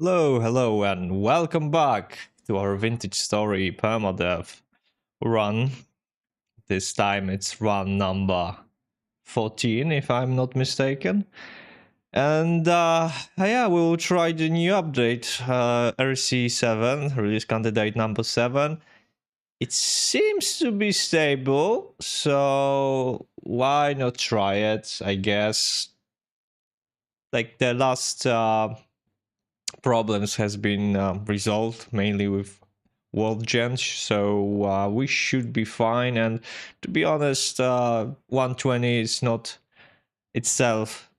Hello, and welcome back to our vintage story Permadeath run. This time it's run number 14, if I'm not mistaken. And yeah, we'll try the new update, RC7, release candidate number 7. It seems to be stable, so why not try it, I guess. Like the last problems has been resolved mainly with world gens, so we should be fine. And to be honest, 120 is not itself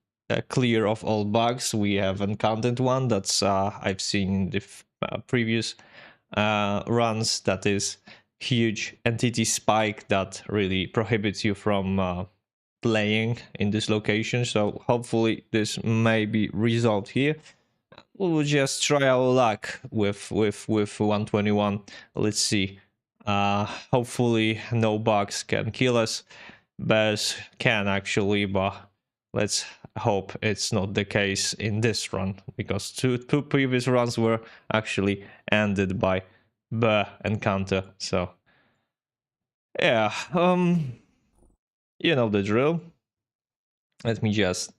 clear of all bugs. We have encountered one that's I've seen in the previous runs, that is huge entity spike that really prohibits you from playing in this location. So hopefully this may be resolved here. We'll just try our luck with 121. Let's see. Hopefully no bugs can kill us. Bears can actually, but let's hope it's not the case in this run, because two previous runs were actually ended by bear encounter. So yeah, you know the drill. Let me just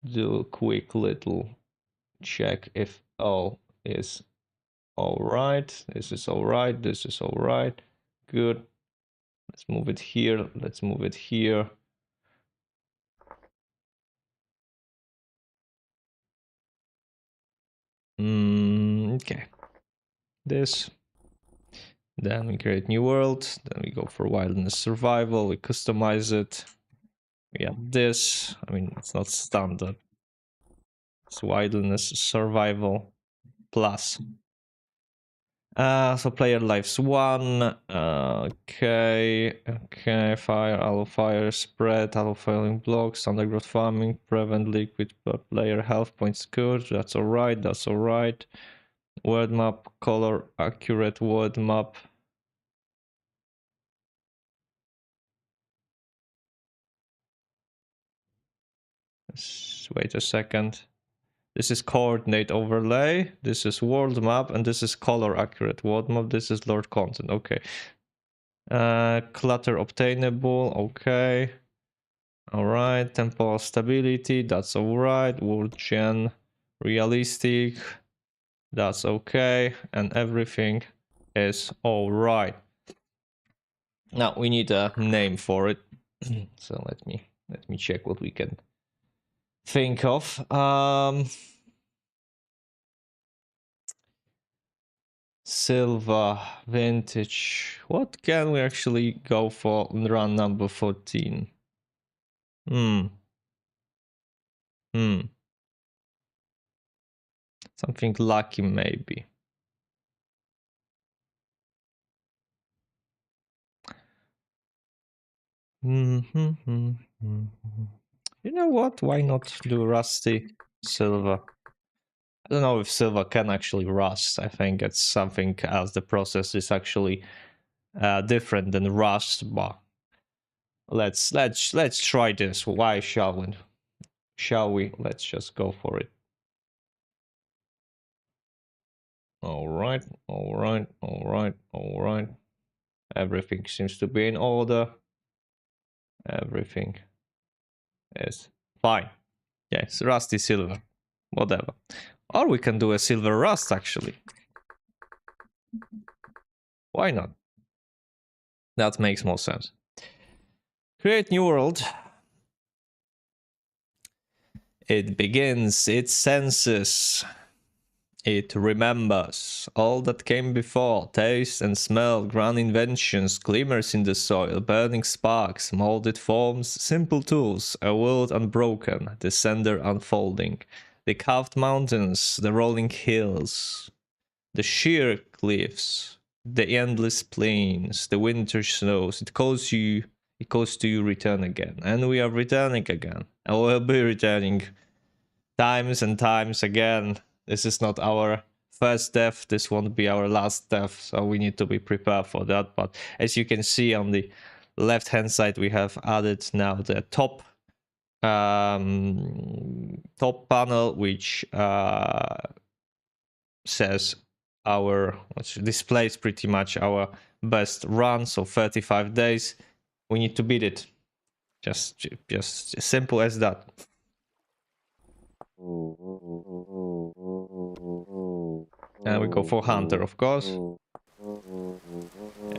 do a quick little check if all is all right. This is all right. This is all right. Good. Let's move it here. Let's move it here. Okay. This. Then we create new world. Then we go for wilderness survival. We customize it. We have this. I mean, it's not standard. It's wilderness survival plus. So player lives 1. Okay. Fire spread, falling blocks, underground farming, prevent liquid player health points. Good. That's alright. That's alright. Word map, color accurate word map. Wait a second. This is coordinate overlay. This is world map, and this is color accurate word map. This is Lord content. Okay. Clutter obtainable. Okay. Alright. Temporal stability. That's alright. World gen realistic. That's okay. And everything is alright. Now we need a name for it. So let me check what we can think of. Silver vintage. What can we actually go for in run number 14? Something lucky maybe. You know what? Why not do rusty silver? I don't know if silver can actually rust. I think it's something else. The process is actually different than rust, but let's try this. Why shall we? Shall we? Let's just go for it. All right. Everything seems to be in order. Everything is fine. Yes, rusty silver. Whatever. Or we can do a silver rust, actually. Why not? That makes more sense. Create new world. It begins, it senses, it remembers all that came before. Taste and smell, grand inventions, glimmers in the soil, burning sparks, molded forms, simple tools, a world unbroken, the sender unfolding, the carved mountains, the rolling hills, the sheer cliffs, the endless plains, the winter snows. It calls to you, return again. And we are returning again. And we'll be returning times and times again. This is not our first death. This won't be our last death. So we need to be prepared for that. But as you can see on the left hand side, we have added now the top top panel, which says which displays pretty much our best run. So 35 days. We need to beat it. Just simple as that. And we go for Hunter, of course.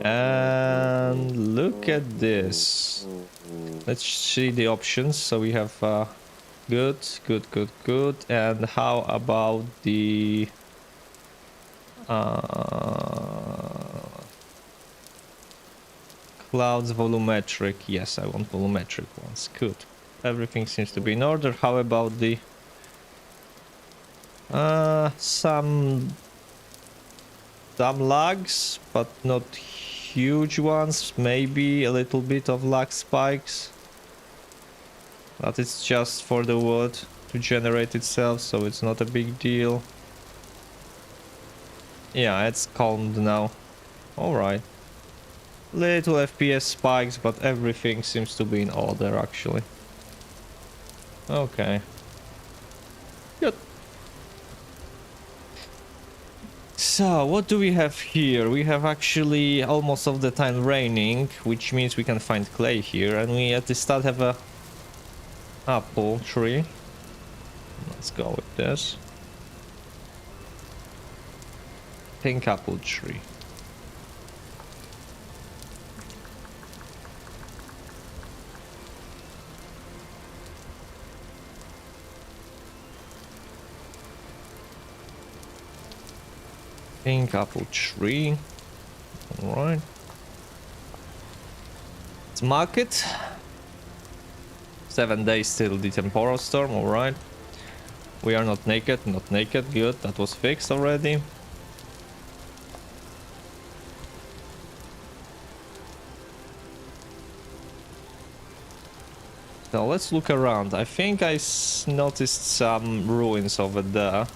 And look at this. Let's see the options. So we have good. And how about the clouds volumetric? Yes, I want volumetric ones. Good. Everything seems to be in order. How about the some lags, but not huge ones. Maybe a little bit of lag spikes, but it's just for the wood to generate itself, so it's not a big deal. Yeah, it's calmed now. All right. Little FPS spikes, but everything seems to be in order actually. Okay. Good. So, what do we have here? We have actually almost all the time raining, which means we can find clay here, and we at the start have a apple tree. Let's go with this. Pink apple tree. Pink apple tree. Alright. Let's mark it. 7 days till the temporal storm, alright. We are not naked, good. That was fixed already. So let's look around. I think I noticed some ruins over there,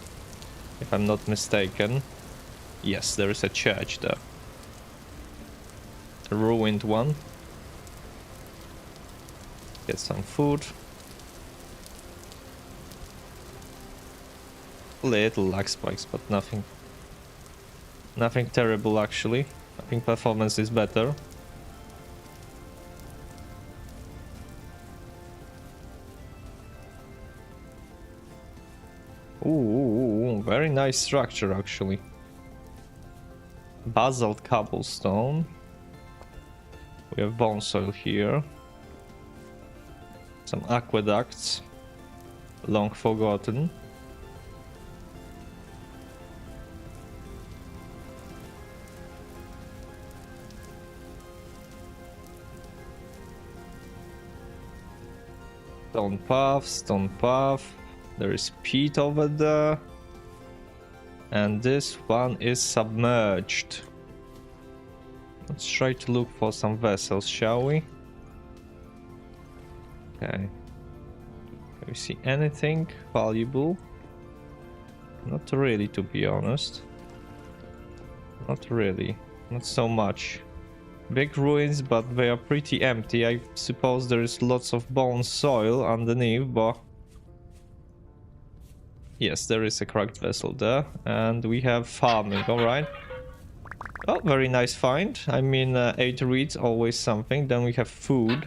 if I'm not mistaken. Yes, there is a church there. A ruined one. Get some food. Little lag spikes, but nothing terrible actually. I think performance is better. Ooh, very nice structure actually. Basalt cobblestone. We have bone soil here. Some aqueducts. Long forgotten. Stone path. There is peat over there. And this one is submerged. Let's try to look for some vessels, shall we? Okay. Can we see anything valuable? Not really, to be honest. Not really. Not so much. Big ruins, but they are pretty empty. I suppose there is lots of bone soil underneath, but... Yes, there is a cracked vessel there. And we have farming, alright. Oh, very nice find. I mean, 8 reeds, always something. Then we have food.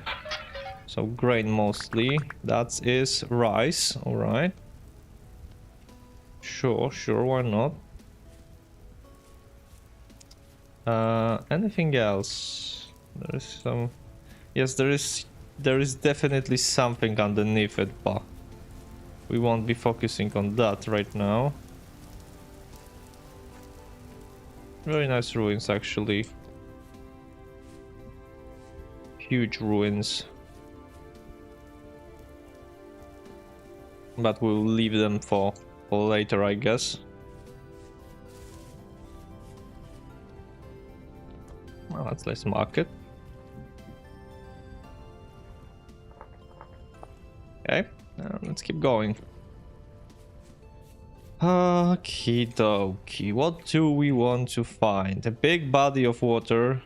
So grain mostly. That is rice, alright. Sure, why not? Anything else? There is some... Yes, there is definitely something underneath it, but we won't be focusing on that right now. Very nice ruins, actually. Huge ruins. But we'll leave them for later, I guess. Well, let's mark it. Okay, let's keep going. Okie dokie, what do we want to find? A big body of water.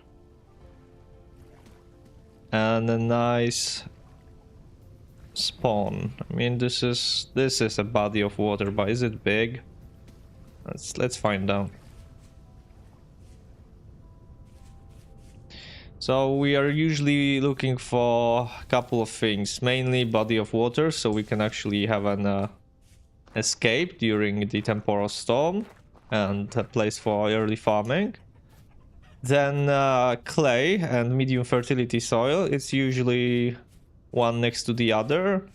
And a nice spawn. I mean, this is a body of water, but is it big? Let's find out. So we are usually looking for a couple of things, mainly body of water, so we can actually have an escape during the temporal storm, and a place for early farming. Then clay and medium fertility soil. It's usually one next to the other.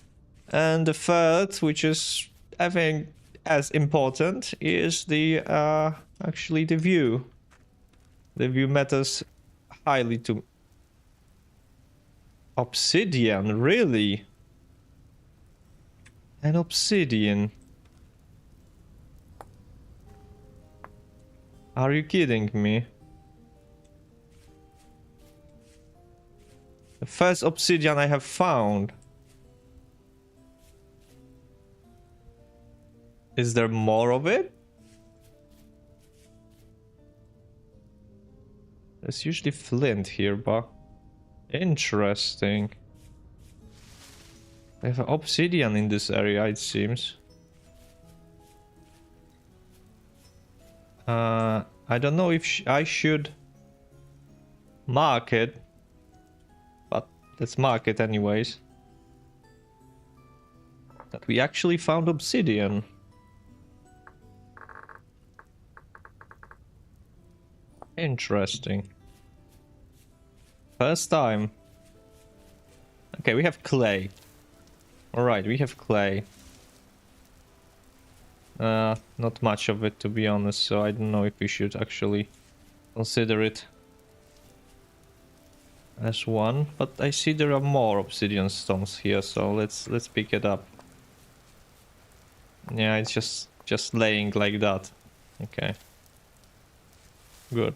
And the third, which is, I think, as important, is the actually the view. The view matters highly to obsidian, really? An obsidian. Are you kidding me? The first obsidian I have found. Is there more of it? There's usually flint here, but interesting. I have obsidian in this area, it seems. I don't know if I should mark it, but let's mark it anyways. That we actually found obsidian. Interesting. First time. Okay, we have clay. Alright, we have clay. Not much of it, to be honest, so I don't know if we should actually consider it as one. But I see there are more obsidian stones here, so let's pick it up. Yeah, it's just laying like that. Okay. Good.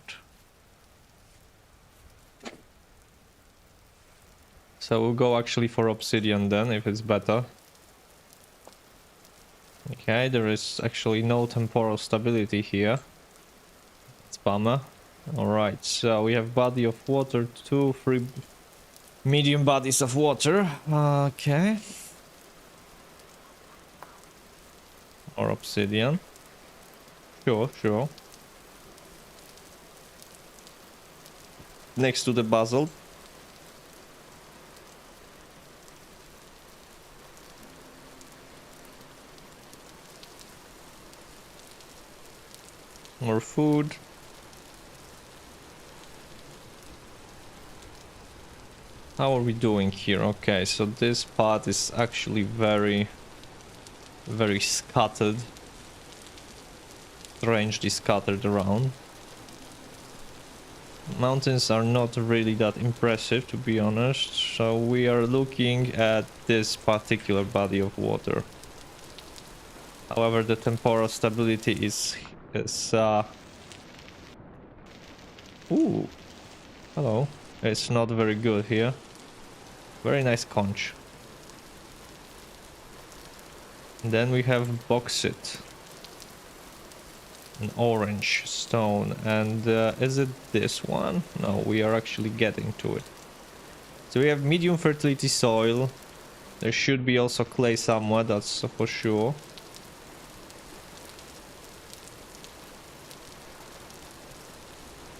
So we'll go actually for obsidian then, if it's better. Okay, there is actually no temporal stability here. It's bummer. Alright, so we have body of water, 2, 3 medium bodies of water. Okay. Or obsidian. Sure. Next to the basalt. More food. How are we doing here? Okay, so this part is actually very scattered. Strangely scattered around. Mountains are not really that impressive, to be honest, so we are looking at this particular body of water. However, the temporal stability is ooh, hello. It's not very good here. Very nice conch. And then we have bauxite. An orange stone, and is it this one? No, we are actually getting to it. So we have medium fertility soil. There should be also clay somewhere, that's for sure.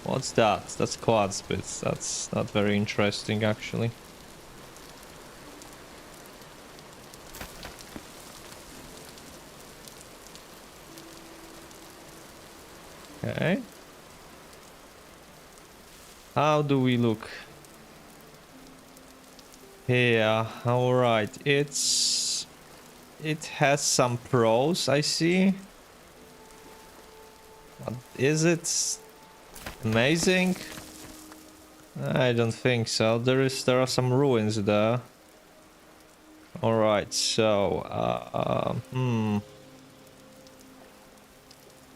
What's that? That's quartz bits. That's not very interesting, actually. Okay. How do we look? Yeah, alright. It has some pros, I see. But is it amazing? I don't think so. There are some ruins there. Alright, so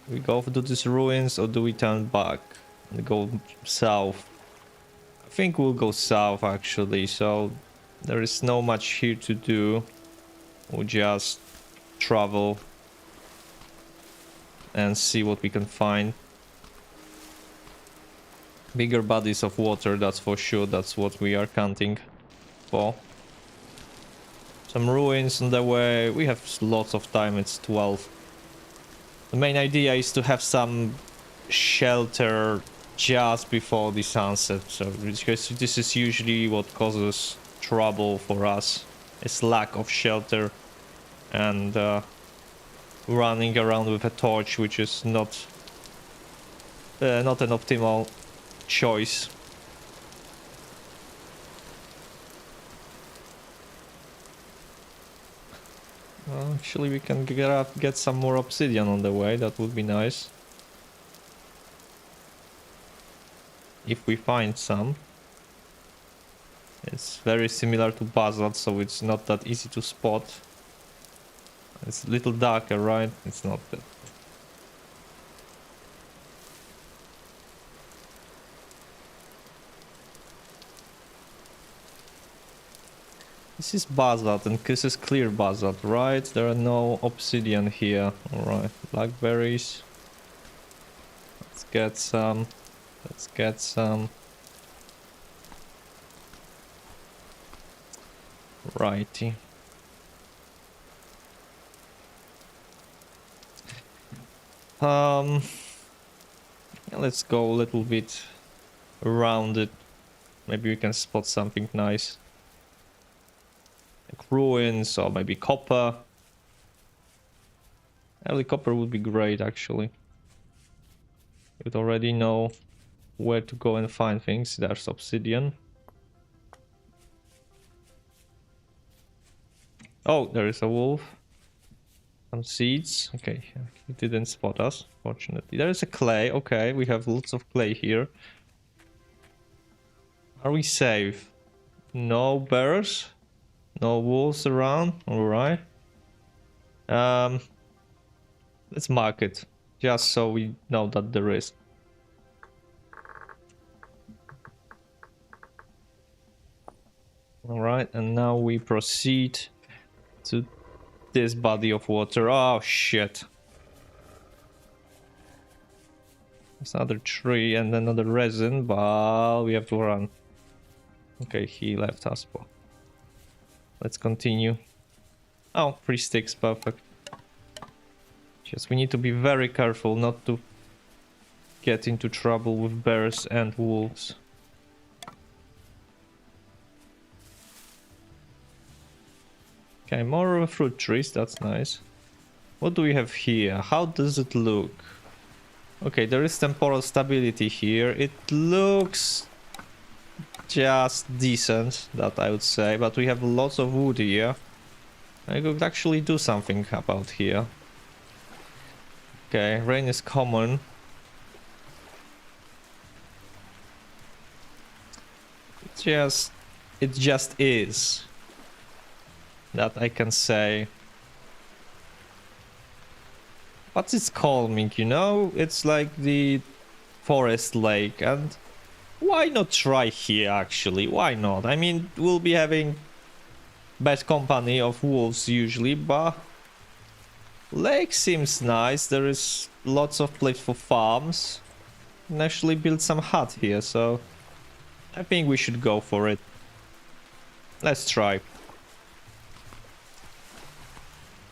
we go to these ruins, or do we turn back and go south? I think we'll go south, actually, so there is no much here to do. We'll just travel and see what we can find. Bigger bodies of water, that's for sure. That's what we are counting for. Some ruins on the way. We have lots of time, it's 12. The main idea is to have some shelter just before the sunset. So because this is usually what causes trouble for us. Is lack of shelter and running around with a torch, which is not an optimal choice. Well, actually, we can get some more obsidian on the way. That would be nice. If we find some. It's very similar to basalt, so it's not that easy to spot. It's a little darker, right? It's not that. This is basalt, and this is clear basalt, right? There are no obsidian here. Alright, blackberries. Let's get some. Let's get some. Righty. Let's go a little bit around it. Maybe we can spot something nice. Like ruins or maybe copper. Early copper would be great, actually. You'd already know where to go and find things. There's obsidian. Oh, there is a wolf. Some seeds. Okay, he didn't spot us, fortunately. There is a clay. Okay, we have lots of clay here. Are we safe? No bears? No wolves around? Alright. Let's mark it. Just so we know that there is. Alright, and now we proceed to this body of water. Oh shit. There's another tree and another resin, but we have to run. Okay, he left us. Let's continue. Oh, 3 sticks, perfect. Just we need to be very careful not to get into trouble with bears and wolves. Okay, more fruit trees, that's nice. What do we have here? How does it look? Okay, there is temporal stability here. It looks just decent, that I would say, but we have lots of wood here. I could actually do something about here. Okay, rain is common. It just is. That I can say. But it's calming, you know? It's like the forest lake, and why not try here actually? Why not? I mean, we'll be having bad company of wolves usually, but lake seems nice. There is lots of place for farms. And actually build some hut here, so I think we should go for it. Let's try.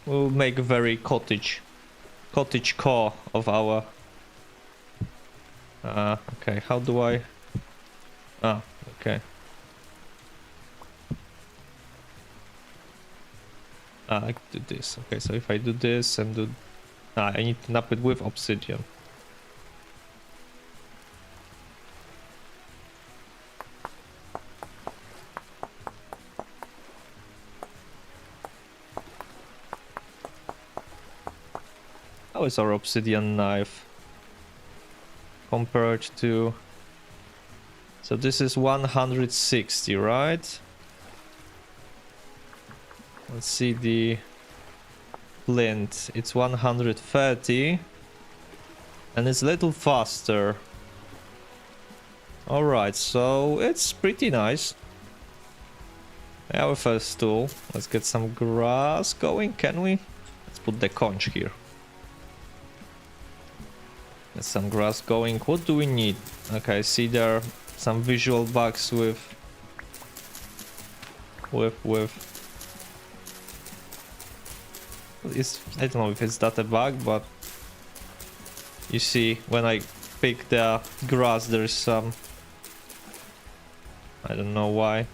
We'll make a very cottage core of our. Okay, how do I? Ah, okay. I can do this. Okay, so if I do this and do, I need to nap it with obsidian. How is our obsidian knife compared to? So this is 160, right? Let's see the flint. It's 130 and it's a little faster. Alright, so it's pretty nice. Our first tool. Let's get some grass going, can we? Let's put the conch here. Get some grass going. What do we need? Okay, see there are some visual bugs with I don't know if it's that a bug, but you see when I pick the grass, there's some, I don't know why,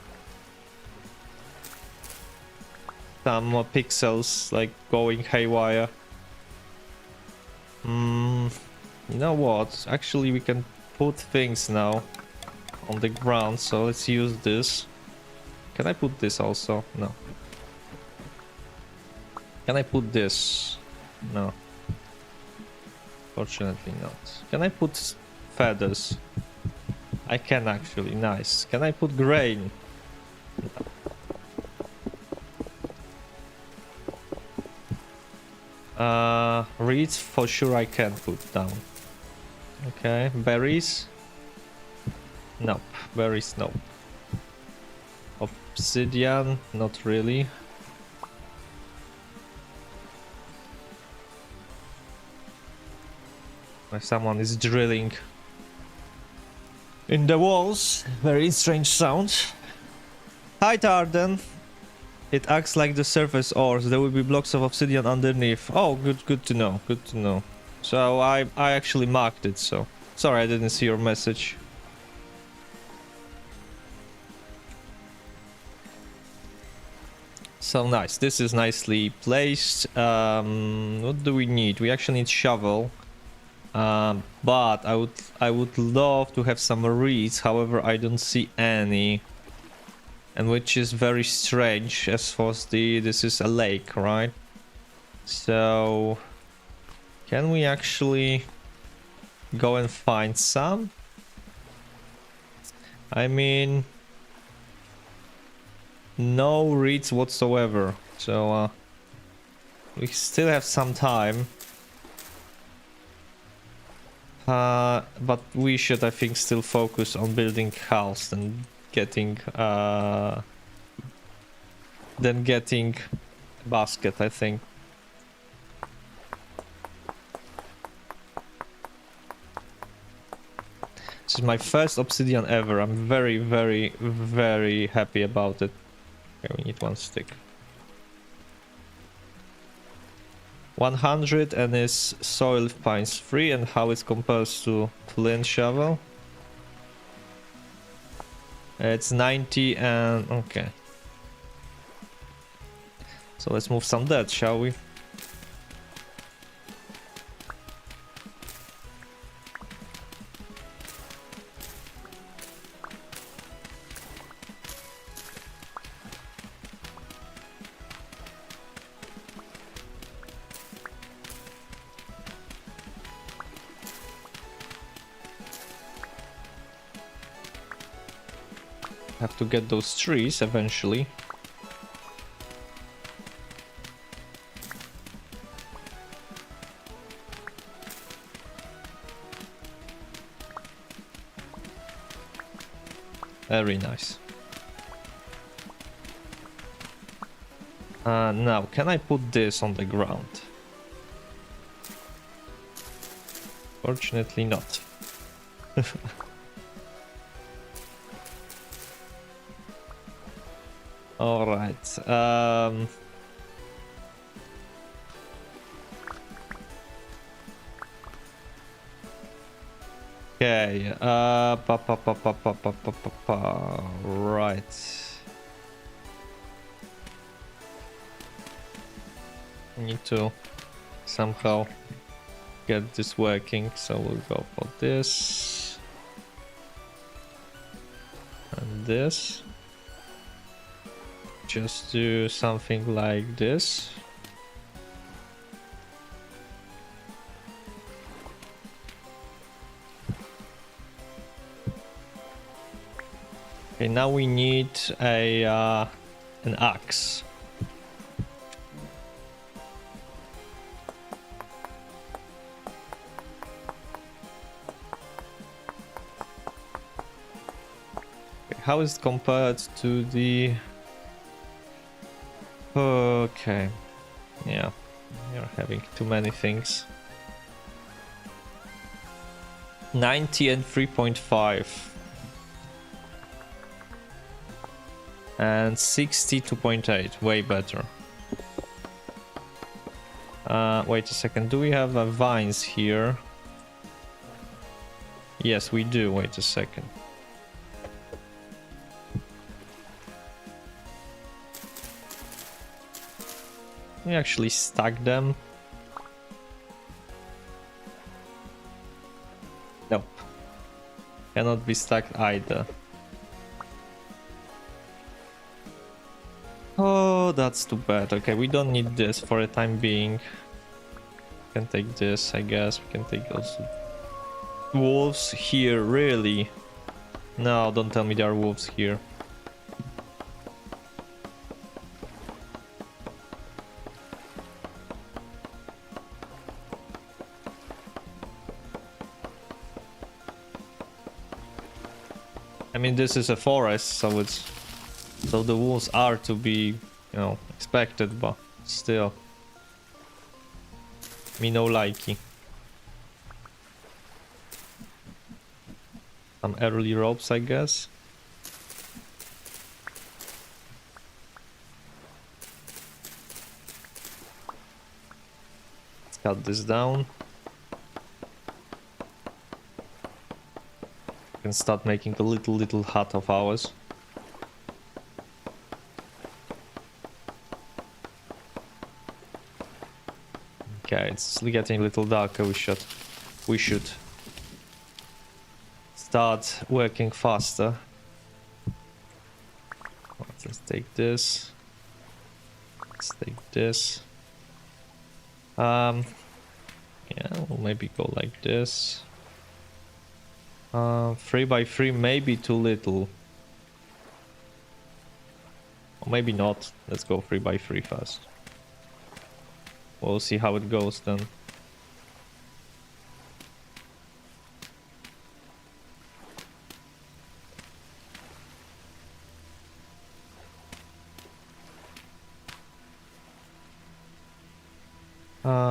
some pixels like going haywire. You know what? Actually, we can put things now on the ground, so let's use this. Can I put this also? No. Can I put this? No. Fortunately not. Can I put feathers? I can actually. Nice. Can I put grain? Reeds for sure I can put down. Okay, berries? Nope. Berries, nope. Obsidian? Not really. Someone is drilling in the walls. Very strange sound. Hi Tarden. It acts like the surface ores. There will be blocks of obsidian underneath. Oh, good to know. Good to know. So I actually marked it, so sorry I didn't see your message. So nice. This is nicely placed. What do we need? We actually need shovel. But I would love to have some reeds. However, I don't see any. And which is very strange, as for this is a lake, right? So can we actually go and find some? I mean, no reeds whatsoever. So we still have some time. But we should, I think, still focus on building house and getting basket, I think. This is my first obsidian ever. I'm very, very, very happy about it. Okay, we need one stick. 100 and is soil pines free, and how it compares to flint shovel? It's 90 and okay. So let's move some dirt, shall we? Have to get those trees eventually. Very nice. Now, can I put this on the ground? Fortunately not. All right. Okay. Right. Need to somehow get this working, so we'll go for this and this. Just do something like this. Okay, now we need a an axe. Okay, how is it compared to the? Okay, yeah, you're having too many things. 90 and 3.5 and 60 2.8, way better. Wait a second. Do we have vines here? Yes, we do. Wait a second. We actually stack them. Nope. Cannot be stacked either. Oh, that's too bad. Okay, we don't need this for the time being. We can take this, I guess. We can take also wolves here, really? No, don't tell me there are wolves here. I mean, this is a forest, so the wolves are to be, expected, but still. Me no likey. Some early ropes, I guess. Let's cut this down. We can start making a little hut of ours. Okay, it's getting a little darker. We should start working faster. Let's take this. Let's take this. Yeah, we'll maybe go like this. 3x3 may be too little. Or maybe not. Let's go 3x3 first. We'll see how it goes then.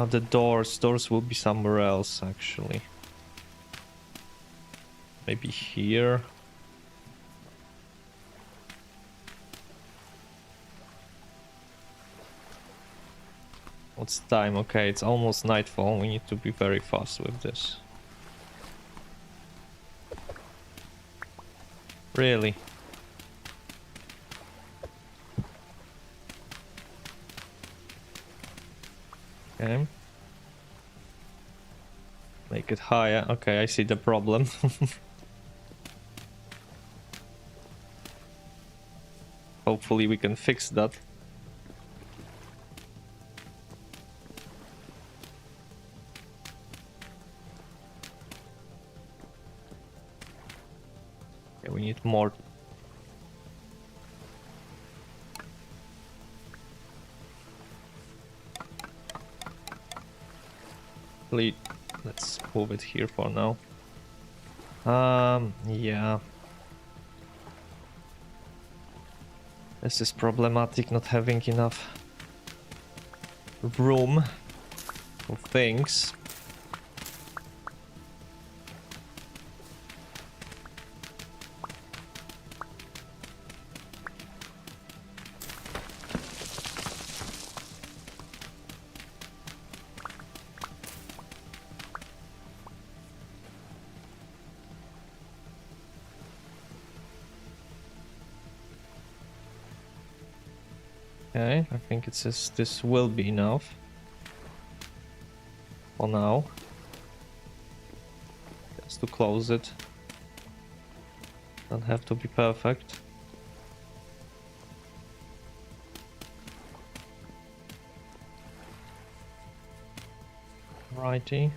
The doors will be somewhere else actually. Maybe here. What's time? Okay, it's almost nightfall. We need to be very fast with this. Really? Okay. Make it higher. Okay, I see the problem. Hopefully we can fix that. Okay, we need more. Let's move it here for now. Yeah. This is problematic, not having enough room for things. Okay, I think it says this will be enough for now. Just to close it. Don't have to be perfect. Righty.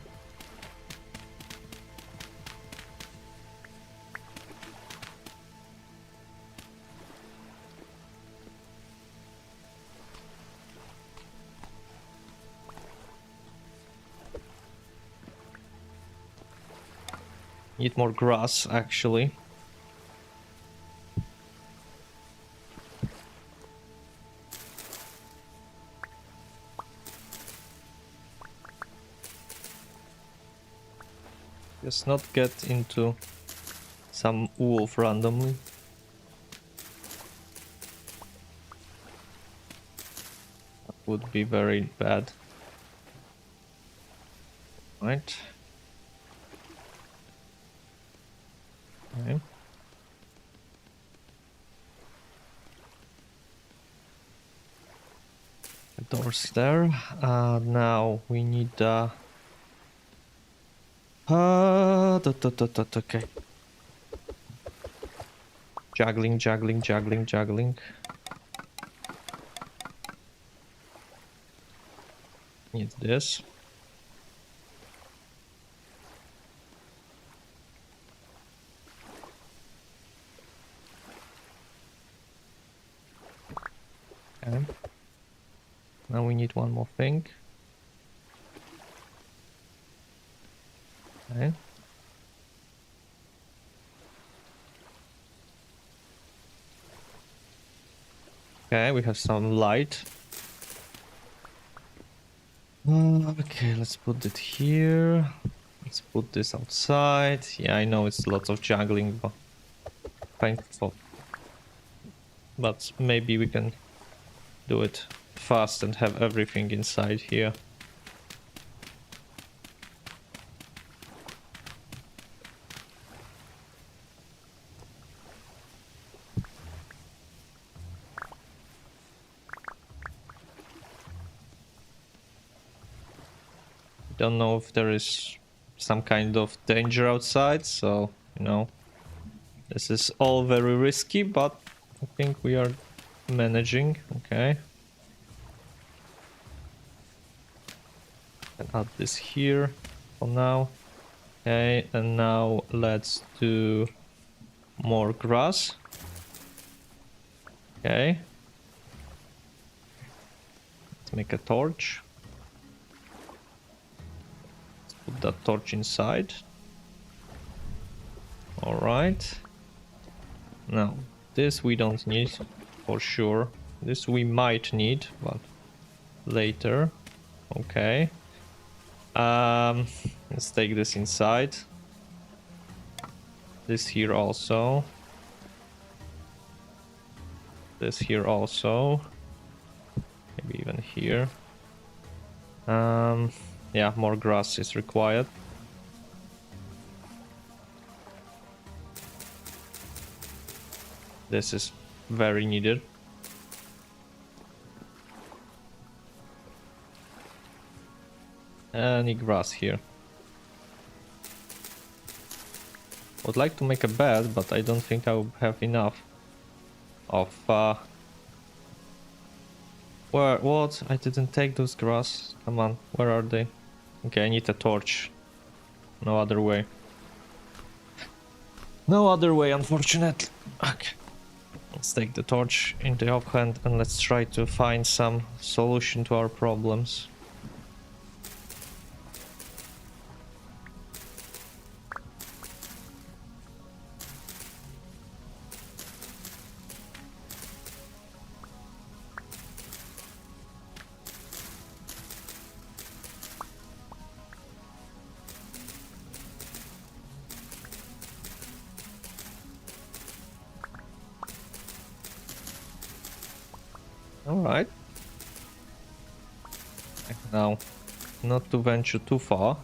Need more grass, actually. Just not get into some wolf randomly. That would be very bad. Right. Okay. The doors there. Now we need okay. Juggling, juggling, juggling, juggling. Need this. Okay. Now we need one more thing. Okay. Okay, we have some light. Okay, let's put it here. Let's put this outside. Yeah, I know it's lots of juggling, but painful. But maybe we can do it fast and have everything inside here. Don't know if there is some kind of danger outside, so you know, this is all very risky, but I think we are managing. Okay, and add this here for now. Okay, and now let's do more grass. Okay, let's make a torch. Let's put that torch inside. All right. Now this we don't need for sure. This we might need, but later. Okay. Let's take this inside. This here also. This here also. Maybe even here. Yeah, more grass is required. This is very needed. Any grass here. Would like to make a bed, but I don't think I will have enough of where, what? I didn't take those grass. Come on, where are they? Okay, I need a torch. No other way. No other way, unfortunately. Okay. Let's take the torch in the offhand and let's try to find some solution to our problems. Alright. Now, not to venture too far.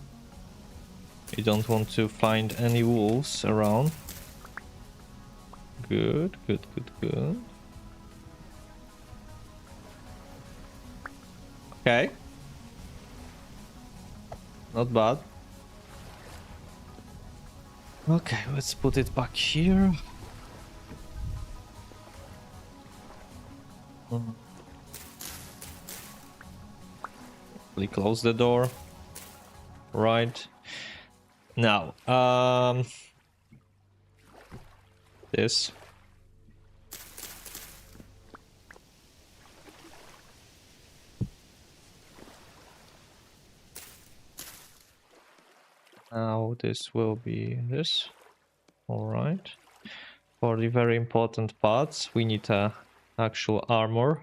We don't want to find any wolves around. Good, good, good, good. Okay. Not bad. Okay, let's put it back here. We close the door. Right. Now, this. Now this will be this. All right. For the very important parts, we need a actual armor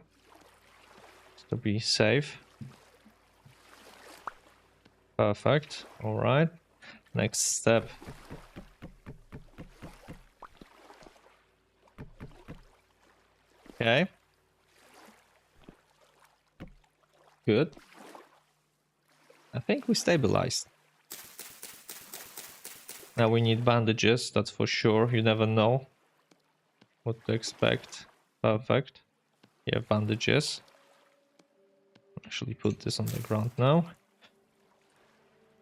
to be safe. Perfect. All right. Next step. Okay. Good. I think we stabilized. Now we need bandages, that's for sure. You never know what to expect. Perfect. Yeah, bandages. Actually put this on the ground now.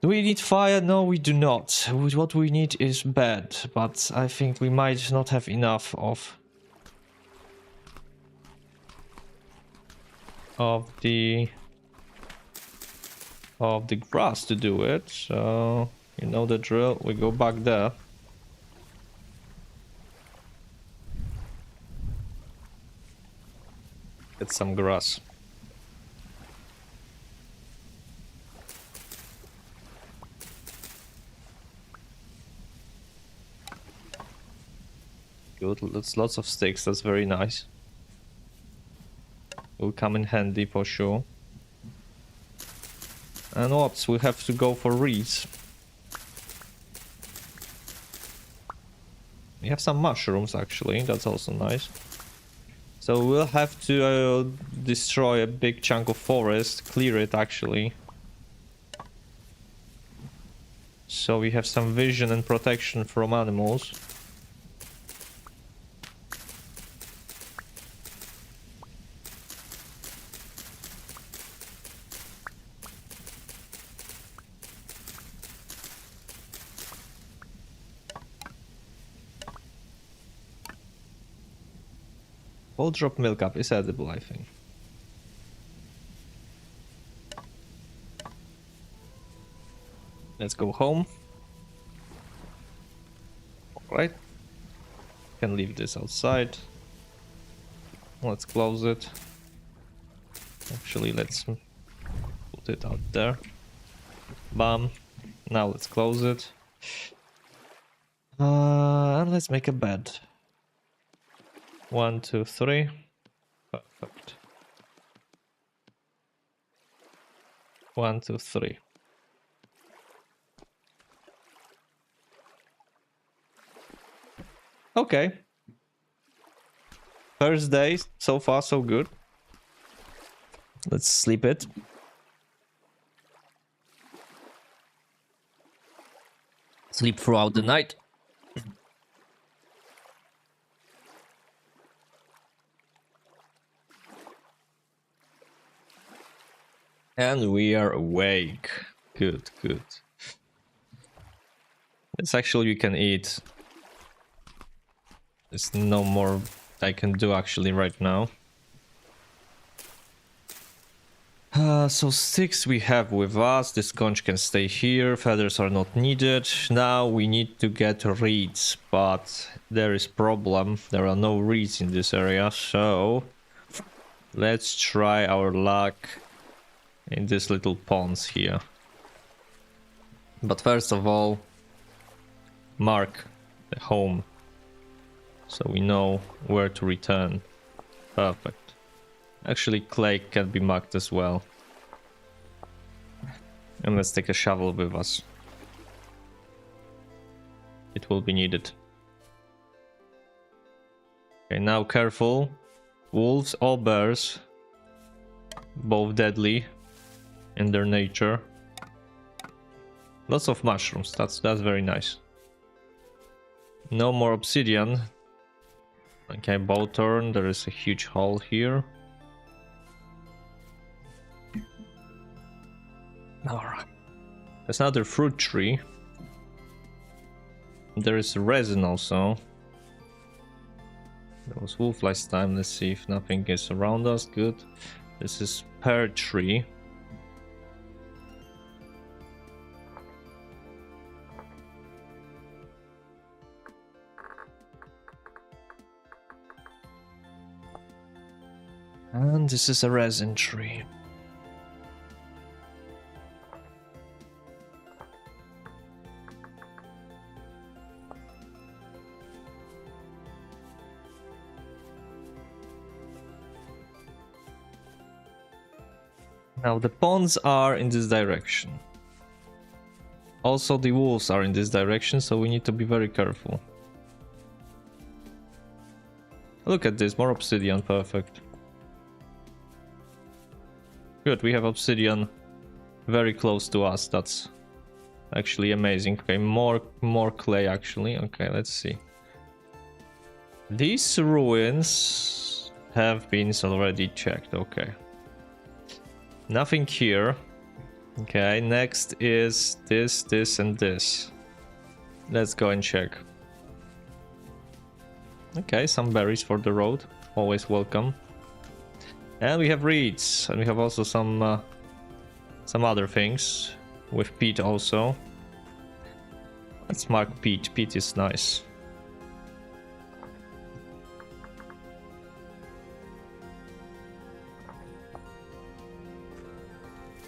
Do we need fire? No, we do not. What we need is bed, but I think we might not have enough of the grass to do it. So you know the drill. We go back there. Get some grass. Good, that's lots of sticks, that's very nice. Will come in handy for sure. And what? We have to go for reeds. We have some mushrooms actually, that's also nice. So we'll have to destroy a big chunk of forest, clear it actually. So we have some vision and protection from animals. Whole drop milk up is edible, I think. Let's go home. Alright. Can leave this outside. Let's close it. Actually, let's put it out there. Bam. Now let's close it. And let's make a bed. 1, 2, 3. Perfect. 1, 2, 3. Okay. First day, so far so good. Let's sleep it. Sleep throughout the night. And we are awake. Good, good. It's actually you can eat. There's no more I can do actually right now. So sticks we have with us. This conch can stay here. Feathers are not needed. Now we need to get reeds, but there is problem. There are no reeds in this area, so let's try our luck in these little ponds here. But first of all, mark the home so we know where to return. Perfect. Actually, clay can be marked as well. And let's take a shovel with us. It will be needed. Okay, now careful. Wolves or bears, both deadly in their nature. Lots of mushrooms, that's very nice. No more obsidian. Okay, bow turn, there is a huge hole here. Alright. There's another fruit tree. There is resin also. There was wolf last time. Let's see if nothing is around us. Good. This is pear tree. And this is a resin tree. Now the ponds are in this direction. Also the wolves are in this direction, so we need to be very careful. Look at this, more obsidian, perfect. Good, we have obsidian very close to us, that's Actually amazing. Okay, more clay actually. Okay, let's see. These ruins have been already checked. Okay. Nothing here. Okay, next is this, and this. Let's go and check. Okay, some berries for the road. Always welcome. And we have reeds, and we have also some other things with peat also. Let's mark peat. Peat is nice.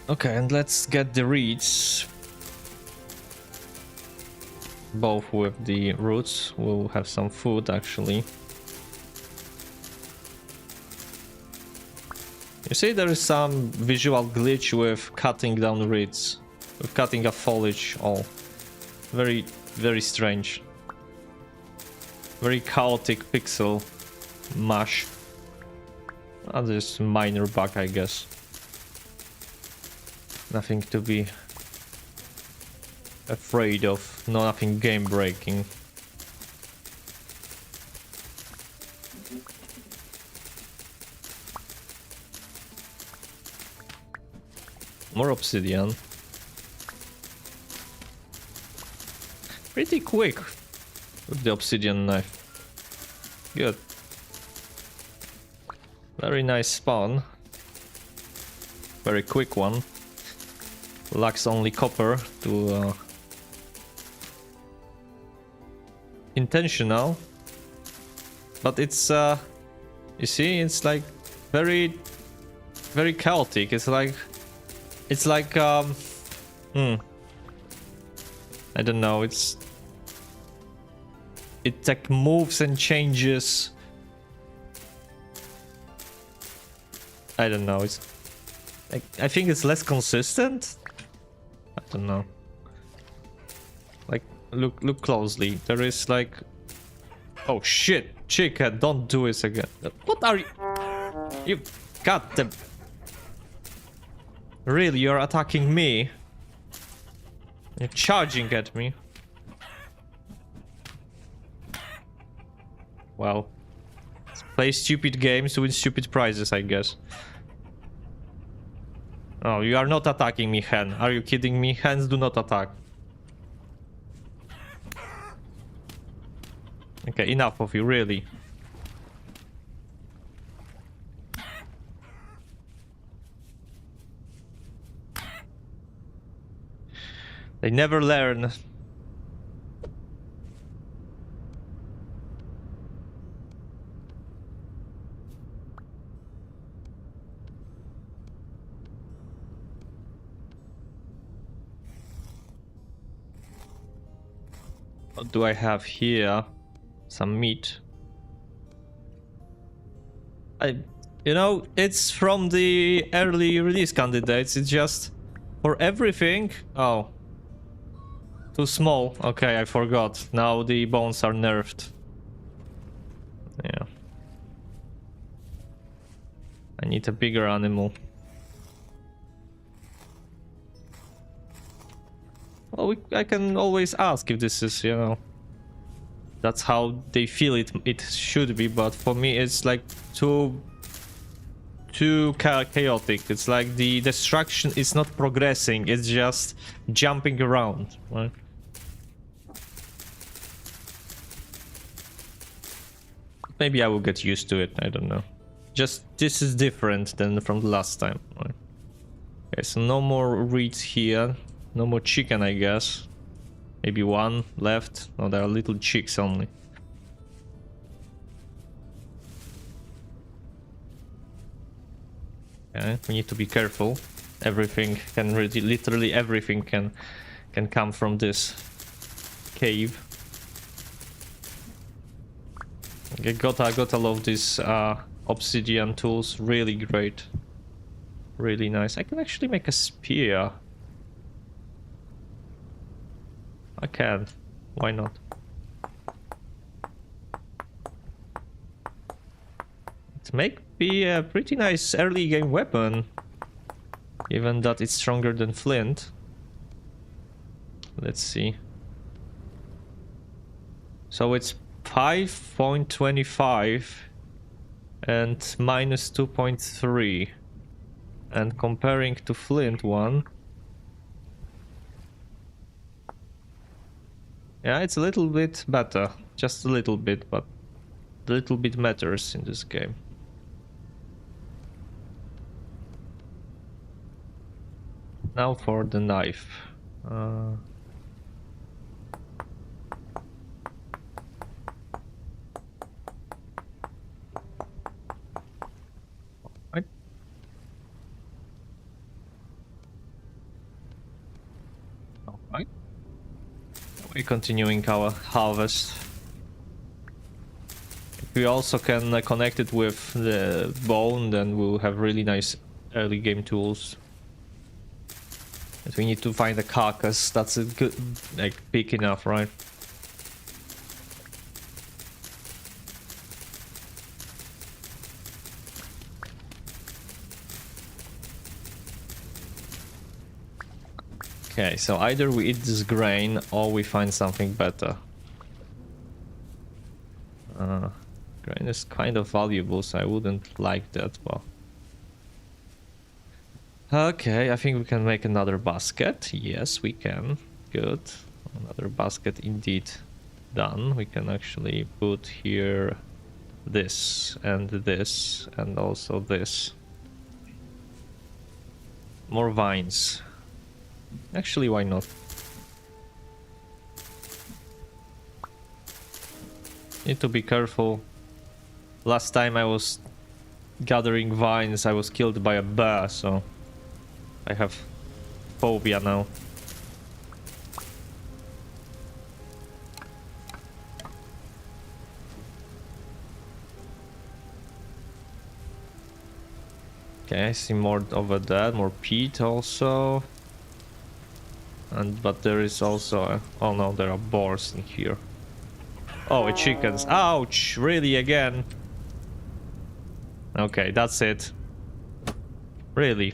Okay, and let's get the reeds. Both with the roots. We'll have some food actually. You see, there is some visual glitch with cutting down reeds, with cutting a foliage. All very, very strange. Very chaotic pixel mash. This minor bug, I guess. Nothing to be afraid of. No, nothing game breaking. More obsidian. Pretty quick with the obsidian knife. Good. Very nice spawn. Very quick one. Lacks only copper to intentional, but it's you see, it's like very chaotic. It's like I don't know, it like moves and changes. I don't know, it's like, I think it's less consistent. I don't know. Like, look closely. There is like, oh shit, chicken! Don't do this again. What are you? You got them. Really, you're attacking me? You're charging at me. Well, let's play stupid games to win stupid prizes, I guess. Oh, you are not attacking me, hen. Are you kidding me? Hens do not attack. Okay, enough of you, really. They never learn. What do I have here? Some meat. You know, it's from the early release candidates. It's just for everything. Oh, too small. Okay, I forgot. Now the bones are nerfed. Yeah. I need a bigger animal. Well, I can always ask if this is, you know, that's how they feel it should be, but for me it's like too chaotic. It's like the destruction is not progressing, it's just jumping around, right? Maybe I will get used to it, I don't know. Just this is different than from the last time, right? Okay, so no more reeds here. No more chicken, I guess. Maybe one left. No, there are little chicks only. Okay, we need to be careful. Everything can really, literally everything can come from this cave. Okay, gotta love these obsidian tools. Really great. Really nice. I can actually make a spear. I can. Why not? It may be a pretty nice early game weapon, given that it's stronger than flint. Let's see. So it's 5.25 and minus 2.3. And comparing to Flint one, yeah, it's a little bit better. Just a little bit, but a little bit matters in this game. Now for the knife. Right. Alright. We're continuing our harvest. If we also can connect it with the bone, then we'll have really nice early game tools. But we need to find a carcass that's a good, like, big enough, right? Okay, so either we eat this grain or we find something better. Grain is kind of valuable, so I wouldn't like that, but... Okay, I think we can make another basket. Yes, we can. Good. Another basket indeed. Done. We can actually put here this and also this. More vines. Actually, why not? Need to be careful. Last time I was gathering vines, I was killed by a bear, so I have phobia now. Okay, I see more over there, more peat also. But there is also oh no, there are boars in here. Oh, it's chickens. Ouch! Really, again? Okay, that's it. Really?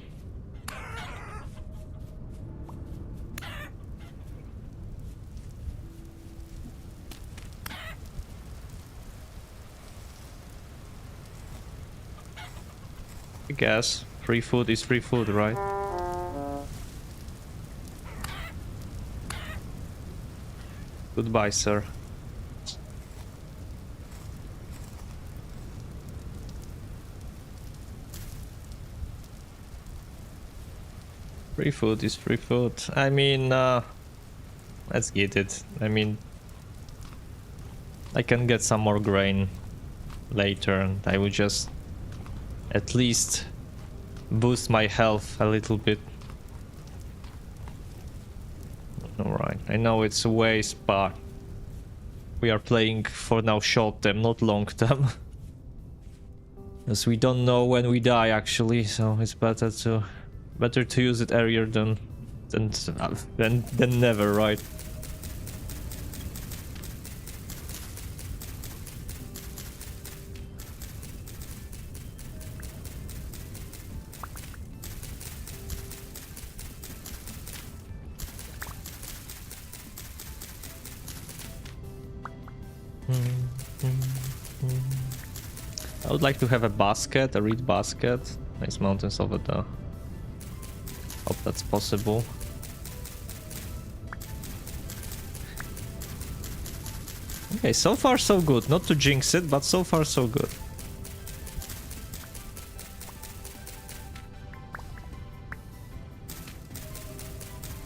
I guess free food is free food, right? Goodbye, sir. Free food is free food. I mean, let's get it. I mean, I can get some more grain later, and I will just at least boost my health a little bit. Alright, I know it's a waste, but we are playing for now short term, not long term. As we don't know when we die actually, so it's better to use it earlier than never, right? I would like to have a basket, a reed basket. Nice mountains over there. Hope that's possible. Okay, so far so good. Not to jinx it, but so far so good.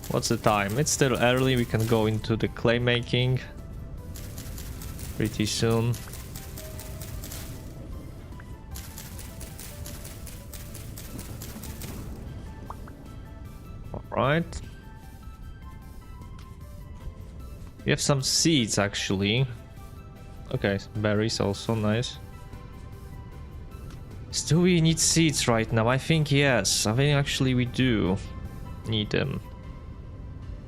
What's the time? It's still early. We can go into the clay making pretty soon. Alright. We have some seeds actually. Okay, berries also nice. Do we need seeds right now? I think yes. I think actually we do need them.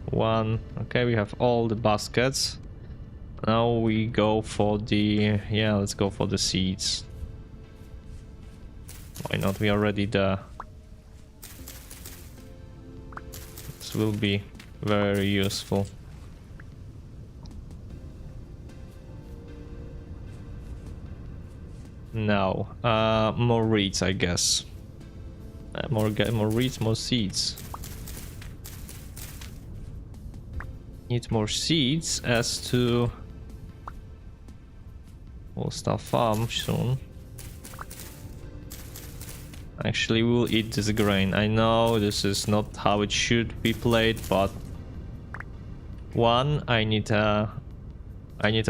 One. Okay, we have all the baskets. Now we go for the... yeah, let's go for the seeds. Why not? We are already there. This will be Very useful. Now, more reeds, I guess. More reeds, more seeds. Need more seeds as to... We'll start farm soon. Actually, we'll eat this grain. I know this is not how it should be played, but... One, I need a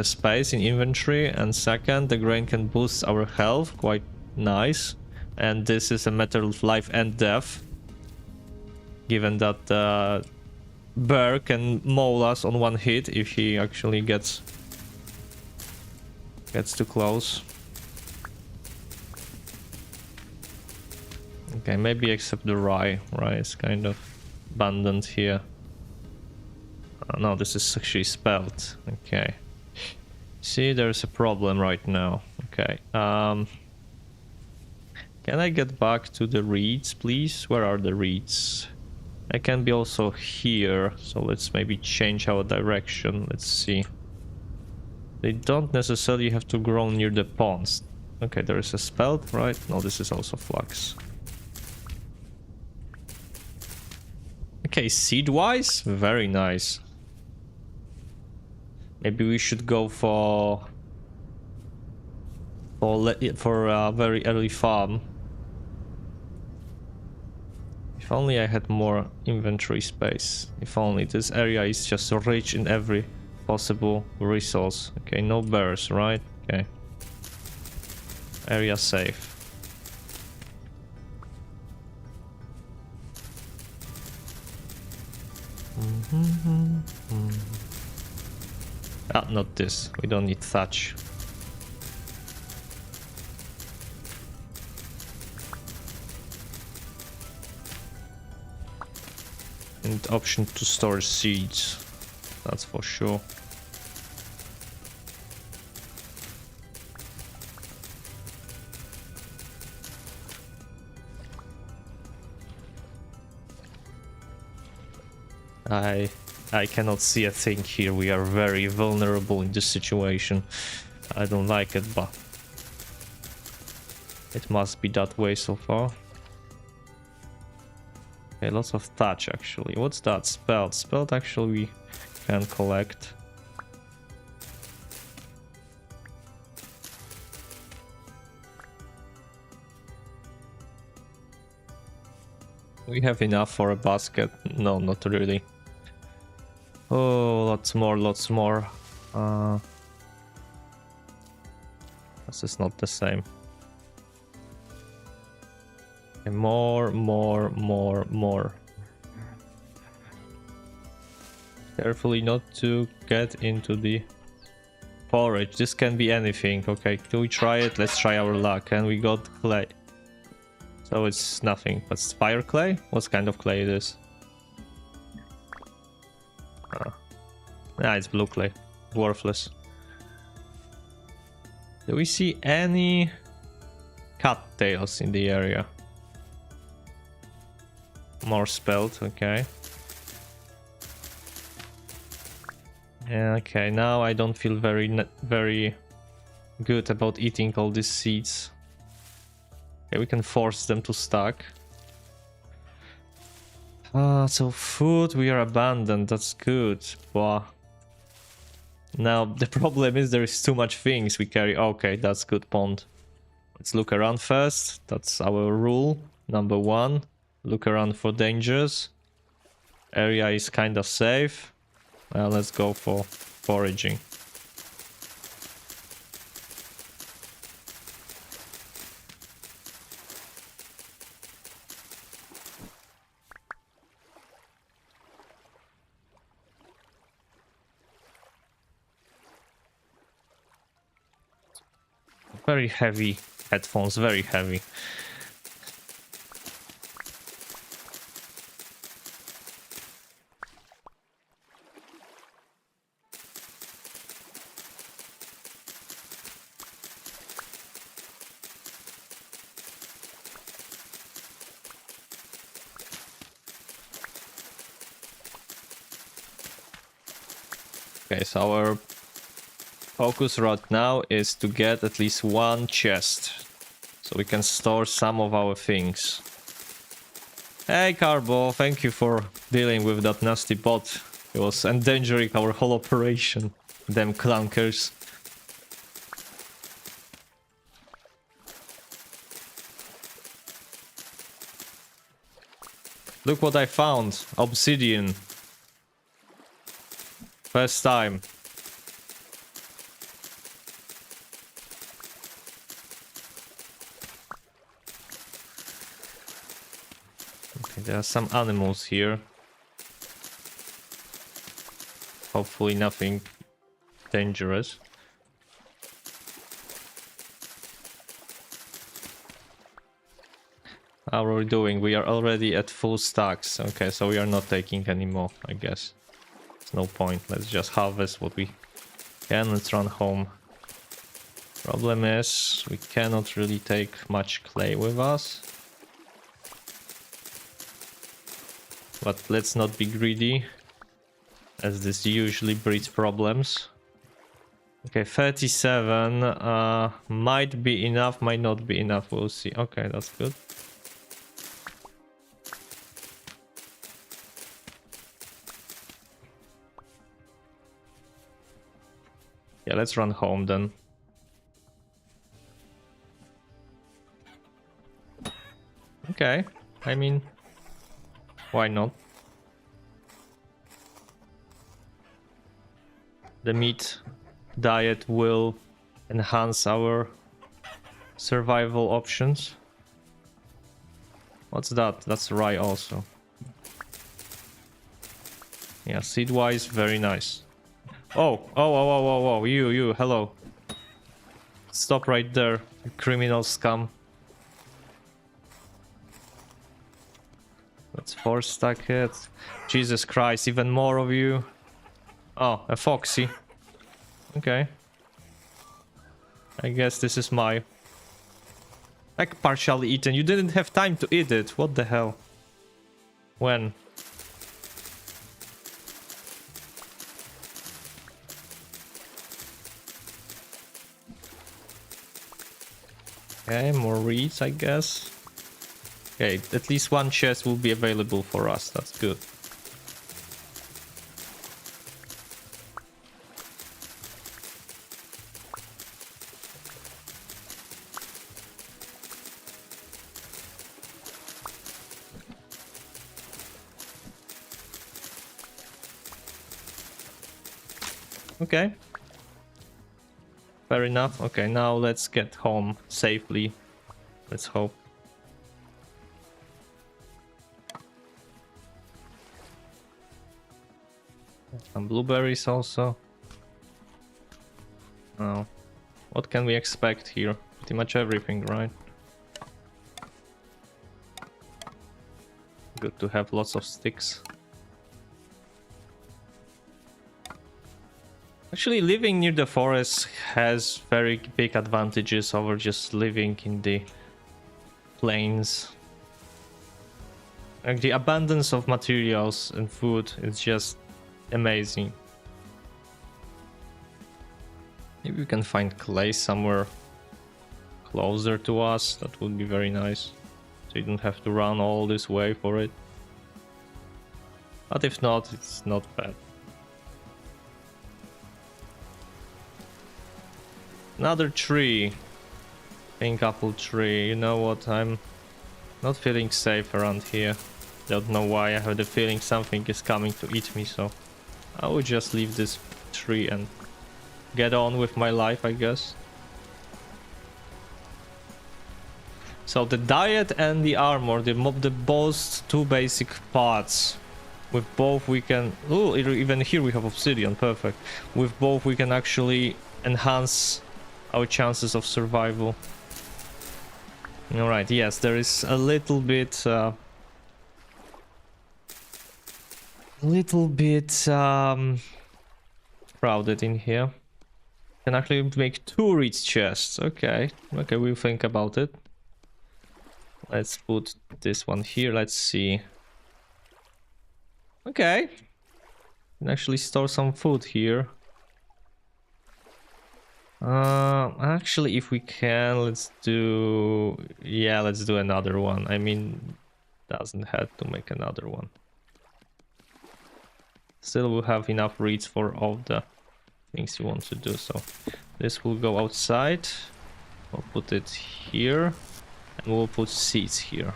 space in inventory, and second, the grain can boost our health, quite nice. And this is a matter of life and death, given that the bear can maul us on one hit if he actually gets too close. Okay, maybe except the rye. Rye is kind of abundant here. No, this is actually spelled. Okay. See, there's a problem right now. Okay. Can I get back to the reeds, please? Where are the reeds? I can be also here, so let's maybe change our direction. Let's see. They don't necessarily have to grow near the ponds. Okay, there is a spelt, right? No, this is also flax. Okay, seed-wise, very nice. Maybe we should go for a very early farm. If only I had more inventory space. If only. This area is just rich in every possible resource. Okay, no bears, right? Okay. Area safe. Ah, not this. We don't need thatch. And option to store seeds. That's for sure. I cannot see a thing here. We are very vulnerable in this situation. I don't like it, but it must be that way so far. Okay, lots of thatch actually. What's that? Spelt. Spelt actually we can collect. We have enough for a basket. No, not really. Oh, lots more, lots more. This is not the same. Okay, more. Carefully not to get into the forage. This can be anything. Okay, do we try it? Let's try our luck. And we got clay. So it's nothing, but fire clay? What kind of clay it is? It's blue clay. Worthless. Do we see any cattails in the area? More spelt, okay. Yeah, okay, now I don't feel very good about eating all these seeds. Okay, we can force them to stack. So food, we are abandoned, that's good. But now the problem is there is too much things we carry. Okay, that's good pond. Let's look around first. That's our rule. Number 1. Look around for dangers. Area is kind of safe. Let's go for foraging. Very heavy headphones, very heavy. Okay, so our focus right now is to get at least one chest, so we can store some of our things. Hey Carbo, thank you for dealing with that nasty bot. It was endangering our whole operation. Them clunkers. Look what I found. Obsidian. First time. Okay, there are some animals here. Hopefully nothing dangerous. How are we doing? We are already at full stacks. Okay, so we are not taking any more, I guess. There's no point. Let's just harvest what we can. Let's run home. Problem is, we cannot really take much clay with us. But let's not be greedy, as this usually breeds problems. Okay, 37 might be enough, might not be enough. We'll see. Okay, that's good. Yeah, let's run home then. Okay, I mean, why not? The meat diet will enhance our survival options. What's that? That's rye also. Yeah, seed-wise, very nice. Oh, you, hello. Stop right there, you criminal scum. Let's 4-stack it. Jesus Christ, even more of you. Oh, a foxy. Okay. I guess this is my... Like partially eaten. You didn't have time to eat it. What the hell? When? Okay, more reeds, I guess. Okay, at least one chest will be available for us. That's good. Okay. Fair enough. Okay, now let's get home safely. Let's hope. Some blueberries also. Oh. What can we expect here? Pretty much everything, right? Good to have lots of sticks. Actually, living near the forest has very big advantages over just living in the plains. Like the abundance of materials and food is just amazing. Maybe we can find clay somewhere closer to us. That would be very nice. So you don't have to run all this way for it. But if not, it's not bad. Another tree. Pink apple tree. You know what? I'm not feeling safe around here. Don't know why. I have the feeling something is coming to eat me, so I will just leave this tree and get on with my life, I guess. So the diet and the armor, the both two basic parts. With both we can... Oh, even here we have obsidian, perfect. With both we can actually enhance our chances of survival. Alright, yes, there is a little bit... crowded in here. Can actually make 2 reach chests. Okay, we'll think about it. Let's put this one here. Let's see. Okay. Can actually store some food here. Actually, if we can, let's do... Yeah, let's do another one. I mean, doesn't have to make another one. Still, we'll have enough reeds for all the things you want to do. So this will go outside. We'll put it here. And we'll put seeds here.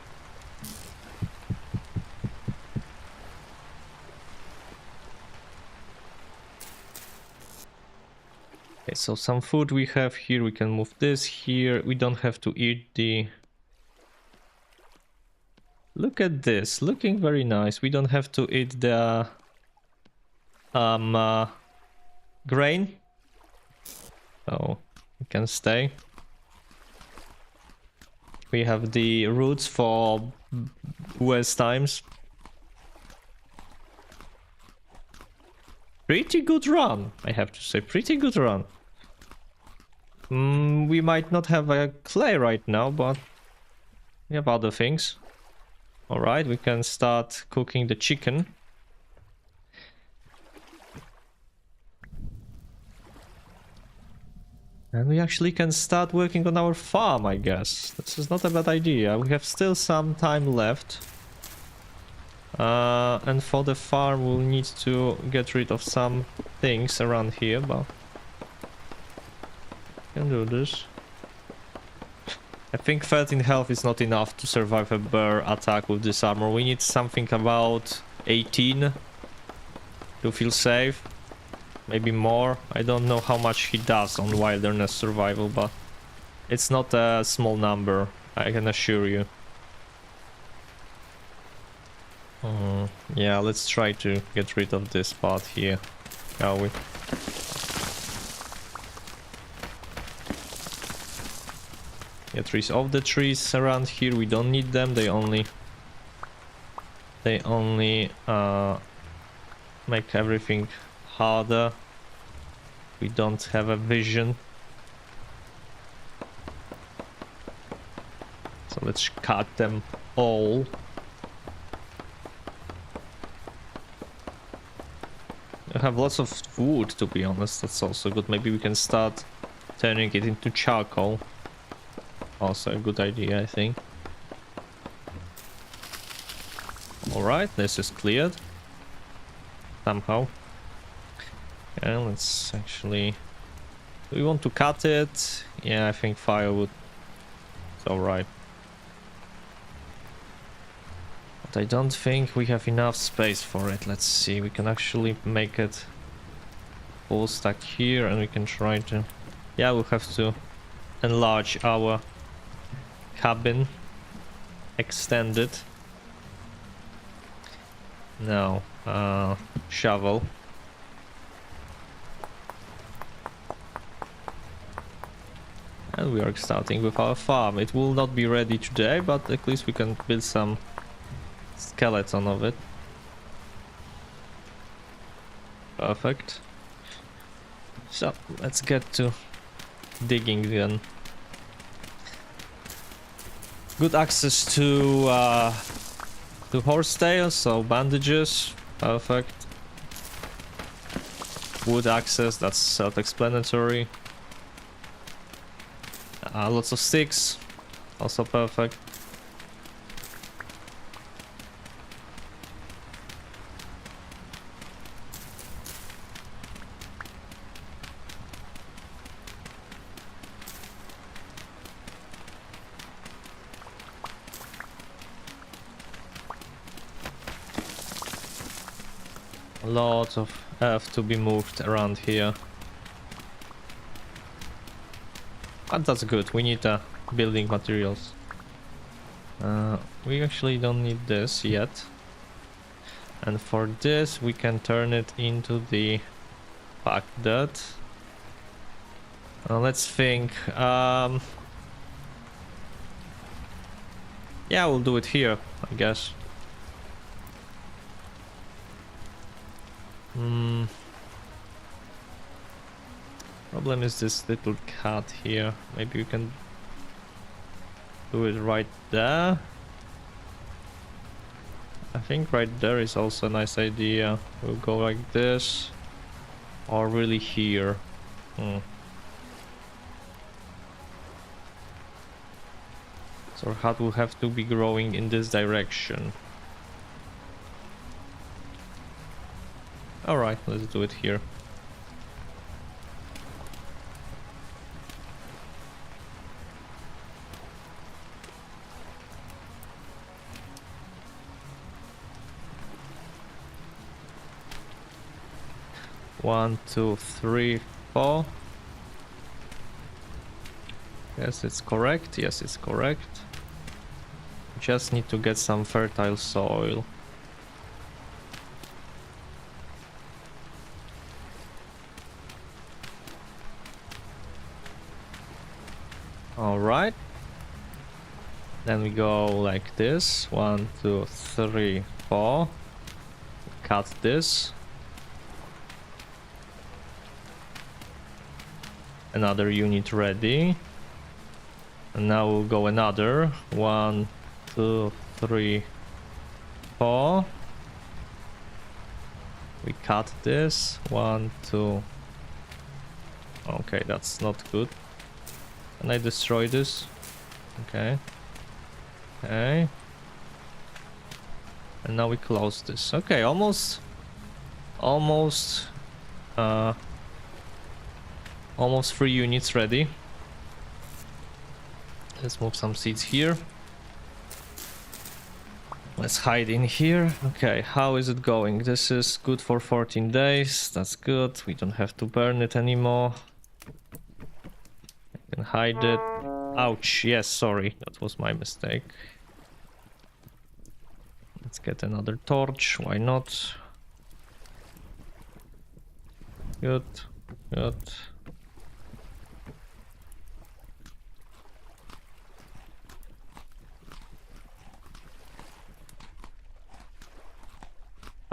Okay, so some food we have here. We can move this here. We don't have to eat the... Look at this. Looking very nice. We don't have to eat the... grain. So we can stay. We have the roots for West times. Pretty good run, I have to say. Pretty good run. We might not have a clay right now, but we have other things. Alright, we can start cooking the chicken. And we actually can start working on our farm, I guess. This is not a bad idea. We have still some time left. And for the farm we'll need to get rid of some things around here, but... can do this. I think 13 health is not enough to survive a bear attack with this armor. We need something about 18 to feel safe. Maybe more. I don't know how much he does on wilderness survival, but it's not a small number, I can assure you. Yeah, let's try to get rid of this part here, shall we? Get rid of the trees around here. We don't need them. They only make everything harder. We don't have a vision. So let's cut them all. I have lots of wood, to be honest. That's also good. Maybe we can start turning it into charcoal. Also a good idea, I think. Alright, this is cleared. Somehow. And let's actually... do we want to cut it? Yeah, I think firewood is alright. But I don't think we have enough space for it. Let's see, we can actually make it full stack here and we can try to... yeah, we'll have to enlarge our cabin. Extend it. Now, shovel. And we are starting with our farm. It will not be ready today, but at least we can build some skeleton of it. Perfect. So, let's get to digging then. Good access to horsetails, so bandages. Perfect. Wood access, that's self-explanatory. Lots of sticks, also perfect. Lots of earth to be moved around here. But that's good, we need building materials. We actually don't need this yet. And for this we can turn it into the packed dirt. Let's think. Yeah, we'll do it here, I guess. Problem is this little cut here. Maybe you can do it right there. I think right there is also a nice idea. We'll go like this, or really here. So hut will have to be growing in this direction. Alright, let's do it here. One, two, three, four. Yes, it's correct. Yes, it's correct. Just need to get some fertile soil. All right. Then we go like this. 1, 2, 3, 4. Cut this. Another unit ready. And now we'll go another. 1, 2, 3, 4. We cut this. 1, 2. Okay, that's not good. Can I destroy this? Okay. Okay. And now we close this. Okay, almost 3 units ready. Let's move some seeds here. Let's hide in here. Okay, how is it going? This is good for 14 days. That's good. We don't have to burn it anymore. I can hide it. Ouch. Yes, sorry. That was my mistake. Let's get another torch. Why not? Good. Good.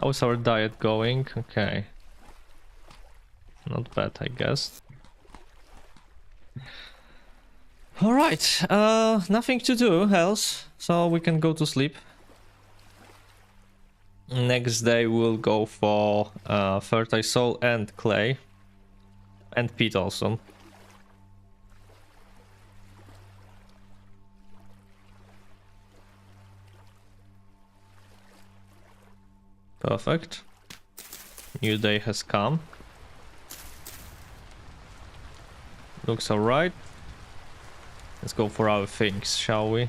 How's our diet going? Okay. Not bad, I guess. Alright, nothing to do else, so we can go to sleep. Next day we'll go for fertile soil and clay. And peat also. Perfect. New day has come. Looks alright. Let's go for our things, shall we?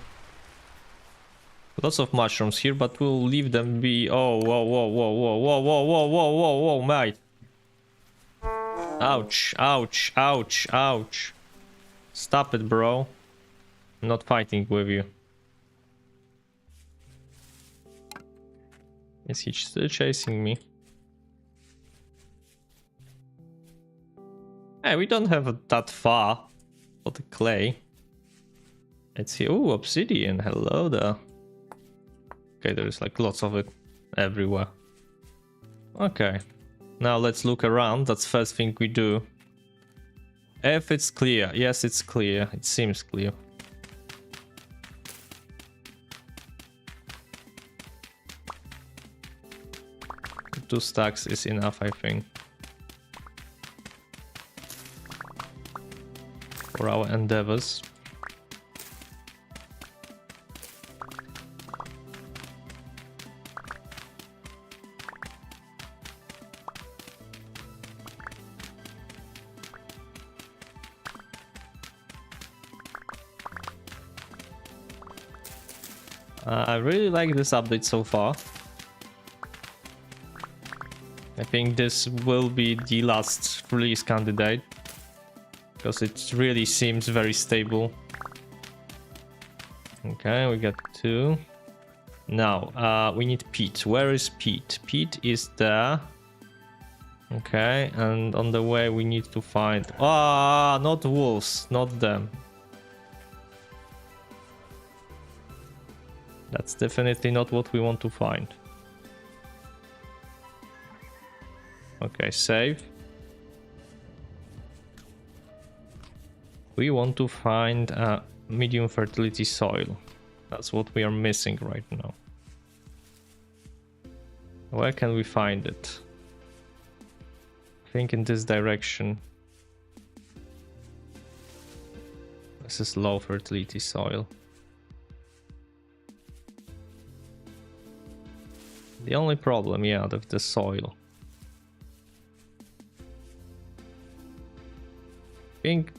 Lots of mushrooms here, but we'll leave them be. Oh, whoa, whoa, whoa, whoa, whoa, whoa, whoa, whoa, whoa, whoa, mate. Ouch, ouch, ouch, ouch. Stop it, bro. I'm not fighting with you. Is he still chasing me? Hey, we don't have that far for the clay. Let's see. Oh, obsidian. Hello there. Okay, there's like lots of it everywhere. Okay. Now let's look around. That's first thing we do. If it's clear. Yes, it's clear. It seems clear. Two stacks is enough, I think. For our endeavors. I really like this update so far. I think this will be the last release candidate. Because it really seems very stable. Okay, we got 2. Now, we need peat. Where is peat? Peat is there. Okay, and on the way we need to find... Ah, not wolves, not them. That's definitely not what we want to find. Okay, save. We want to find a medium fertility soil. That's what we are missing right now. Where can we find it? I think in this direction. This is low fertility soil. the only problem, yeah, the soil. I think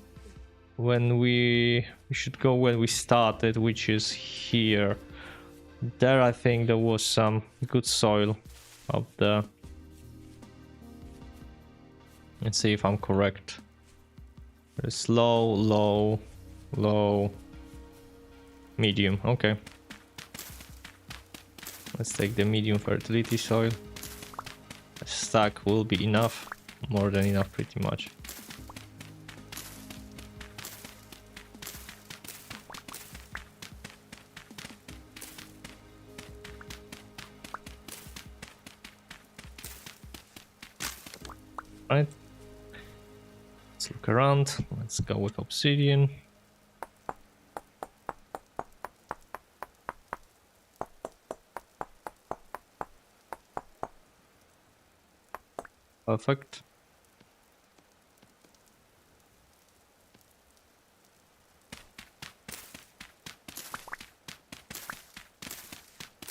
when we should go when we started, which is here. There I think there was some good soil up there. Let's see if I'm correct. There's low, low, low, medium. Okay. Let's take the medium fertility soil. A stack will be enough. More than enough, pretty much. Right. Let's look around. Let's go with obsidian. Perfect.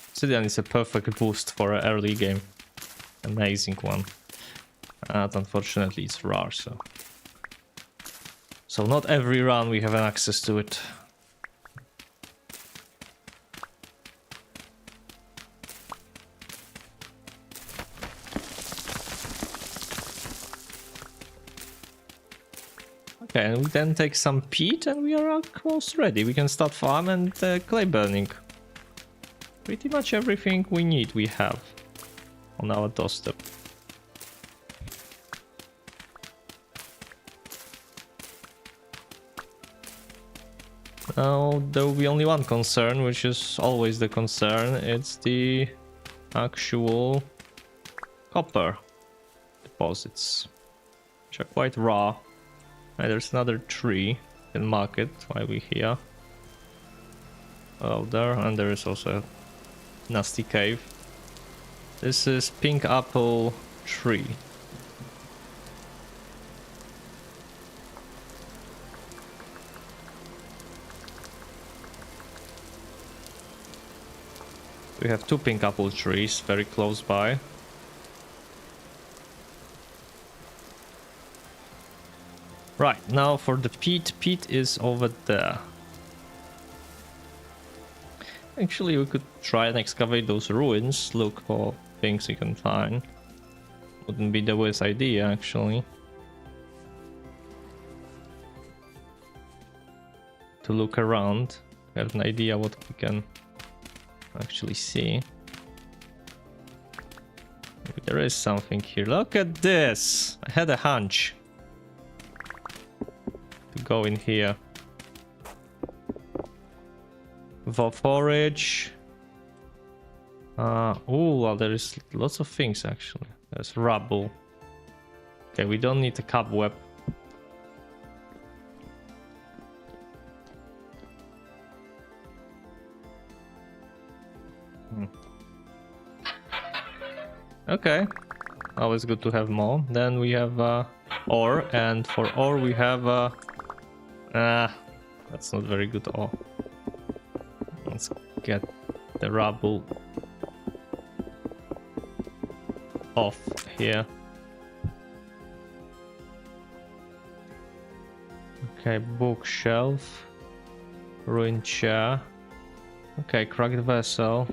Obsidian is a perfect boost for an early game. Amazing one. And unfortunately it's rare, so not every run we have access to it. Okay, and we then take some peat and we are close ready. We can start farm and clay burning. Pretty much everything we need we have on our doorstep. Now there will be only one concern, which is always the concern. It's the actual copper deposits, which are quite raw. And there's another tree in market while we're here. Oh, there, and there is also a nasty cave. This is pink apple tree. We have two pink apple trees very close by. Right, now for the peat. Peat is over there. Actually, we could try and excavate those ruins, look for things we can find. Wouldn't be the worst idea, actually. To look around, have an idea what we can actually see. Maybe there is something here. Look at this! I had a hunch to go in here. For forage. Oh, well, there is lots of things actually. There's rubble. Okay, we don't need a cobweb. Okay, always good to have more. Then we have ore, and for ore we have that's not very good ore. Let's get the rubble off here. Okay, bookshelf, ruined chair. Okay, cracked vessel.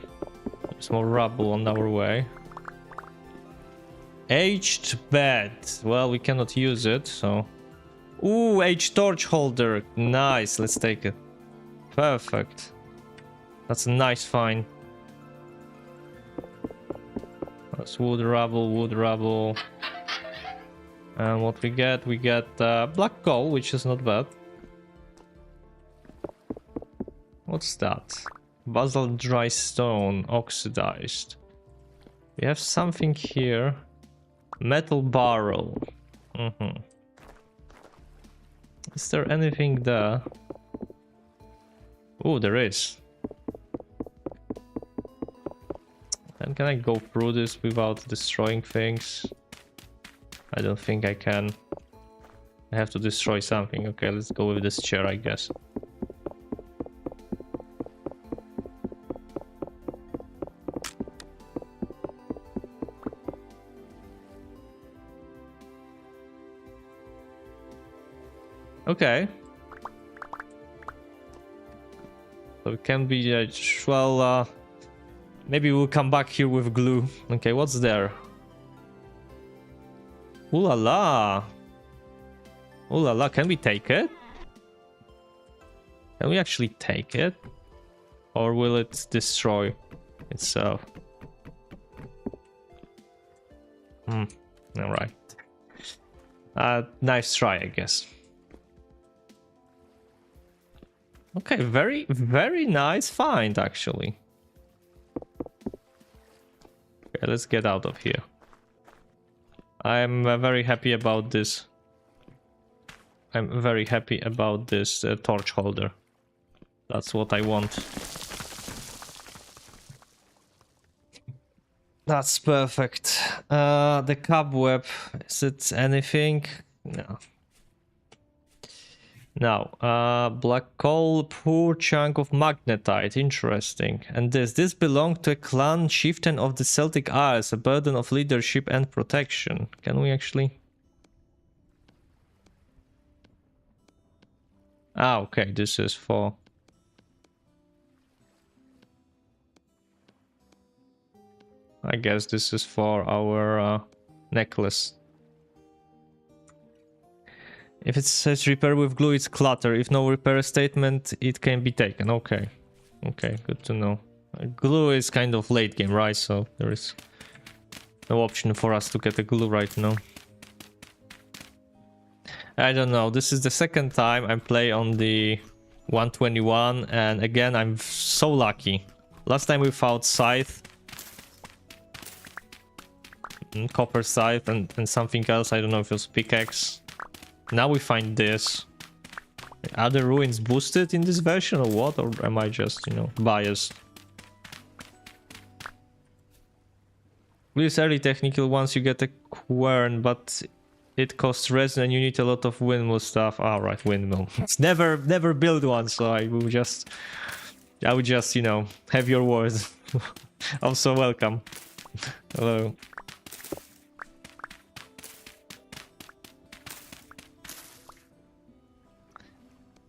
There's more rubble on our way. Aged bed. Well, we cannot use it, so. Ooh, aged torch holder. Nice, let's take it. Perfect. That's a nice find. That's wood rubble, wood rubble. And what we get black coal, which is not bad. What's that? Basalt dry stone, oxidized. We have something here. Metal barrel. Is there anything there? Oh, there is. And can I go through this without destroying things? I don't think I can. I have to destroy something. Okay, let's go with this chair, I guess. Okay. So it can be, well, maybe we'll come back here with glue. Okay, what's there? Ooh la la. Ooh la la, can we take it? Can we actually take it? Or will it destroy itself? Alright. Nice try, I guess. Okay, very, very nice find, actually. Okay, let's get out of here. I'm very happy about this. I'm very happy about this torch holder. That's what I want. That's perfect. The cobweb, is it anything? No. Now, black coal, poor chunk of magnetite, interesting. And this belonged to a clan chieftain of the Celtic Isles, a burden of leadership and protection. Can we actually... Ah, okay, this is for... I guess this is for our necklace. If it says repair with glue, it's clutter. If no repair statement, it can be taken. Okay. Okay, good to know. Glue is kind of late game, right? So there is no option for us to get a glue right now. I don't know. This is the second time I play on the 121, and again, I'm so lucky. Last time we found scythe, copper scythe, and something else. I don't know if it was pickaxe. Now we find this. Are the ruins boosted in this version or what? Or am I just, you know, biased? This early technical once you get a quern, but it costs resin and you need a lot of windmill stuff. Ah, right, windmill. It's never build one, so I would just, you know, have your words. Also welcome. Hello.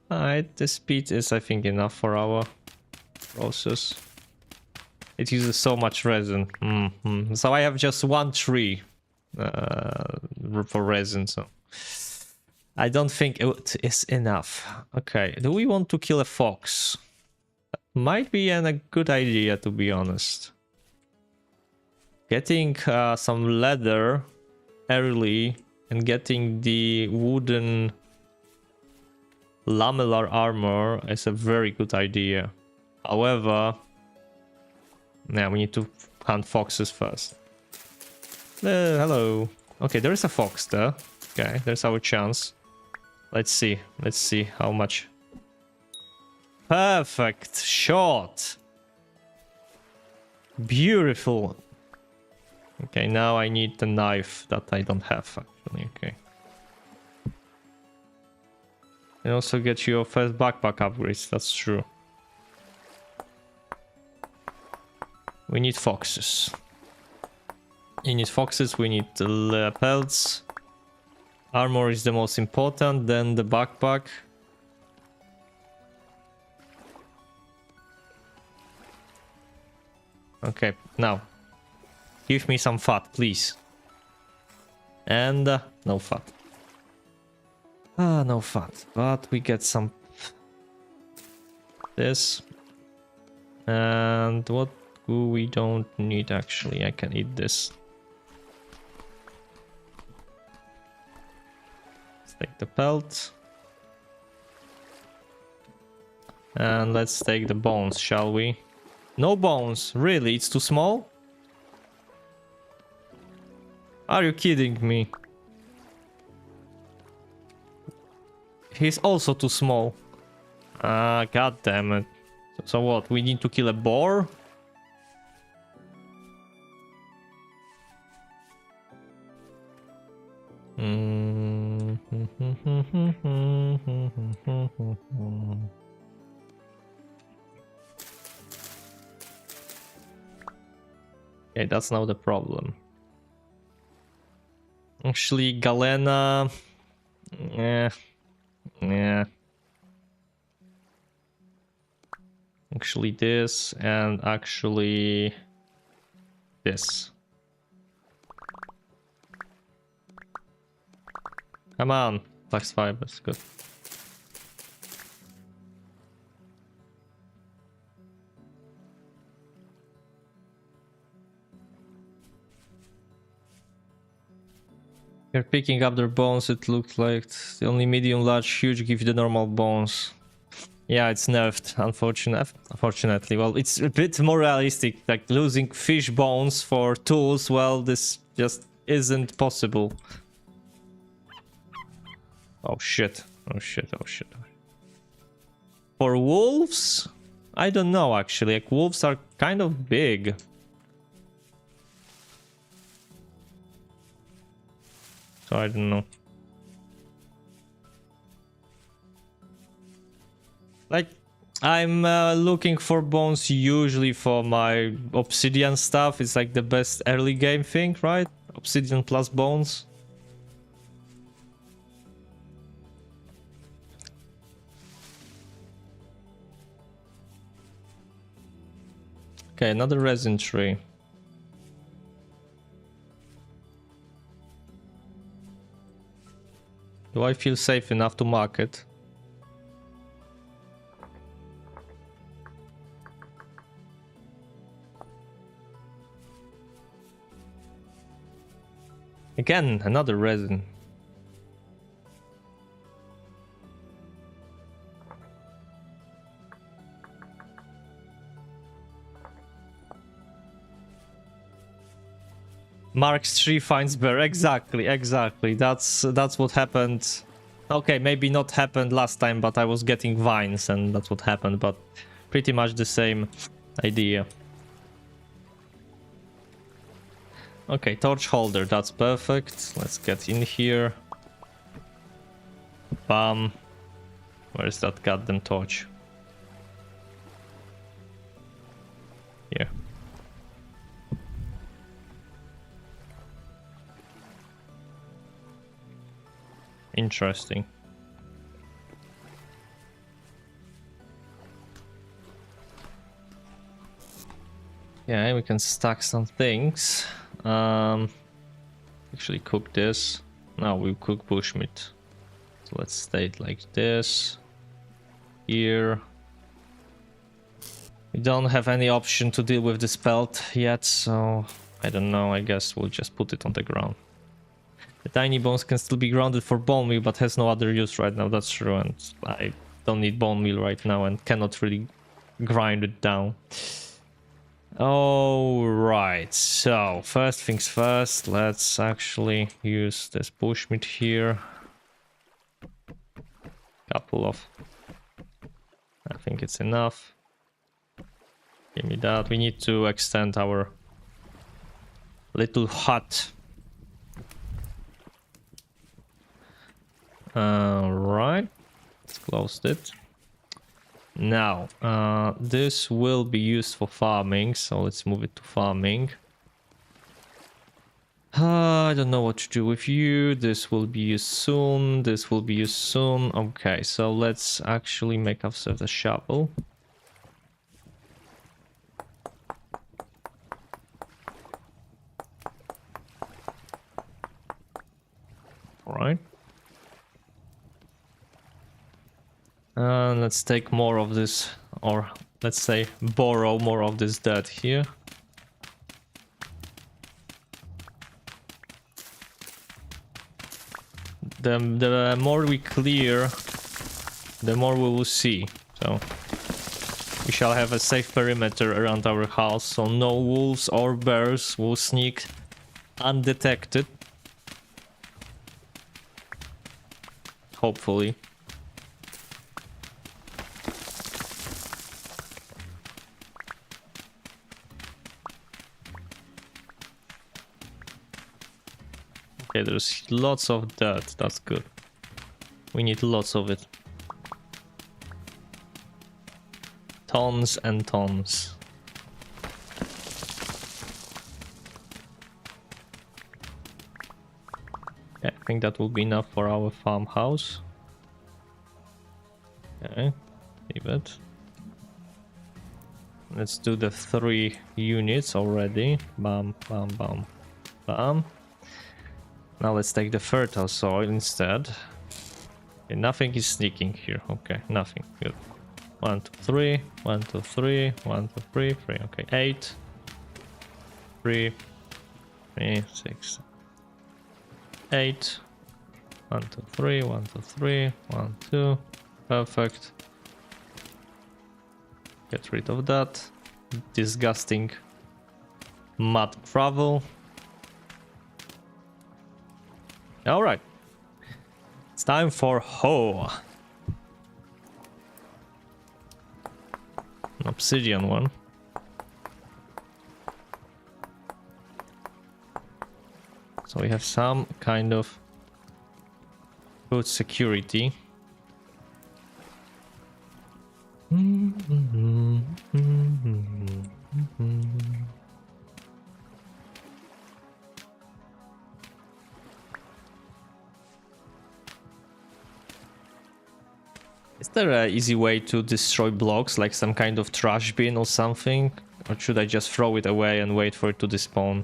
Alright, the speed is, I think, enough for our process. It uses so much resin. So I have just one tree for resin, so I don't think it is enough. Okay, do we want to kill a fox? Might be a good idea, to be honest. Getting some leather early and getting the wooden lamellar armor is a very good idea. However, now we need to hunt foxes first. Hello. Okay, there is a fox there. Okay, there's our chance. Let's see how much. Perfect shot. Beautiful. Okay, now I need the knife that I don't have actually. Okay. And also get your first backpack upgrades, that's true. We need foxes. You need foxes, we need the pelts. Armor is the most important, then the backpack. Okay, now. Give me some fat, please. And no fat. No fat, but we get some this. And what we don't need actually, I can eat this. Let's take the pelt. And let's take the bones, shall we? No bones, really? It's too small? Are you kidding me? He's also too small. God damn it. So what? We need to kill a boar? Okay, that's now the problem. Actually, Galena... Yeah. Actually this, and actually this. Come on, flax fibers, good. You're picking up their bones, it looks like the only medium, large, huge give you the normal bones. Yeah, it's nerfed, unfortunately. Well, it's a bit more realistic, like losing fish bones for tools, well, this just isn't possible. Oh shit, oh shit, oh shit. For wolves? I don't know actually, like wolves are kind of big. So I don't know. Like, I'm looking for bones usually for my obsidian stuff. It's like the best early game thing, right? Obsidian plus bones. Okay, another resin tree. Do I feel safe enough to mark it? Again, another resin. Marks 3 finds bear. Exactly. That's what happened. Okay, maybe not happened last time, but I was getting vines and that's what happened, but pretty much the same idea. Okay, torch holder, that's perfect. Let's get in here. Bam. Where's that goddamn torch? Here. Interesting. Yeah, we can stack some things. Actually cook this. Now we'll cook bushmeat. So let's stay it like this. Here. We don't have any option to deal with this pelt yet, so I don't know, I guess we'll just put it on the ground. The tiny bones can still be grounded for bone meal, but has no other use right now, that's true, and I don't need bone meal right now and cannot really grind it down. Alright, so first things first, let's actually use this bushmeat here. Couple of... I think it's enough. Give me that. We need to extend our little hut. Alright, let's close it. Now, this will be used for farming, so let's move it to farming. I don't know what to do with you. This will be used soon. This will be used soon. Okay, so let's actually make ourselves a shovel. Alright. Let's take more of this, or let's say borrow more of this dirt here. The more we clear, the more we will see. So we shall have a safe perimeter around our house, so no wolves or bears will sneak undetected. Hopefully. Okay, there's lots of dirt, that's good. We need lots of it. Tons and tons. Okay, I think that will be enough for our farmhouse. Okay, leave it. Let's do the 3 units already. Bam, bam, bam, bam. Now let's take the fertile soil instead. Okay, nothing is sneaking here. Okay, nothing. Good. 1, 2, 3. 1, 2, 3. 1, 2, 3. 3. Okay, 8. 3. 3. 6. 8. 1, 2, 3. 1, 2, 3. 1, 2. Perfect. Get rid of that disgusting mud gravel. All right, it's time for hoe. An obsidian one. So we have some kind of food security. Is there an easy way to destroy blocks, like some kind of trash bin or something? Or should I just throw it away and wait for it to despawn?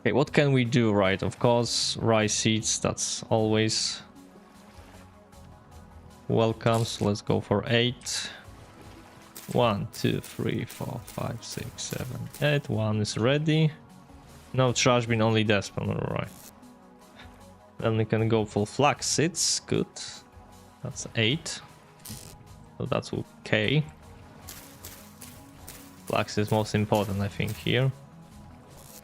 Okay, what can we do, right? Of course, rice seeds, that's always welcome. So let's go for 8. 1, 2, 3, 4, 5, 6, 7, 8. 1 is ready. No trash bin, only despawn, alright. Then we can go for flax seeds, good. That's 8. So that's okay. Flax is most important, I think, here.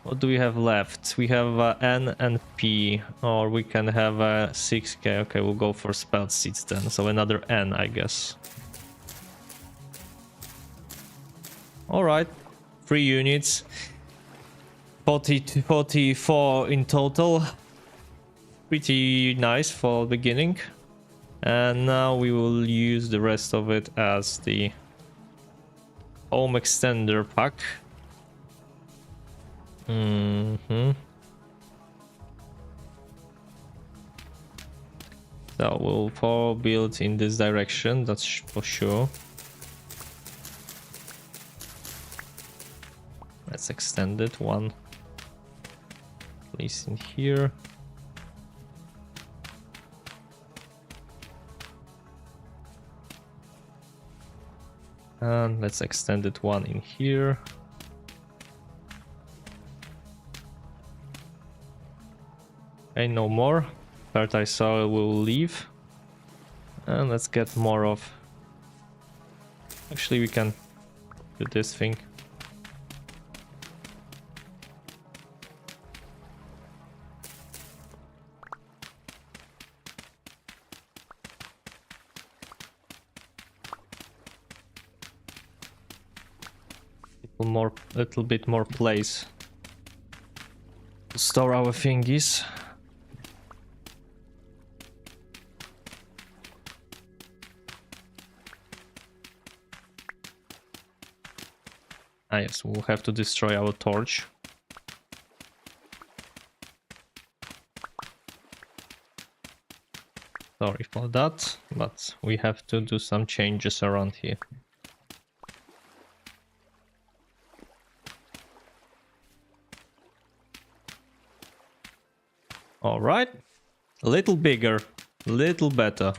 What do we have left? We have N and P, or we can have 6k. Okay, we'll go for spelt seeds then. So another N, I guess. Alright, 3 units. 40 to 44 in total. Pretty nice for beginning. And now we will use the rest of it as the home extender pack. So we'll fall build in this direction, that's for sure. Let's extend it, 1 place in here. And let's extend it 1 in here. Okay, no more. Fertile soil will leave. And let's get more of... Actually, we can do this thing. Little bit more place to store our thingies. Ah yes, we'll have to destroy our torch. Sorry for that, but we have to do some changes around here. All right, a little bigger, little better.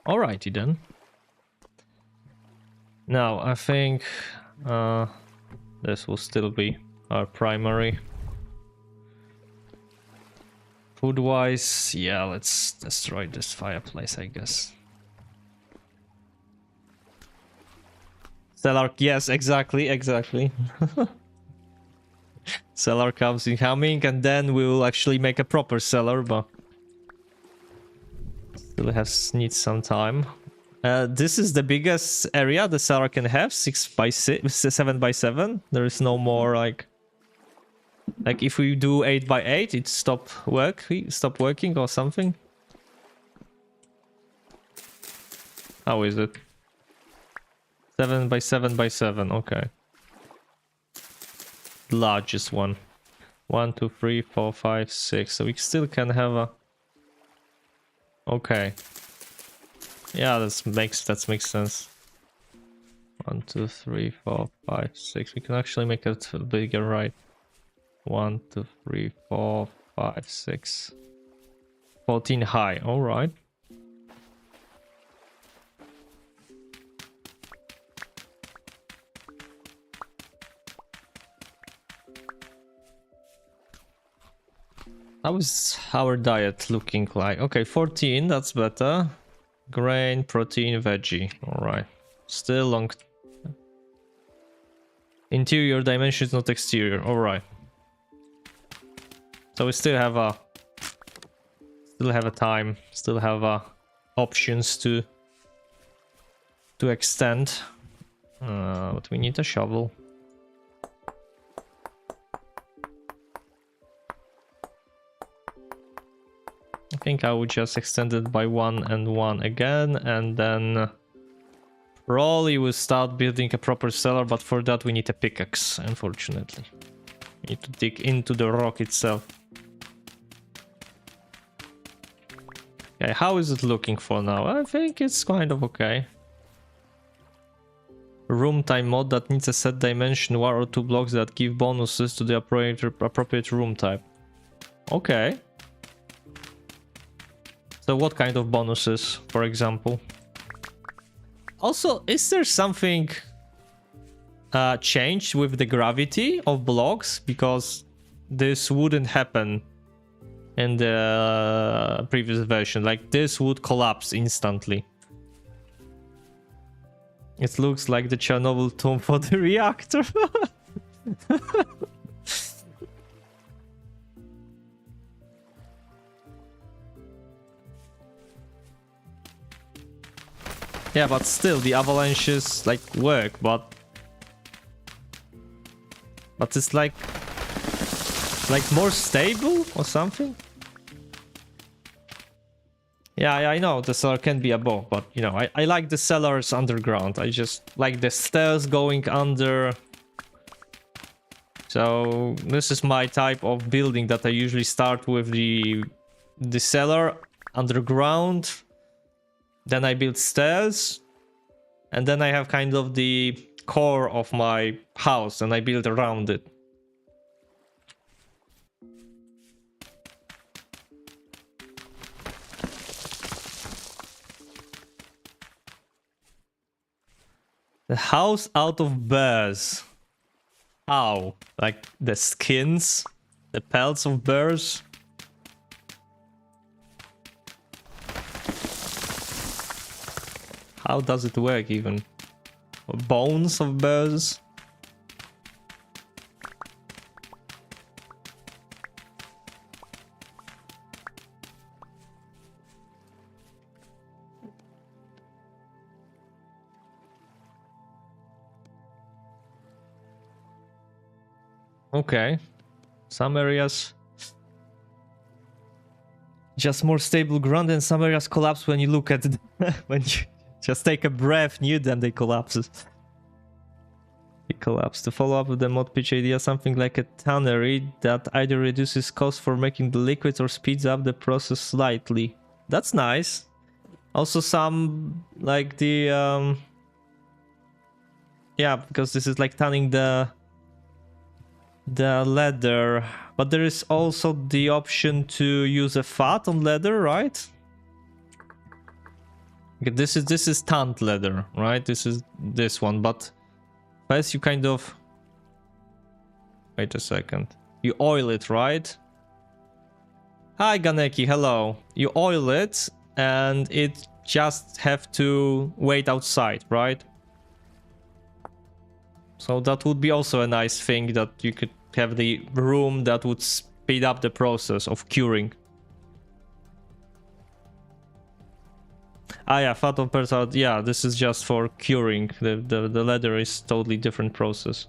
Alrighty then. Now I think this will still be our primary. Food-wise, yeah, let's destroy this fireplace, I guess. Cellar, yes, exactly. Cellar comes incoming, and then we will actually make a proper cellar, but still needs some time. This is the biggest area the cellar can have, 6 by 6, 7 by 7. There is no more like Like if we do 8 by 8, it stop working or something. How is it? 7 by 7 by 7. Okay. Largest one. 1, 2, 3, 4, 5, 6. So we still can have a. Okay. Yeah, that makes sense. 1, 2, 3, 4, 5, 6. We can actually make it bigger, right? 1, 2, 3, 4, 5, 6. 14 high. All right. How is our diet looking like? Okay, 14. That's better. Grain, protein, veggie. All right. Still long. Interior dimensions, not exterior. All right. So we still have a time, still have options to extend. But we need a shovel. I think I would just extend it by 1 and 1 again, and then probably we'll start building a proper cellar, but for that we need a pickaxe, unfortunately. We need to dig into the rock itself. Okay, how is it looking for now? I think it's kind of okay. Room time mod that needs a set dimension, 1 or 2 blocks that give bonuses to the appropriate room type. Okay. So what kind of bonuses, for example? Also, is there something changed with the gravity of blocks? Because this wouldn't happen in the previous version. Like, this would collapse instantly. It looks like the Chernobyl tomb for the reactor. Yeah, but still, the avalanches like work, but it's like more stable or something. Yeah, I know the cellar can be above, but you know, I like the cellars underground. I just like the stairs going under. So this is my type of building that I usually start with the cellar underground. Then I build stairs, and then I have kind of the core of my house, and I build around it. The house out of bears. How? Like the skins? The pelts of bears? How does it work even? Bones of bears? Okay. Some areas just more stable ground, and some areas collapse when you look at it. When you just take a breath new, then they collapse. It collapsed. To follow up with the mod pitch idea, something like a tannery that either reduces cost for making the liquids or speeds up the process slightly. That's nice. Also some like the yeah, because this is like tanning the leather, but there is also the option to use a fat on leather, right? Okay, this is tanned leather, right? This is this one, but first you kind of wait a second. You oil it, right? Hi Ganeki, hello. You oil it and it just have to wait outside, right? So that would be also a nice thing, that you could have the room that would speed up the process of curing. Ah yeah, fat of birds out. Yeah, this is just for curing. The leather is totally different process.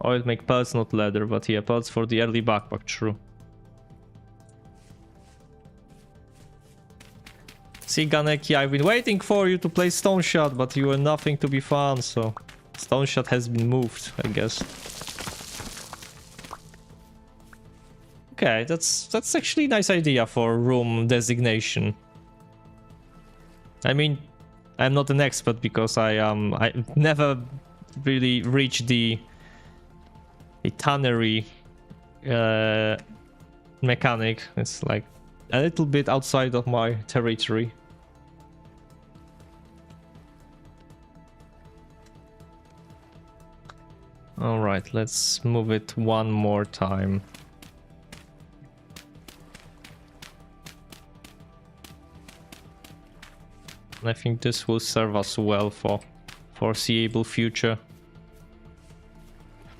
Oil make pelts, not leather, but yeah, pelts for the early backpack, true. See, Ganeki, I've been waiting for you to play Stone Shot, but you were nothing to be found, so... Stone Shot has been moved, I guess. Okay, that's actually a nice idea for room designation. I mean, I'm not an expert because I never really reached the tannery mechanic. It's like a little bit outside of my territory. All right, let's move it one more time. I think this will serve us well for foreseeable future.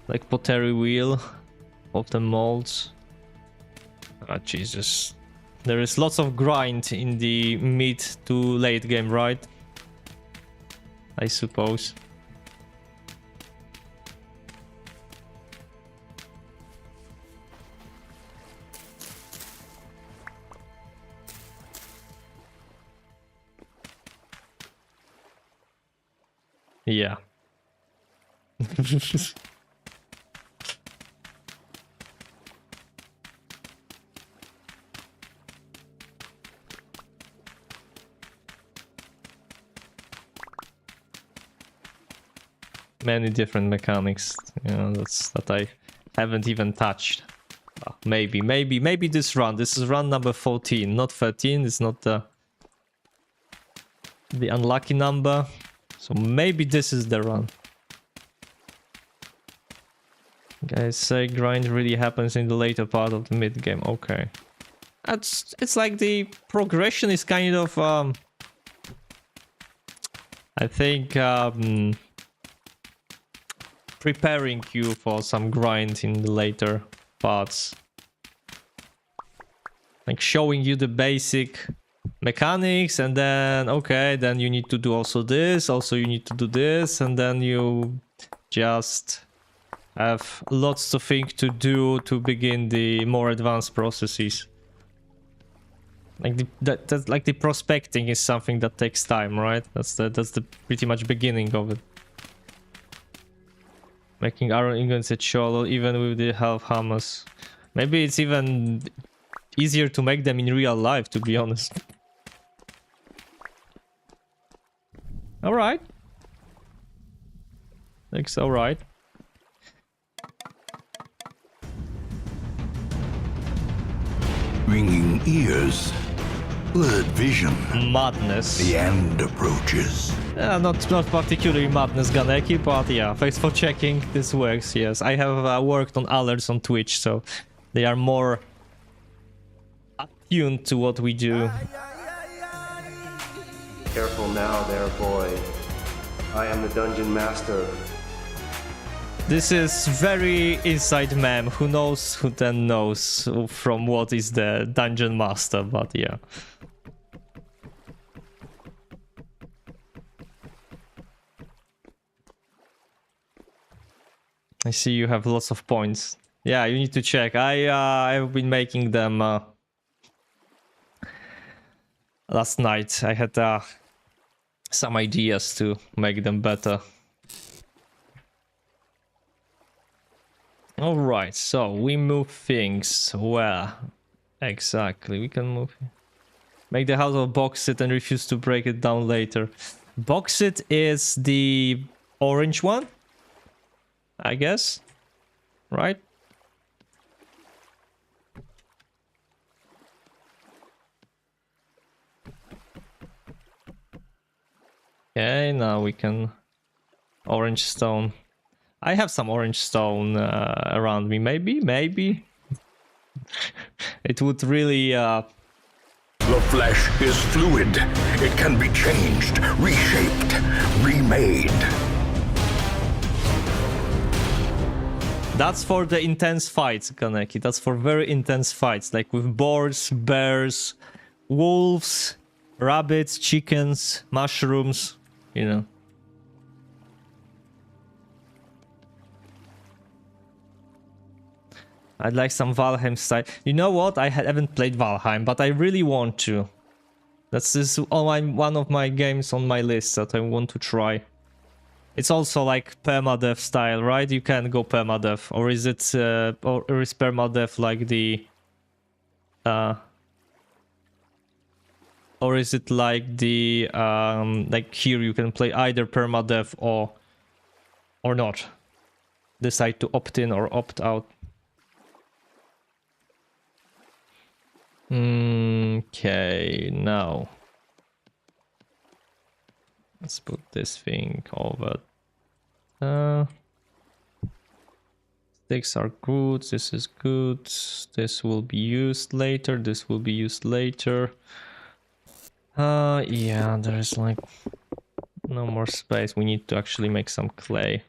Like pottery wheel of the molds. Ah, Jesus. There is lots of grind in the mid to late game, right? I suppose. Yeah. Many different mechanics, you know, that I haven't even touched. Maybe this run. This is run number 14, not 13. It's not the unlucky number. So maybe this is the run. Guys say grind really happens in the later part of the mid game. Okay, it's like the progression is kind of I think preparing you for some grind in the later parts, like showing you the basic mechanics, and then okay, then you need to do also this, also you need to do this, and then you just have lots of things to do to begin the more advanced processes. Like that's like the prospecting is something that takes time, right? That's the pretty much beginning of it. Making iron ingots at Cholo, even with the half hammers. Maybe it's even easier to make them in real life, to be honest. Alright. Looks alright. Ringing ears, blurred vision. Madness. The end approaches. Not particularly madness, Ganeki, but yeah, thanks for checking. This works, yes. I have worked on alerts on Twitch, so they are more attuned to what we do. Careful now there, boy. I am the dungeon master. This is very inside mem. Who knows who then knows from what is the dungeon master, but yeah. I see you have lots of points. Yeah, you need to check. I've been making them last night. I had some ideas to make them better. All right, so we move things. Where exactly we can move? Make the house of Boxit and refuse to break it down later. Boxit is the orange one, I guess, right? Okay, now we can orange stone. I have some orange stone around me. Maybe it would really The flesh is fluid. It can be changed, reshaped, remade. That's for the intense fights, Kaneki. That's for very intense fights, like with boars, bears, wolves, rabbits, chickens, mushrooms, you know. I'd like some Valheim style. You know what? I haven't played Valheim, but I really want to. That's this one of my games on my list that I want to try. It's also like permadeath style, right? You can go permadeath, or is it or is permadeath like the or is it like the like here you can play either permadeath or not? Decide to opt in or opt out. Okay, now let's put this thing over. Sticks are good. This is good. This will be used later. This will be used later. Yeah, there's like no more space. We need to actually make some clay.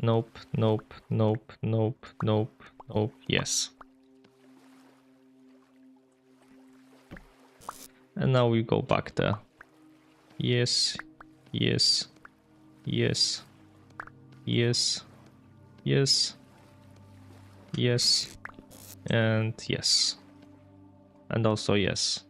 Nope, nope, nope, nope, nope, nope. Yes. And now we go back there. Yes, yes, yes, yes, yes, yes, and yes. And also yes.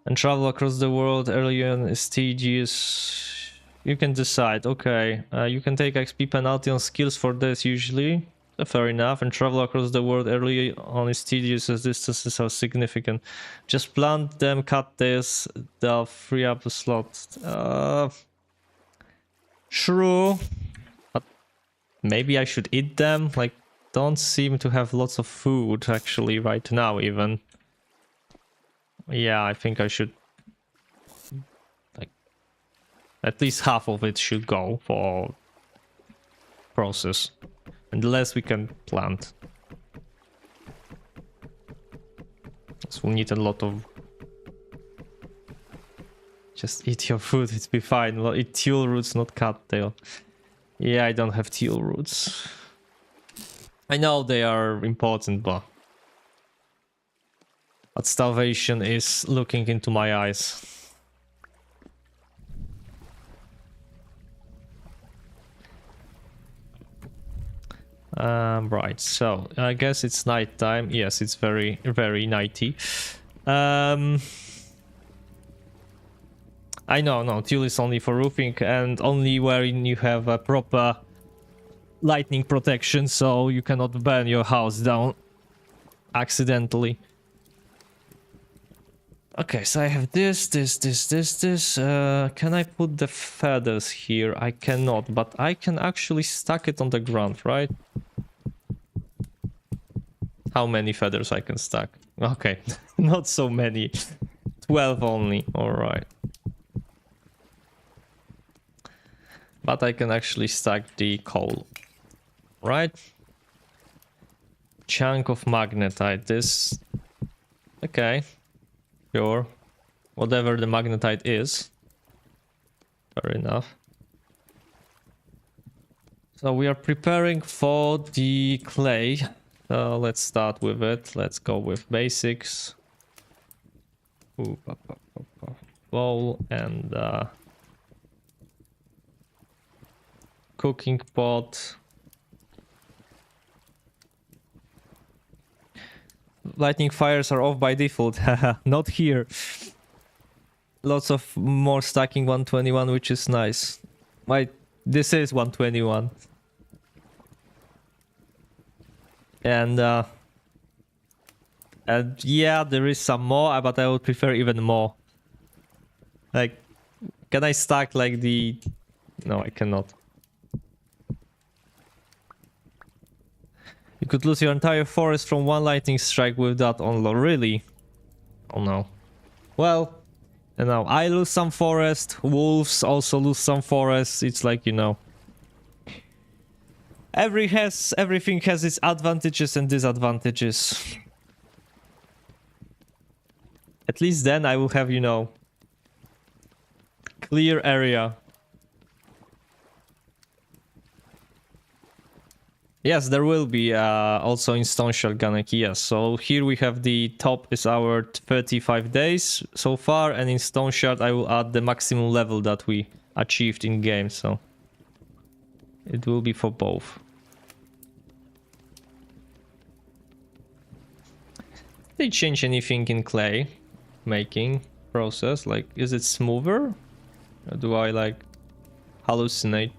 And travel across the world earlier in stages. You can decide, okay. You can take XP penalty on skills for this usually. Fair enough. And travel across the world early on is tedious as distances are significant. Just plant them, cut this, they'll free up the slots. True. But maybe I should eat them? Like, don't seem to have lots of food actually right now even. Yeah, I think I should... like, at least half of it should go for process. And the less we can plant. So we need a lot of... Just eat your food, it'll be fine. Well, eat teal roots, not cattail. Yeah, I don't have teal roots. I know they are important, but starvation is looking into my eyes. Right, so I guess it's night time. Yes, it's very, very nighty. I know, no, teal is only for roofing and only wherein you have a proper lightning protection, so you cannot burn your house down accidentally. Okay, so I have this. Can I put the feathers here? I cannot, but I can actually stack it on the ground, right? How many feathers I can stack? Okay, not so many. 12 only, alright. But I can actually stack the coal, right? Chunk of magnetite, this... Okay. Sure. Whatever the magnetite is. Fair enough. So we are preparing for the clay. Let's start with it. Let's go with basics. Ooh, bowl and cooking pot. Lightning fires are off by default. Not here. Lots of more stacking 121, which is nice. This is 121. And yeah, there is some more, but I would prefer even more. Like, can I stack like the... No, I cannot. You could lose your entire forest from one lightning strike with that unlock. Really? Oh no. Well, you know, I lose some forest. Wolves also lose some forest. It's like, you know, everything has its advantages and disadvantages. At least then I will have, you know, clear area. Yes, there will be also in Stone Shell Ganeki, yes. So here we have the top is our 35 days so far, and in Stone Shard I will add the maximum level that we achieved in game, so it will be for both. they change anything in clay making process? Like, is it smoother? Or do I like hallucinate?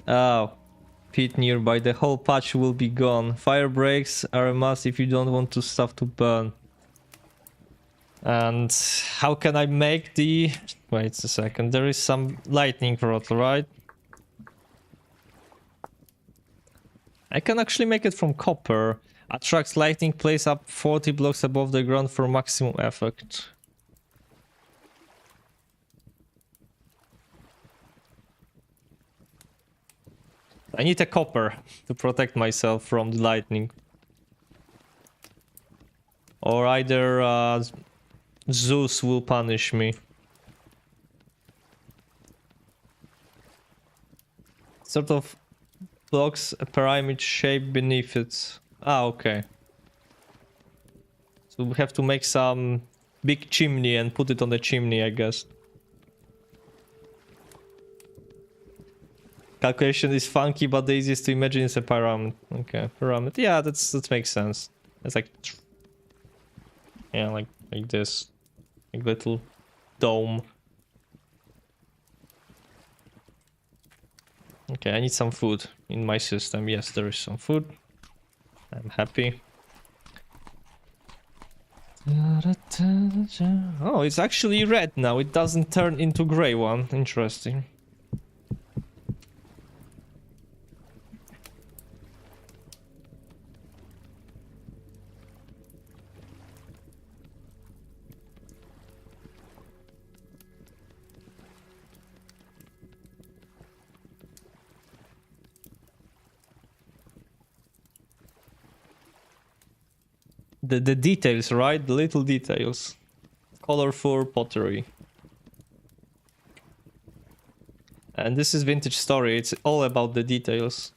Oh, pit nearby. The whole patch will be gone. Fire breaks are a must if you don't want to stuff to burn. And how can I make the... Wait a second. There is some lightning rod, right? I can actually make it from copper. Attracts lightning, place up 40 blocks above the ground for maximum effect. I need a copper to protect myself from the lightning. Or either Zeus will punish me. Sort of blocks a pyramid shape beneath it. Ah, okay. So we have to make some big chimney and put it on the chimney, I guess. Calculation is funky, but the easiest to imagine is a pyramid. Okay, pyramid. Yeah, that makes sense. It's like, yeah, like this, like little dome. Okay, I need some food in my system. Yes, there is some food. I'm happy. Oh, it's actually red now. It doesn't turn into gray one. Interesting. The details, right? The little details. Colorful pottery. And this is Vintage Story. It's all about the details.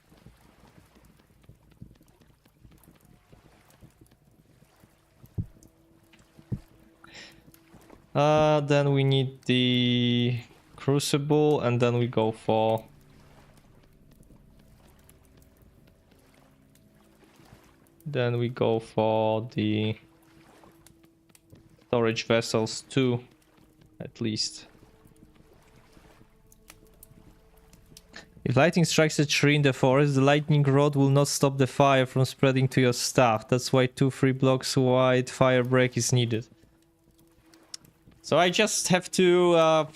Then we need the crucible, and then we go for... Then we go for the storage vessels too, at least. If lightning strikes a tree in the forest, the lightning rod will not stop the fire from spreading to your staff. That's why 2-3 blocks wide fire break is needed. So I just have to...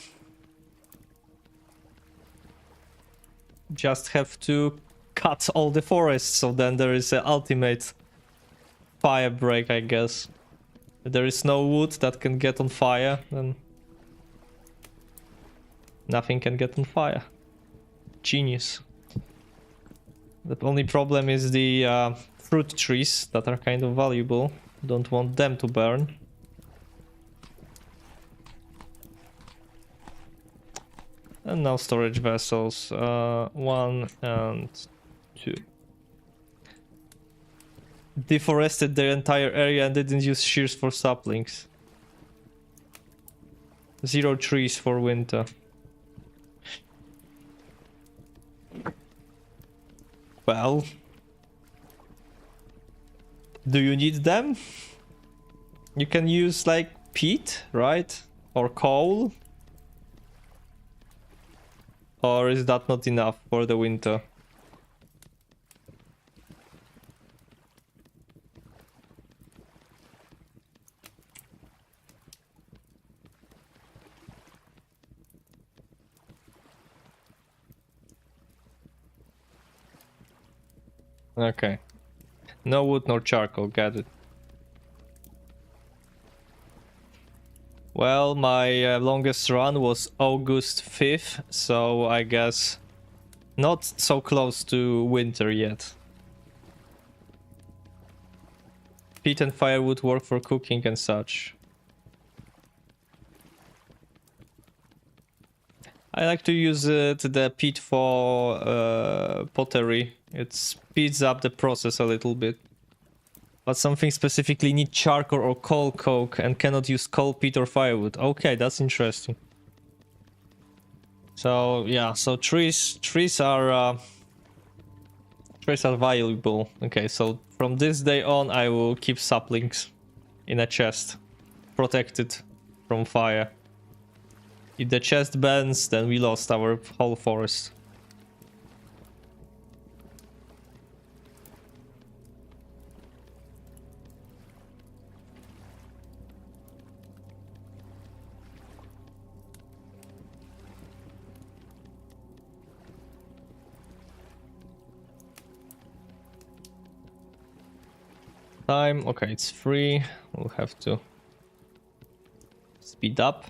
cut all the forests, so then there is an ultimate fire break, I guess. If there is no wood that can get on fire, then nothing can get on fire. Genius. The only problem is the fruit trees that are kind of valuable. Don't want them to burn. And now storage vessels, 1 and 2. Deforested their entire area and didn't use shears for saplings. 0 trees for winter. Well, do you need them? You can use like peat, right? Or coal. Or is that not enough for the winter? Okay. No wood nor charcoal, got it. Well, my longest run was August 5th, so I guess not so close to winter yet. Peat and firewood work for cooking and such. I like to use the peat for pottery. It speeds up the process a little bit. But something specifically need charcoal or coal coke and cannot use coal, peat or firewood. Okay, that's interesting. So yeah, so trees are valuable. Okay, so from this day on, I will keep saplings in a chest, protected from fire. If the chest bends, then we lost our whole forest. Time, okay, it's free. We'll have to speed up.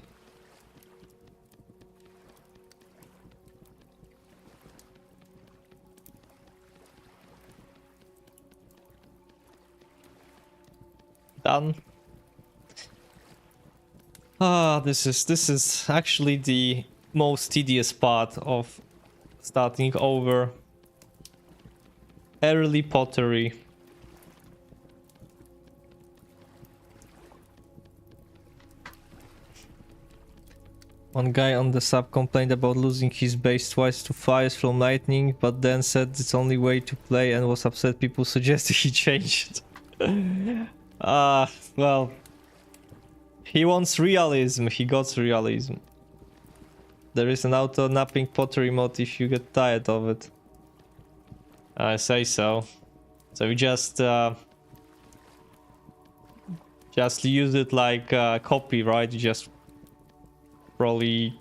Done. This is actually the most tedious part of starting over. Early pottery. One guy on the sub complained about losing his base twice to fires from lightning, but then said it's only way to play and was upset people suggested he changed it. Well, he wants realism, he got realism. There is an auto napping pottery mod if you get tired of it. I say so. So we just use it like copy, right? You just probably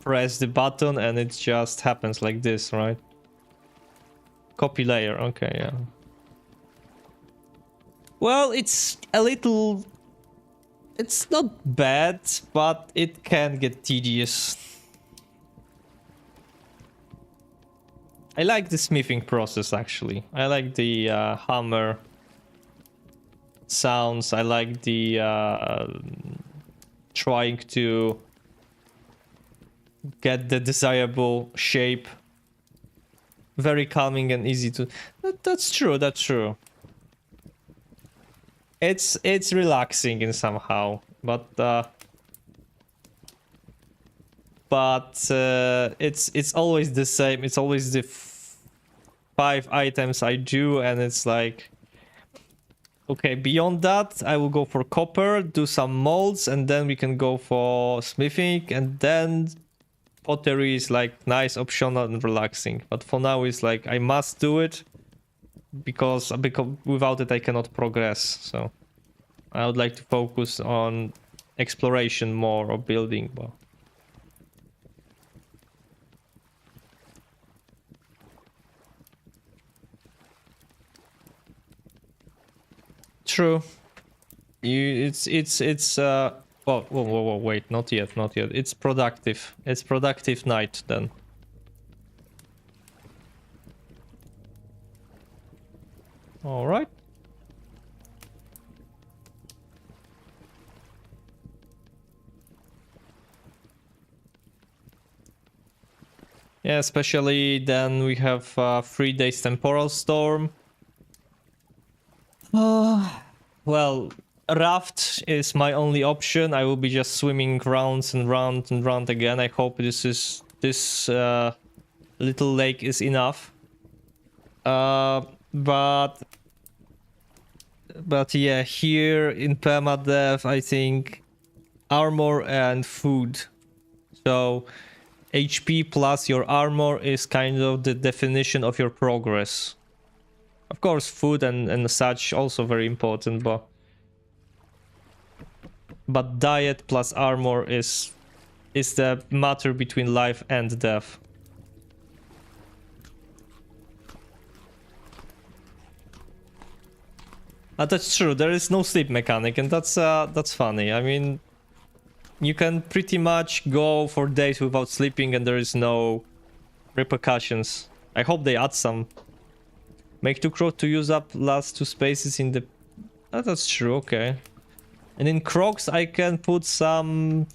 press the button and it just happens like this, right? Copy layer, okay, yeah. Well, it's a little... It's not bad, but it can get tedious. I like the smithing process, actually. I like the hammer sounds. I like the trying to get the desirable shape. Very calming and easy to... That's true, that's true. It's relaxing in somehow, but it's always the same. It's always the 5 items I do, and it's like, okay, beyond that I will go for copper, do some molds, and then we can go for smithing, and then pottery is like nice, optional, and relaxing. But for now, it's like I must do it because without it I cannot progress. So I would like to focus on exploration more or building more. True. It's whoa, wait, not yet. It's productive. It's productive night then. All right. Yeah, especially then we have 3 days temporal storm. Well, raft is my only option. I will be just swimming round and round and round again. I hope this little lake is enough. But yeah, here in Permadeath, I think armor and food. So HP plus your armor is kind of the definition of your progress. Of course, food and such also very important, but diet plus armor is the matter between life and death. That's true. There is no sleep mechanic, and that's funny. I mean, you can pretty much go for days without sleeping, and there is no repercussions. I hope they add some. Make 2 crocs to use up last 2 spaces in the... Oh, that's true, okay. And in crocs I can put some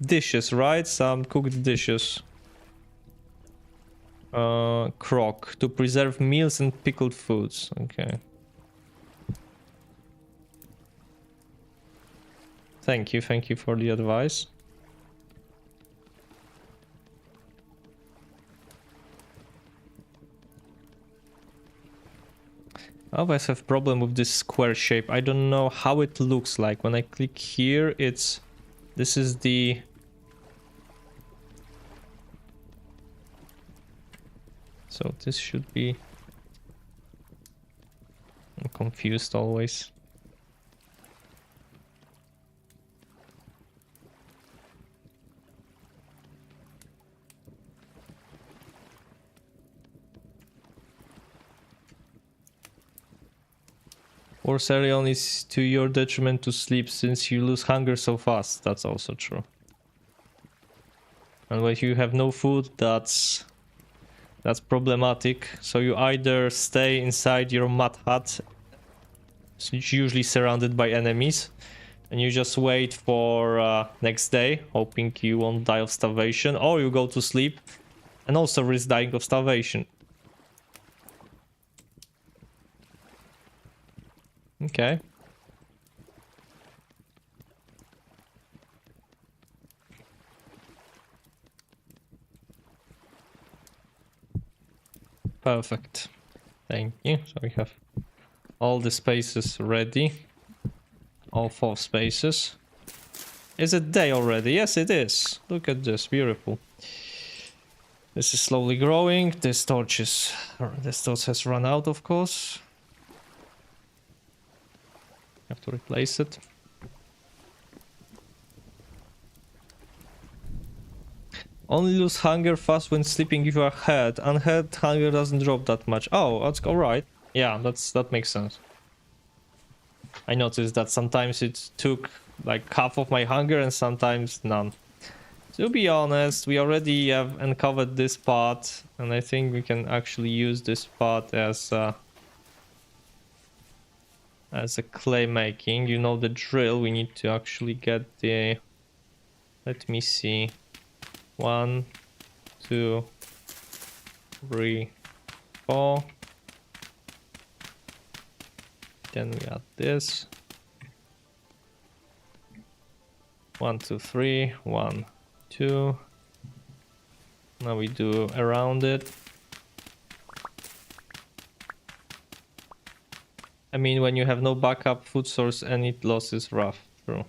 dishes, right? Some cooked dishes. Croc to preserve meals and pickled foods, okay. Thank you for the advice. I always have problem with this square shape. I don't know how it looks like. When I click here, it's... This is the... So this should be... I'm confused always. Force Arion is to your detriment to sleep since you lose hunger so fast. That's also true. And when you have no food, that's problematic. So you either stay inside your mud hut, it's usually surrounded by enemies, and you just wait for next day, hoping you won't die of starvation, or you go to sleep and also risk dying of starvation. Okay. Perfect. Thank you. So we have all the spaces ready. All 4 spaces. Is it day already? Yes, it is. Look at this. Beautiful. This is slowly growing. This torch has run out, of course. Have to replace it. Only lose hunger fast when sleeping if you are hurt. Unhurt hunger doesn't drop that much. Oh, that's alright. Yeah, that makes sense. I noticed that sometimes it took like half of my hunger and sometimes none. To be honest, we already have uncovered this part, and I think we can actually use this part as a clay making. You know the drill. We need to actually get the... Let me see. 1, 2, 3, 4. Then we add this. 1, 2, 3. 1, 2. Now we do around it. I mean, when you have no backup food source, any loss is rough. True.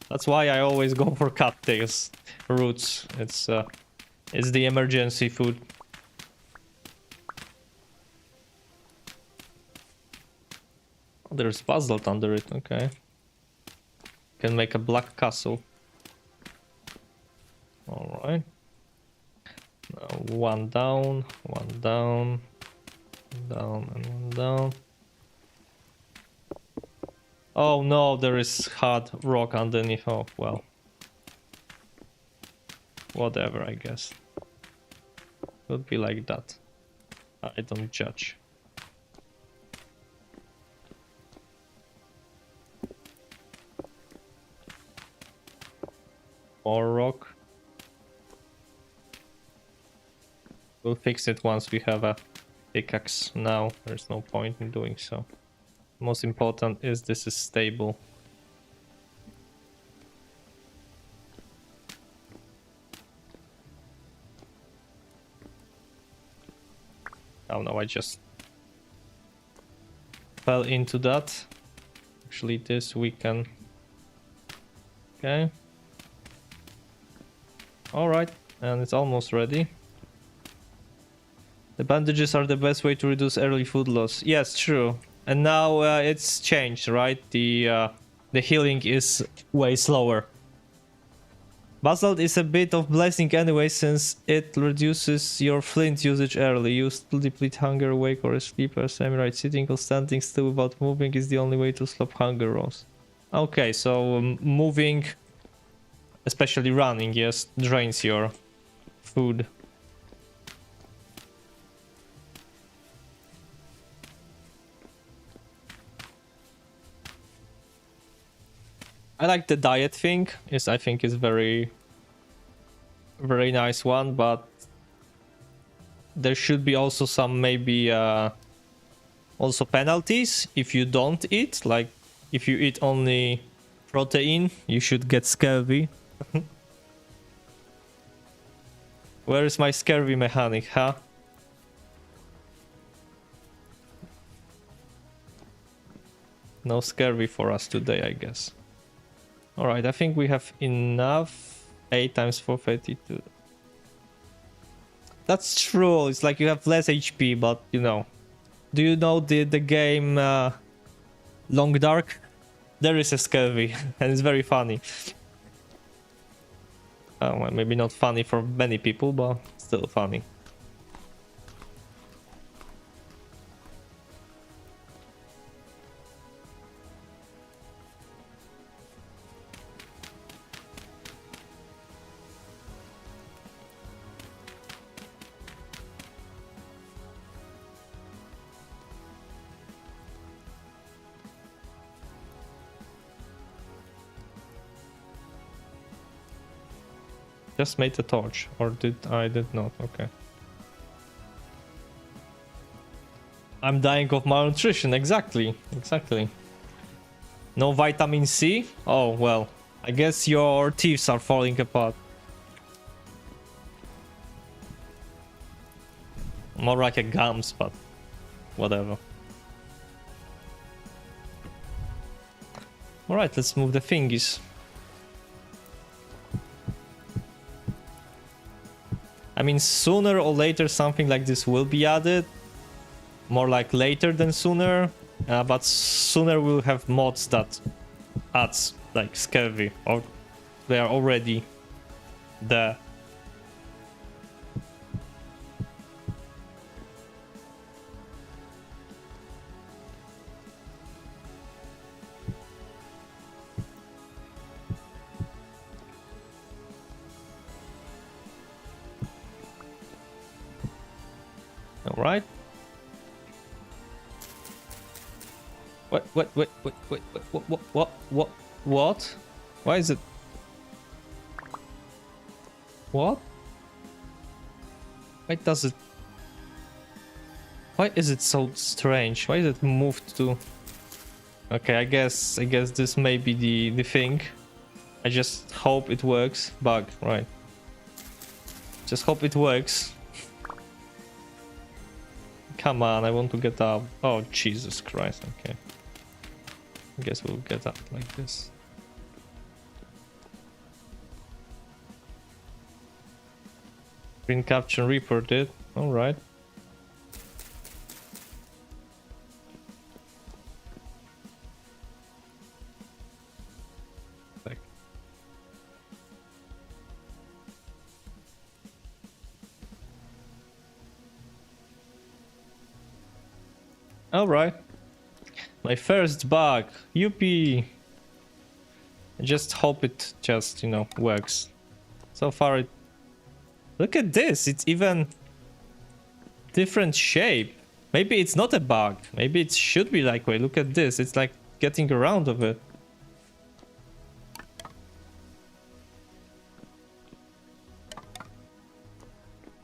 That's why I always go for cattails, roots. It's the emergency food. Oh, there's basalt under it. Okay. Can make a black castle. All right. Now 1 down, 1 down, down, and 1 down. Oh no, there is hard rock underneath. Oh, well. Whatever, I guess. Could be like that. I don't judge. More rock. We'll fix it once we have a pickaxe. Now there's no point in doing so. Most important is this is stable. Oh no, I just fell into that. Actually, this we can... Okay. Alright, and it's almost ready. The bandages are the best way to reduce early food loss. Yes, true. And now it's changed, right? The healing is way slower. Basalt is a bit of blessing anyway, since it reduces your flint usage early. You still deplete hunger, awake or asleep or semi-right. Sitting or standing still without moving is the only way to stop hunger rolls. Okay, so moving, especially running, yes, drains your food. I like the diet thing. I think is very nice one, but there should be also some maybe also penalties if you don't eat. Like if you eat only protein, you should get scurvy. Where is my scurvy mechanic, huh? No scurvy for us today, I guess. Alright, I think we have enough. 8 times 432. That's true, it's like you have less HP, but you know. Do you know the game Long Dark? There is a scurvy, and it's very funny. Well, maybe not funny for many people, but still funny. Just made a torch, or did I did not? Okay. I'm dying of malnutrition, exactly. No vitamin C? Oh, well, I guess your teeth are falling apart. More like a gums, but whatever. Alright, let's move the thingies. I mean, sooner or later something like this will be added. More like later than sooner. But sooner we'll have mods that adds like scurvy, or they are already there. All right. What? Why is it? What? Why does it? Why is it so strange? Why is it moved to? Okay, I guess this may be the thing. I just hope it works. Bug, right? Just hope it works. Come on, I want to get up. Oh, Jesus Christ, okay. I guess we'll get up like this. Screen capture reported. Alright. Alright. My first bug. Yuppie. I just hope it just, you know, works. So far it... Look at this. It's even different shape. Maybe it's not a bug. Maybe it should be like way. Look at this. It's like getting around of it.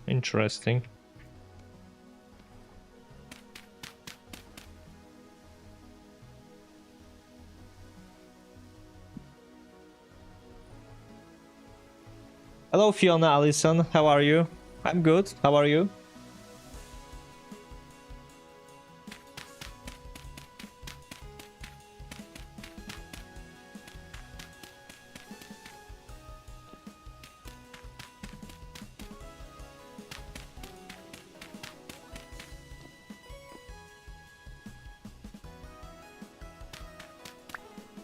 Interesting. Hello Fiona Allison, how are you? I'm good, how are you?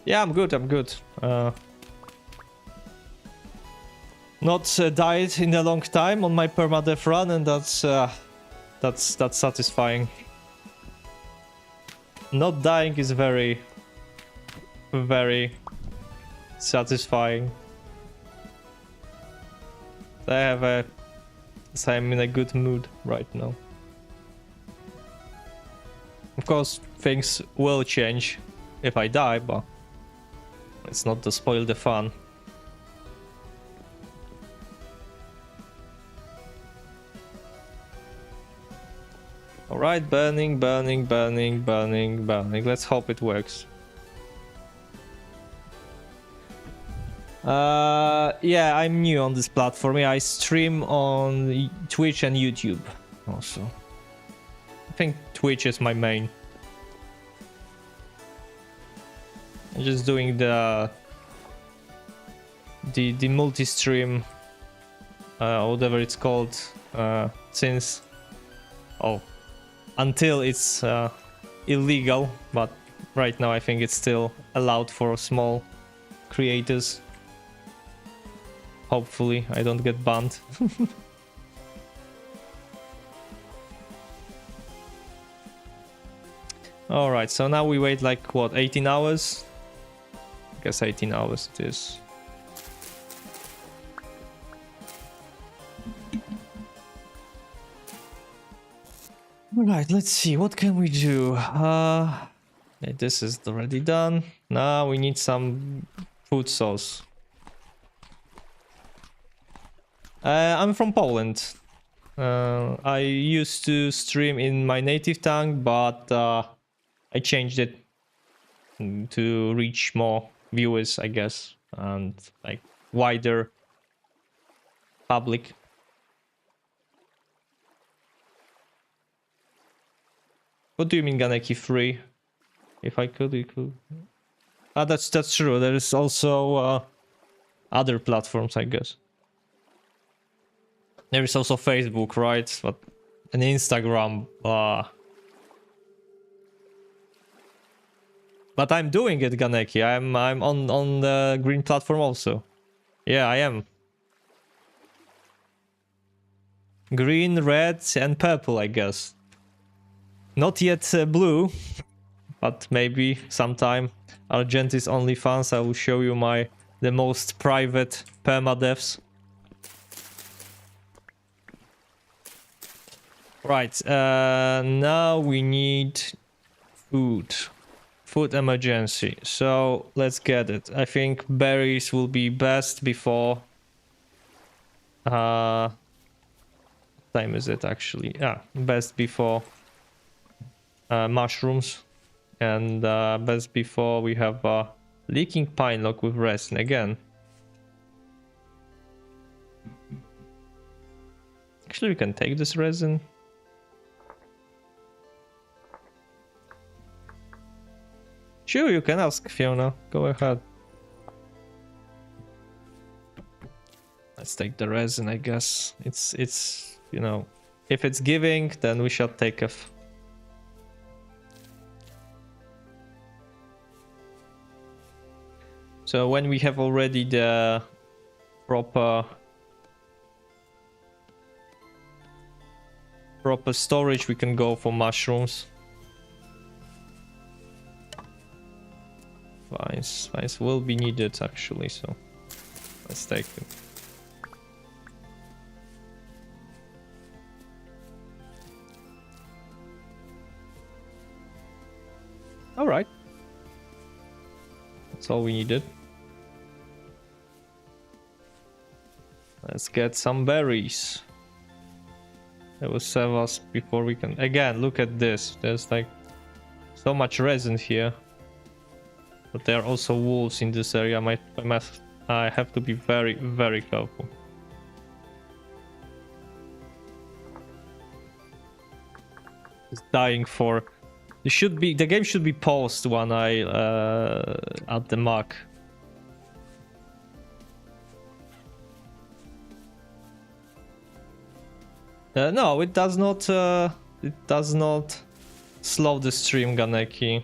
Yeah, I'm good, Not died in a long time on my permadeath run, and that's satisfying. Not dying is very satisfying. So I'm in a good mood right now. Of course, things will change if I die, but it's not to spoil the fun. Alright, burning. Let's hope it works. Yeah, I'm new on this platform. Yeah, I stream on Twitch and YouTube also. I think Twitch is my main. I'm just doing the multi-stream, whatever it's called, since until it's illegal, but right now I think it's still allowed for small creators. Hopefully I don't get banned. All right, so now we wait like what, 18 hours? I guess 18 hours it is. All right, let's see, what can we do? This is already done. Now we need some food source. I'm from Poland. I used to stream in my native tongue, but I changed it to reach more viewers, I guess, and like wider public. What do you mean, Ganeki free? If I could, you could. Ah, that's true. There is also other platforms, I guess. There is also Facebook, right? But and Instagram. But I'm doing it, Ganeki. I'm on the green platform also. Yeah, I am. Green, red, and purple, I guess. Not yet blue, but maybe sometime. Argentis OnlyFans, I will show you the most private permadeaths. Right, now we need food. Food emergency. So let's get it. I think berries will be best before. What time is it actually? Yeah, best before mushrooms, and best before we have leaking pine log with resin again. Actually, we can take this resin. Sure, you can ask, Fiona. Go ahead. Let's take the resin, I guess. It's you know, if it's giving, then we shall take it. So when we have already the proper storage, we can go for mushrooms. Vines will be needed actually, so let's take them. All right, that's all we needed. Let's get some berries. It will save us before we can. Again, look at this. There's like so much resin here. But there are also wolves in this area. I have to be very, very careful. It's dying for. The game should be paused when I at the mark. No, it does not. It does not slow the stream, Ganeki.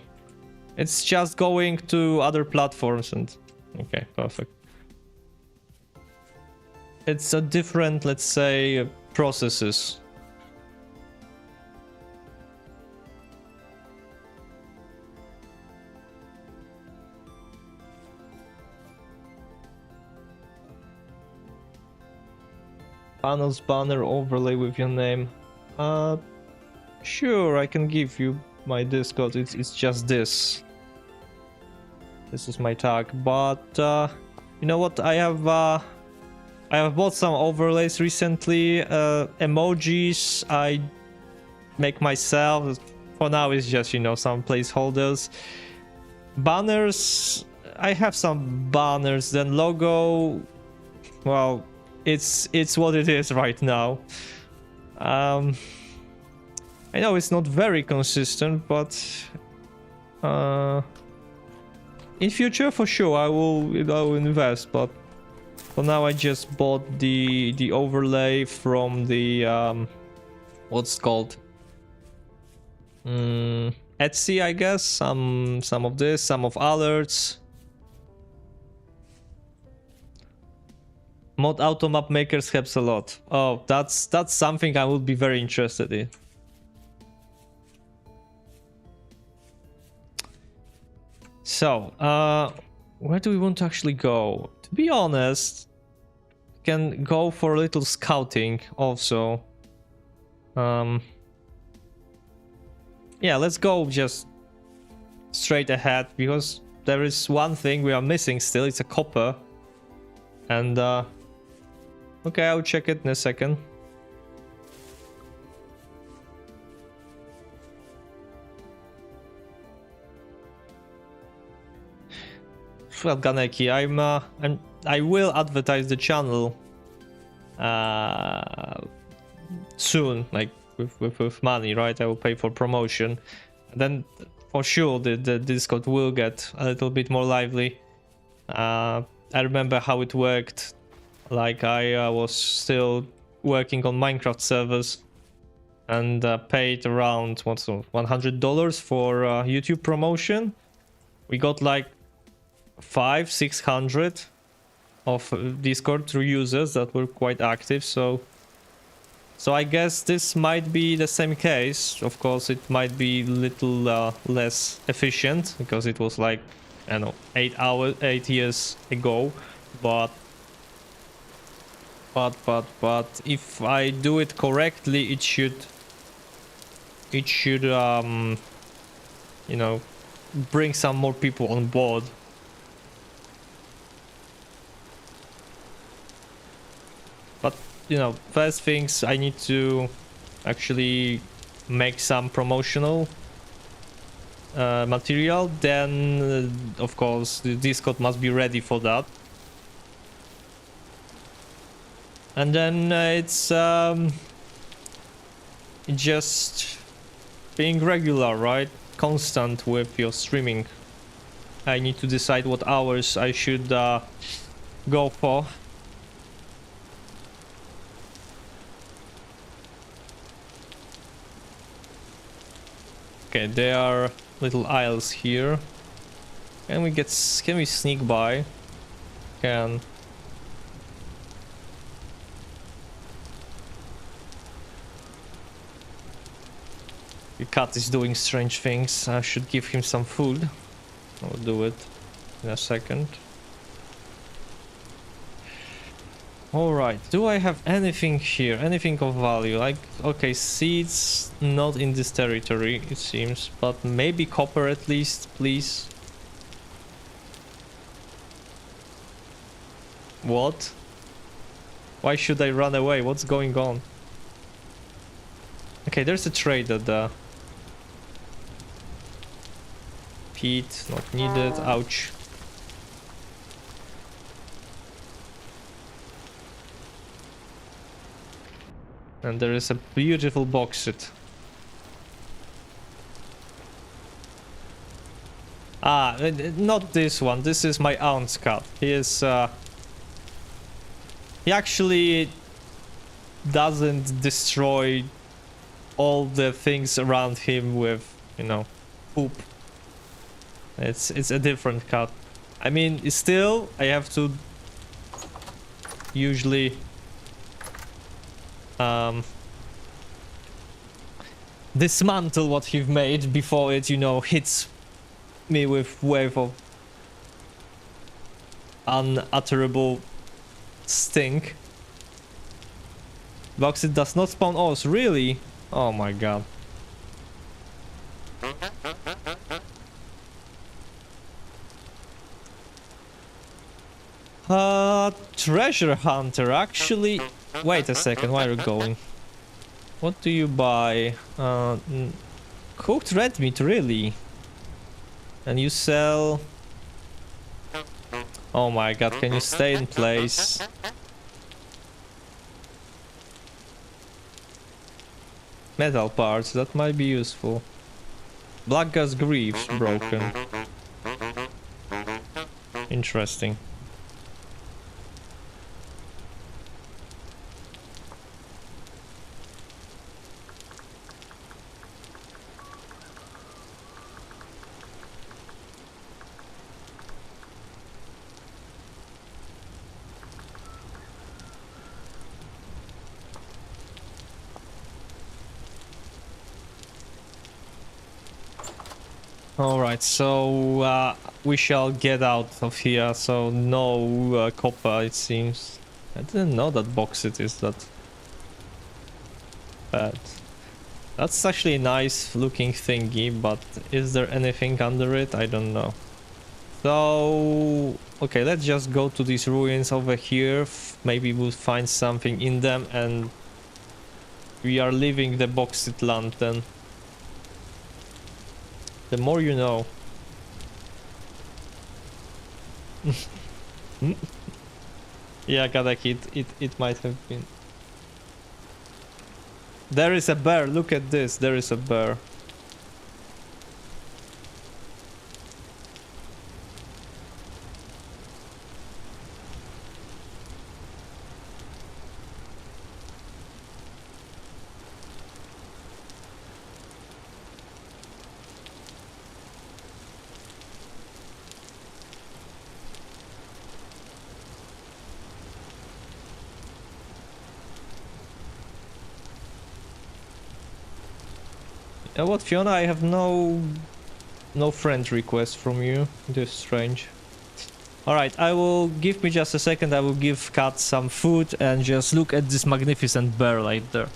It's just going to other platforms and... Okay, perfect. It's a different, let's say, processes. Panels banner overlay with your name. Sure, I can give you my Discord. It's just this. This is my tag, but you know what? I have bought some overlays recently. Emojis I make myself. For now, it's just, you know, some placeholders. Banners, I have some banners. Then logo, well, it's what it is right now. I know it's not very consistent, but In future, for sure, I will, you know, invest, but for now I just bought the overlay from the what's it called? Etsy, I guess. Some of this, some of alerts. Mod auto map makers helps a lot. Oh, that's something I would be very interested in. So, where do we want to actually go? To be honest, we can go for a little scouting also. Yeah, let's go just straight ahead, because there is one thing we are missing still. It's a copper. And, okay, I'll check it in a second. Well, Ganeki, I will advertise the channel soon, like with money, right? I will pay for promotion, and then for sure the Discord will get a little bit more lively. I remember how it worked. Like I was still working on Minecraft servers and paid around what's $100 for YouTube promotion. We got like 500-600 of Discord through users that were quite active, so I guess this might be the same case. Of course, it might be a little less efficient because it was like, I don't know, 8 years ago, but if I do it correctly, it should you know, bring some more people on board. But, you know, first things, I need to actually make some promotional material. Then, of course, the Discord must be ready for that. And then it's just being regular, right? Constant with your streaming. I need to decide what hours I should go for. Okay, there are little aisles here. Can we sneak by? Can. The cat is doing strange things. I should give him some food. I'll do it in a second. Alright, do I have anything here? Anything of value? Like, okay, seeds not in this territory, it seems. But maybe copper at least, please. What? Why should I run away? What's going on? Okay, there's a trader there. Peat, not needed. Ouch. And there is a beautiful bauxite. Ah, not this one. This is my aunt's cat. He is, he actually doesn't destroy all the things around him with, you know, poop. It's a different cat. I mean, still, I have to usually dismantle what he've made before it, you know, hits me with wave of unutterable stink. Bauxite does not spawn ores, really? Oh my god. Treasure hunter, actually. Wait a second, where are you going? What do you buy? Cooked red meat, really? And you sell... Oh my god, can you stay in place? Metal parts, that might be useful. Black gas greaves, broken. Interesting. Alright, so we shall get out of here, so no copper it seems. I didn't know that bauxite is that bad. That's actually a nice looking thingy, but is there anything under it? I don't know. So, okay, let's just go to these ruins over here. Maybe we'll find something in them and we are leaving the bauxite land then. The more you know. Yeah, Kadaki, it might have been. There is a bear, look at this, there is a bear. What, Fiona? I have no friend request from you. This is strange. Alright, I will give me just a second. I will give Cat some food and just look at this magnificent bear right there.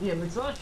Yeah, but what?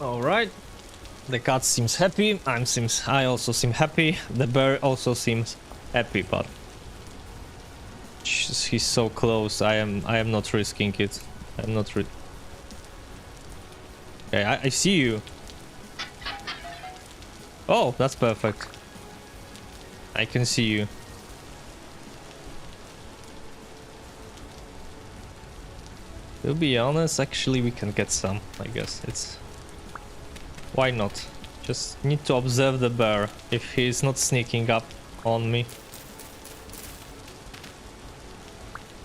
Alright, the cat seems happy, I also seem happy, the bear also seems happy, but he's so close, I am not risking it. I'm not Okay, I see you. Oh, that's perfect. I can see you. To be honest, actually we can get some, I guess. Why not? Just need to observe the bear if he's not sneaking up on me.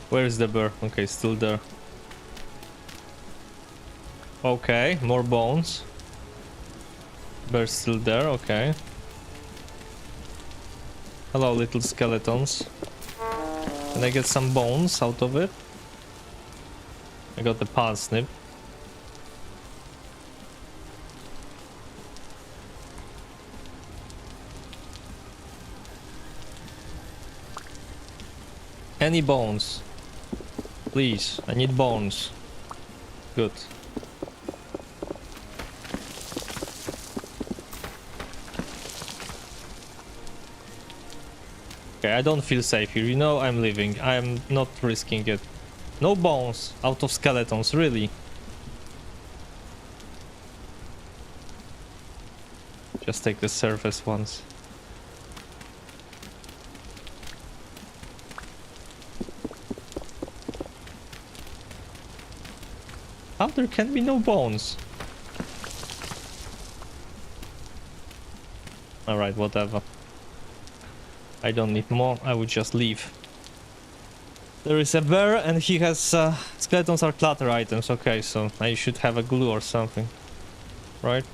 Where is the bear? Okay, still there. Okay, more bones. Bear's still there, okay. Hello, little skeletons. Can I get some bones out of it? I got the parsnip. Any bones? Please, I need bones. Good. Okay, I don't feel safe here. You know I'm leaving. I am not risking it. No bones out of skeletons, really. Just take the surface ones. How there can be no bones? Alright, whatever. I don't need more, I would just leave. There is a bear and he has... skeletons are clutter items, okay, so I should have a glue or something. right?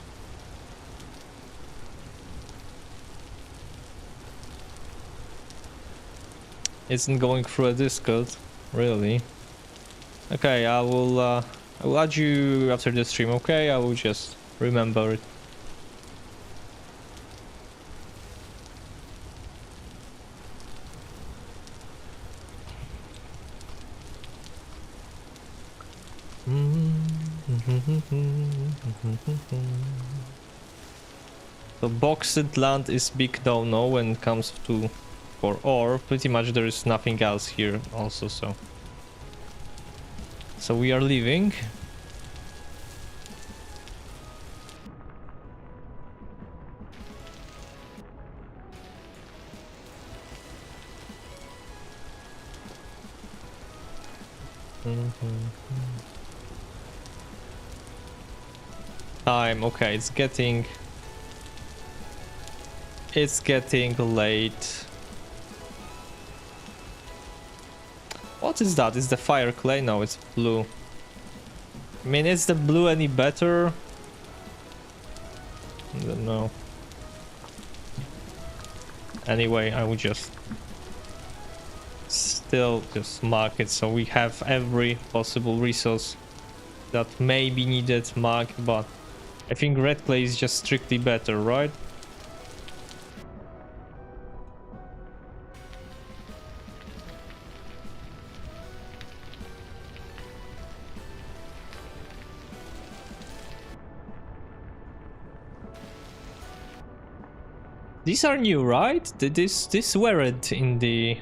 Isn't going through a Discord, really. Okay, I will add you after the stream, okay? I will just remember it. So boxed land is big no-no when it comes to for ore. Pretty much there is nothing else here also, so we are leaving. Time, okay, it's getting late. What is that? Is the fire clay? No, it's blue. I mean, is the blue any better? I don't know. Anyway, I will just still just mark it so we have every possible resource that may be needed marked, but I think red clay is just strictly better, right? These are new, right? This weren't in the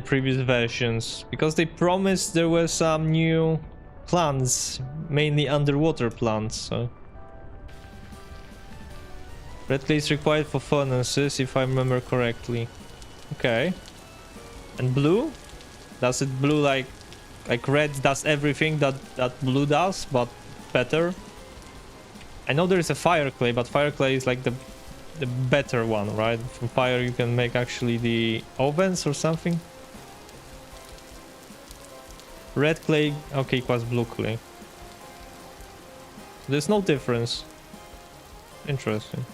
previous versions, because they promised there were some new plants, mainly underwater plants. So red clay is required for furnaces, if I remember correctly. Okay. And blue? Does it blue like red does everything that blue does, but better? I know there is a fire clay, but fire clay is like the better one, right? From fire you can make actually the ovens or something. Red clay, okay, equals blue clay. There's no difference. Interesting.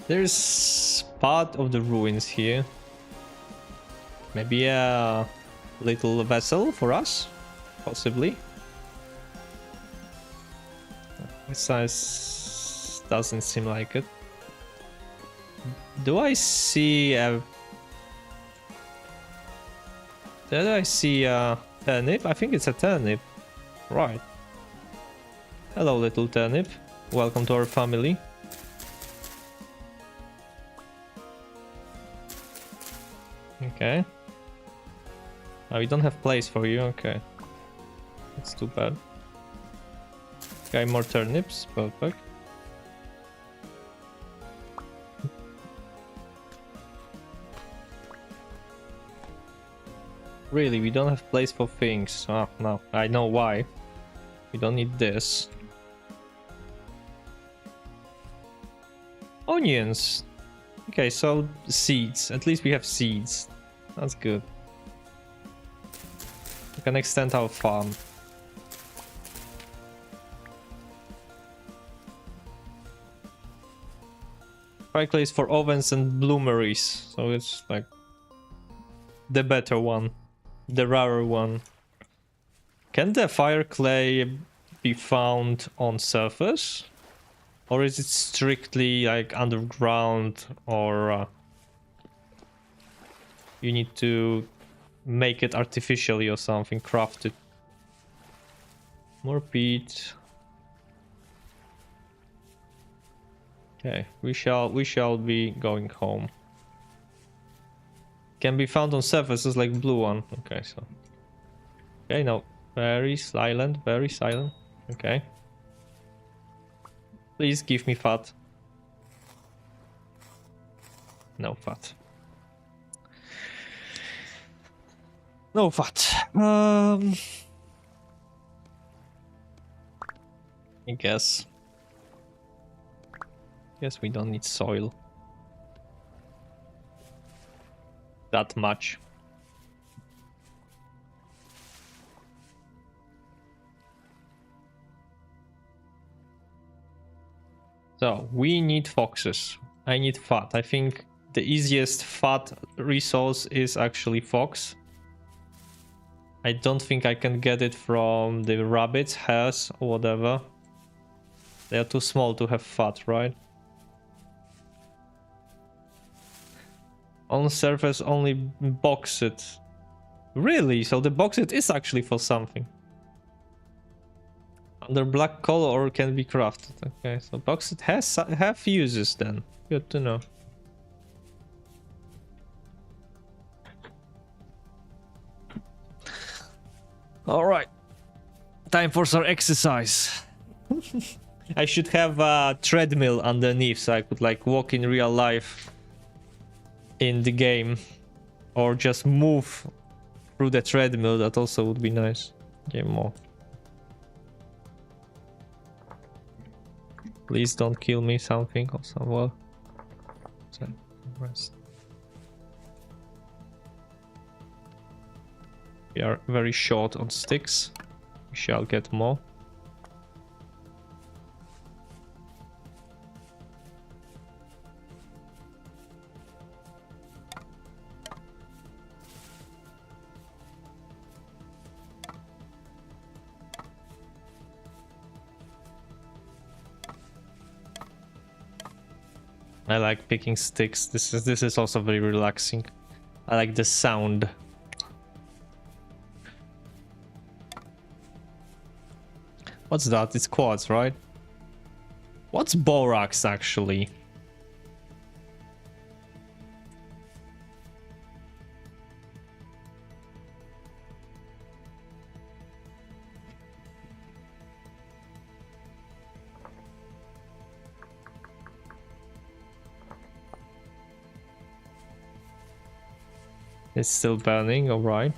There's part of the ruins here. Maybe a little vessel for us, possibly. This size doesn't seem like it. Do I see a... Did I see a turnip? I think it's a turnip. Right. Hello, little turnip. Welcome to our family. Okay. Oh, we don't have place for you. Okay. That's too bad. Okay, more turnips. Perfect. Really, we don't have place for things. Oh, no. I know why. We don't need this. Onions. Okay, so seeds. At least we have seeds. That's good. We can extend our farm. Fire clay is for ovens and bloomeries, so it's like the better one, the rarer one. Can the fire clay be found on surface? Or is it strictly like underground, or you need to make it artificially or something, craft it? More peat. Okay, we shall be going home. Can be found on surfaces like blue one. Okay, so. Okay, no. Very silent, very silent. Okay. Please give me fat. No fat. No fat. I guess. Guess we don't need soil. That much. So we need foxes. I need fat. I think the easiest fat resource is actually fox. I don't think I can get it from the rabbits, hares, or whatever. They are too small to have fat, right? On surface only boxed. Really? So the boxed is actually for something. Under black color or can be crafted. Okay, so boxed has have uses then. Good to know. All right, time for some exercise. I should have a treadmill underneath so I could like walk in real life in the game, or just move through the treadmill. That also would be nice. Okay, more. Please don't kill me something or someone. Rest. We are very short on sticks. We shall get more. I like picking sticks. This is also very relaxing. I like the sound. What's that? It's quartz, right? What's borax actually? It's still burning, alright.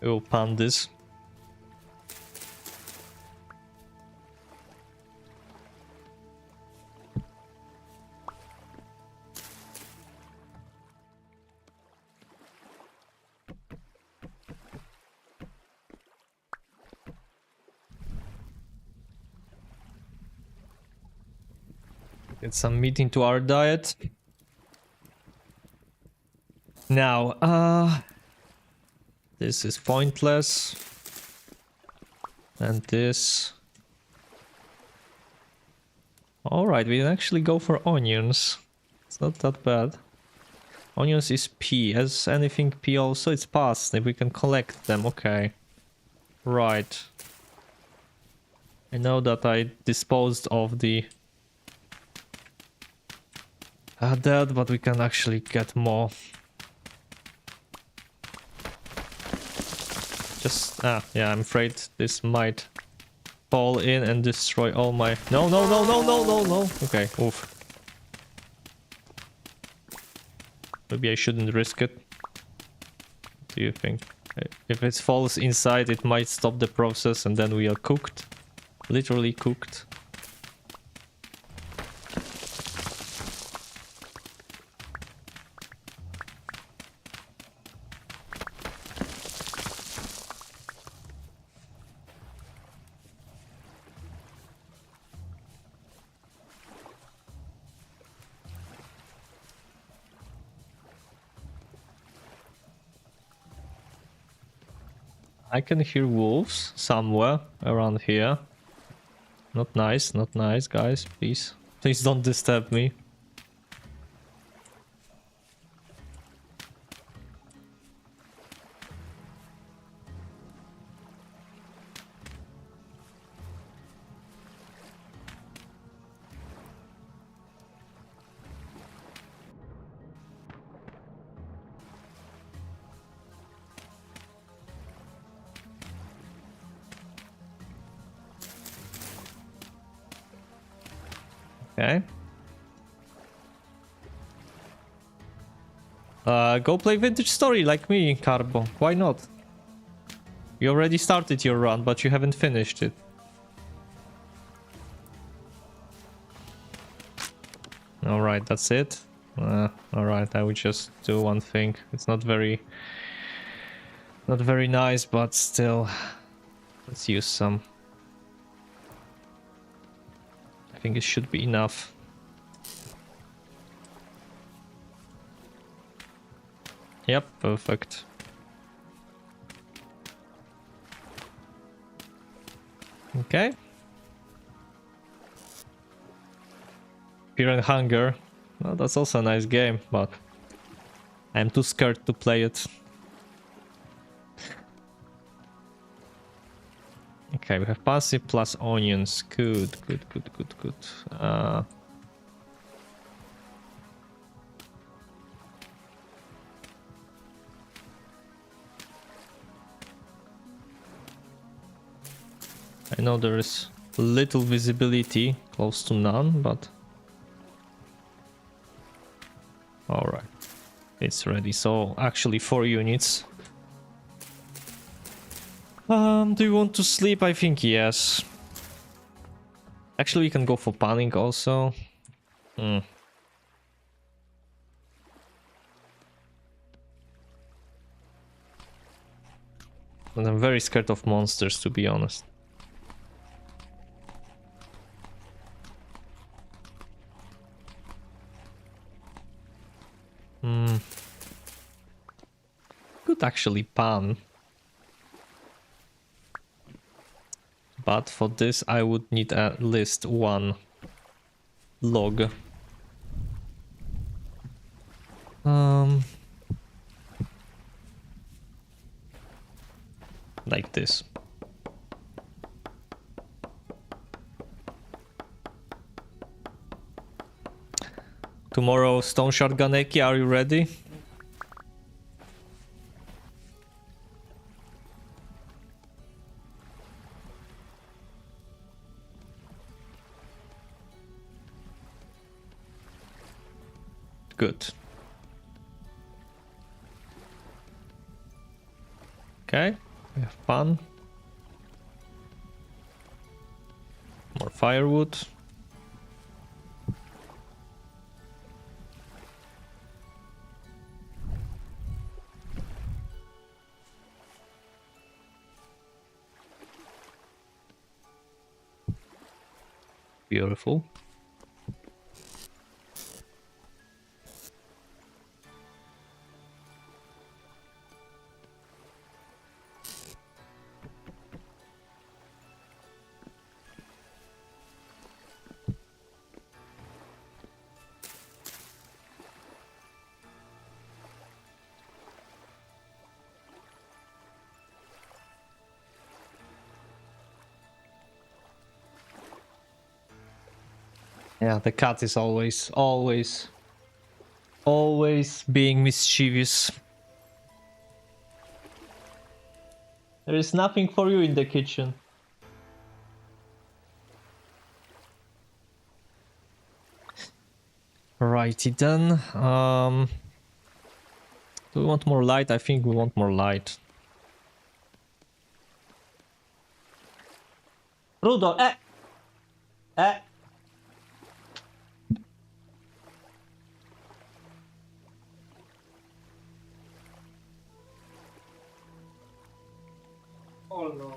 We'll pan this. Get some meat into our diet. Now, this is pointless. And this. Alright, we can actually go for onions. It's not that bad. Onions is P. As anything P also, it's parsnip. We can collect them, okay. Right. I know that I disposed of the dead, but we can actually get more. Just, yeah, I'm afraid this might fall in and destroy all my... No. Okay, oof. Maybe I shouldn't risk it. What do you think? If it falls inside, it might stop the process and then we are cooked. Literally cooked. I can hear wolves somewhere around here. Not nice, guys. Please don't disturb me. Okay. Go play Vintage Story like me, Carbo. Why not? You already started your run, but you haven't finished it. Alright, that's it. Alright, I would just do one thing. It's not very nice, but still. Let's use some. I think it should be enough. Yep, perfect. Okay. Fear and Hunger. Well, that's also a nice game, but I'm too scared to play it. Okay, we have passive plus onions. Good. I know there is little visibility, close to none, but alright, it's ready. So actually 4 units. Do you want to sleep? I think yes. Actually, we can go for panic also. And I'm very scared of monsters, to be honest. Could actually pan. But for this I would need at least 1 log. Like this. Tomorrow, Stone Shotguneki, are you ready? Good. Okay, we have fun. More firewood. Beautiful. Yeah, the cat is always being mischievous. There is nothing for you in the kitchen. Righty then. Do we want more light? I think we want more light. Rudolph, Oh no.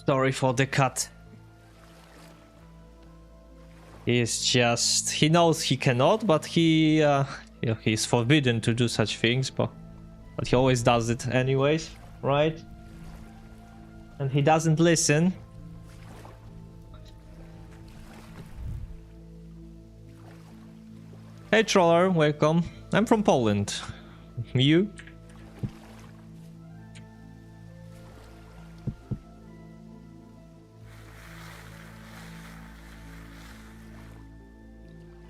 Sorry for the cat. He knows he cannot, but he's forbidden to do such things, but he always does it anyways, right? And he doesn't listen. Hey Troller, welcome. I'm from Poland. You?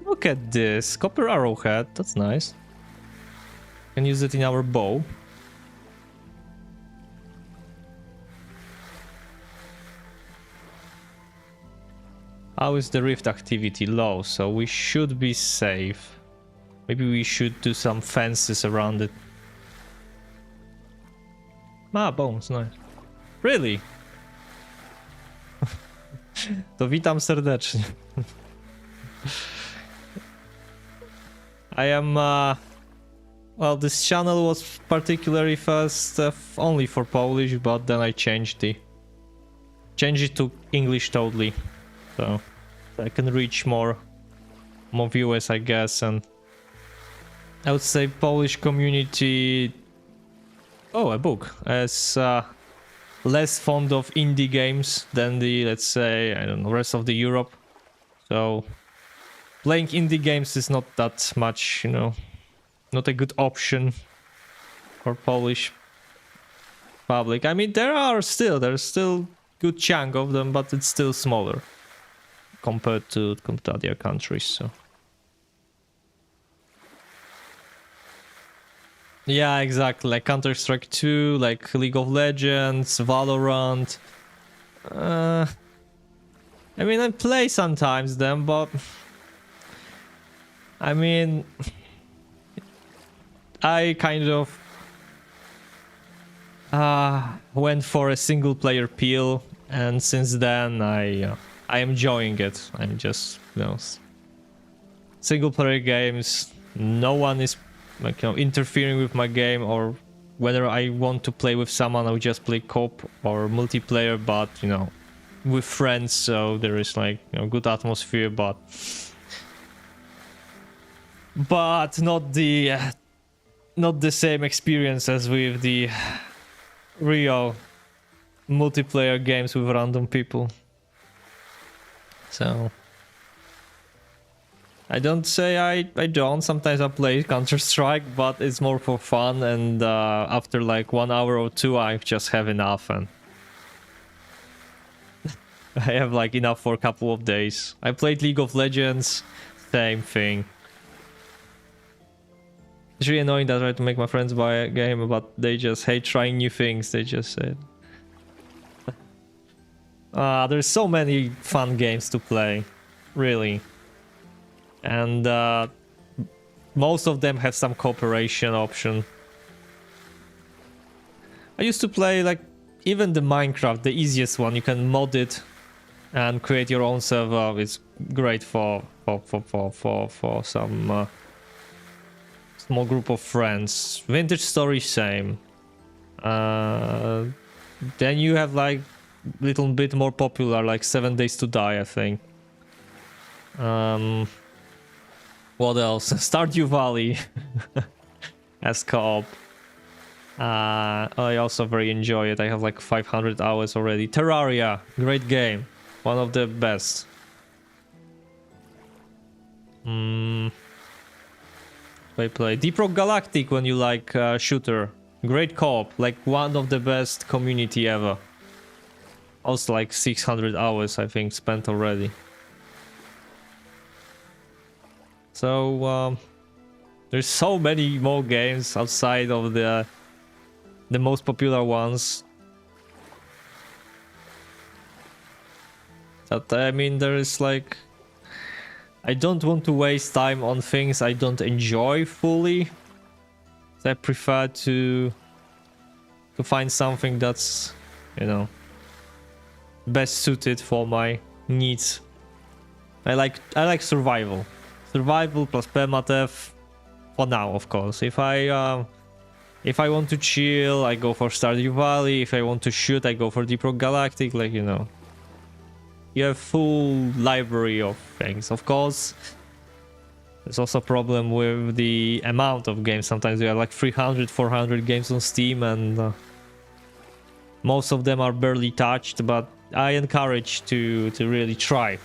Look at this. Copper arrowhead. That's nice. Can use it in our bow. How is the rift activity? Low, so we should be safe. Maybe we should do some fences around it. Ah, bones, nice. Really? To witam serdecznie. I am, well, this channel was particularly first only for Polish, but then I changed it to English totally, so I can reach more viewers, I guess. And I would say Polish community, a book, is less fond of indie games than the, let's say, I don't know, rest of the Europe. So playing indie games is not that much, not a good option for Polish public. I mean, there's still good chunk of them, but it's still smaller compared to other countries. So yeah, exactly, like Counter-Strike 2, like League of Legends, Valorant. I mean, I play sometimes them, but I mean, I kind of went for a single player peel, and since then I am enjoying it. I'm just, single player games, no one is like, interfering with my game, or whether I want to play with someone, I would just play co-op or multiplayer, but with friends, so there is like good atmosphere, but not the same experience as with the real multiplayer games with random people. So I don't say I don't. Sometimes I play Counter-Strike, but it's more for fun, and after like 1 hour or two, I just have enough, and I have like enough for a couple of days. I played League of Legends, same thing. It's really annoying that I try to make my friends buy a game, but they just hate trying new things. They just say, there's so many fun games to play, really. And most of them have some cooperation option. I used to play like even the Minecraft, the easiest one. You can mod it and create your own server. It's great for some small group of friends. Vintage Story, same. Then you have like little bit more popular, like 7 Days to Die, I think. What else? Stardew Valley as co-op. I also very enjoy it. I have like 500 hours already. Terraria, great game, one of the best. I play Deep Rock Galactic when you like shooter. Great co-op, like one of the best community ever. Also like 600 hours I think spent already. So there's so many more games outside of the most popular ones. That, I mean, there is like, I don't want to waste time on things I don't enjoy fully. So I prefer to find something that's, best suited for my needs. I like survival plus permadeath for now, of course. If I want to chill, I go for Stardew Valley. If I want to shoot, I go for Deep Rock Galactic. Like, you have full library of things. Of course, there's also a problem with the amount of games. Sometimes you have like 300, 400 games on Steam, and most of them are barely touched. But I encourage to really try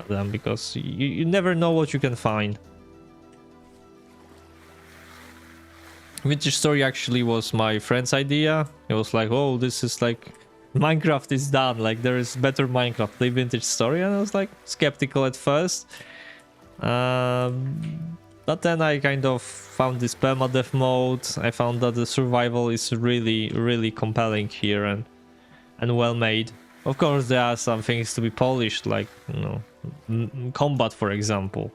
them, because you never know what you can find. Vintage Story actually was my friend's idea. It was like, oh, this is like, Minecraft is done, like there is better Minecraft, play Vintage Story. And I was like skeptical at first, but then I kind of found this permadeath mode. I found that the survival is really compelling here and well made. Of course there are some things to be polished, like combat, for example,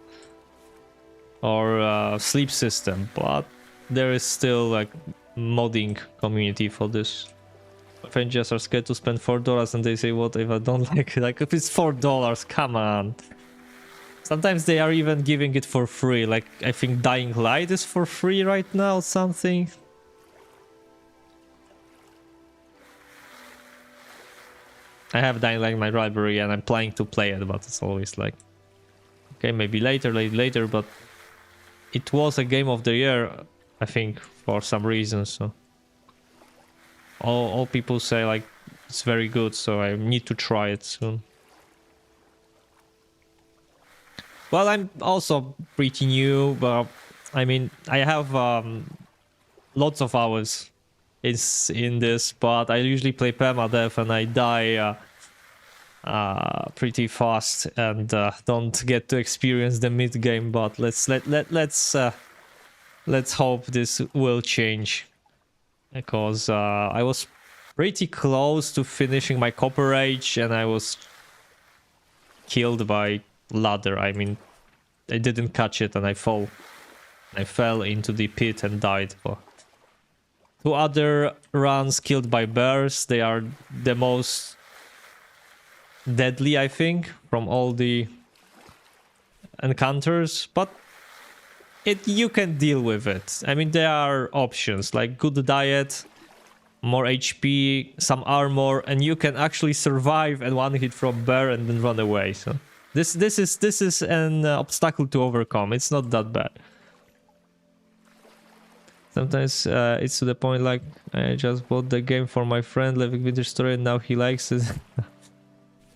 or sleep system, but there is still like modding community for this. My friends just are scared to spend $4 and they say, what if I don't like it? Like, if it's $4, come on. Sometimes they are even giving it for free. Like, I think Dying Light is for free right now or something. I have Dying Light in my library and I'm planning to play it, but it's always like, okay, maybe later, but it was a game of the year, I think, for some reason, so all people say like it's very good, so I need to try it soon. Well, I'm also pretty new, but I mean, I have lots of hours in this, but I usually play Permadeath and I die pretty fast and don't get to experience the mid game. But let's hope this will change, because I was pretty close to finishing my Copper Age and I was killed by ladder. I mean, I didn't catch it and I fell into the pit and died. But 2 other runs killed by bears. They are the most deadly, I think, from all the encounters, but you can deal with it. I mean, there are options like good diet, more HP, some armor, and you can actually survive and one hit from bear and then run away. So this is an obstacle to overcome. It's not that bad. Sometimes it's to the point like I just bought the game for my friend Living Winter Story and now he likes it.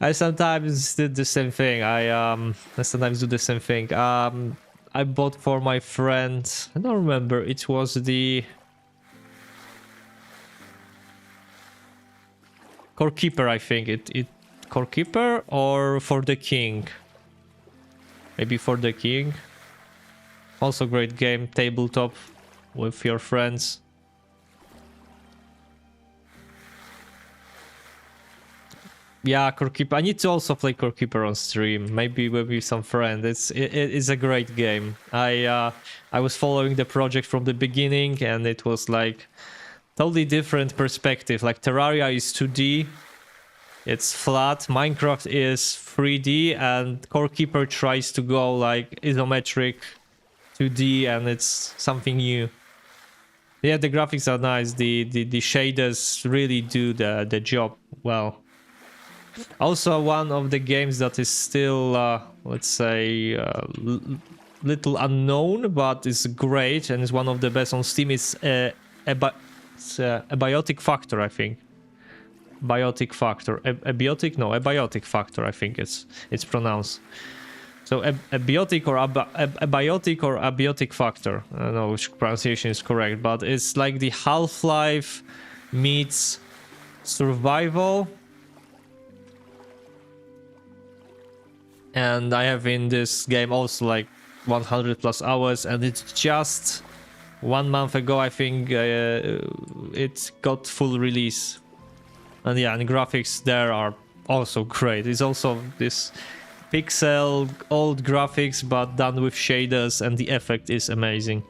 I sometimes did the same thing. I sometimes do the same thing. I bought for my friend, I don't remember, it was the Core Keeper, I think. It Core Keeper or For the King? Maybe For the King. Also great game, tabletop with your friends. Yeah, Core Keeper. I need to also play Core Keeper on stream. Maybe with some friend. It is a great game. I was following the project from the beginning, and it was like totally different perspective. Like Terraria is 2D, it's flat. Minecraft is 3D, and Core Keeper tries to go like isometric 2D, and it's something new. Yeah, the graphics are nice. The shaders really do the job well. Also, one of the games that is still, let's say, little unknown, but is great and is one of the best on Steam is a Biotic Factor, I think. Biotic Factor. A Biotic Factor, I think it's pronounced. So a biotic or a biotic factor. I don't know which pronunciation is correct, but it's like the Half-Life meets survival. And I have in this game also like 100 plus hours, and it's just 1 month ago, I think, it got full release. And yeah, and graphics there are also great. It's also this pixel old graphics, but done with shaders, and the effect is amazing.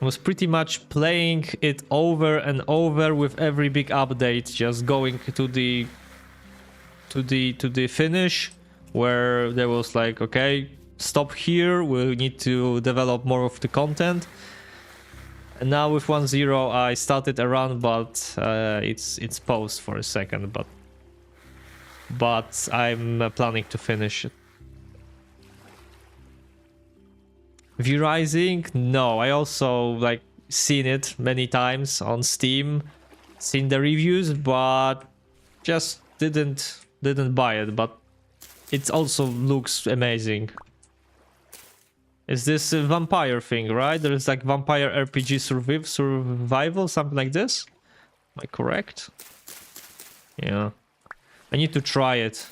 I was pretty much playing it over and over with every big update, just going to the finish, where there was like, okay, stop here, we need to develop more of the content. And now with 1.0 I started around, but it's paused for a second, but I'm planning to finish it. V-Rising? No, I also like seen it many times on Steam, seen the reviews, but just didn't buy it. But it also looks amazing. Is this a vampire thing, right? There's like vampire RPG survival, something like this. Am I correct? Yeah. I need to try it.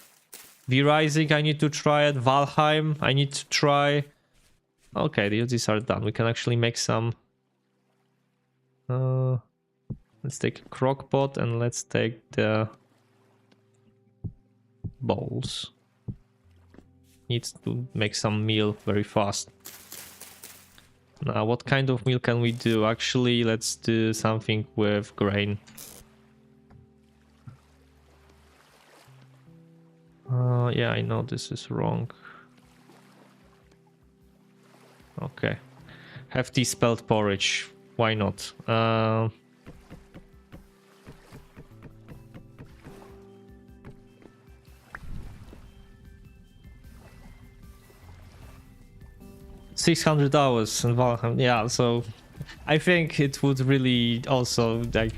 V-Rising, I need to try it. Valheim, I need to try. Okay, these are done. We can actually make some. Let's take a crockpot and let's take the bowls. Needs to make some meal very fast. Now, what kind of meal can we do? Actually, let's do something with grain. Yeah, I know this is wrong. Okay. Hefty spelt porridge. Why not? 600 hours in Valheim. Yeah, so I think it would really also like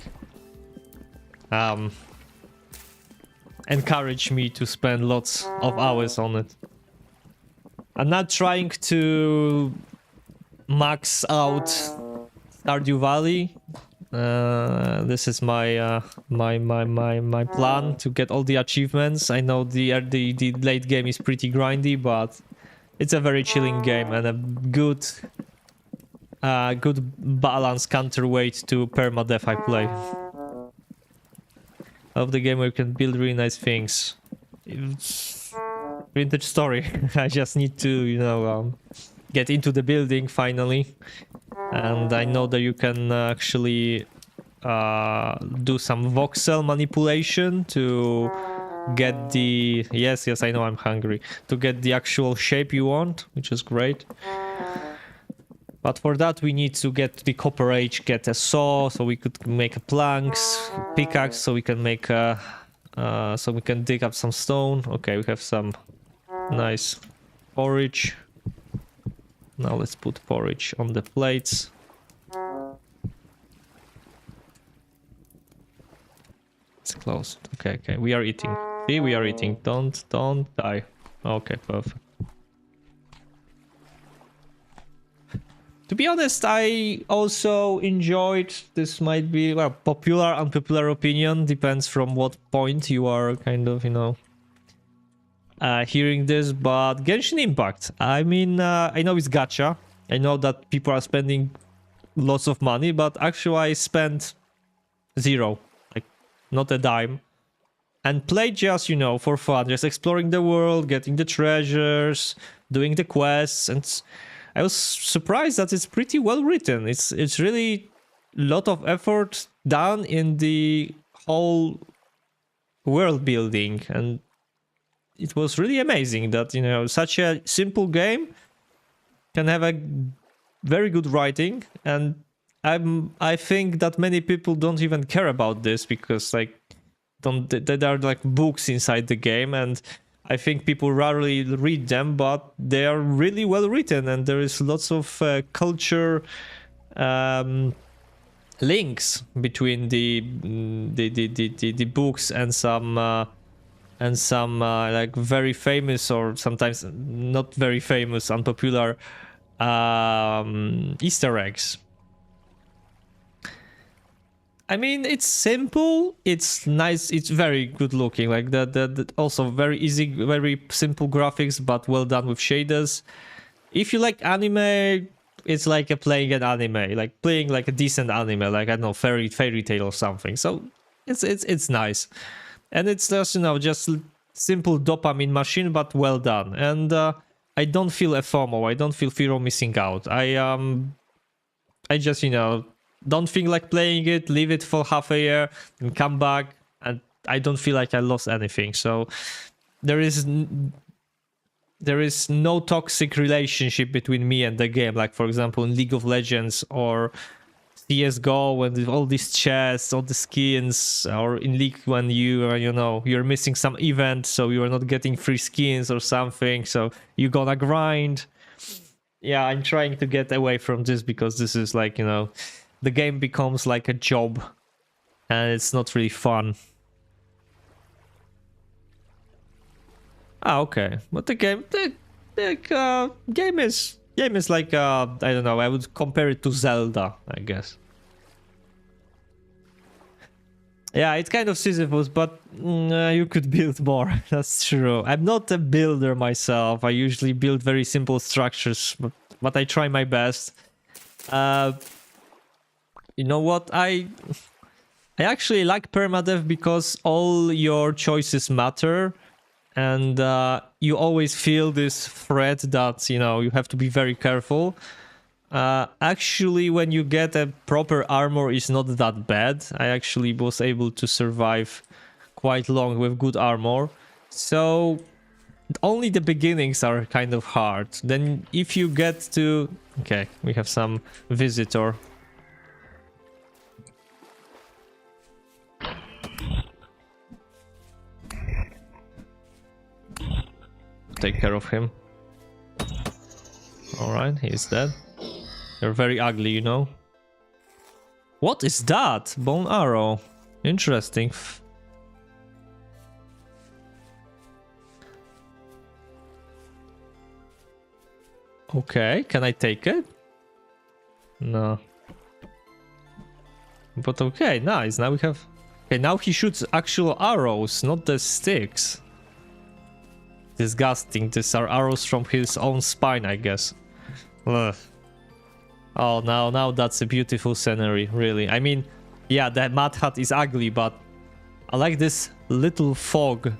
encourage me to spend lots of hours on it. I'm not trying to max out Stardew Valley. This is my my plan to get all the achievements. I know the late game is pretty grindy, but it's a very chilling game and a good balance counterweight to Permadeath I play. Of the game where you can build really nice things. It's vintage story. I just need to, you know, get into the building finally. And I know that you can actually do some voxel manipulation to get the... Yes, I know I'm hungry. To get the actual shape you want, which is great. But for that we need to get the Copper Age, get a saw, so we could make a planks, pickaxe, so we can make a... so we can dig up some stone. Okay, we have some nice porridge. Now let's put porridge on the plates. It's closed. Okay, we are eating. See, we are eating. Don't die. Okay, perfect. To be honest, I also enjoyed, this might be, well, popular, unpopular opinion, depends from what point you are kind of, you know, hearing this, but Genshin Impact, I mean, I know it's gacha, I know that people are spending lots of money, but actually I spent zero, like, not a dime, and played just, you know, for fun, just exploring the world, getting the treasures, doing the quests, and I was surprised that it's pretty well written. It's really a lot of effort done in the whole world building, and it was really amazing that, you know, such a simple game can have a very good writing. And I think that many people don't even care about this because like there are like books inside the game, and I think people rarely read them, but they are really well written, and there is lots of culture links between the books and some like very famous or sometimes not very famous, unpopular Easter eggs. I mean, it's simple, it's nice, it's very good looking, like the also very easy, very simple graphics, but well done with shaders. If you like anime, it's like playing an anime, like playing like a decent anime, like I don't know, fairy tale or something. So it's nice, and it's just, you know, just simple dopamine machine, but well done. And I don't feel a FOMO, I don't feel fear of missing out. I just, you know, don't feel like playing it, leave it for half a year and come back, and I don't feel like I lost anything. So there is no toxic relationship between me and the game, like for example in League of Legends or CSGO, when all these chests, all the skins, or in League when you you know, you're missing some event, so you are not getting free skins or something, so you're gonna grind. Yeah, I'm trying to get away from this because this is like, you know, the game becomes like a job and it's not really fun. Ah, okay. But the game is like I don't know, I would compare it to Zelda, I guess. Yeah, it's kind of Sisyphus, but you could build more. That's true. I'm not a builder myself. I usually build very simple structures, but I try my best. You know what? I actually like Permadeath because all your choices matter, and you always feel this threat that, you know, you have to be very careful. Actually, when you get a proper armor, it's not that bad. I actually was able to survive quite long with good armor. So only the beginnings are kind of hard. Then if you get to... Okay, we have some visitor. Take care of him. Alright, he's dead. You're very ugly, you know. What is that? Bone arrow. Interesting. Okay, can I take it? No. But okay, nice. Now we have... Okay, now he shoots actual arrows, not the sticks. Disgusting. These are arrows from his own spine, I guess. Ugh. Oh, now that's a beautiful scenery, really. I mean, yeah, that mud hut is ugly, but I like this little fog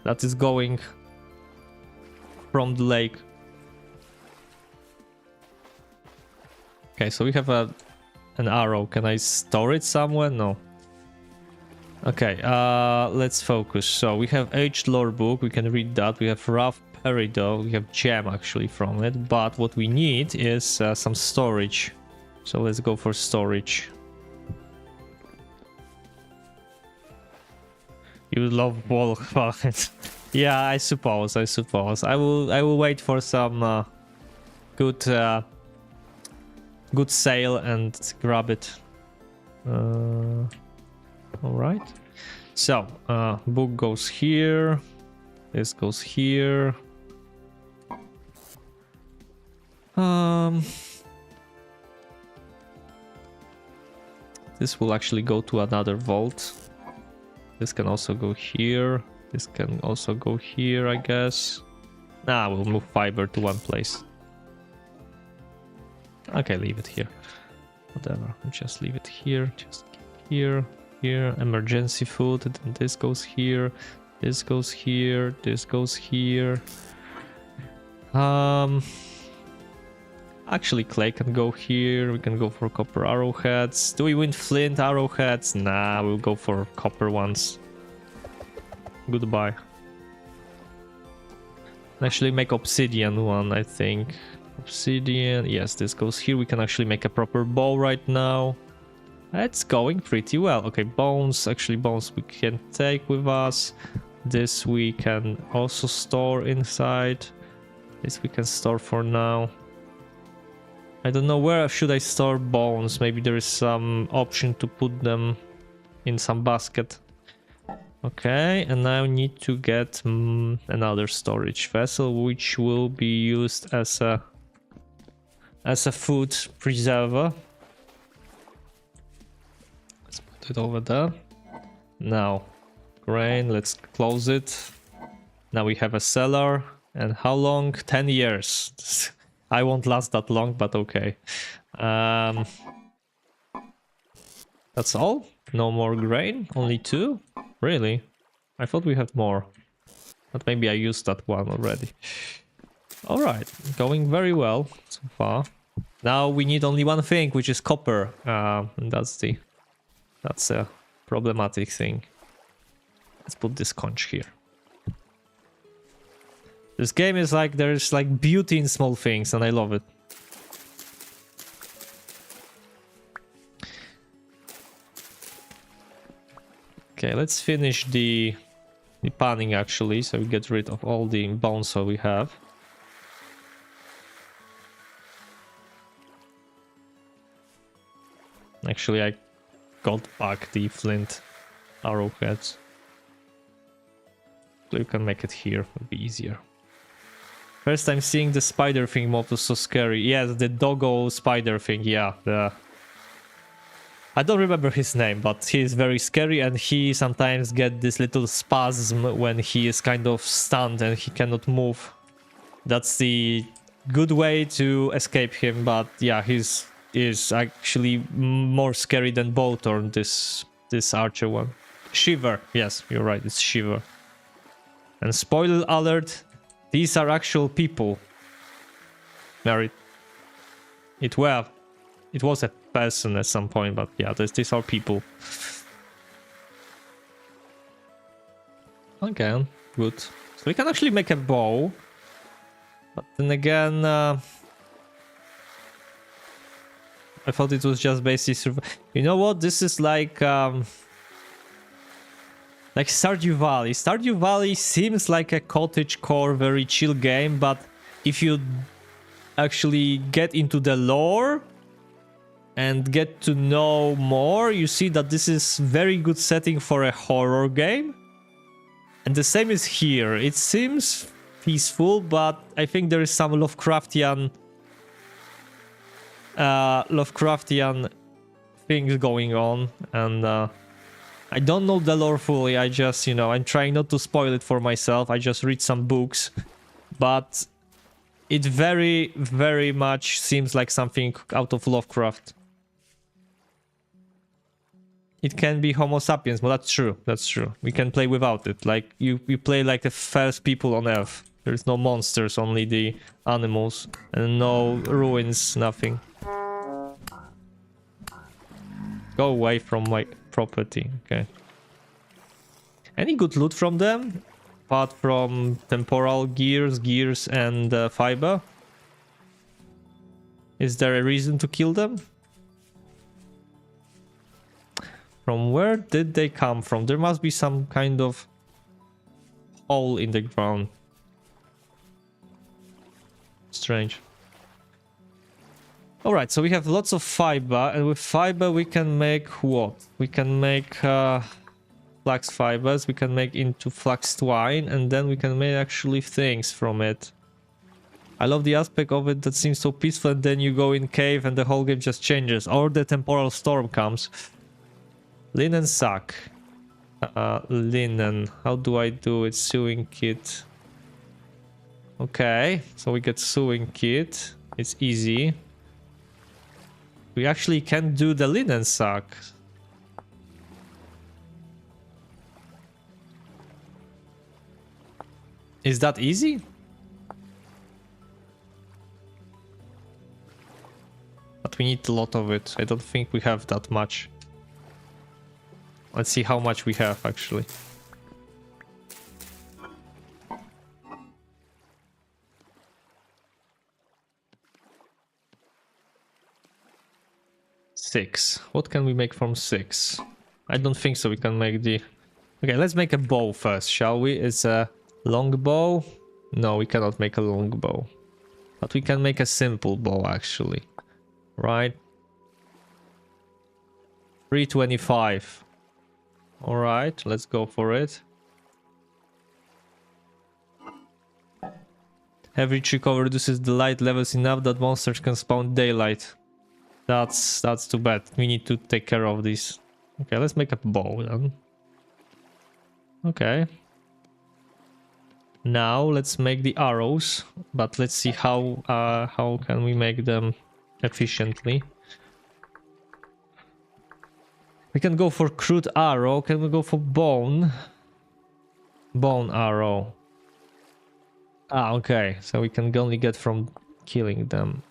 that is going from the lake. Okay, so we have an arrow. Can I store it somewhere? No. Okay, let's focus. So we have aged lore book. We can read that. We have rough peridot. We have gem actually from it. But what we need is some storage. So let's go for storage. You love wall fight. Yeah, I suppose. I will wait for some good good sale and grab it. All right. So book goes here. This goes here. This will actually go to another vault. This can also go here. This can also go here, I guess. Nah, we'll move fiber to one place. Okay, leave it here. Whatever, just leave it here. Just here, here. Emergency food. And then this goes here. This goes here. This goes here. Actually, clay can go here. We can go for copper arrowheads. Do we win flint arrowheads? Nah, we'll go for copper ones. Goodbye. Actually, make obsidian one, I think. Obsidian. Yes, this goes here. We can actually make a proper bow right now. It's going pretty well. Okay, bones. Actually, bones we can take with us. This we can also store inside. This we can store for now. I don't know where should I store bones. Maybe there is some option to put them in some basket. Okay, and now I need to get another storage vessel, which will be used as a food preserver. Let's put it over there. Now, grain. Let's close it. Now we have a cellar. And how long? 10 years. I won't last that long, but okay. That's all? No more grain? Only 2? Really? I thought we had more. But maybe I used that one already. Alright, going very well so far. Now we need only one thing, which is copper. And that's a problematic thing. Let's put this conch here. This game is like, there's like beauty in small things, and I love it. Okay, let's finish the panning actually, so we get rid of all the bones that we have. Actually, I got back the flint arrowheads. So you can make it here, it'll be easier. First time seeing the spider thing mob was so scary. Yes, the doggo spider thing, yeah. I don't remember his name, but he is very scary, and he sometimes get this little spasm when he is kind of stunned and he cannot move. That's the good way to escape him, but yeah, he's actually more scary than Boltorn, this archer one. Shiver, yes, you're right, it's Shiver. And spoiler alert, these are actual people. Married. It was a person at some point, but yeah, these are people. Okay, good. So we can actually make a bow. But then again, I thought it was just basic. You know what? This is like Stardew Valley. Stardew Valley seems like a cottagecore, very chill game, but if you actually get into the lore and get to know more, you see that this is very good setting for a horror game. And the same is here. It seems peaceful, but I think there is some Lovecraftian things going on, and I don't know the lore fully. I just, you know, I'm trying not to spoil it for myself. I just read some books, but it very, very much seems like something out of Lovecraft. It can be Homo sapiens, but that's true. That's true. We can play without it. Like, you play like the first people on Earth. There's no monsters, only the animals. And no ruins, nothing. Go away from my property. Okay. Any good loot from them? Apart from temporal gears, and fiber? Is there a reason to kill them? From where did they come from? There must be some kind of hole in the ground. Strange. Alright, so we have lots of fiber, and with fiber we can make what? We can make flax fibers, we can make into flax twine, and then we can make actually things from it. I love the aspect of it that seems so peaceful, and then you go in cave and the whole game just changes, or the temporal storm comes. Linen sack. Linen. How do I do it? Sewing kit. Okay, so we get sewing kit. It's easy. We actually can do the linen sack. Is that easy? But we need a lot of it. I don't think we have that much. Let's see how much we have, actually. Six. What can we make from 6? I don't think so. We can make the... Okay, let's make a bow first, shall we? It's a long bow. No, we cannot make a long bow. But we can make a simple bow, actually. Right? 325. Alright, let's go for it. Every tree cover reduces the light levels enough that monsters can spawn daylight. That's too bad. We need to take care of this. Okay, let's make a bow then. Okay. Now let's make the arrows, but let's see how can we make them efficiently. We can go for crude arrow. Can we go for bone? Bone arrow. Ah, okay. So we can only get from killing them.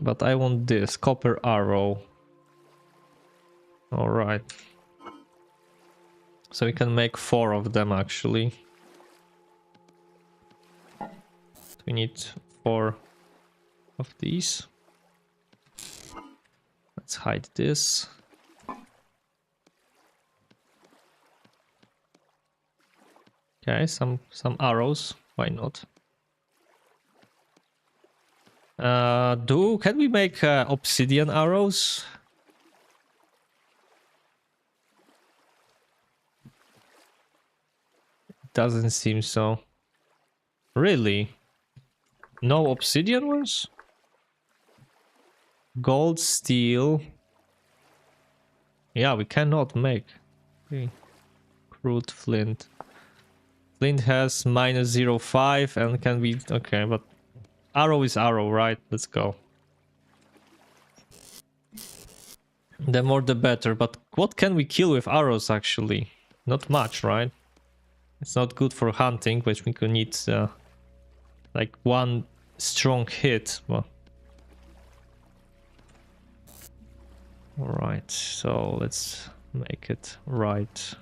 But I want this. Copper arrow. Alright. So we can make 4 of them, actually. We need 4 of these. Let's hide this. Okay, some arrows. Why not? Can we make obsidian arrows? Doesn't seem so. Really? No obsidian ones? Gold, steel. Yeah, we cannot make. Okay. Crude flint. Flint has -0.5 and can be... Okay, but arrow is arrow, right? Let's go. The more the better, but what can we kill with arrows, actually? Not much, right? It's not good for hunting, but we could need like one strong hit. Well, all right, so let's make it right.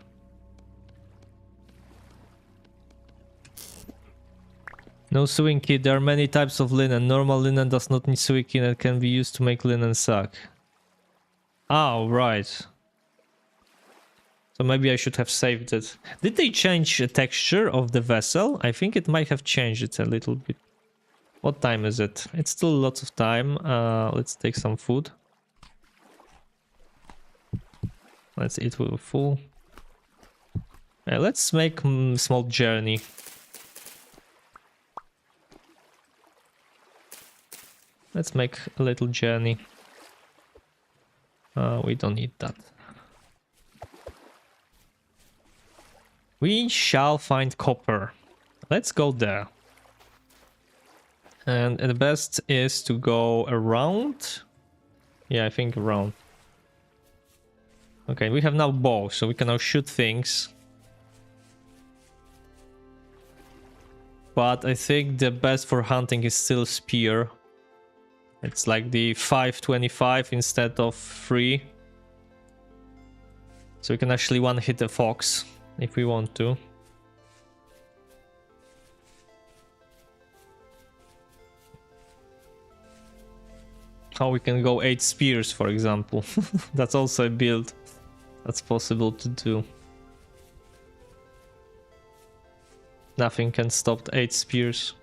No sewing kit. There are many types of linen. Normal linen does not need sewing kit and can be used to make linen sack. Oh, right. So maybe I should have saved it. Did they change the texture of the vessel? I think it might have changed it a little bit. What time is it? It's still lots of time. Let's take some food. Let's eat with full. Let's make a small journey. Let's make a little journey. We don't need that. We shall find copper. Let's go there. And the best is to go around. Yeah, I think around. Okay, we have now bow, so we can now shoot things. But I think the best for hunting is still spear. It's like the 525 instead of 3. So we can actually one hit a fox if we want to. How we can go 8 spears, for example. That's also a build that's possible to do. Nothing can stop the 8 spears.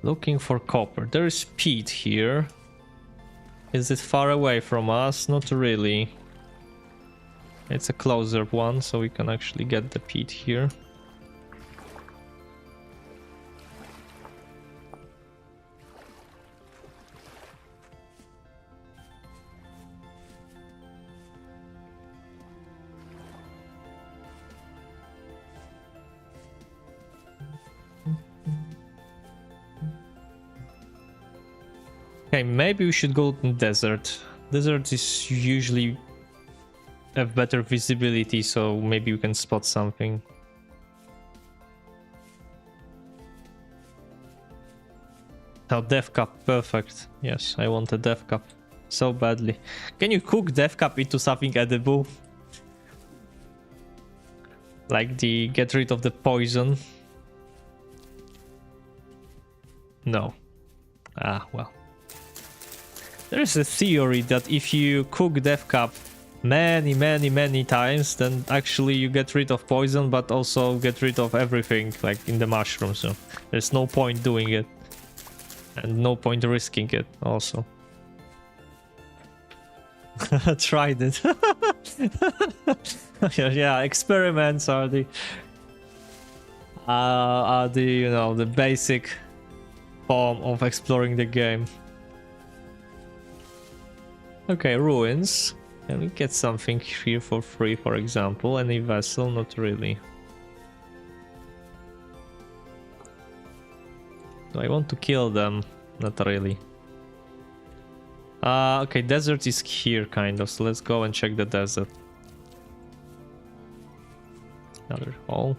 Looking for copper. There is peat here. Is it far away from us? Not really. It's a closer one, so we can actually get the peat here. Okay, maybe we should go to the desert. Desert is usually have better visibility, so maybe we can spot something. Oh, death cup, perfect. Yes, I want a death cup so badly. Can you cook death cup into something edible? Like the get rid of the poison? No. Ah, well. There is a theory that if you cook death cup many times, then actually you get rid of poison, but also get rid of everything, like in the mushroom. So there's no point doing it, and no point risking it also. Tried it. Yeah, experiments are the you know, the basic form of exploring the game. Okay, ruins. Can we get something here for free, for example? Any vessel? Not really. Do I want to kill them? Not really. Okay, desert is here, kind of, so let's go and check the desert. Another hole.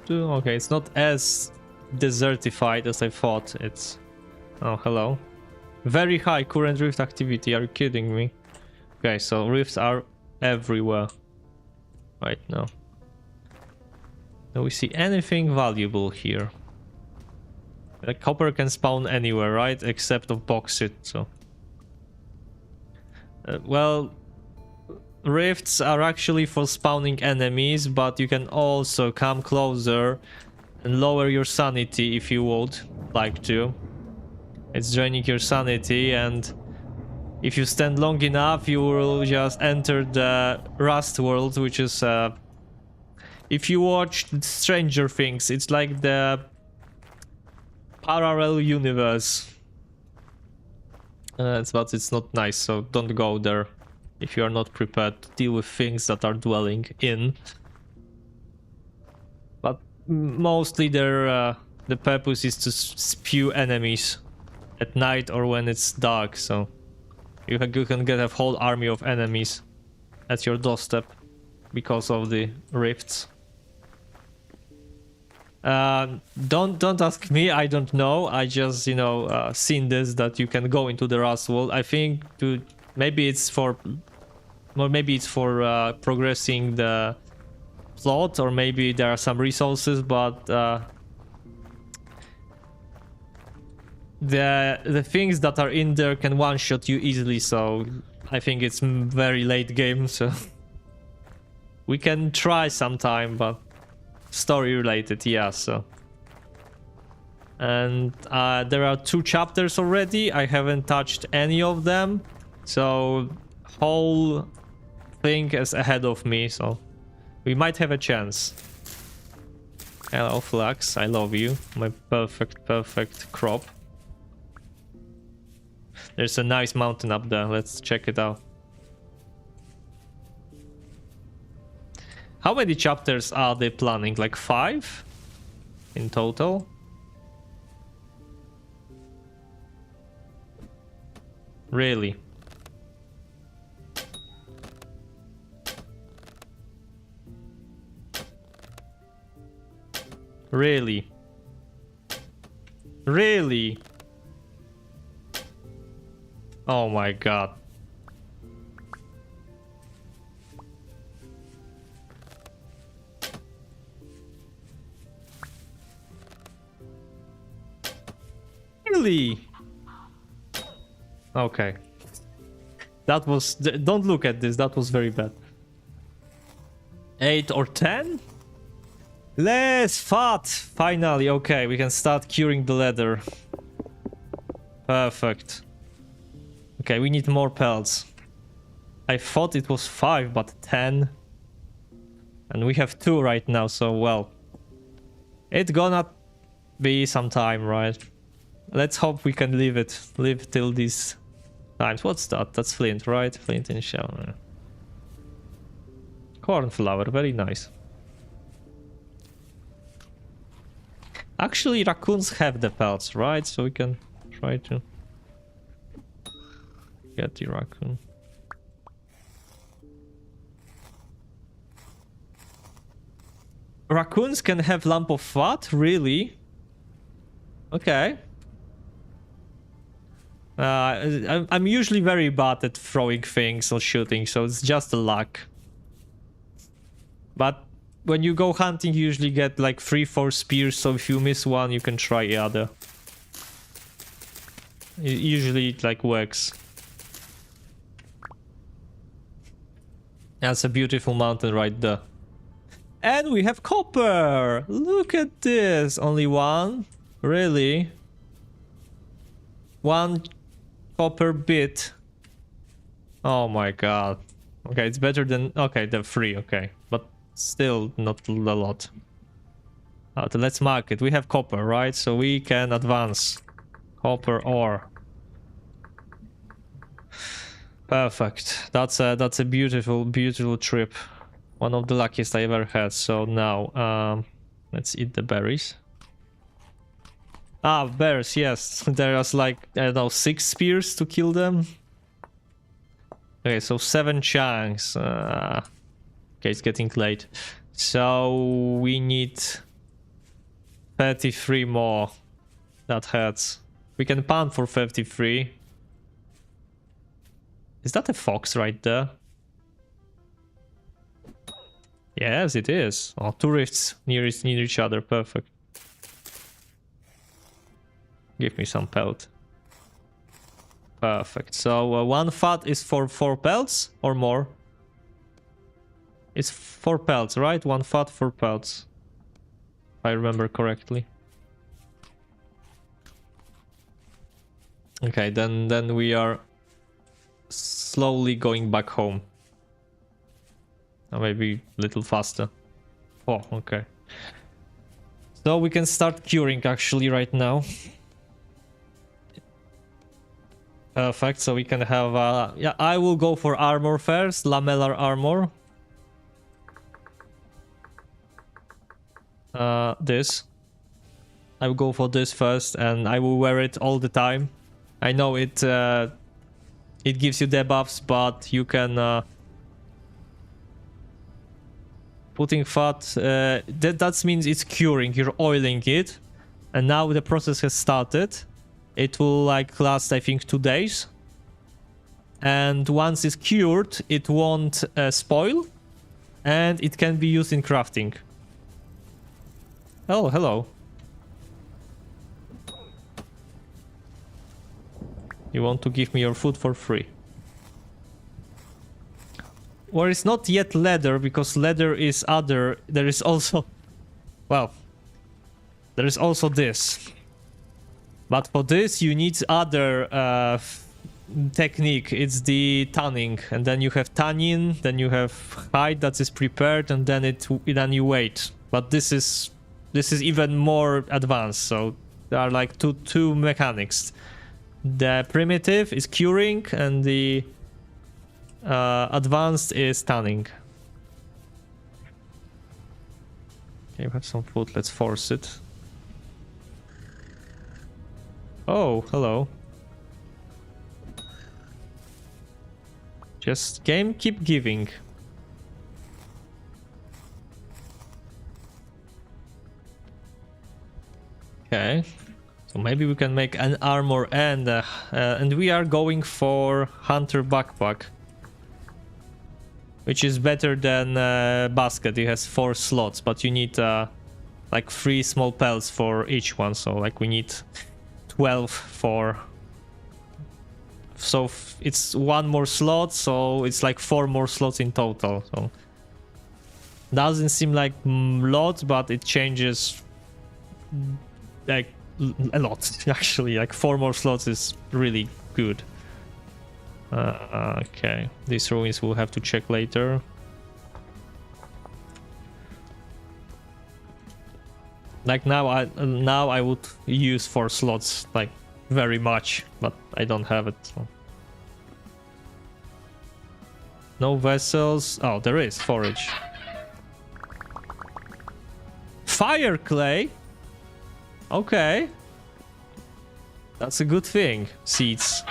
Okay, it's not as desertified as I thought. It's... Oh, hello. Very high current rift activity, are you kidding me? Okay, so rifts are everywhere right now. Do we see anything valuable here? The copper can spawn anywhere, right? Except of bauxite, so... well... Rifts are actually for spawning enemies, but you can also come closer and lower your sanity if you would like to. It's draining your sanity, and if you stand long enough, you will just enter the Rust world, which is... if you watch Stranger Things, it's like the parallel universe. But it's not nice, so don't go there if you are not prepared to deal with things that are dwelling in. But mostly they're the purpose is to spew enemies at night or when it's dark, so you can get a whole army of enemies at your doorstep because of the rifts. Don't ask me, I don't know. I just, you know, seen this, that you can go into the Rust World. I think maybe it's for progressing the plot, or maybe there are some resources, but the things that are in there can one-shot you easily, so I think it's very late game, so we can try sometime, but story related, yeah, so. And there are 2 chapters already. I haven't touched any of them, so whole thing is ahead of me, so we might have a chance. Hello, Flux, I love you. My perfect crop. There's a nice mountain up there. Let's check it out. How many chapters are they planning? Like 5 in total? Really? Really? Really? Oh my god. Really? Okay. That was... Don't look at this, that was very bad. 8 or 10? Less fat! Finally, okay, we can start curing the leather. Perfect. Okay, we need more pelts. I thought it was 5, but 10. And we have 2 right now, so well. It's gonna be some time, right? Let's hope we can live till these times. What's that? That's flint, right? Flint in shell. Cornflower, very nice. Actually, raccoons have the pelts, right? So we can try to get the raccoon. Raccoons can have lump of fat? Really? Okay. I'm usually very bad at throwing things or shooting, so it's just a luck. But when you go hunting, you usually get like 3-4 spears, so if you miss one, you can try the other. Usually it like works. That's a beautiful mountain right there. And we have copper! Look at this! Only one? Really? 1 copper bit. Oh my god. Okay, it's better than... Okay, they're 3, okay. But still not a lot. So let's mark it. We have copper, right? So we can advance. Copper ore. Perfect. That's a beautiful trip. One of the luckiest I ever had. So now, let's eat the berries. Ah, bears, yes. There's like, I don't know, 6 spears to kill them. Okay, so 7 chunks. Okay, it's getting late. So we need 33 more. That hurts. We can pound for 33. Is that a fox right there? Yes, it is. Oh, 2 rifts near each other. Perfect. Give me some pelt. Perfect. So 1 fat is for 4 pelts or more? It's 4 pelts, right? 1 fat, 4 pelts. If I remember correctly. Okay, then we are slowly going back home. Or maybe a little faster. Oh, okay. So we can start curing actually right now. Perfect, so we can have... yeah, I will go for armor first, lamellar armor. This. I will go for this first, and I will wear it all the time. I know it it gives you debuffs, but you can putting fat. That means it's curing. You're oiling it, and now the process has started. It will like last, I think, 2 days. And once it's cured, it won't spoil, and it can be used in crafting. Oh, hello. You want to give me your food for free? Well, it's not yet leather, because leather is other. There is also... Well, there is also this. But for this, you need other technique. It's the tanning, and then you have tannin, then you have hide that is prepared, and then then you wait. But this is even more advanced. So there are like two mechanics. The primitive is curing, and the advanced is tanning. Okay, we have some food. Let's force it. Oh, hello. Just game keep giving. Okay. So maybe we can make an armor, and we are going for hunter backpack, which is better than basket. It has 4 slots, but you need like 3 small pelts for each one. So like we need 12 for. So it's 1 more slot, so it's like 4 more slots in total. So doesn't seem like a lot, but it changes like a lot actually. Like 4 more slots is really good. Okay, these ruins we'll have to check later. Like now I would use 4 slots like very much, but I don't have it. So. No vessels. Oh, there is forage. Fire clay. Okay, that's a good thing. Seeds.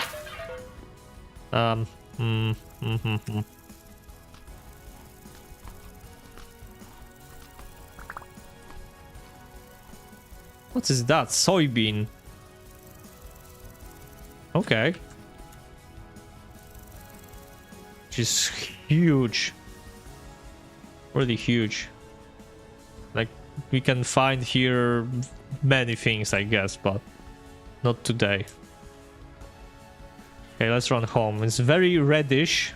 What is that? Soybean. Okay. Which is huge. Really huge. Like, we can find here many things, I guess, but not today. Okay, let's run home. It's very reddish,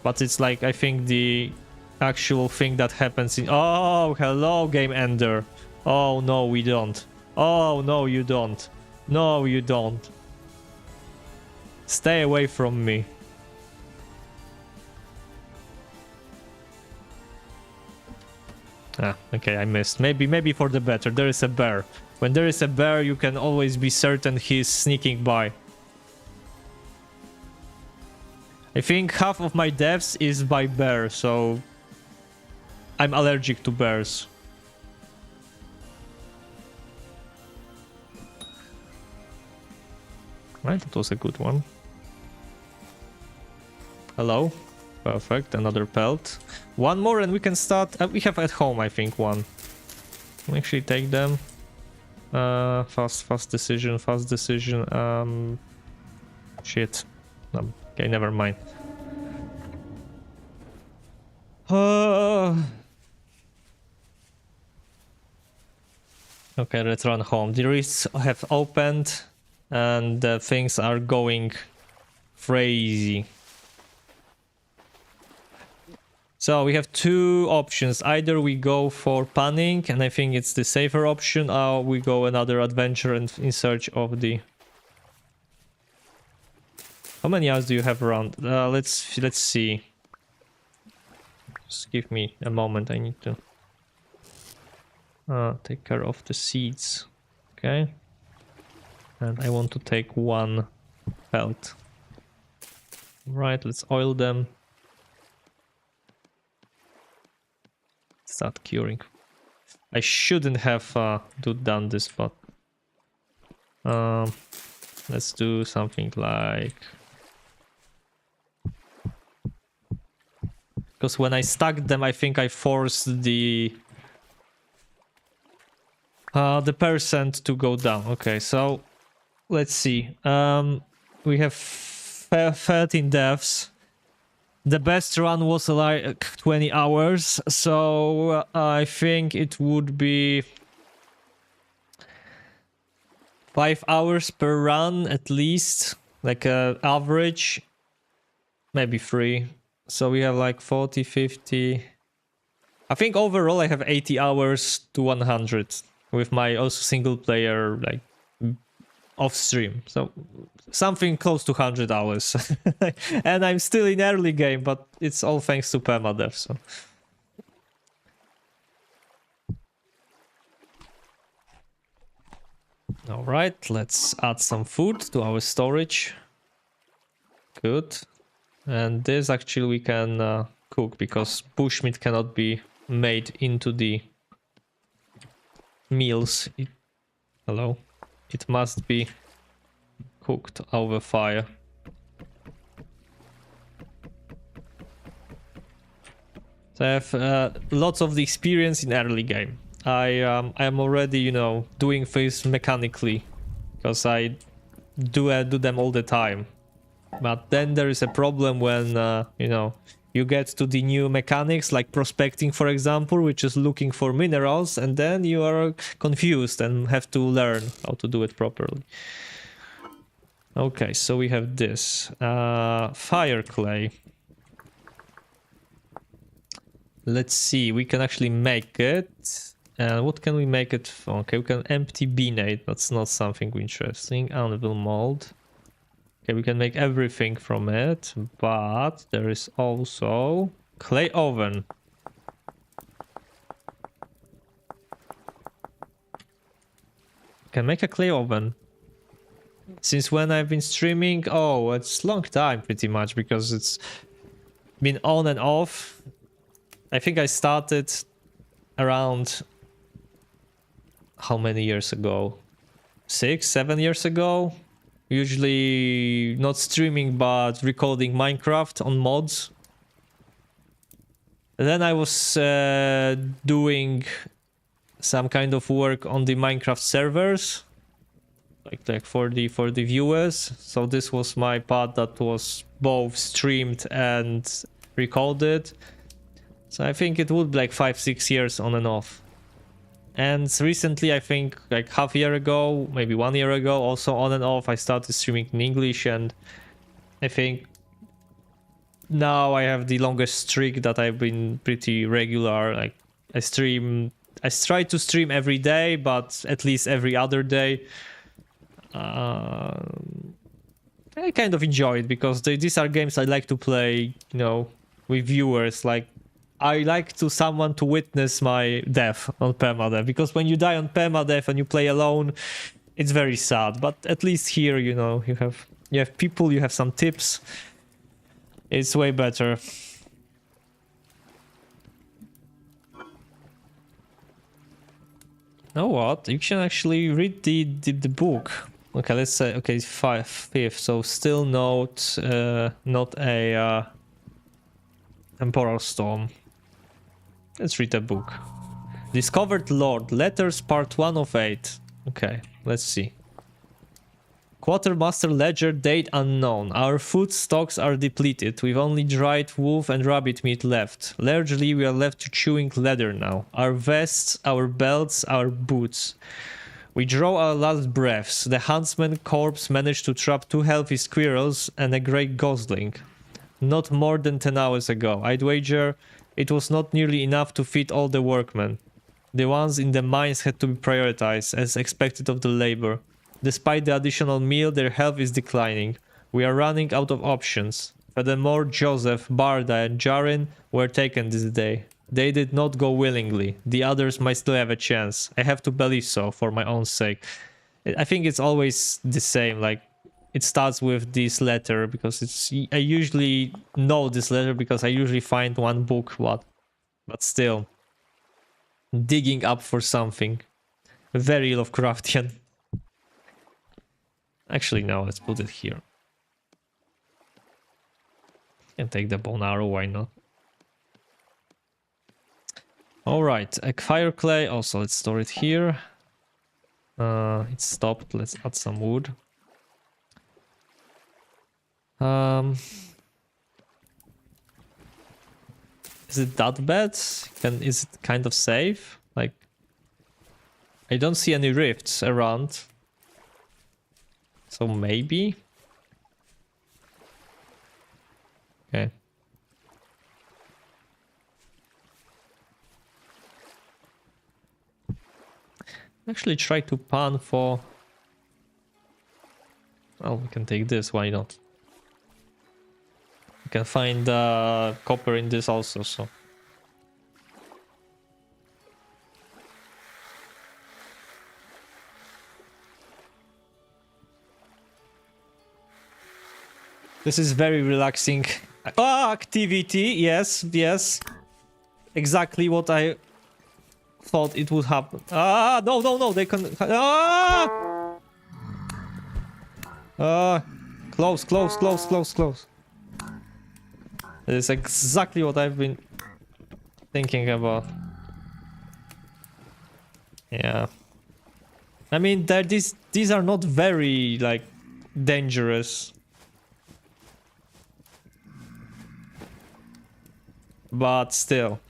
but it's like, I think the actual thing that happens in... Oh, hello, game ender. Oh, no, we don't. Oh, no, you don't. No, you don't. Stay away from me. Ah, okay, I missed. Maybe for the better. There is a bear. When there is a bear, you can always be certain he's sneaking by. I think half of my deaths is by bear, so I'm allergic to bears. Right, that was a good one. Hello. Perfect, another pelt. 1 more and we can start. We have at home, I think, 1. We'll actually take them. Fast decision. Shit. No, okay, never mind. Okay, let's run home. The risks have opened and things are going crazy. So we have 2 options. Either we go for panning, and I think it's the safer option, or we go another adventure and in search of the... How many hours do you have around? Let's see. Just give me a moment. I need to take care of the seeds. Okay. And I want to take 1 pelt. Right, let's oil them. Start curing. I shouldn't have done this, but let's do something like, because when I stacked them, I think I forced the percent to go down. Okay, so let's see. We have 13 deaths. The best run was like 20 hours, so I think it would be 5 hours per run at least, like average, maybe 3. So we have like 40, 50. I think overall I have 80 hours to 100 with my also single player like off stream. So something close to 100 hours. And I'm still in early game, but it's all thanks to Permadeath. So. All right, let's add some food to our storage. Good. And this actually we can cook, because bushmeat cannot be made into the meals. Hello. It must be cooked over fire. So I have lots of the experience in early game. I am already, you know, doing things mechanically, because I do them all the time. But then there is a problem when you know, you get to the new mechanics like prospecting, for example, which is looking for minerals, and then you are confused and have to learn how to do it properly. Okay, so we have this fire clay. Let's see, we can actually make it. And what can we make it from? Okay, we can empty beanate. That's not something interesting. Anvil mold. Okay, we can make everything from it, but there is also clay oven. Can make a clay oven. Since when I've been streaming? Oh, it's long time pretty much, because it's been on and off. I think I started around, how many years ago? 6, 7 years ago. Usually not streaming, but recording Minecraft on mods. And then I was doing some kind of work on the Minecraft servers, like for the viewers. So this was my part that was both streamed and recorded. So I think it would be like 5-6 years on and off. And recently, I think like half a year ago, maybe 1 year ago, also on and off, I started streaming in English, and I think now I have the longest streak that I've been pretty regular. Like I try to stream every day, but at least every other day. I kind of enjoy it, because these are games I like to play, you know, with viewers. Like, I like someone to witness my death on Permadeath, because when you die on Permadeath and you play alone, it's very sad. But at least here, you know, you have people, you have some tips. It's way better. Know what? You can actually read the book. Okay, let's say, okay, 5th, so still not a temporal storm. Let's read the book. Discovered Lord, Letters, Part 1 of 8. Okay, let's see. Quartermaster Ledger, date unknown. Our food stocks are depleted, with only dried wolf and rabbit meat left. Largely, we are left to chewing leather now. Our vests, our belts, our boots. We draw our last breaths. The huntsman corpse managed to trap 2 healthy squirrels and a grey gosling. Not more than 10 hours ago. I'd wager it was not nearly enough to feed all the workmen. The ones in the mines had to be prioritized, as expected of the labor. Despite the additional meal, their health is declining. We are running out of options. Furthermore, Joseph, Barda and Jarin were taken this day. They did not go willingly. The others might still have a chance. I have to believe so, for my own sake. I think it's always the same, like, it starts with this letter, because I usually know this letter because I usually find one book, but still. digging up for something. Very Lovecraftian. Actually, no, let's put it here. And take the bone arrow, why not? Alright, a fire clay. Also, let's store it here. It stopped. Let's add some wood. Is it that bad? Is it kind of safe? Like, I don't see any rifts around. So maybe? Okay. Actually try to pan for... Oh, we can take this, why not? We can find copper in this also, so... This is very relaxing. Activity, yes, yes. Exactly what I thought it would happen. No, they can... Close. This is exactly what I've been thinking about. Yeah. I mean, these are not very, like, dangerous. But still.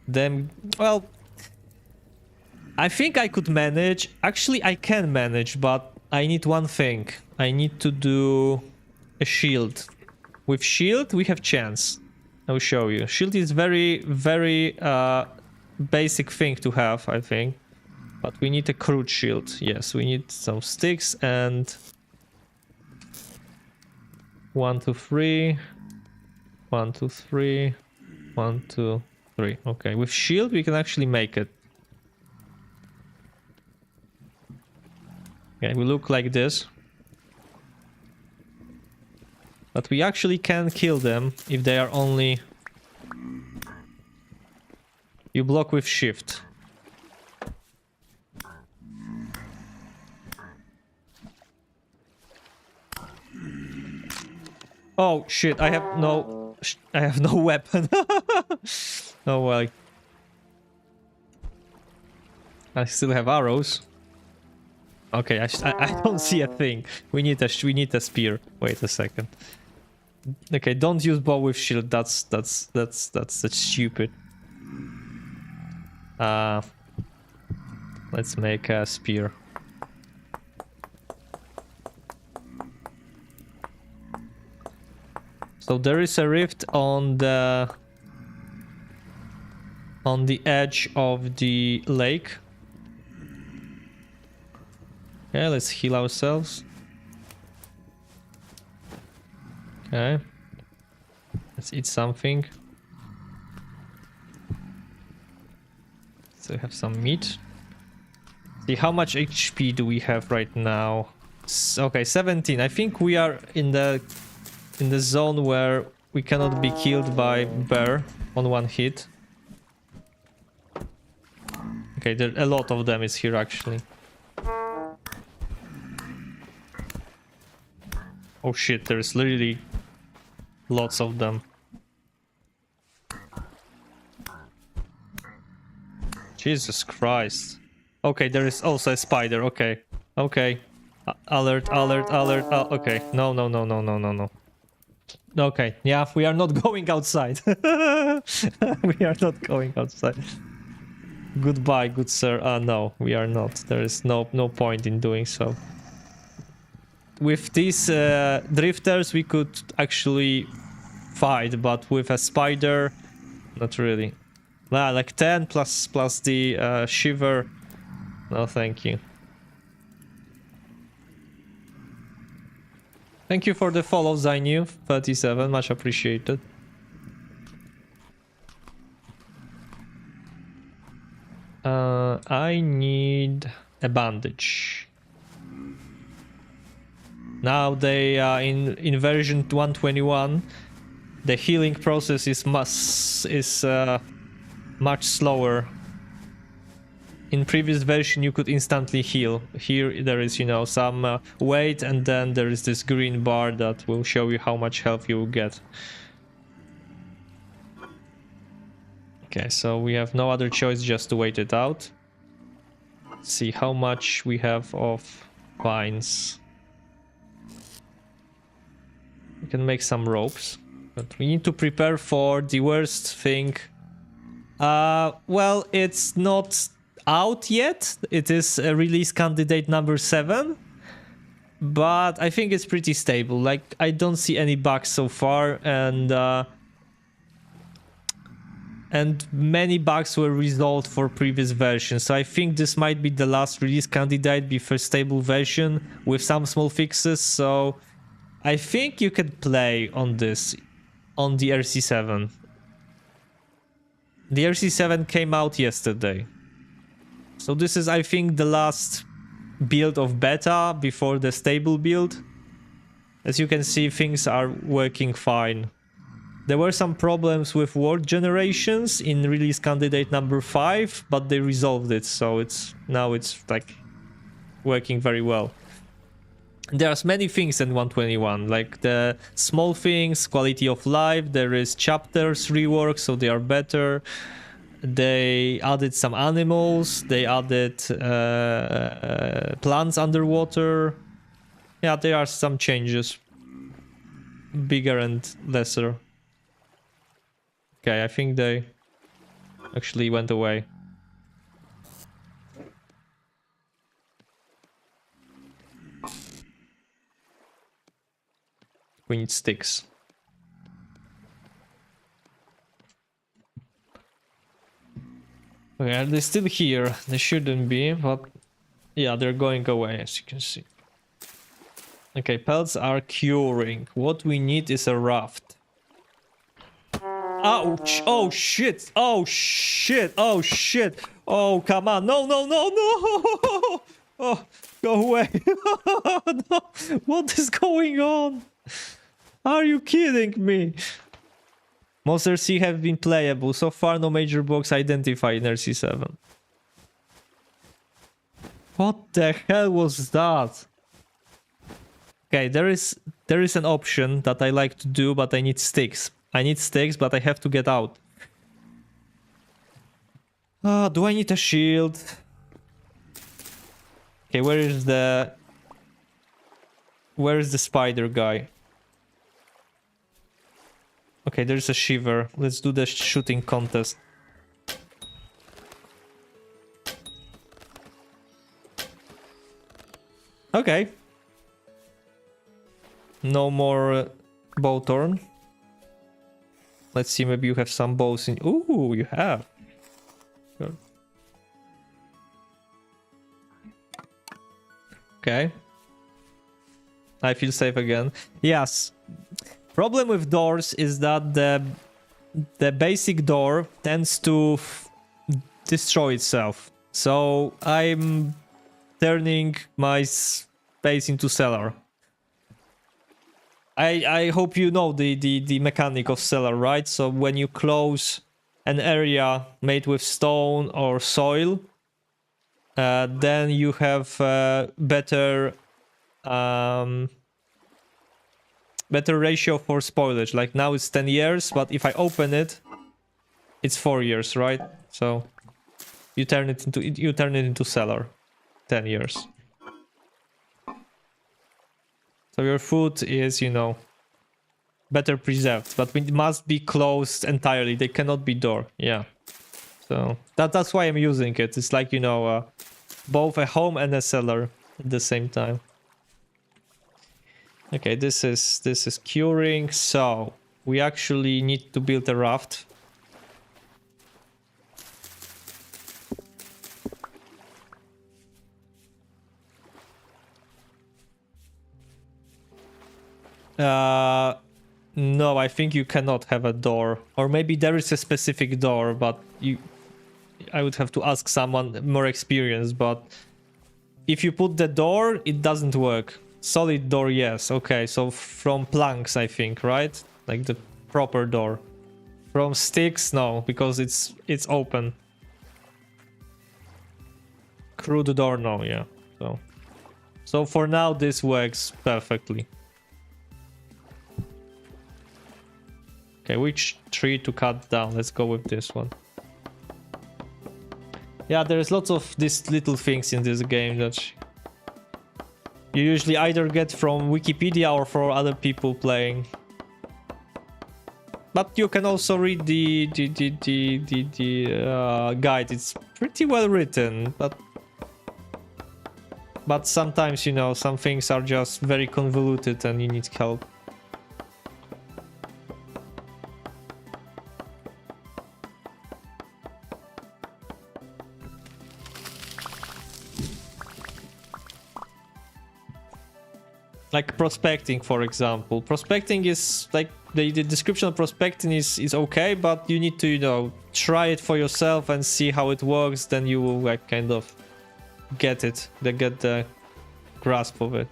Them, well, I think I could manage. Actually, I can manage, but I need one thing. I need to do a shield. With shield, we have chance. I will show you. Shield is very, very basic thing to have, I think. But we need a crude shield. Yes, we need some sticks and 1, 2, 3. 1, 2, 3. 1, 2, 3. Okay, with shield we can actually make it. Okay, we look like this. But we actually can kill them if they are only... You block with shift. Oh shit, I have no weapon. Oh well. I still have arrows. Okay, I don't see a thing. We need a spear. Wait a second. Okay, don't use bow with shield. That's stupid. Let's make a spear. So there is a rift on the edge of the lake. Okay, let's heal ourselves. Okay. Let's eat something. So we have some meat. See, how much HP do we have right now? Okay, 17. I think we are in the zone where we cannot be killed by bear on one hit. Okay, there a lot of them is here actually. Oh shit, there's literally lots of them. Jesus Christ. Okay, there is also a spider. Okay. Okay. Alert. Okay. No. Okay, yeah, we are not going outside. We are not going outside. Goodbye, good sir. No, we are not. There is no point in doing so. With these drifters, we could actually fight, but with a spider, not really. Like 10 plus the shiver. No, thank you. Thank you for the follow, Zainu 37, much appreciated. I need a bandage. Now they in version 121, the healing process is much slower. In previous version you could instantly heal. Here there is, you know, some weight, and then there is this green bar that will show you how much health you will get. Okay, so we have no other choice just to wait it out. Let's see how much we have of vines. We can make some ropes, but we need to prepare for the worst thing. Well, it's not out yet. It is release candidate number 7, but I think it's pretty stable. Like, I don't see any bugs so far, and many bugs were resolved for previous versions. So I think this might be the last release candidate before stable version with some small fixes. So I think you can play on this on the RC7. The RC7 came out yesterday. So this is, I think, the last build of beta before the stable build. As you can see, things are working fine. There were some problems with word generations in release candidate number 5, but they resolved it, so now it's like working very well. There's many things in 121, like the small things, quality of life. There is chapters rework, so they are better. They added some animals. They added plants underwater. Yeah, there are some changes, bigger and lesser. Okay, I think they actually went away. We need sticks. Okay, are they still here? They shouldn't be, but yeah, they're going away, as you can see. Okay, pelts are curing. What we need is a raft. Ouch! Oh shit! Oh shit! Oh shit! Oh, come on! No, no, no, no! Oh, go away! No. What is going on? Are you kidding me? Most RC have been playable. So far, no major bugs identified in RC7. What the hell was that? Okay, there is an option that I like to do, but I need sticks. I need sticks, but I have to get out. Do I need a shield? Okay, where is the spider guy? Okay, there's a shiver. Let's do the shooting contest. Okay. No more bow thorn. Let's see, maybe you have some bows in... Ooh, you have. Good. Okay. I feel safe again. Yes. Problem with doors is that the basic door tends to destroy itself. So I'm turning my space into cellar. I hope you know the mechanic of cellar, right? So when you close an area made with stone or soil, then you have better ratio for spoilage. Like now it's 10 years, but if I open it, it's 4 years, right? So you turn it into cellar, 10 years. So your food is, you know, better preserved, but it must be closed entirely. They cannot be door. Yeah. So that's why I'm using it. It's like, you know, both a home and a cellar at the same time. Okay, this is curing. So we actually need to build a raft. No, I think you cannot have a door. Or maybe there is a specific door, but I would have to ask someone more experienced, but if you put the door, it doesn't work. Solid door, yes. Okay, so from planks, I think, right? Like the proper door. From sticks, no, because it's open. Crude door, no, yeah. So for now, this works perfectly. Okay, which tree to cut down? Let's go with this one. Yeah, there's lots of these little things in this game that you usually either get from Wikipedia or from other people playing. But you can also read the guide. It's pretty well written, but sometimes, you know, some things are just very convoluted and you need help. Like prospecting, for example. Prospecting is like the description of prospecting is okay, but you need to, you know, try it for yourself and see how it works. Then you will like kind of get the grasp of it.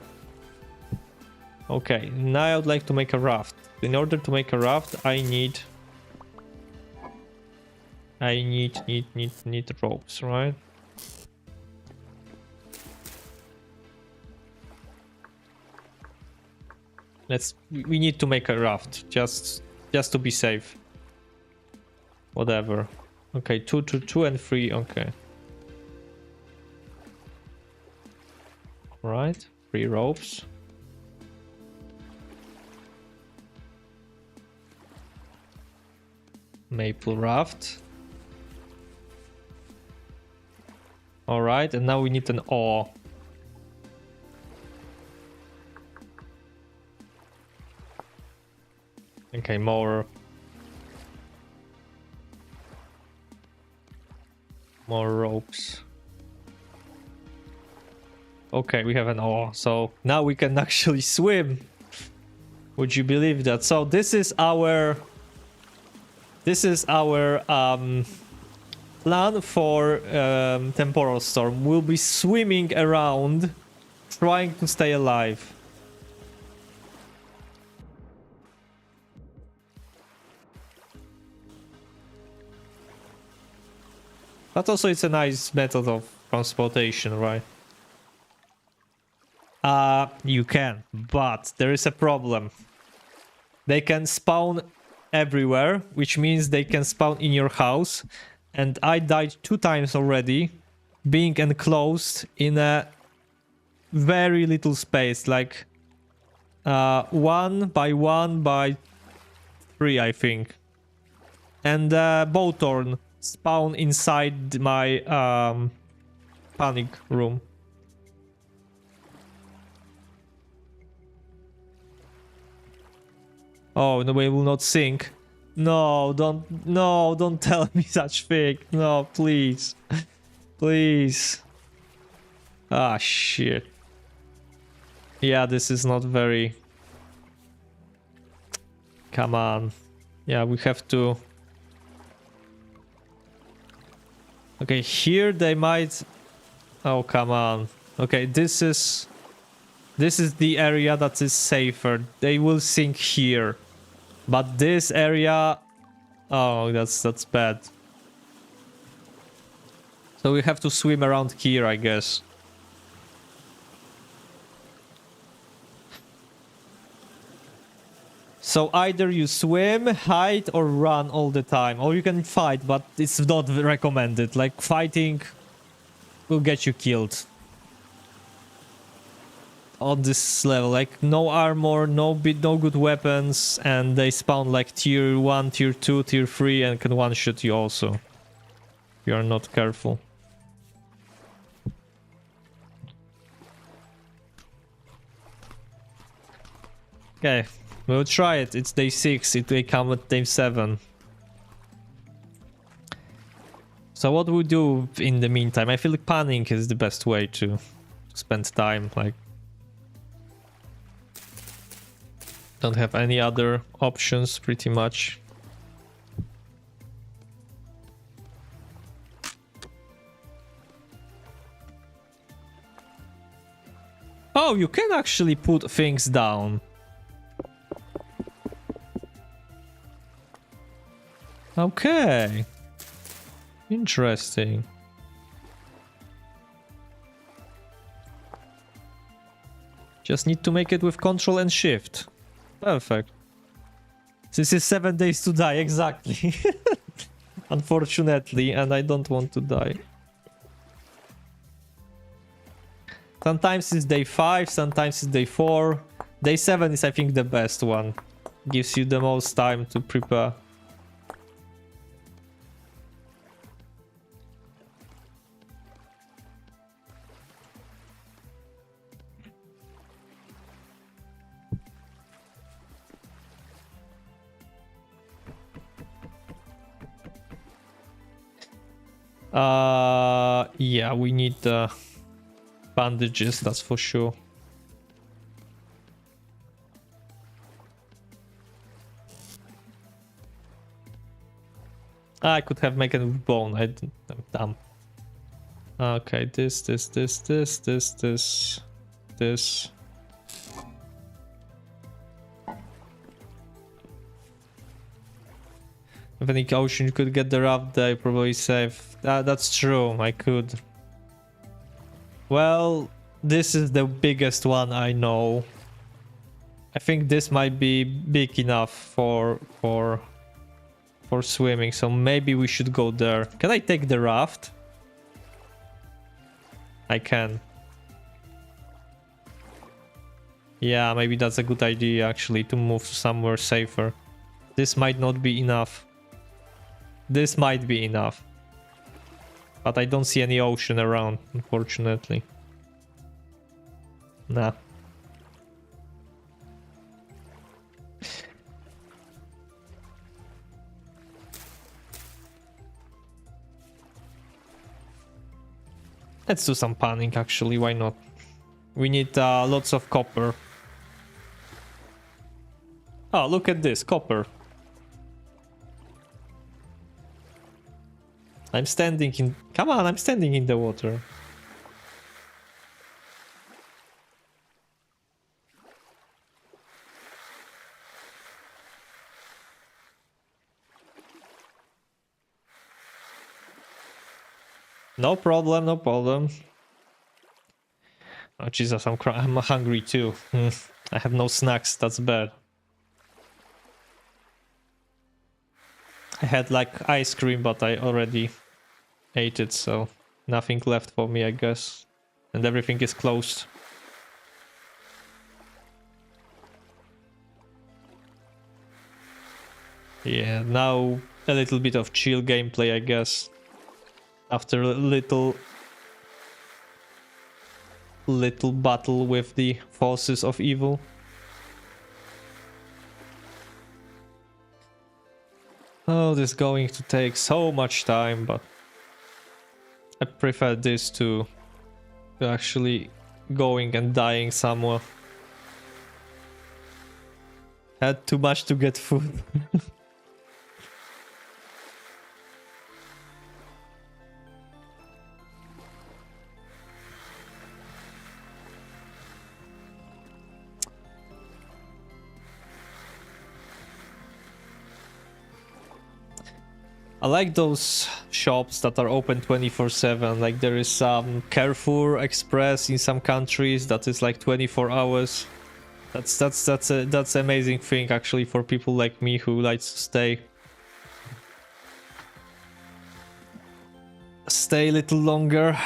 Okay, now I would like to make a raft. In order to make a raft, I need ropes, right? We need to make a raft just to be safe. Whatever. Okay, 2 and 3. Okay. Right, 3 ropes. Maple raft. All right, and now we need an oar. Okay, more ropes. Okay, we have an oar, so now we can actually swim. Would you believe that? So this is our plan for temporal storm. We'll be swimming around, trying to stay alive. But also it's a nice method of transportation, right? You can, but there is a problem. They can spawn everywhere, which means they can spawn in your house. And I died 2 times already, being enclosed in a very little space, like 1 by 1 by 3, I think. And Bowthorn spawn inside my panic room. Oh, no, we will not sink. No, don't tell me such thing. No, please. Please. Ah, shit. Yeah, this is not very... Come on. Yeah, we have to... Okay, here they might... Oh, come on. Okay, this is the area that is safer. They will sink here. But this area... Oh, that's bad. So we have to swim around here, I guess. So either you swim, hide, or run all the time. Or you can fight, but it's not recommended. Like, fighting will get you killed. On this level, like, no armor, no good weapons, and they spawn like tier 1, tier 2, tier 3, and can one-shot you also. If you are not careful. Okay, we'll try it. It's day 6, it may come at day 7. So what we do in the meantime? I feel like panning is the best way to spend time, like... Don't have any other options, pretty much. Oh, you can actually put things down. Okay. Interesting. Just need to make it with Control and Shift. Perfect. This is 7 days to die, exactly. Unfortunately, and I don't want to die. Sometimes it's day 5, sometimes it's day 4. Day 7 is, I think, the best one. Gives you the most time to prepare. Yeah, we need bandages, that's for sure. I could have made it with bone. I'm dumb. Okay, this. If any ocean could get the raft, they probably save. That's true, I could. Well, this is the biggest one I know. I think this might be big enough for swimming, so maybe we should go there. Can I take the raft? I can. Yeah, maybe that's a good idea actually, to move somewhere safer. This might not be enough. This might be enough. But I don't see any ocean around, unfortunately. Nah. Let's do some panning actually, why not? We need lots of copper. Oh, look at this, copper. I'm standing in... Come on, I'm standing in the water. No problem, no problem. Oh Jesus, I'm hungry too. I have no snacks, that's bad. I had like ice cream, but I already ate it, so nothing left for me, I guess. And everything is closed. Yeah, now a little bit of chill gameplay, I guess. After a little battle with the forces of evil. Oh, this is going to take so much time, but I prefer this to actually going and dying somewhere. Had too much to get food. I like those shops that are open 24/7. Like there is some Carrefour Express in some countries that is like 24 hours. That's amazing thing actually for people like me who likes to stay a little longer.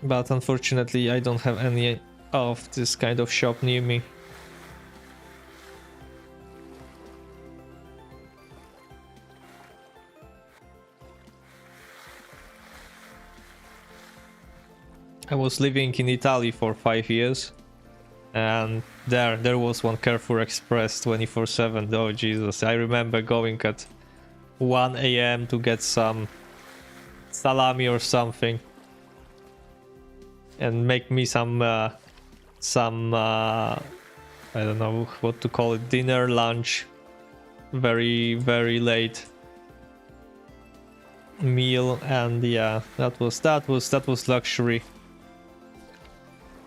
But unfortunately I don't have any of this kind of shop near me. I was living in Italy for 5 years, and there was one Carrefour Express 24/7. Oh Jesus, I remember going at 1 a.m. to get some salami or something, and make me some I don't know what to call it, dinner, lunch, very late meal, and yeah, that was luxury.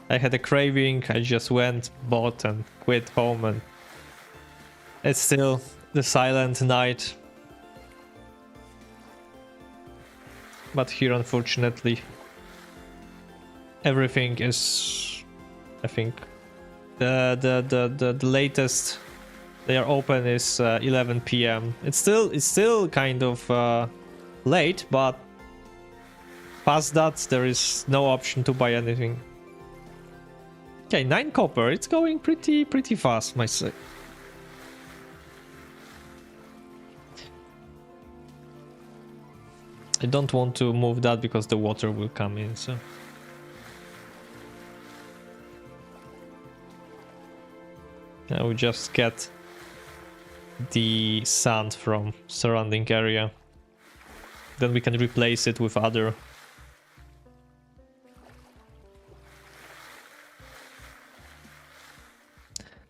I had a craving, I just went, bought and quit home and It's still the silent night. But here, unfortunately, everything is, I think, the latest they are open is 11 p.m. It's still kind of late, but past that there is no option to buy anything. Okay, 9 copper. It's going pretty fast, my say. I don't want to move that because the water will come in, so. Now we just get the sand from surrounding area. Then we can replace it with other.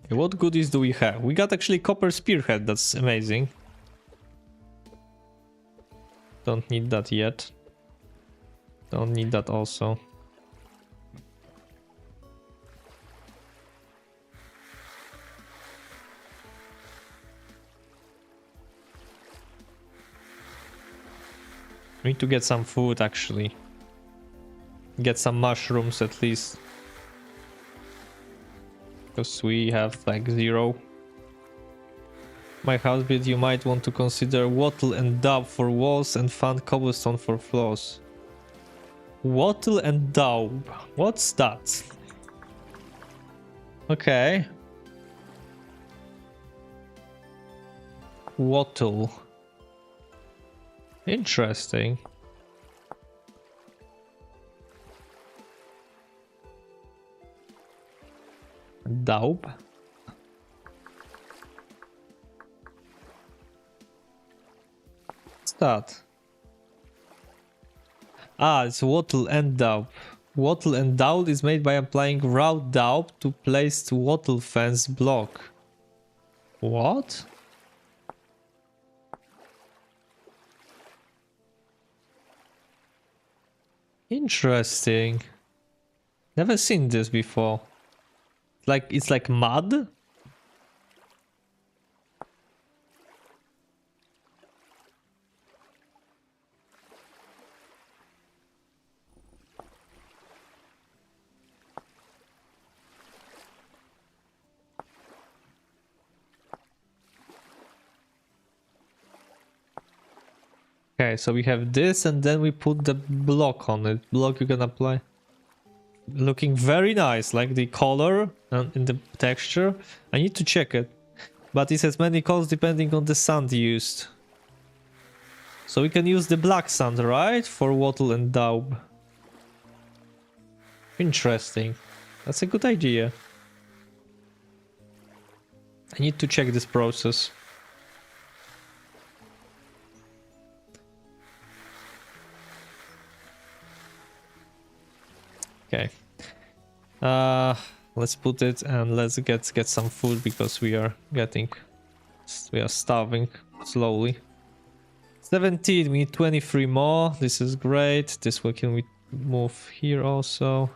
Okay, what goodies do we have? We got actually copper spearhead, that's amazing. Don't need that yet. Don't need that also. We need to get some food actually. Get some mushrooms at least. Because we have like 0. My house build, you might want to consider wattle and daub for walls and found cobblestone for floors. Wattle and daub. What's that? Okay. Wattle. Interesting. Daub. What's that? Ah, it's wattle and daub. Wattle and daub is made by applying raw daub to placed wattle fence block. What? Interesting. Never seen this before. Like it's like mud. Okay, so we have this and then we put the block on it. Block you can apply. Looking very nice, like the color and in the texture. I need to check it. But it has many colors depending on the sand used. So we can use the black sand, right? For wattle and daub. Interesting. That's a good idea. I need to check this process. Okay. Let's put it and let's get some food because we are starving slowly. 17, we need 23 more. This is great. This one can we move here also.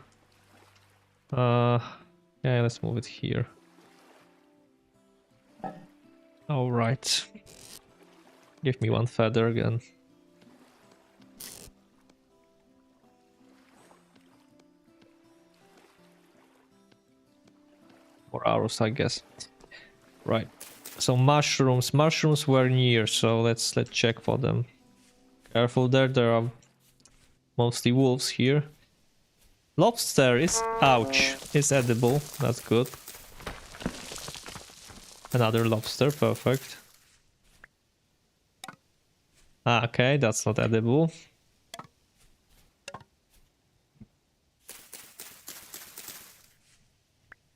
Yeah, let's move it here. All right. Give me 1 feather again. Or arrows, I guess. Right. So mushrooms. Mushrooms were near, so let's check for them. Careful there. There are mostly wolves here. Lobster is ouch. It's edible. That's good. Another lobster. Perfect. Ah, okay, that's not edible.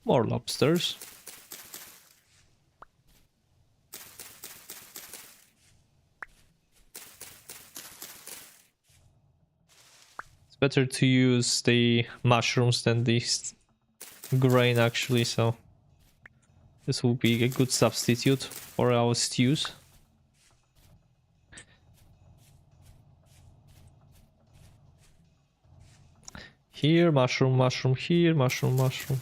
More lobsters. It's better to use the mushrooms than the grain actually, so this will be a good substitute for our stews. Here, mushroom, mushroom, here, mushroom, mushroom.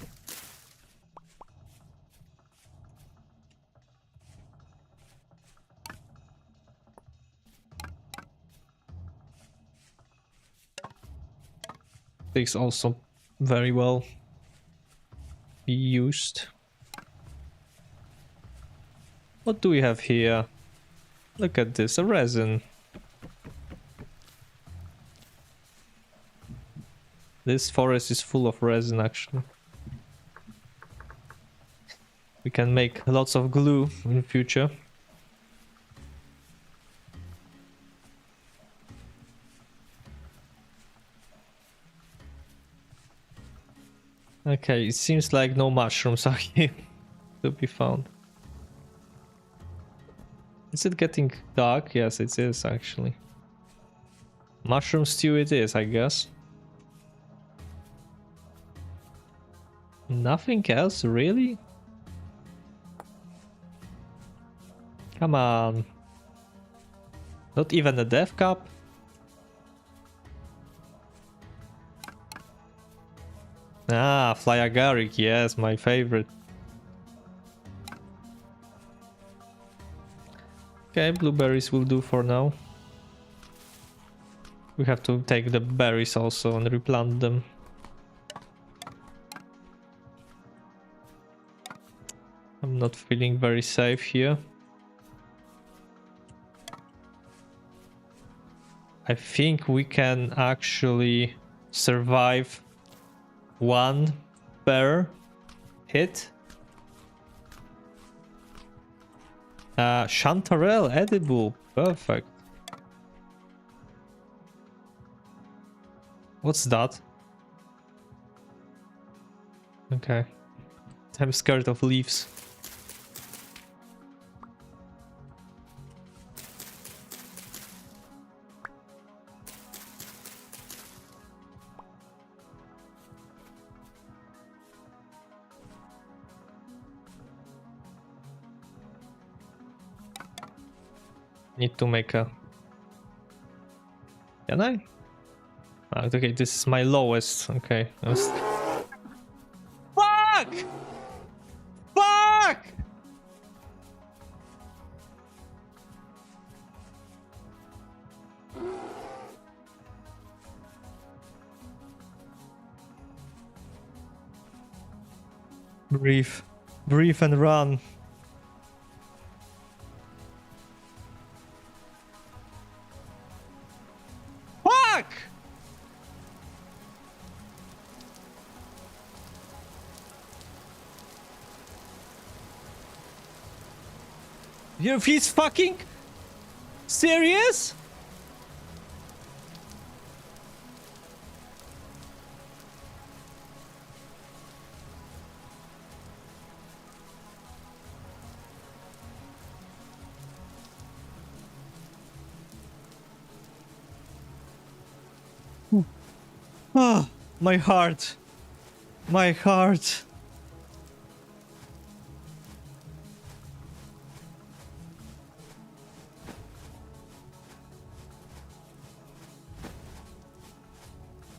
Sticks also very well be used. What do we have here? Look at this, a resin. This forest is full of resin actually. We can make lots of glue in the future. Okay, it seems like no mushrooms are here to be found. Is it getting dark? Yes, it is actually. Mushroom stew it is, I guess. Nothing else, really? Come on. Not even a death cup? Ah, fly agaric, yes, my favorite. Okay, blueberries will do for now. We have to take the berries also and replant them. I'm not feeling very safe here. I think we can actually survive one bear hit. Chanterelle edible, perfect. What's that? Okay. I'm scared of leaves. Need to make a... Can I? Ah, okay, this is my lowest. Okay. Fuck! Fuck! Breathe. Breathe and run. Fuck! He's fucking serious? Ah, my heart. My heart.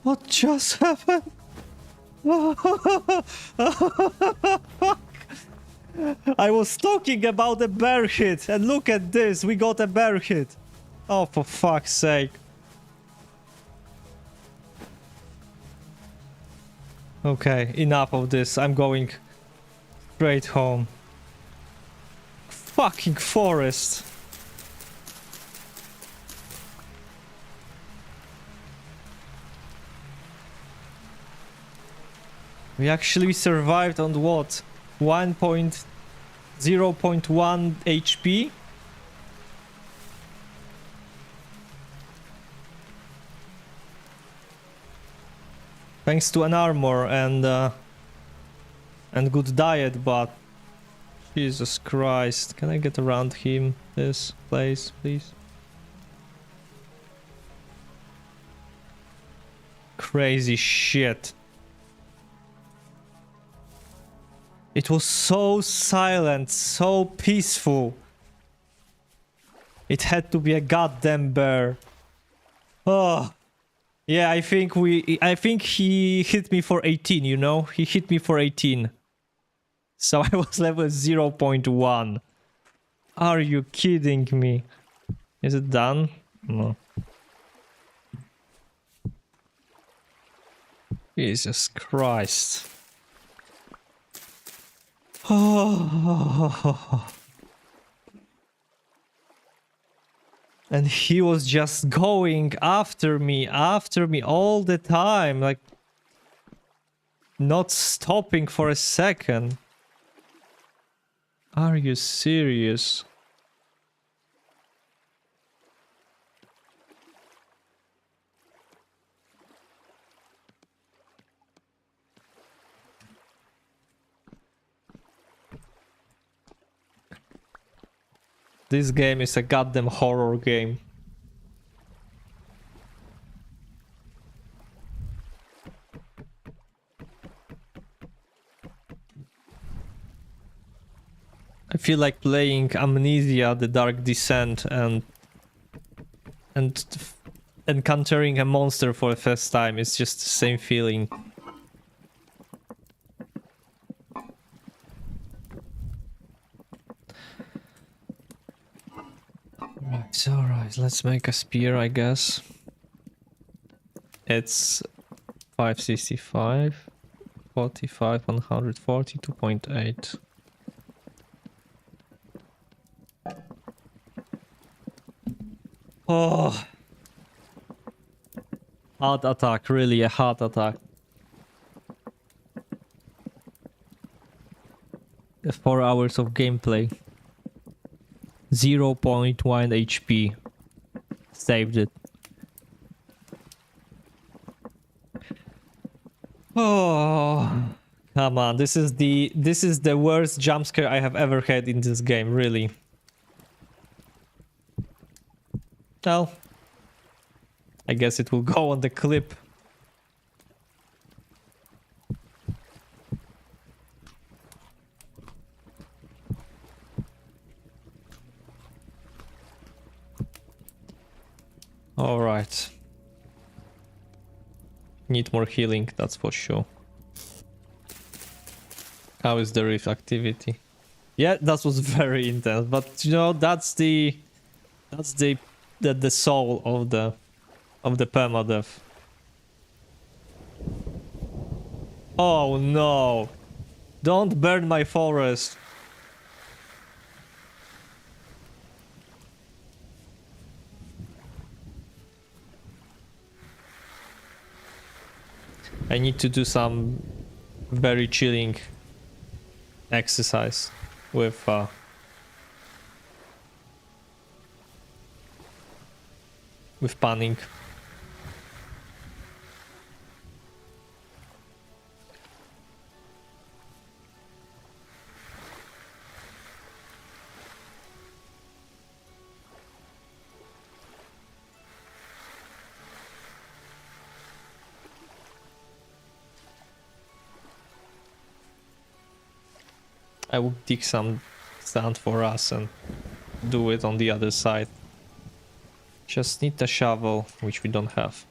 What just happened? I was talking about a bear hit, and look at this, we got a bear hit. Oh, for fuck's sake. Okay, enough of this. I'm going straight home. Fucking forest. We actually survived on what? 0.1 HP? Thanks to an armor and good diet, but Jesus Christ, can I get around him? This place, please. Crazy shit. It was so silent, so peaceful. It had to be a goddamn bear. Oh. Yeah, I think he hit me for 18, you know? He hit me for 18. So I was level 0.1. Are you kidding me? Is it done? No. Jesus Christ. Oh. And he was just going after me all the time, like not stopping for a second. Are you serious? This game is a goddamn horror game. I feel like playing Amnesia: The Dark Descent and encountering a monster for the first time. It's just the same feeling. Alright, let's make a spear, I guess. It's 565, 45, 140, 2.8. Oh, hard attack, really a hard attack. 4 hours of gameplay. 0.1 HP. Saved it. Oh, come on! This is the worst jump scare I have ever had in this game, really. Well, I guess it will go on the clip. All right. Need more healing, that's for sure. How is the rift activity? Yeah, that was very intense, but you know, that's the soul of the permadeath. Oh no! Don't burn my forest. I need to do some very chilling exercise with panning. I will dig some sand for us and do it on the other side. Just need a shovel, which we don't have.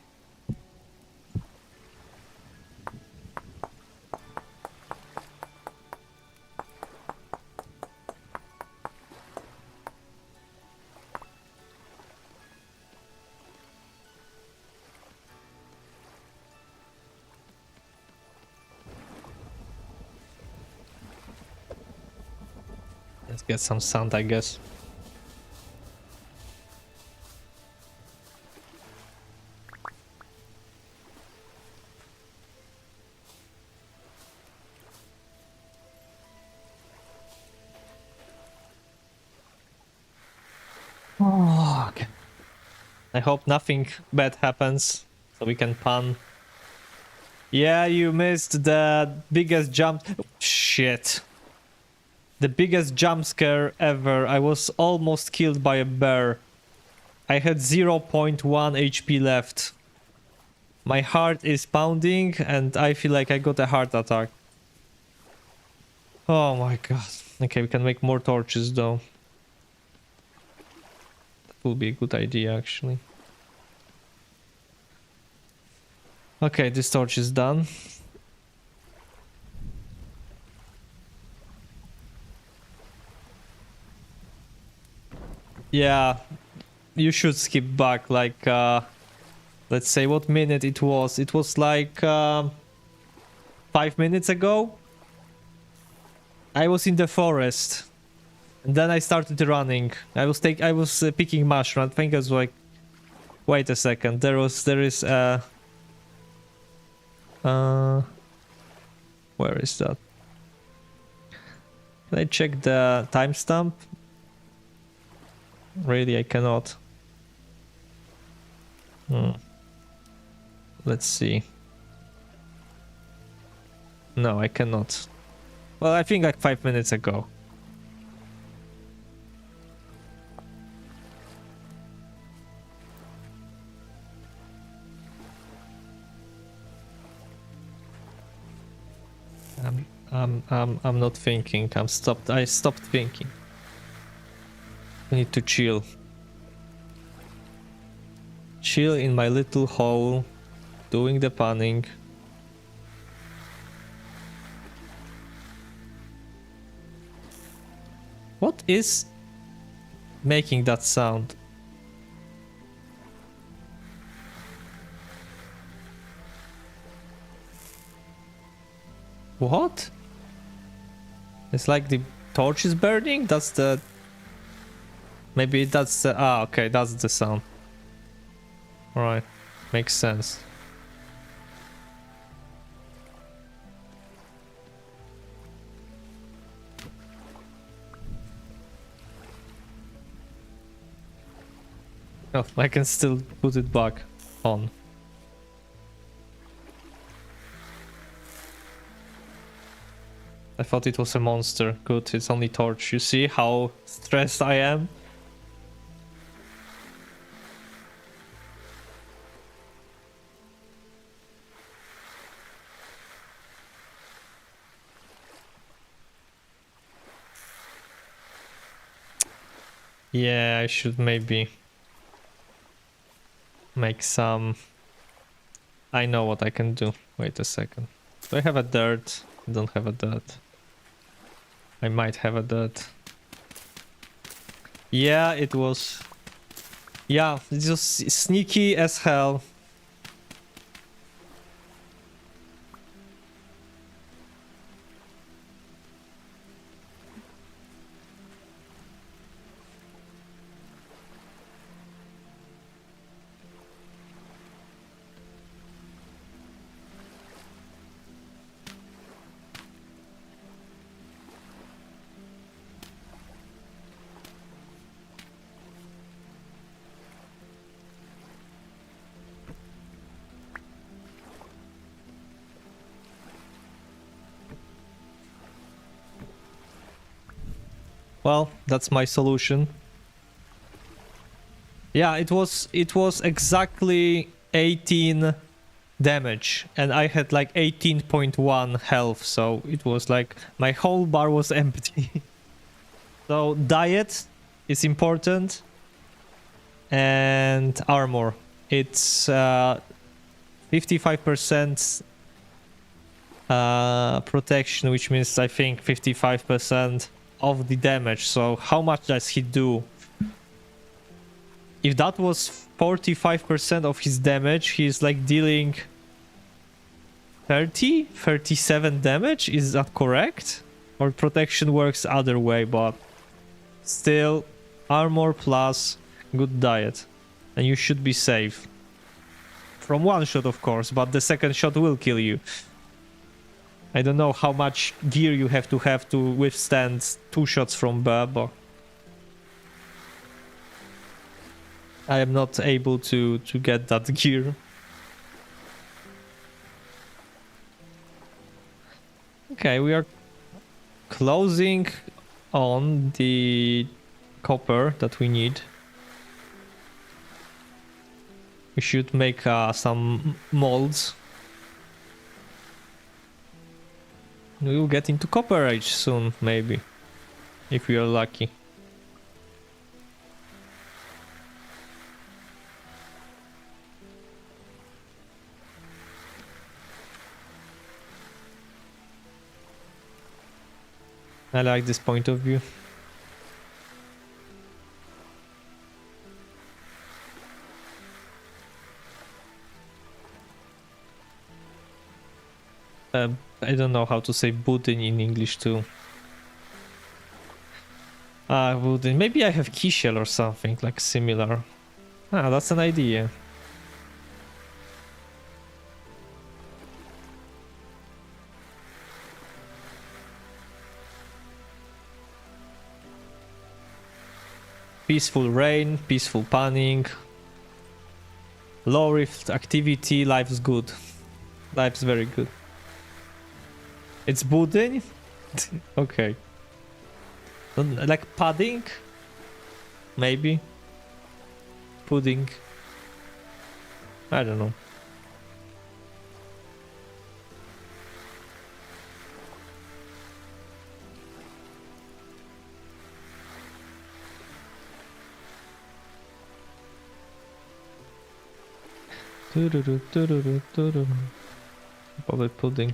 Let's get some sand, I guess. Oh, okay. I hope nothing bad happens, so we can pan. Yeah, you missed the biggest jump. Shit. The biggest jump scare ever. I was almost killed by a bear. I had 0.1 HP left. My heart is pounding and I feel like I got a heart attack. Oh my god. Okay, we can make more torches though. That will be a good idea actually. Okay, this torch is done. Yeah, you should skip back, like, let's say what minute it was. It was like 5 minutes ago, I was in the forest. And then I started running. I was picking mushroom. I think I was like, wait a second. There is where is that? Can I check the timestamp? Really, I cannot. Let's see. No, I cannot. Well, I think like 5 minutes ago. I'm not thinking. I stopped thinking. I need to chill. Chill in my little hole, doing the panning. What is making that sound? What? It's like the torch is burning? That's the... Maybe that's the... Ah, okay, that's the sound. Alright, makes sense. Oh, I can still put it back on. I thought it was a monster. Good, it's only torch. You see how stressed I am? Yeah, I should maybe make some... I know what I can do. Wait a second. Do I have a dirt? I don't have a dirt. I might have a dirt. Yeah, it was... Yeah, it's just sneaky as hell. Well, that's my solution. Yeah, it was exactly 18 damage and I had like 18.1 health, so it was like my whole bar was empty. So diet is important and armor. It's 55% protection, which means I think 55% of the damage. So how much does he do? If that was 45% of his damage, he's like dealing 37 damage. Is that correct? Or protection works other way, but still armor plus good diet and you should be safe from one shot, of course, but the second shot will kill you. I don't know how much gear you have to withstand 2 shots from Bub, but I am not able to get that gear. Okay, we are closing on the copper that we need. We should make some molds. We will get into Copper Age soon, maybe, if we are lucky. I like this point of view. I don't know how to say budyń in English too. Budyń. Maybe I have kisiel or something like similar. That's an idea. Peaceful rain, peaceful panning. Low rift activity, life's good. Life's very good. It's budyń? Okay. Like padding? Maybe. Pudding. I don't know. Probably pudding.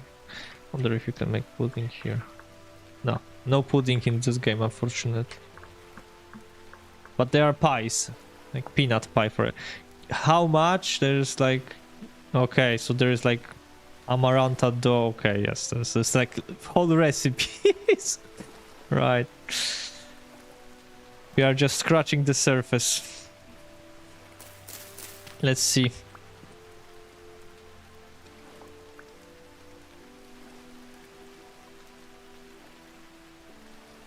Wonder if you can make pudding here. No, no pudding in this game, unfortunately. But there are pies, like peanut pie for it. How much? There's like, okay, so there is like amaranta dough. Okay, yes, there's like whole recipes. Right. We are just scratching the surface. Let's see.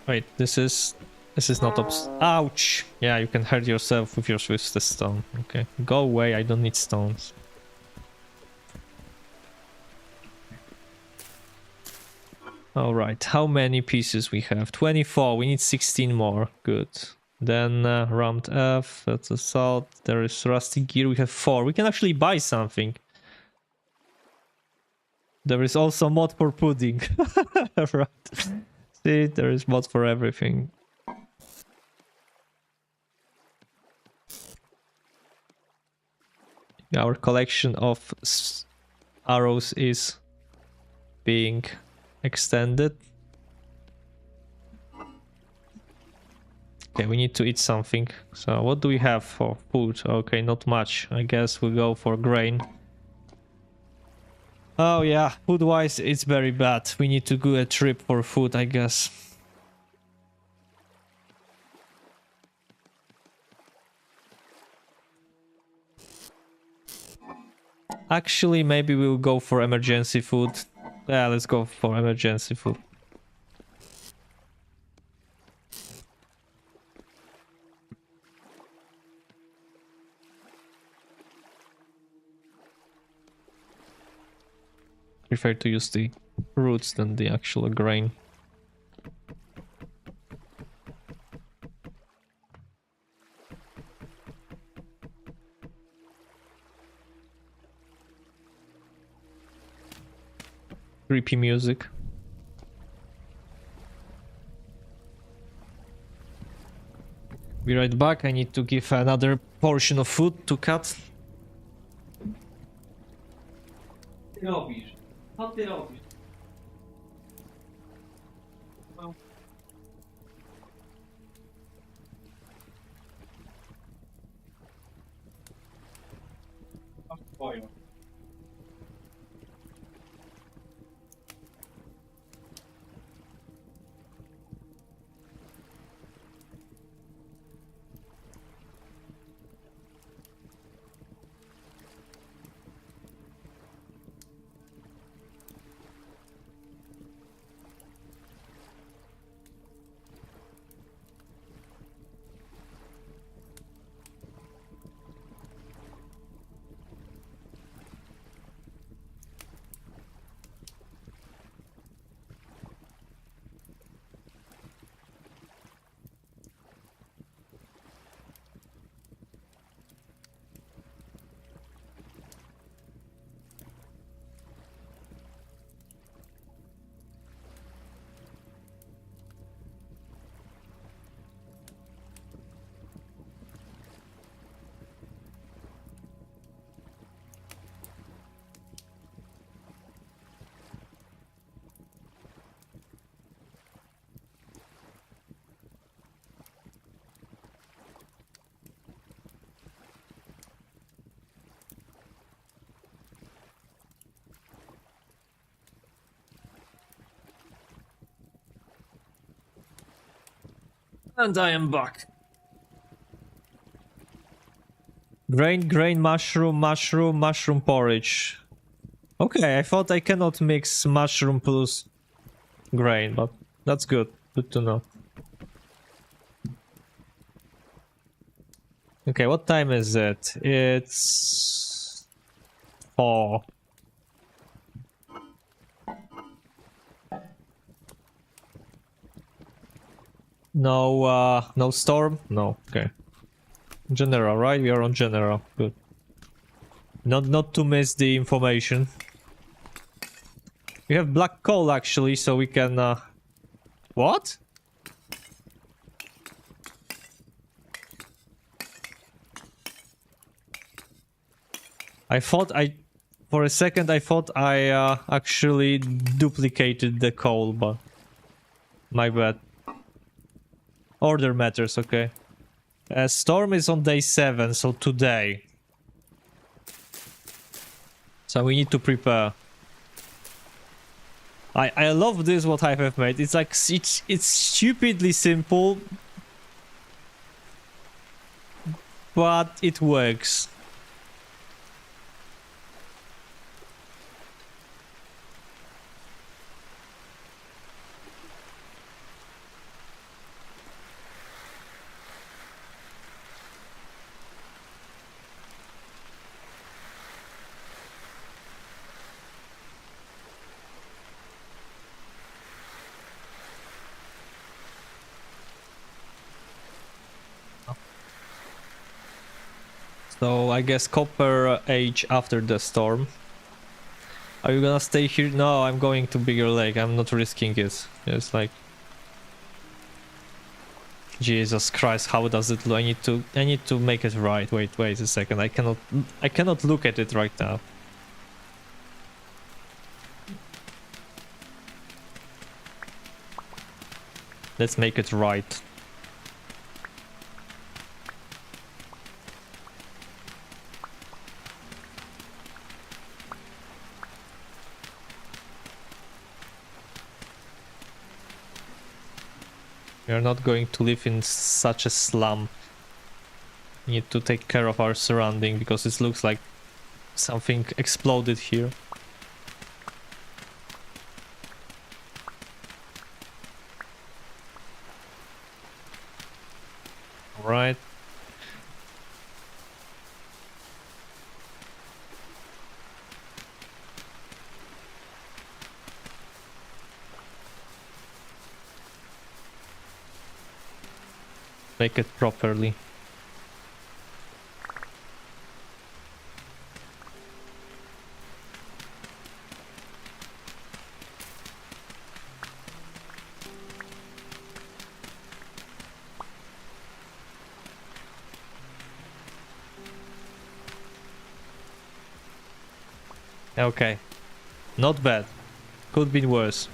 Wait, this is not ouch! Yeah, you can hurt yourself with your twisted stone. Okay, go away, I don't need stones. Alright, how many pieces we have? 24, we need 16 more. Good. Then rammed F, that's assault. There is rusty gear, we have 4. We can actually buy something. There is also mod for pudding. Right. See, there is mod for everything. Our collection of arrows is being extended. Okay, we need to eat something. So what do we have for food? Okay, not much. I guess we'll go for grain. Oh yeah, food-wise it's very bad. We need to do a trip for food, I guess. Actually, maybe we'll go for emergency food. Yeah, let's go for emergency food. Prefer to use the roots than the actual grain. Creepy music. Be right back. I need to give another portion of food to cat. Co ty robisz? And I am back. Grain, mushroom porridge. Okay, I thought I cannot mix mushroom plus grain, but that's good. Good to know. Okay, what time is it? It's 4. No storm? No, okay. General, right? We are on general. Good. Not to miss the information. We have black coal actually, so we can what? For a second I thought I actually duplicated the coal, but my bad. Order matters, okay. Storm is on day 7, so today. So we need to prepare. I love this what I have made. It's like it's stupidly simple, but it works. So I guess copper age after the storm. Are you gonna stay here? No, I'm going to bigger lake. I'm not risking it. It's like Jesus Christ, how does it look? I need to make it right. Wait a second. I cannot look at it right now. Let's make it right. We are not going to live in such a slum. We need to take care of our surrounding because it looks like something exploded here. Alright. Make it properly. Okay. Not bad. Could be worse.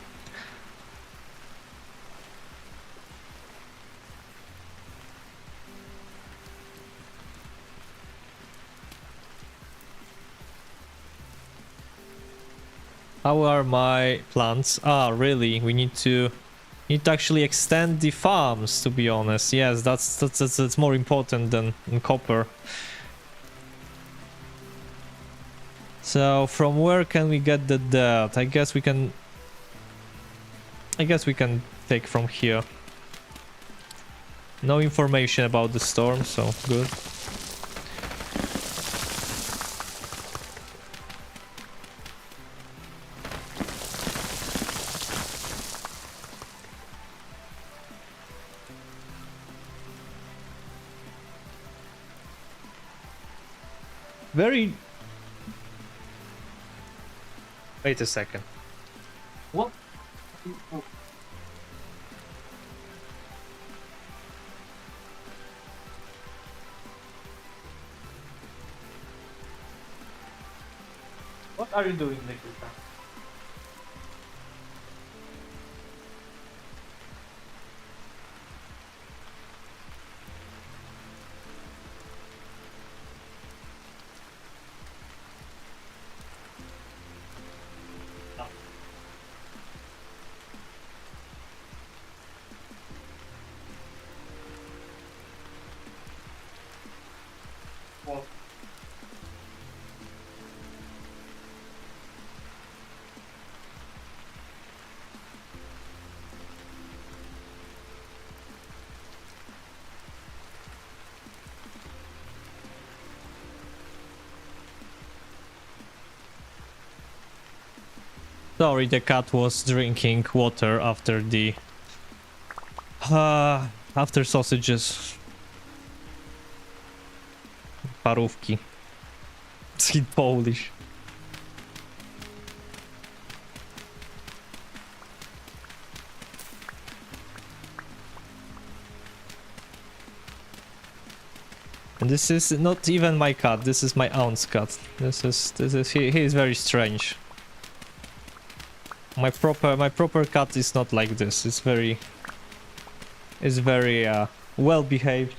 How are my plants? Ah, really? We need to actually extend the farms, to be honest. Yes, that's more important than in copper. So from where can we get the dirt? I guess we can take from here. No information about the storm, so good. Very... Wait a second. What? What are you doing, Nikita? Sorry, the cat was drinking water after the... after sausages. Parówki. It's in Polish. And this is not even my cat, this is my aunt's cat. He is very strange. My proper cat is not like this. It's very well behaved.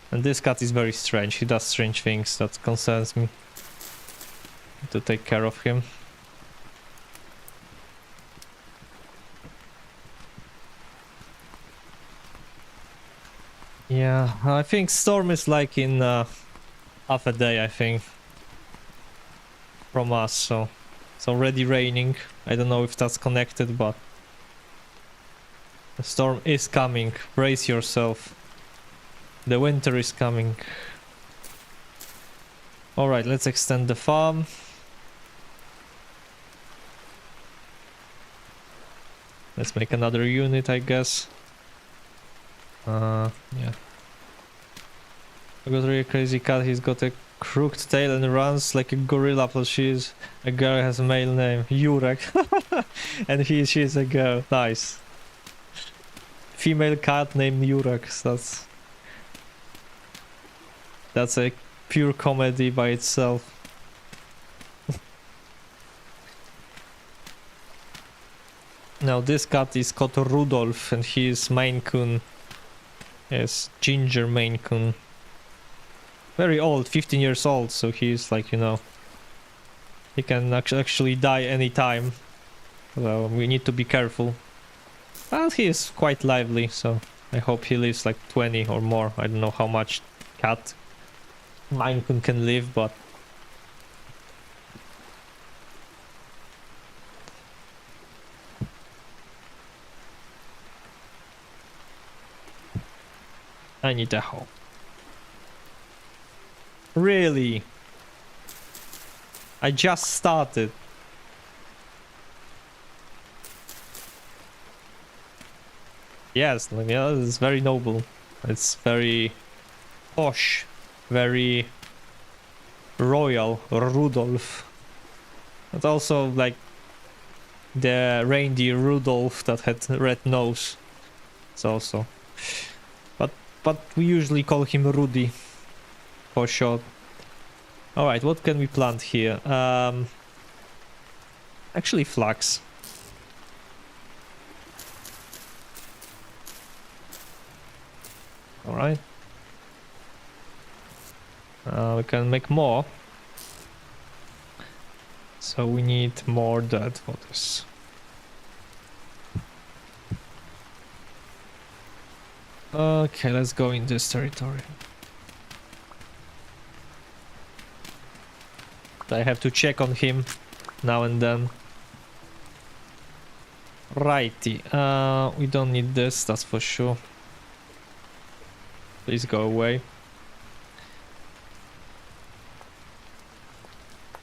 And this cat is very strange. He does strange things that concerns me. To take care of him. Yeah, I think storm is like in half a day, I think, from us, so it's already raining. I don't know if that's connected, but the storm is coming. Brace yourself. The winter is coming. Alright, let's extend the farm. Let's make another unit, I guess. Yeah. I got a really crazy cat. He's got a crooked tail and runs like a gorilla, but she's a girl, has a male name, Jurek. And she's a girl. Nice. Female cat named Jurek. So that's a pure comedy by itself. Now this cat is called Rudolph, and he is Maine Coon. Yes, ginger Maine Coon. Very old, 15 years old, so he's like, you know, he can actually die anytime. So we need to be careful. Well, he is quite lively, so I hope he lives like 20 or more. I don't know how much cat Maine Coon can live, but... I need a home. Really? I just started. Yes, yeah, it's very noble. It's very posh, very royal, Rudolph. But also like the reindeer Rudolph that had red nose. It's also... But we usually call him Rudy for short. Alright, what can we plant here? Actually flax. Alright. We can make more. So we need more dirt for this. Okay, let's go in this territory. I have to check on him now and then. Righty. We don't need this, that's for sure. Please go away.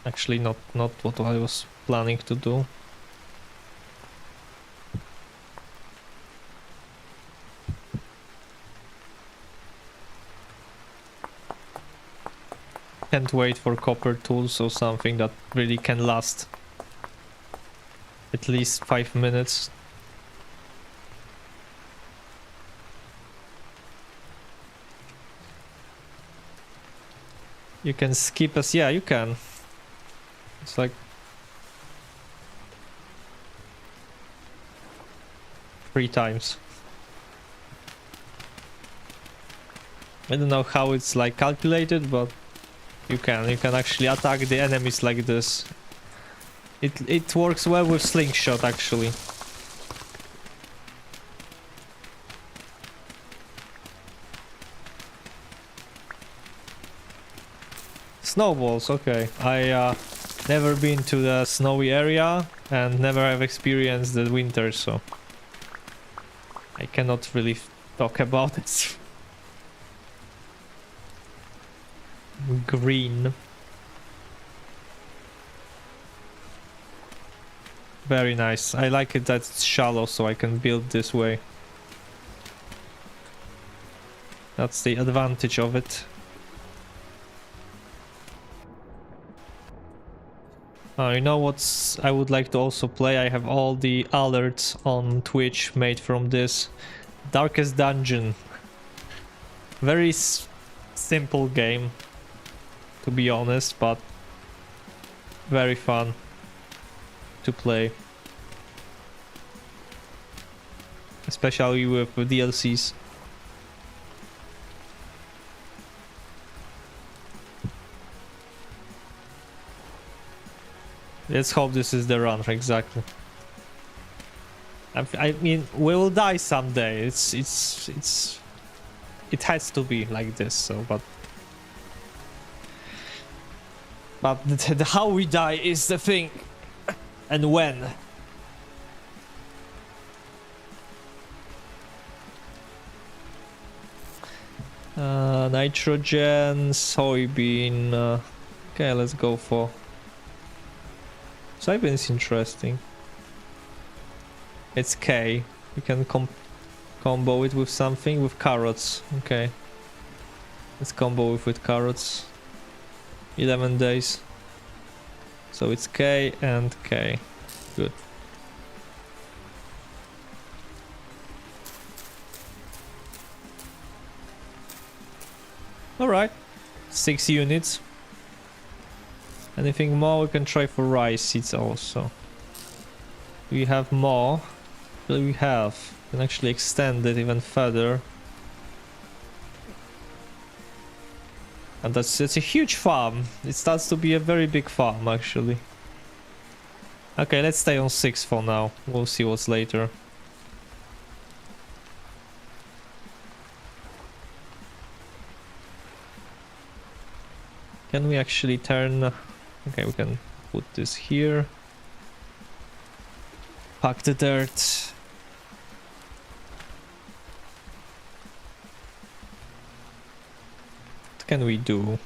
Actually, not what I was planning to do. Can't wait for copper tools or something that really can last at least 5 minutes. You can skip us, yeah, you can. It's like 3 times. I don't know how it's like calculated, but you can actually attack the enemies like this. It works well with slingshot actually. Snowballs, okay. I never been to the snowy area and never have experienced the winter, so I cannot really talk about it. Green. Very nice. I like it that it's shallow, so I can build this way. That's the advantage of it. You know what I would like to also play? I have all the alerts on Twitch made from this. Darkest Dungeon. Very simple game, to be honest, but very fun to play. Especially with DLCs. Let's hope this is the run, exactly. I mean, we will die someday. It has to be like this. So, but the how we die is the thing, and when. Nitrogen, soybean. Okay, let's go for. Soybean is interesting. It's K. We can combo it with something, with carrots. Okay. Let's combo it with carrots. 11 days. So it's K and K. Good. Alright. 6 units. Anything more? We can try for rice seeds also. We have more. We have. We can actually extend it even further. And it's a huge farm. It starts to be a very big farm actually. Okay, let's stay on 6 for now. We'll see what's later. Can we actually turn... Okay, we can put this here. Pack the dirt. What can we do?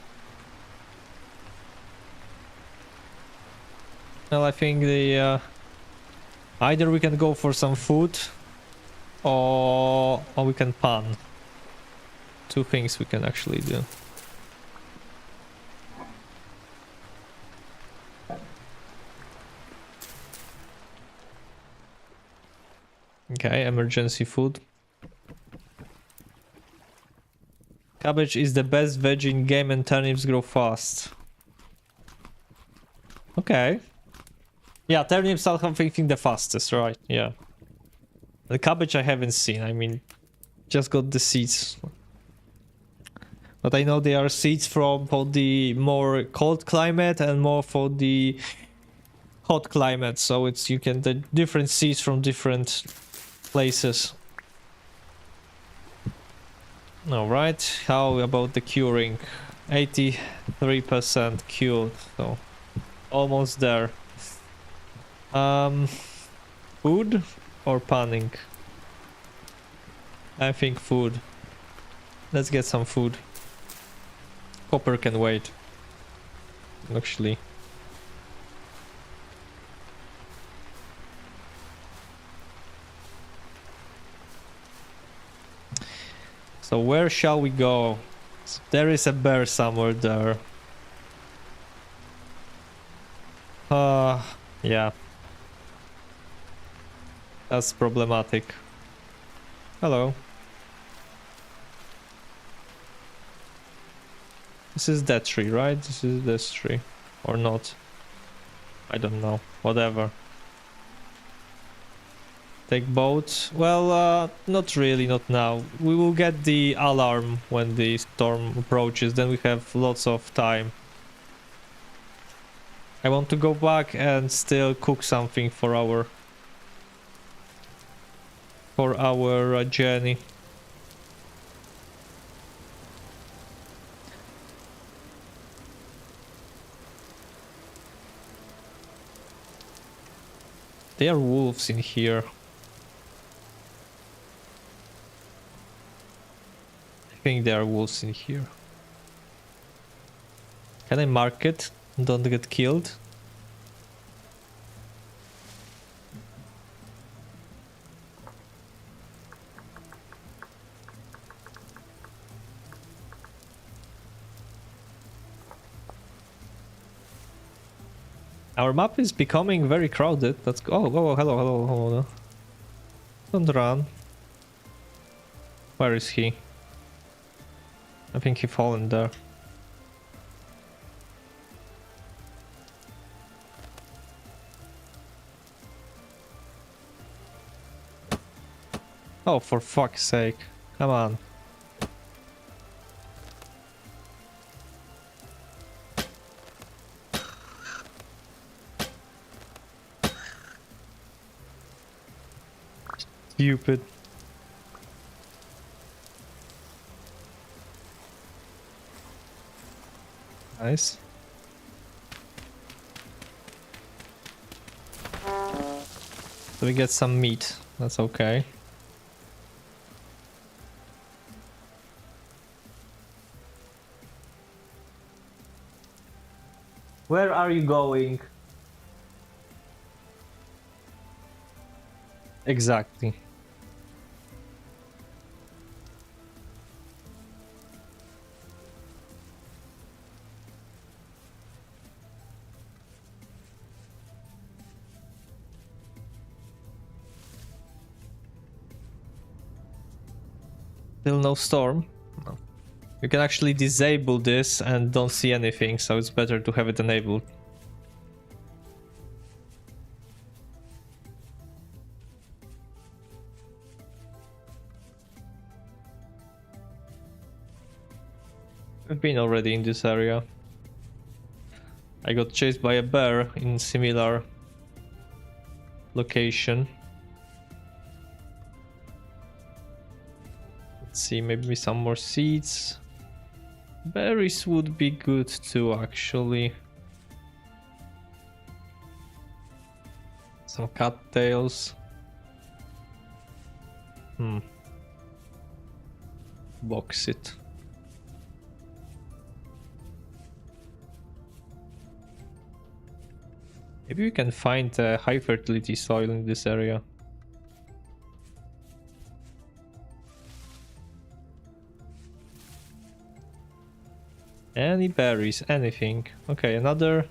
Well, I think the either we can go for some food or we can pan. Two things we can actually do. Okay, emergency food. Cabbage is the best veg in game and turnips grow fast. Okay. Yeah, turnips are thinking the fastest, right? Yeah. The cabbage I haven't seen, I mean, just got the seeds. But I know there are seeds for the more cold climate and more for the hot climate, so it's you can the different seeds from different places. Alright, how about the curing? 83% cured, so almost there. Food or panning? I think food. Let's get some food. Copper can wait. Actually. So where shall we go? There is a bear somewhere there. Yeah. That's problematic. Hello. This is that tree, right? This is this tree. Or not. I don't know. Whatever. Take boat. Well, not really, not now. We will get the alarm when the storm approaches, then we have lots of time. I want to go back and still cook something for our journey. There are wolves in here. I think there are wolves in here. Can I mark it? Don't get killed. Our map is becoming very crowded. Let's go. Oh, hello. Don't run. Where is he? I think he fallen there. Oh, for fuck's sake. Come on. Stupid. Nice. So we get some meat. That's okay. Where are you going? Exactly. Still no storm? No. You can actually disable this and don't see anything, so it's better to have it enabled. I've been already in this area. I got chased by a bear in similar location. Let's see, maybe some more seeds. Berries would be good too, actually. Some cattails. Box it. Maybe we can find high fertility soil in this area. Any berries, anything. Okay, another.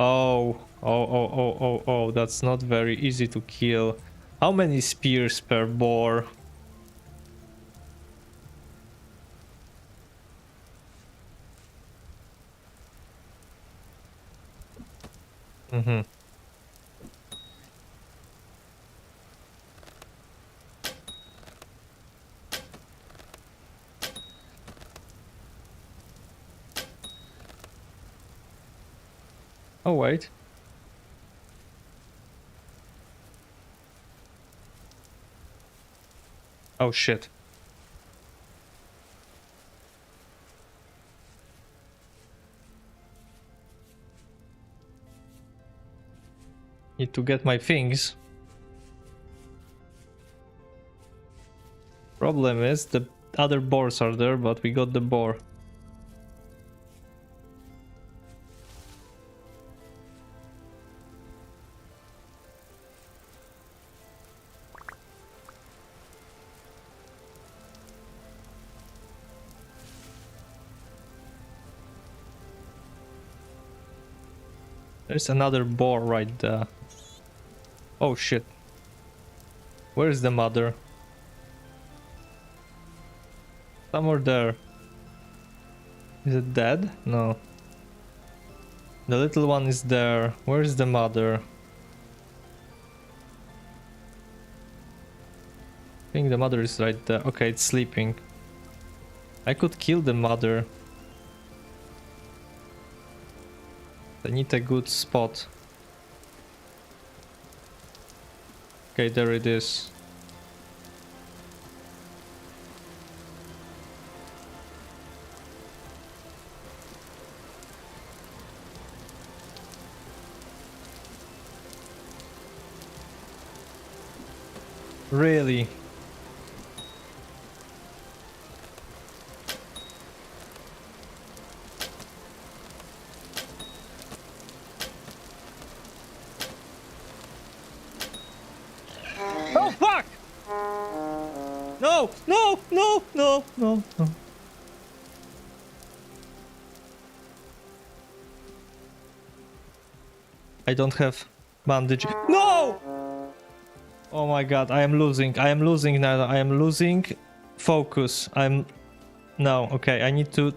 Oh, that's not very easy to kill. How many spears per boar? Oh, wait. Oh, shit. Need to get my things. Problem is the other boars are there, but we got the boar. There's another boar right there. Oh shit. Where is the mother? Somewhere there. Is it dead? No. The little one is there. Where is the mother? I think the mother is right there. Okay, it's sleeping. I could kill the mother. I need a good spot. Okay, there it is. Really? Oh fuck! No, no, no, no, no, no. I don't have bandage. No! Oh my god, I am losing. I am losing now. I am losing focus. No, okay, I need to...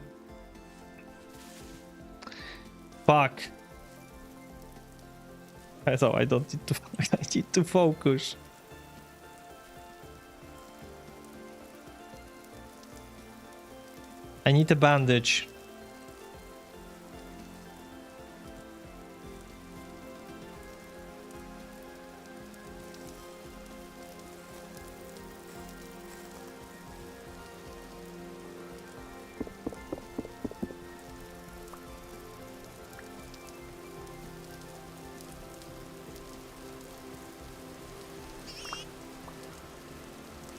Fuck. So I don't need to... I need to focus. I need a bandage.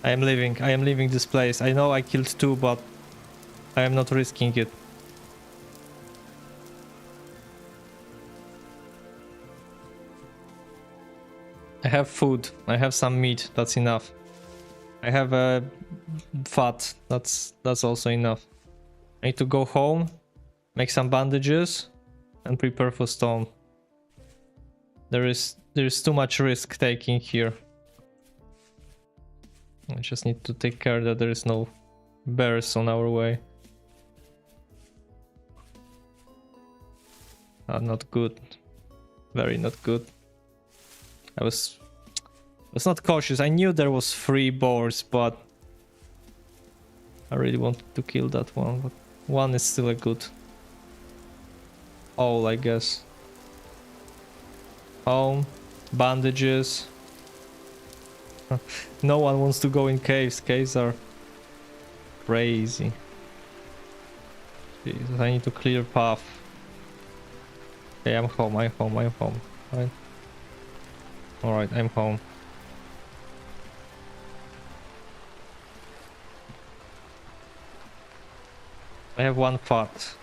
I am leaving this place. I know I killed 2, but I am not risking it. I have food. I have some meat. That's enough. I have fat. That's also enough. I need to go home, make some bandages, and prepare for storm. There is too much risk taking here. I just need to take care that there is no bears on our way. Not good. Very not good. I was not cautious. I knew there was 3 boars, but I really wanted to kill that one. But 1 is still a good haul, I guess. Home, bandages. No one wants to go in caves. Caves are crazy. Jesus, I need to clear path. Okay, I'm home. Right. Alright, I'm home. I have 1 fat.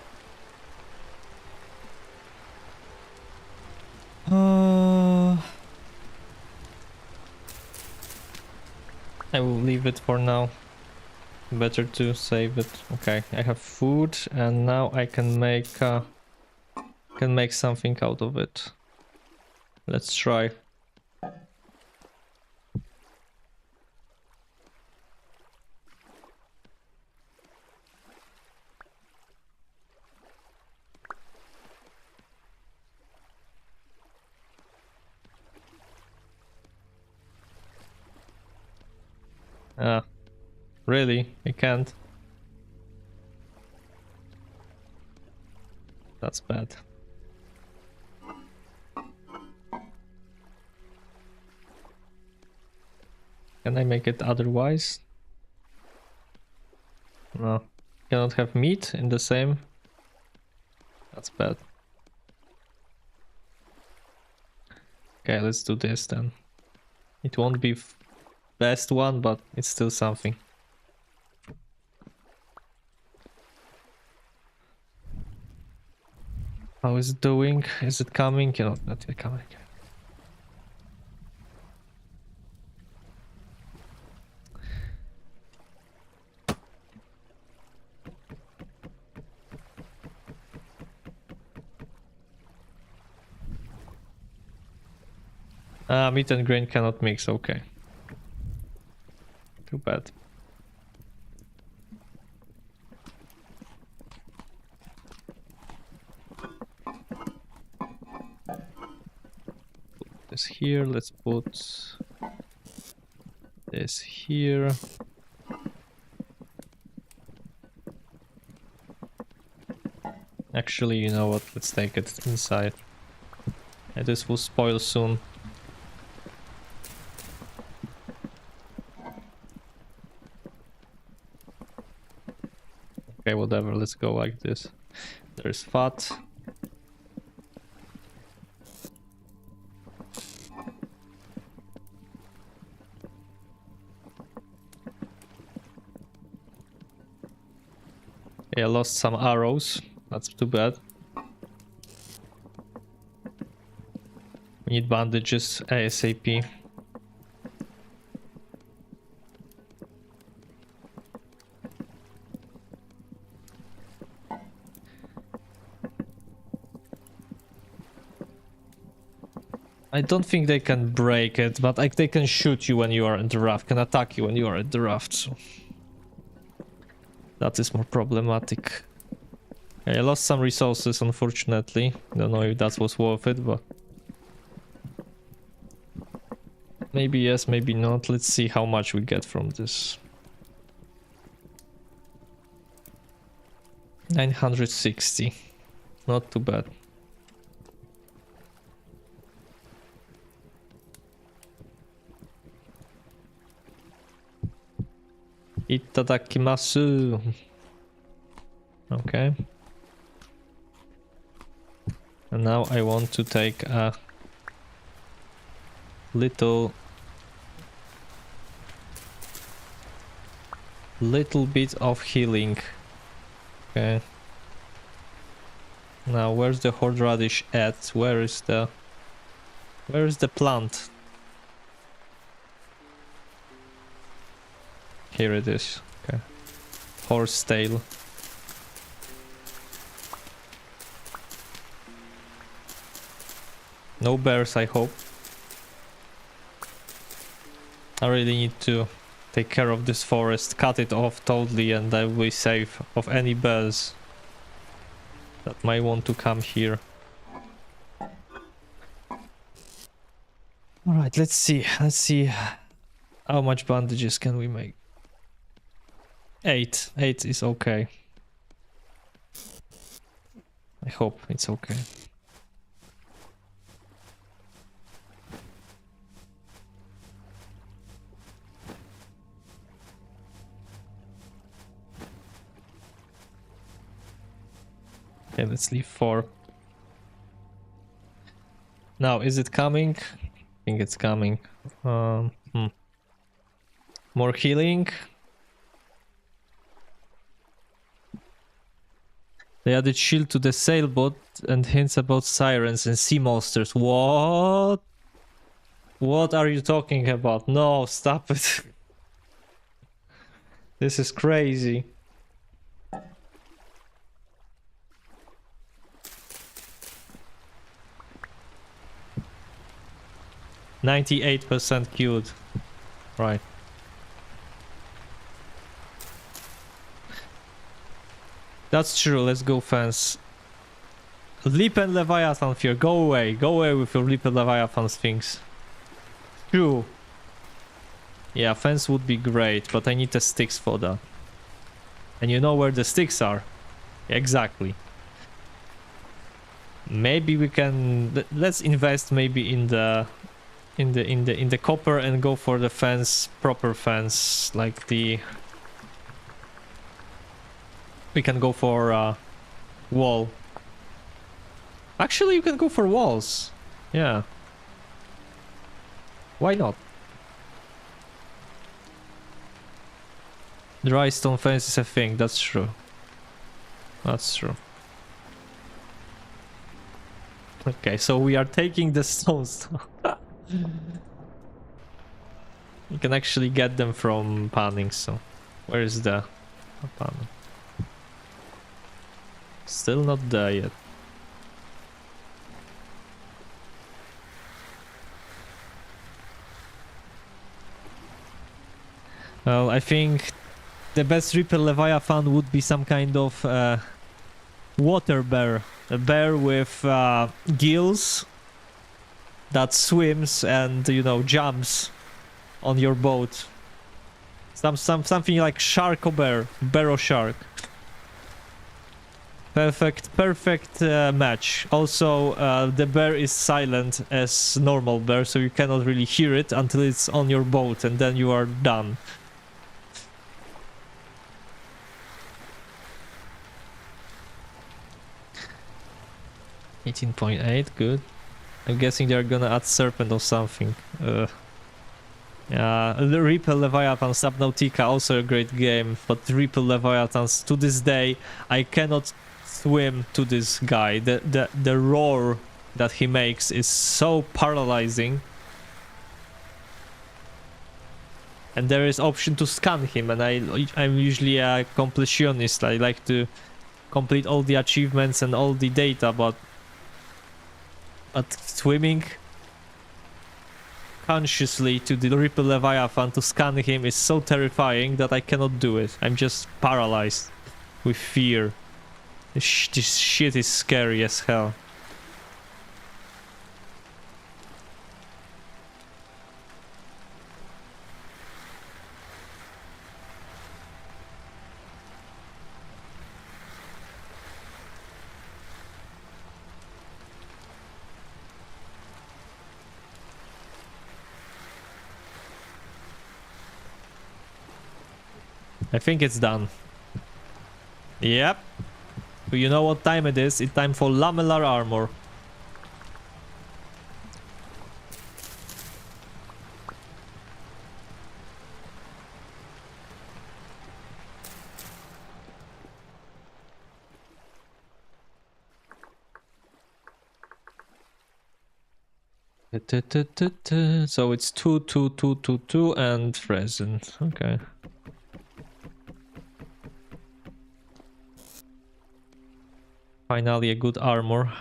I will leave it for now. Better to save it. Okay, I have food, and now I can make something out of it. Let's try. Really? I can't? That's bad. Can I make it otherwise? No. Cannot have meat in the same. That's bad. Okay, let's do this then. It won't be best one, but it's still something. How is it doing? Is it coming? You know, not yet coming. Meat and grain cannot mix, okay. Too bad. Put this here, let's put this here. Actually, you know what, let's take it inside. And this will spoil soon. Okay, whatever, let's go like this. There's fat. Yeah, I lost some arrows. That's too bad. We need bandages ASAP. I don't think they can break it, but like they can shoot you when you are in the raft, can attack you when you are at the raft, so that is more problematic. Okay, I lost some resources, unfortunately. Don't know if that was worth it, but maybe yes, maybe not. Let's see how much we get from this. 960. Not too bad. Itadakimasu. Okay. And now I want to take a little bit of healing. Okay. Now where's the horseradish at? Where is the plant? Here it is. Okay. Horse tail. No bears, I hope. I really need to take care of this forest, cut it off totally, and I will be safe of any bears that might want to come here. Alright, let's see how much bandages can we make. 8 is okay. I hope it's okay. Okay, let's leave 4. Now, is it coming? I think it's coming. More healing. They added shield to the sailboat and hints about sirens and sea monsters. What? What are you talking about? No, stop it. This is crazy. %98% queued. Right. That's true, let's go fence. Leap and Leviathan fear, go away with your Leap and Leviathan things. True. Yeah, fence would be great, but I need the sticks for that. And you know where the sticks are? Exactly. Maybe we can... Let's invest maybe in the copper and go for the fence, proper fence, like the... We can go for wall. Actually, you can go for walls. Yeah. Why not? Dry stone fence is a thing, that's true. That's true. Okay, so we are taking the stones. You can actually get them from panning, so... Where is the panning? Still not there yet. Well, I think the best Reaper Leviathan would be some kind of water bear. A bear with gills that swims and, you know, jumps on your boat. Something like shark or bear. Bear or shark. Perfect match. Also, the bear is silent as normal bear, so you cannot really hear it until it's on your boat, and then you are done. $18.8, good. I'm guessing they're gonna add serpent or something. Yeah, the Reaper Leviathan Subnautica, also a great game, but Reaper Leviathans, to this day, I cannot swim to this guy. The roar that he makes is so paralyzing. And there is option to scan him, and I'm usually a completionist. I like to complete all the achievements and all the data, but swimming, consciously to the Ripple Leviathan to scan him is so terrifying that I cannot do it. I'm just paralyzed with fear. This shit is scary as hell. I think it's done. Yep. You know what time it is? It's time for lamellar armor. So it's 2, 2, 2, 2, 2 and resin. Okay. Finally a good armor.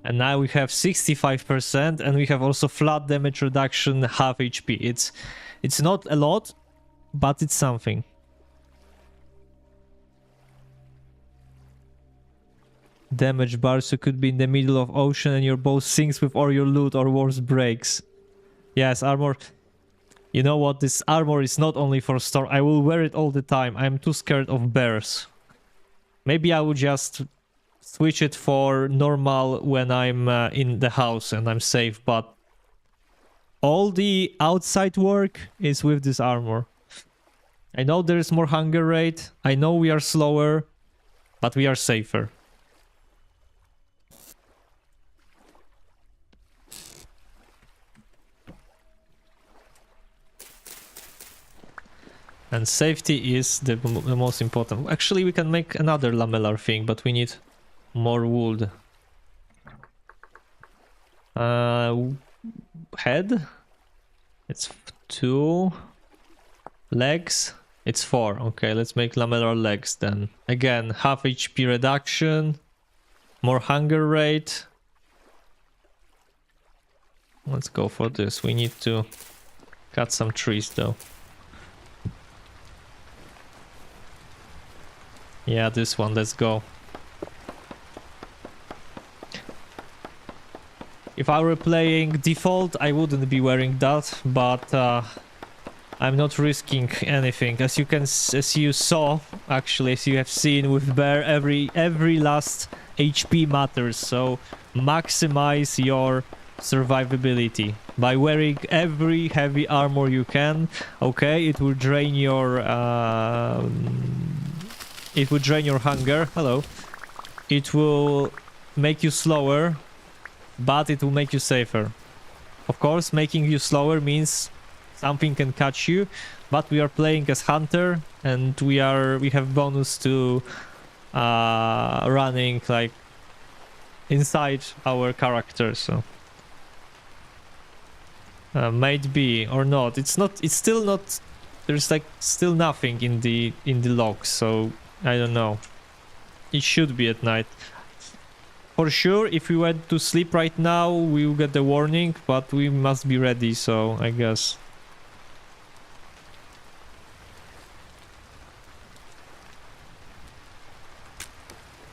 And now we have 65% and we have also flat damage reduction, half HP. It's not a lot, but it's something. Damage bar, so could be in the middle of ocean and your boat sinks with all your loot or worse breaks. Yes, armor. You know what? This armor is not only for storm. I will wear it all the time. I'm too scared of bears. Maybe I would just switch it for normal when I'm in the house and I'm safe, but all the outside work is with this armor. I know there is more hunger rate. I know we are slower, but we are safer. And safety is the most important. Actually, we can make another lamellar thing, but we need more wood. Head. It's 2. Legs. It's 4. Okay, let's make lamellar legs then. Again, half HP reduction. More hunger rate. Let's go for this. We need to cut some trees though. Yeah, this one, let's go. If I were playing default, I wouldn't be wearing that, but I'm not risking anything. As you saw, actually, as you have seen with Bear, every last HP matters, so maximize your survivability by wearing every heavy armor you can. Okay, it will drain your hunger. Hello. It will make you slower, but it will make you safer. Of course, making you slower means something can catch you, but we are playing as hunter and we have bonus to running like inside our character, so might be or not. It's still not. There's like still nothing in the logs, so I don't know. It should be at night. For sure, if we went to sleep right now, we will get the warning, but we must be ready, so I guess.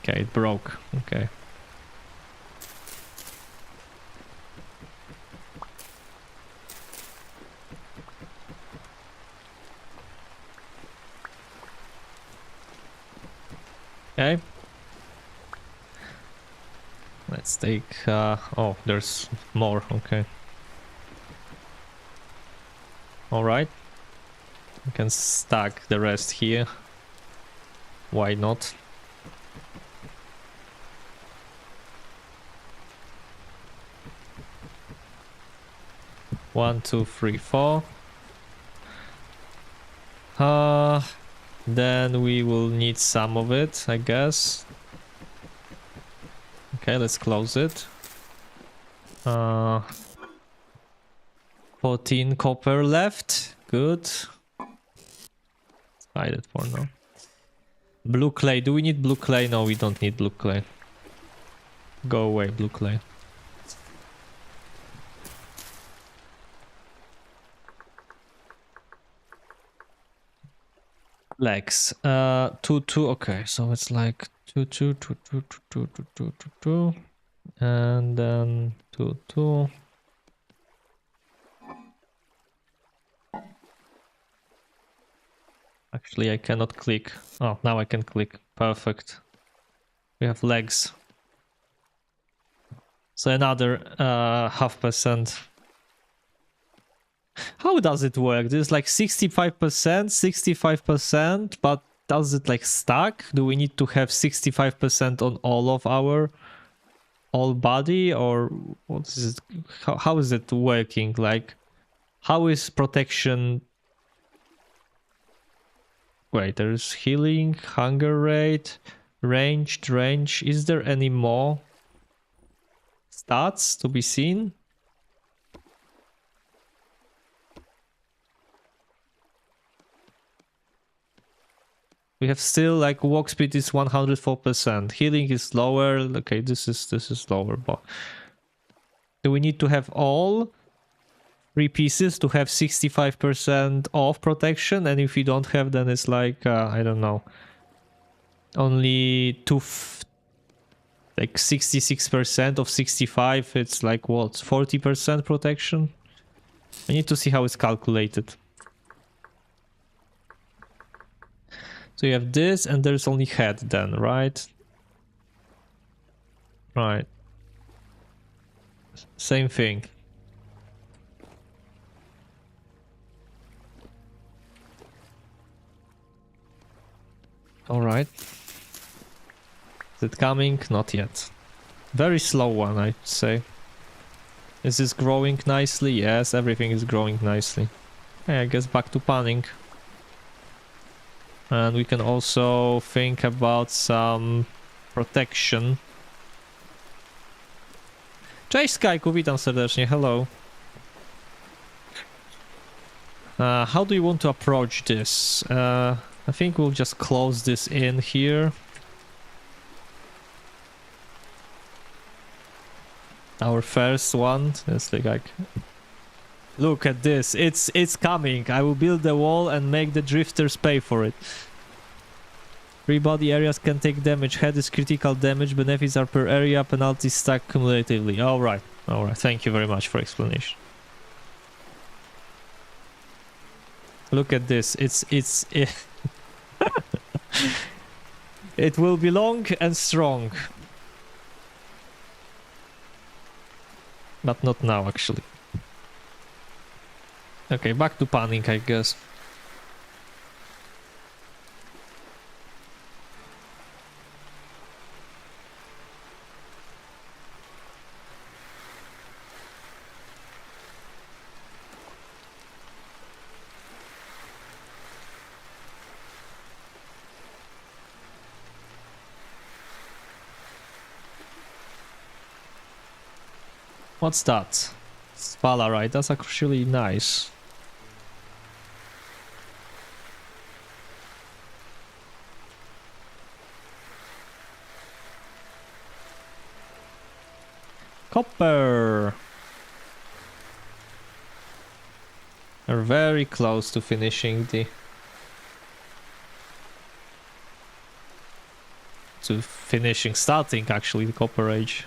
Okay, it broke. Okay. Okay. Let's take oh, there's more. Okay. All right. We can stack the rest here. Why not? One, two, three, 4. Then we will need some of it, I guess. Okay, let's close it. 14 copper left. Good. hide it for now. Blue clay. Do we need blue clay? No, we don't need blue clay. Go away, blue clay. Legs. 2, 2. Okay, so it's like 2, 2, 2, 2, 2, 2, 2, 2, 2, 2. And then 2, 2. Actually, I cannot click. Oh, now I can click. Perfect. We have legs. So another 0.5%. How does it work? There's like 65%, 65%, but does it like stack? Do we need to have 65% on all of our all body, or what is it? How is it working? Like, how is protection? Wait, there's healing, hunger rate, ranged range. Is there any more stats to be seen? We have still like walk speed is 104%. Healing is lower. Okay, this is lower, but do we need to have all 3 pieces to have 65% off protection? And if we don't have, then it's like I don't know, only like 66% of 65. It's like what, 40% protection? I need to see how it's calculated. So you have this, and there's only head then, right? Right. Same thing. All right. Is it coming? Not yet. Very slow one, I'd say. Is this growing nicely? Yes, everything is growing nicely. Okay, I guess back to panning. And we can also think about some protection. Cześć Skyku, witam serdecznie, hello. How do you want to approach this? I think we'll just close this in here. Our first one is like look at this, it's coming. I will build the wall and make the drifters pay for it. 3 body areas can take damage. Head is critical damage. Benefits are per area. Penalties stack cumulatively. Alright, thank you very much for explanation. Look at this, it it will be long and strong. But not now, actually. Okay, back to panning, I guess. What's that? Spala, right? That's actually nice. Copper! We're very close to finishing starting actually the Copper Age.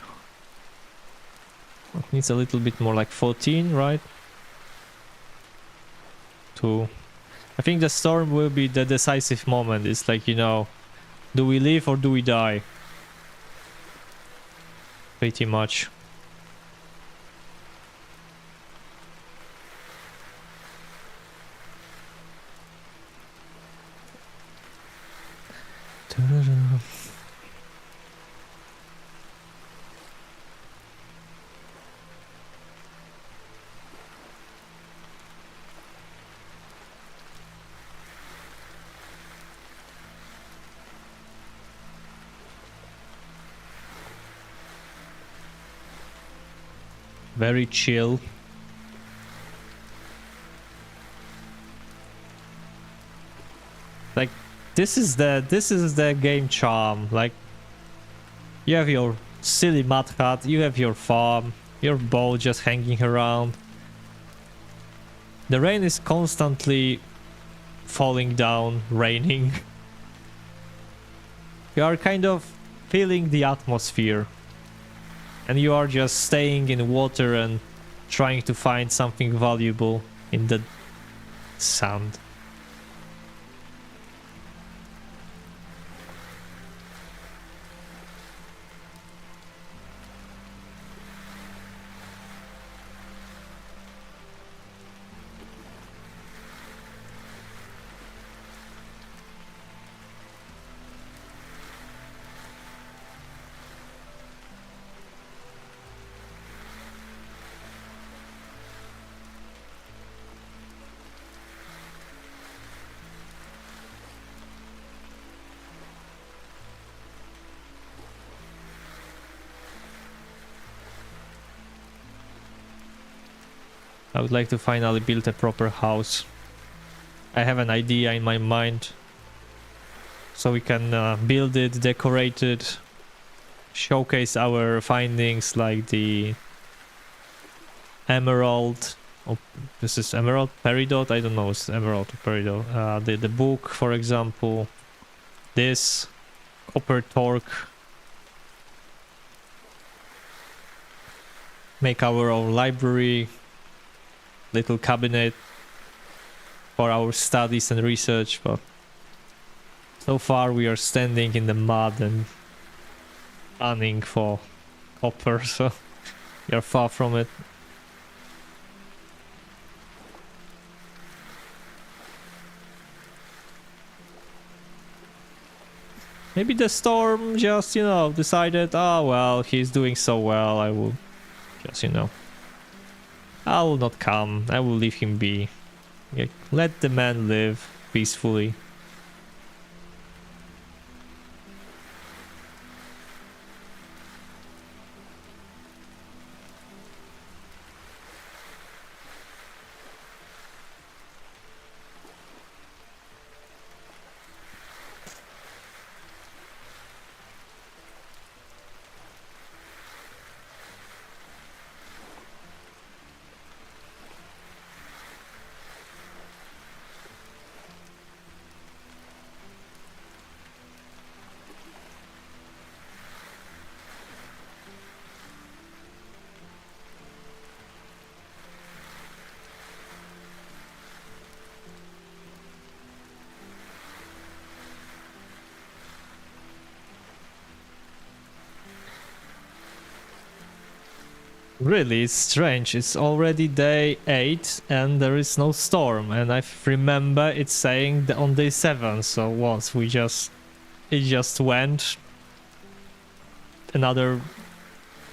It needs a little bit more, like 14, right? I think the storm will be the decisive moment. It's like, you know, do we live or do we die? Pretty much. Very chill. Like, this is the game charm. Like, you have your silly mud hut, you have your farm, your boat just hanging around. The rain is constantly falling down, raining. You are kind of feeling the atmosphere. And you are just staying in water and trying to find something valuable in the sand. I would like to finally build a proper house. I have an idea in my mind. So we can build it, decorate it, showcase our findings like the emerald. Oh, this is emerald? Peridot? I don't know, it's emerald or peridot. The book, for example. This copper torque. Make our own library. Little cabinet for our studies and research, but so far we are standing in the mud and gunning for copper, so we are far from it. Maybe the storm just, you know, decided, oh well, he's doing so well, I will just, you know, I will not come, I will leave him be. Let the man live peacefully. Really, it's strange. It's already day 8 and there is no storm. And I remember it saying that on day 7. So once it just went another,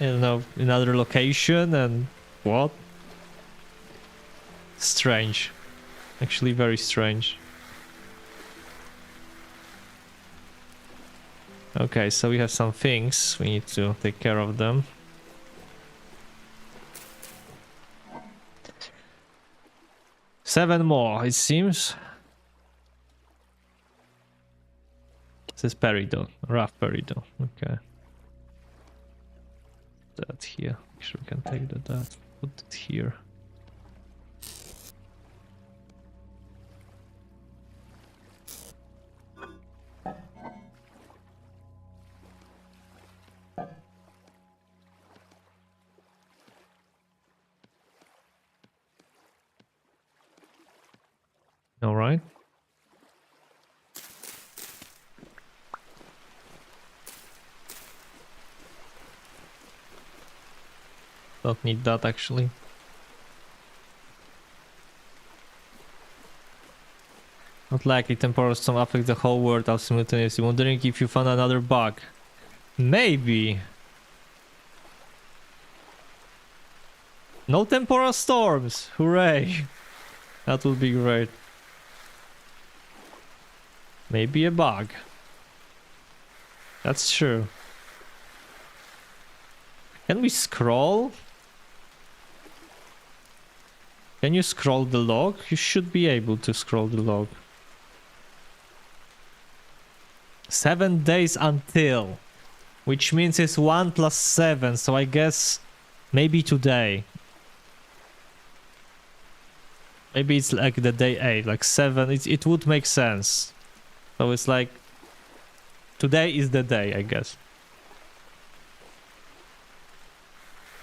you know, another location and what? Strange. Actually, very strange. Okay, so we have some things. We need to take care of them. Seven more, it seems. This is peridot, rough peridot. Okay. That here. Make sure we can take that. Put it here. All right. Don't need that actually. Not likely. Temporal storm affect the whole world out simultaneously. Wondering if you found another bug. Maybe. No temporal storms. Hooray. That would be great. Maybe a bug. That's true. Can we scroll? Can you scroll the log? You should be able to scroll the log. 7 days until, which means it's 1 plus 7, so I guess maybe today. Maybe it's like the day 8, like 7, it would make sense. So it's like, today is the day, I guess.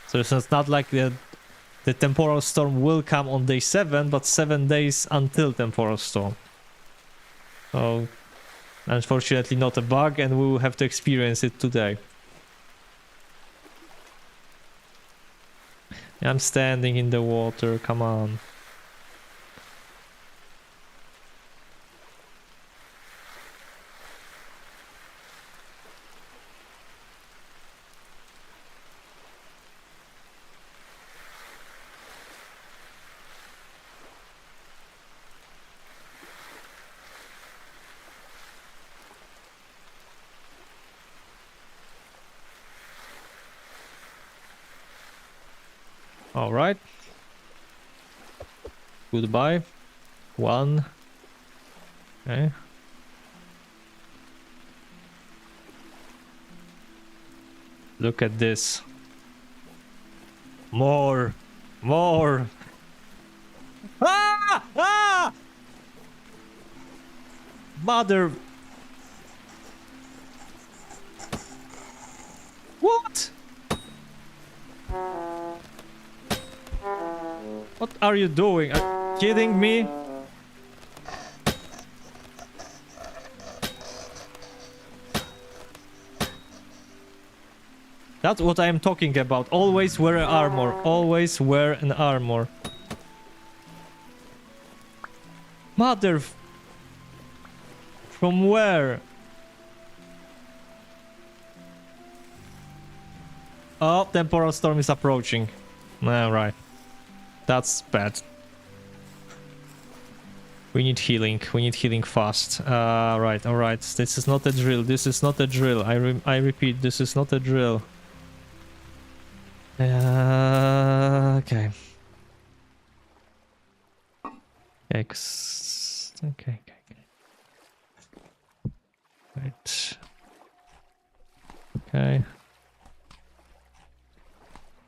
So it's not like the temporal storm will come on day 7, but 7 days until temporal storm. So, unfortunately not a bug, and we will have to experience it today. I'm standing in the water, come on. All right. Goodbye. 1. Okay. Look at this. More. More. Ah! Ah! Mother. What? What are you doing? Are you kidding me? That's what I'm talking about. Always wear armor. Always wear an armor. Mother... From where? Oh, temporal storm is approaching. Alright. That's bad. We need healing. We need healing fast. Right, alright. This is not a drill. This is not a drill. I repeat, this is not a drill. Okay. Okay. Right. Okay.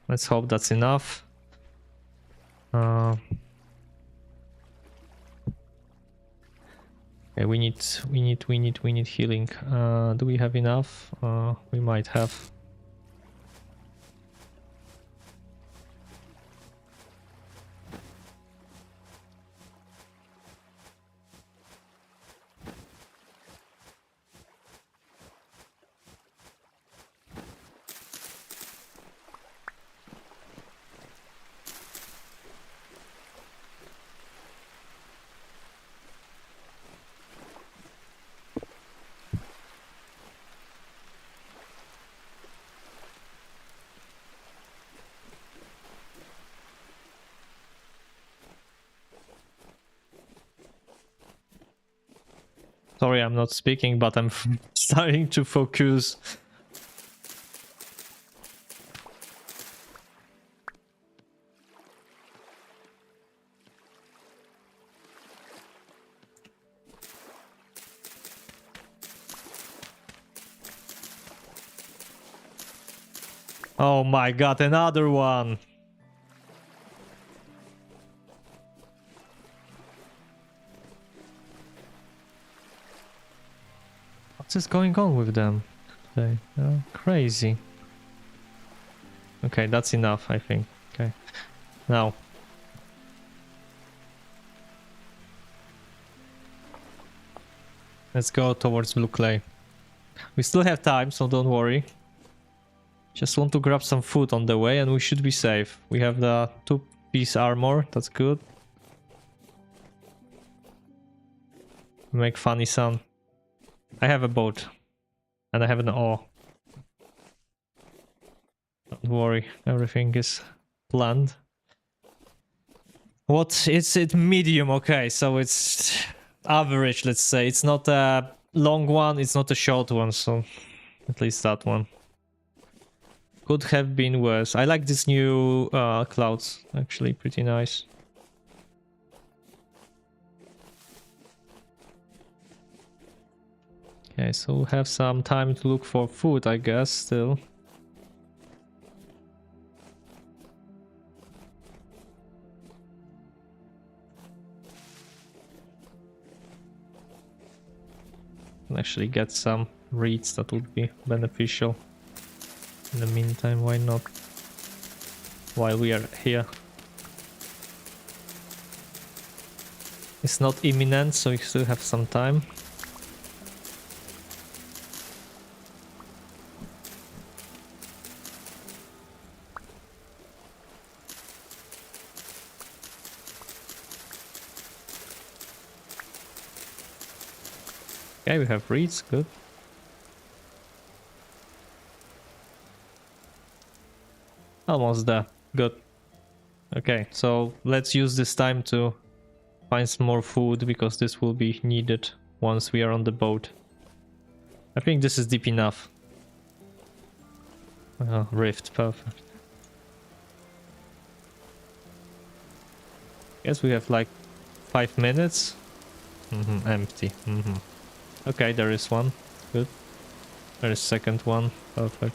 Let's hope that's enough. Okay, we need healing. Do we have enough? We might have. Sorry, I'm not speaking, but I'm starting to focus. Oh my god, another one! What is going on with them today? Crazy. Okay, that's enough, I think. Okay. Now. Let's go towards blue clay. We still have time, so don't worry. Just want to grab some food on the way and we should be safe. We have the 2-piece armor, that's good. Make funny sound. I have a boat. And I have an oar. Don't worry, everything is planned. What? It's medium, okay, so it's average, let's say. It's not a long one, it's not a short one, so at least that one. Could have been worse. I like this new clouds, actually, pretty nice. Okay, so we'll have some time to look for food, I guess, still. Can actually get some reeds, that would be beneficial. In the meantime, why not? While we are here. It's not imminent, so we still have some time. Okay, we have reeds, good. Almost there, good. Okay, so let's use this time to find some more food, because this will be needed once we are on the boat. I think this is deep enough. Rift, perfect. Guess we have like 5 minutes. Empty. Okay, there is one. Good. There is second one. Perfect.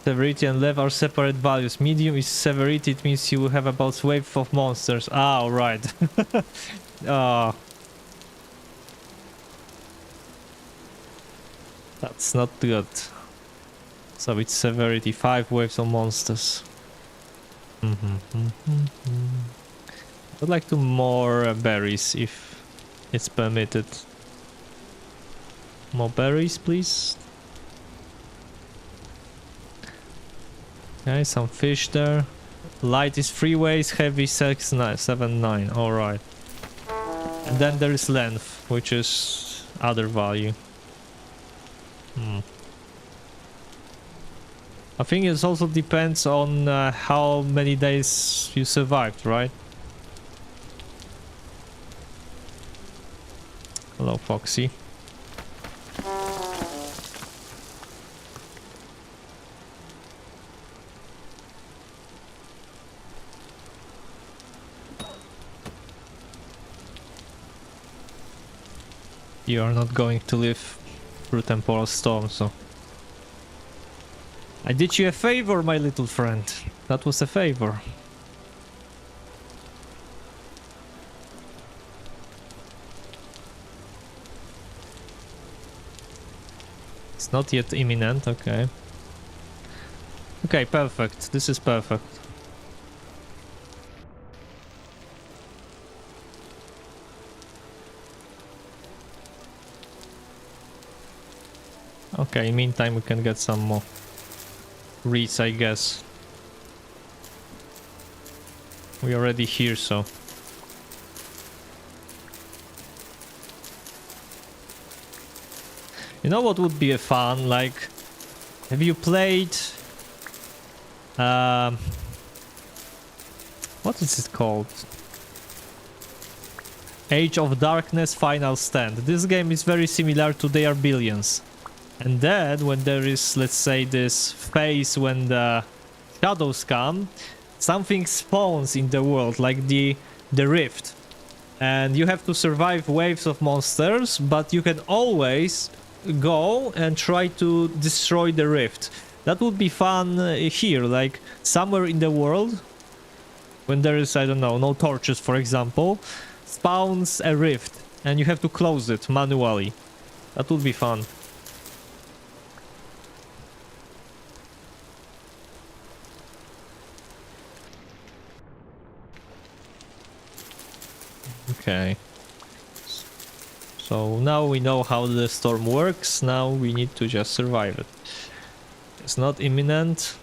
Severity and left are separate values. Medium is severity, it means you will have about wave of monsters. Ah, alright. That's not good. So it's severity, 5 waves of monsters. I'd like to more berries if it's permitted. More berries, please. Okay, some fish there. Light is 3 ways, heavy 6, 9, 7, 9. Alright. And then there is length, which is other value. I think it also depends on how many days you survived, right? Hello, Foxy. You are not going to live through temporal storm, so... I did you a favor, my little friend. That was a favor. It's not yet imminent, okay. Okay, perfect. This is perfect. Okay, meantime we can get some more reeds, I guess. We're already here, so... You know what would be a fun, like... Have you played... what is it called? Age of Darkness Final Stand. This game is very similar to They Are Billions. And then, when there is, let's say, this phase when the shadows come, something spawns in the world, like the rift. And you have to survive waves of monsters, but you can always go and try to destroy the rift. That would be fun here, like somewhere in the world, when there is, I don't know, no torches, for example, spawns a rift, and you have to close it manually. That would be fun. Okay. So now we know how the storm works, now we need to just survive it. It's not imminent.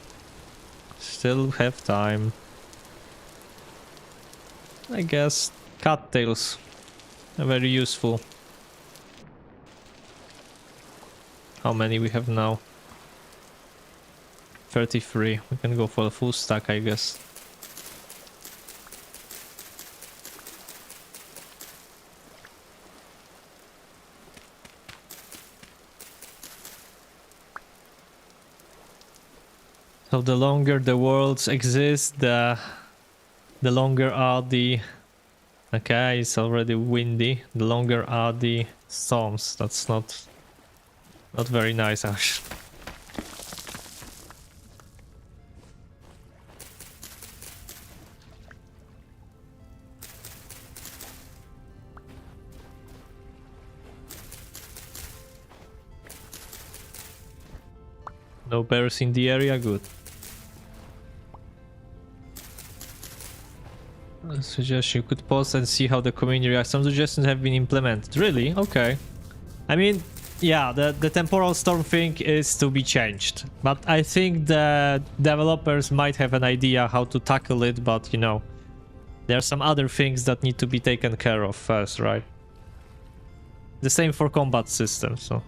Still have time. I guess cattails are very useful. How many we have now? 33. We can go for a full stack, I guess. So the longer the worlds exist, the longer are the... Okay, it's already windy. The longer are the storms. That's not very nice, actually. No bears in the area, good. I suggest you could pause and see how the community reacts. Some suggestions have been implemented. Really? Okay. I mean, yeah, the temporal storm thing is to be changed. But I think the developers might have an idea how to tackle it, but you know, there are some other things that need to be taken care of first, right? The same for combat systems, so...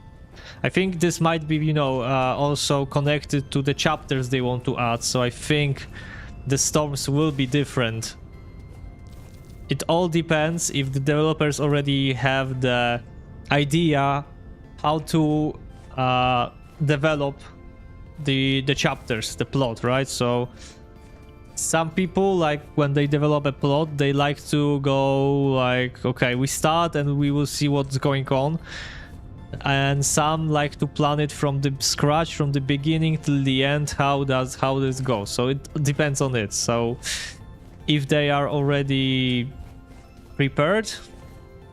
I think this might be, you know, also connected to the chapters they want to add, so I think the storms will be different. It all depends if the developers already have the idea how to develop the chapters, the plot, right? So some people, like, when they develop a plot, they like to go like, okay, we start and we will see what's going on. And some like to plan it from the scratch, from the beginning till the end, how this goes. So it depends on it. So if they are already prepared,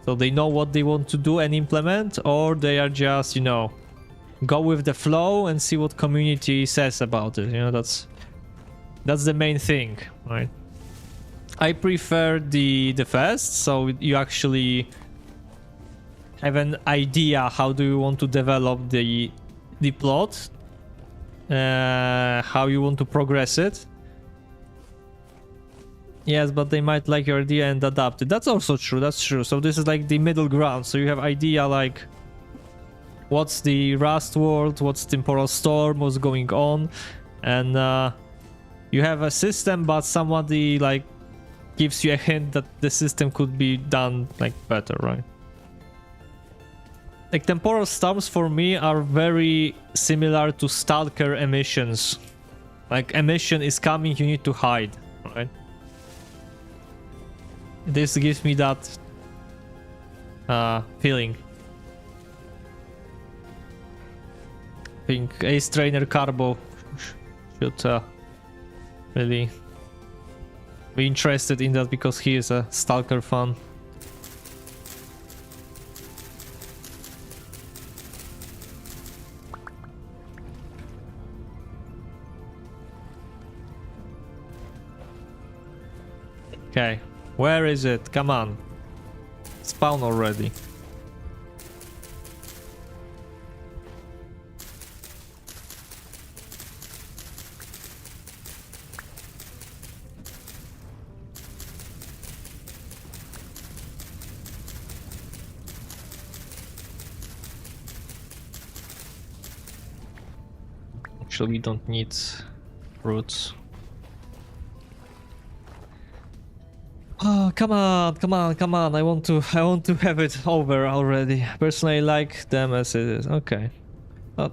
so they know what they want to do and implement, or they are just, you know, go with the flow and see what community says about it. You know, that's the main thing, right? I prefer the first, so you actually have an idea how do you want to develop the plot, how you want to progress it. Yes, but they might like your idea and adapt it. That's also true, that's true. So this is like the middle ground. So you have idea like what's the Rust world, what's temporal storm, what's going on, and you have a system, but somebody like gives you a hint that the system could be done like better, right? Like temporal storms for me are very similar to stalker emissions. Like emission is coming, you need to hide, right? This gives me that feeling. I think Ace Trainer Carbo should really be interested in that because he is a stalker fan. Okay, where is it? Come on. Spawn already. Actually, we don't need roots. Oh, come on, come on, come on. I want to have it over already. Personally, I like them as it is. Okay. I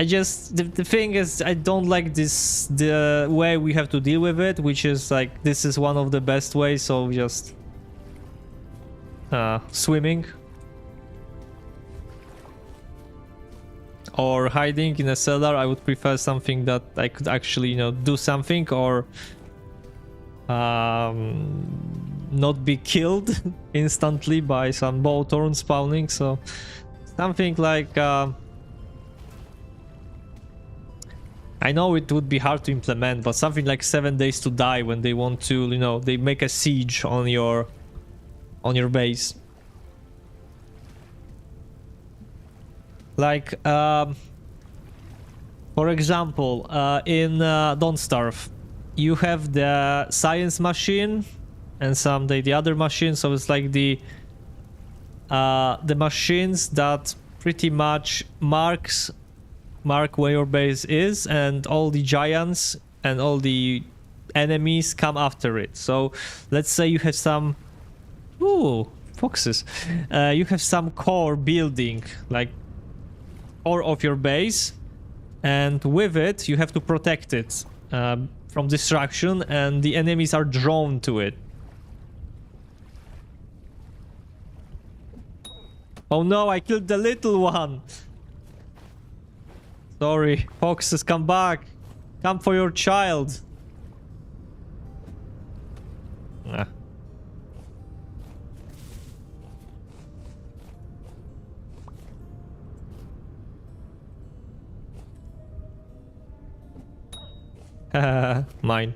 just... The thing is, I don't like this... the way we have to deal with it, which is like, this is one of the best ways, so just... swimming. Or hiding in a cellar. I would prefer something that I could actually, you know, do something, or... not be killed instantly by some Bowthorn spawning, so something like I know it would be hard to implement, but something like 7 days to die when they want to, you know, they make a siege on your base. Like for example, in Don't Starve, you have the science machine and some the other machines, so it's like the machines that pretty much mark where your base is, and all the giants and all the enemies come after it. So let's say you have some foxes. You have some core building, like core of your base, and with it you have to protect it from destruction, and the enemies are drawn to it. Oh no, I killed the little one. Sorry, foxes, come back. Come for your child. Ah. Mine.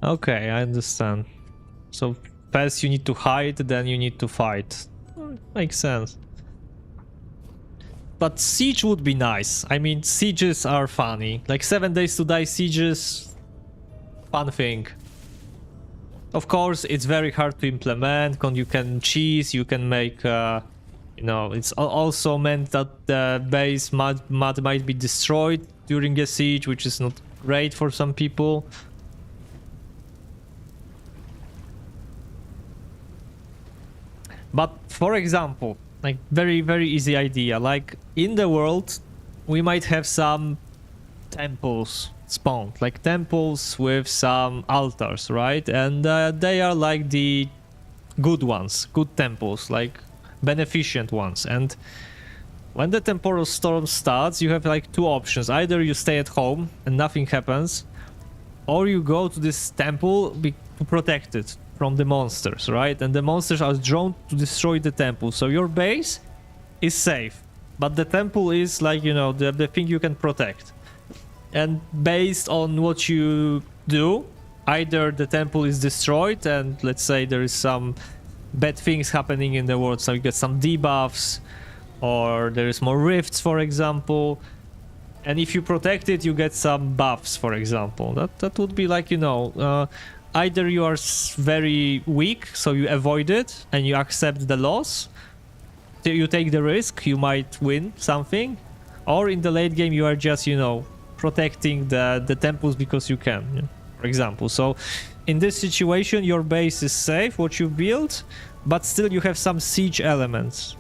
Okay, I understand. So first you need to hide, then you need to fight. Makes sense. But siege would be nice. I mean, sieges are funny. Like 7 days to die sieges, fun thing. Of course, it's very hard to implement. You can cheese, you can make, you know, it's also meant that the base might be destroyed during a siege, which is not great for some people. But for example, like very easy idea, like in the world we might have some temples spawned, like temples with some altars, right? And they are like the good ones, good temples, like beneficent ones. And when the temporal storm starts, you have like two options: either you stay at home and nothing happens, or you go to this temple to protect it from the monsters, right? And the monsters are drawn to destroy the temple, so your base is safe, but the temple is like, you know, the thing you can protect. And based on what you do, either the temple is destroyed and let's say there is some bad things happening in the world, so you get some debuffs, or there is more rifts, for example. And if you protect it, you get some buffs, for example. That would be like, you know, either you are very weak, so you avoid it and you accept the loss, you take the risk, you might win something, or in the late game you are just, you know, protecting the temples because you can, you know, for example. So in this situation your base is safe, what you built, but still you have some siege elements.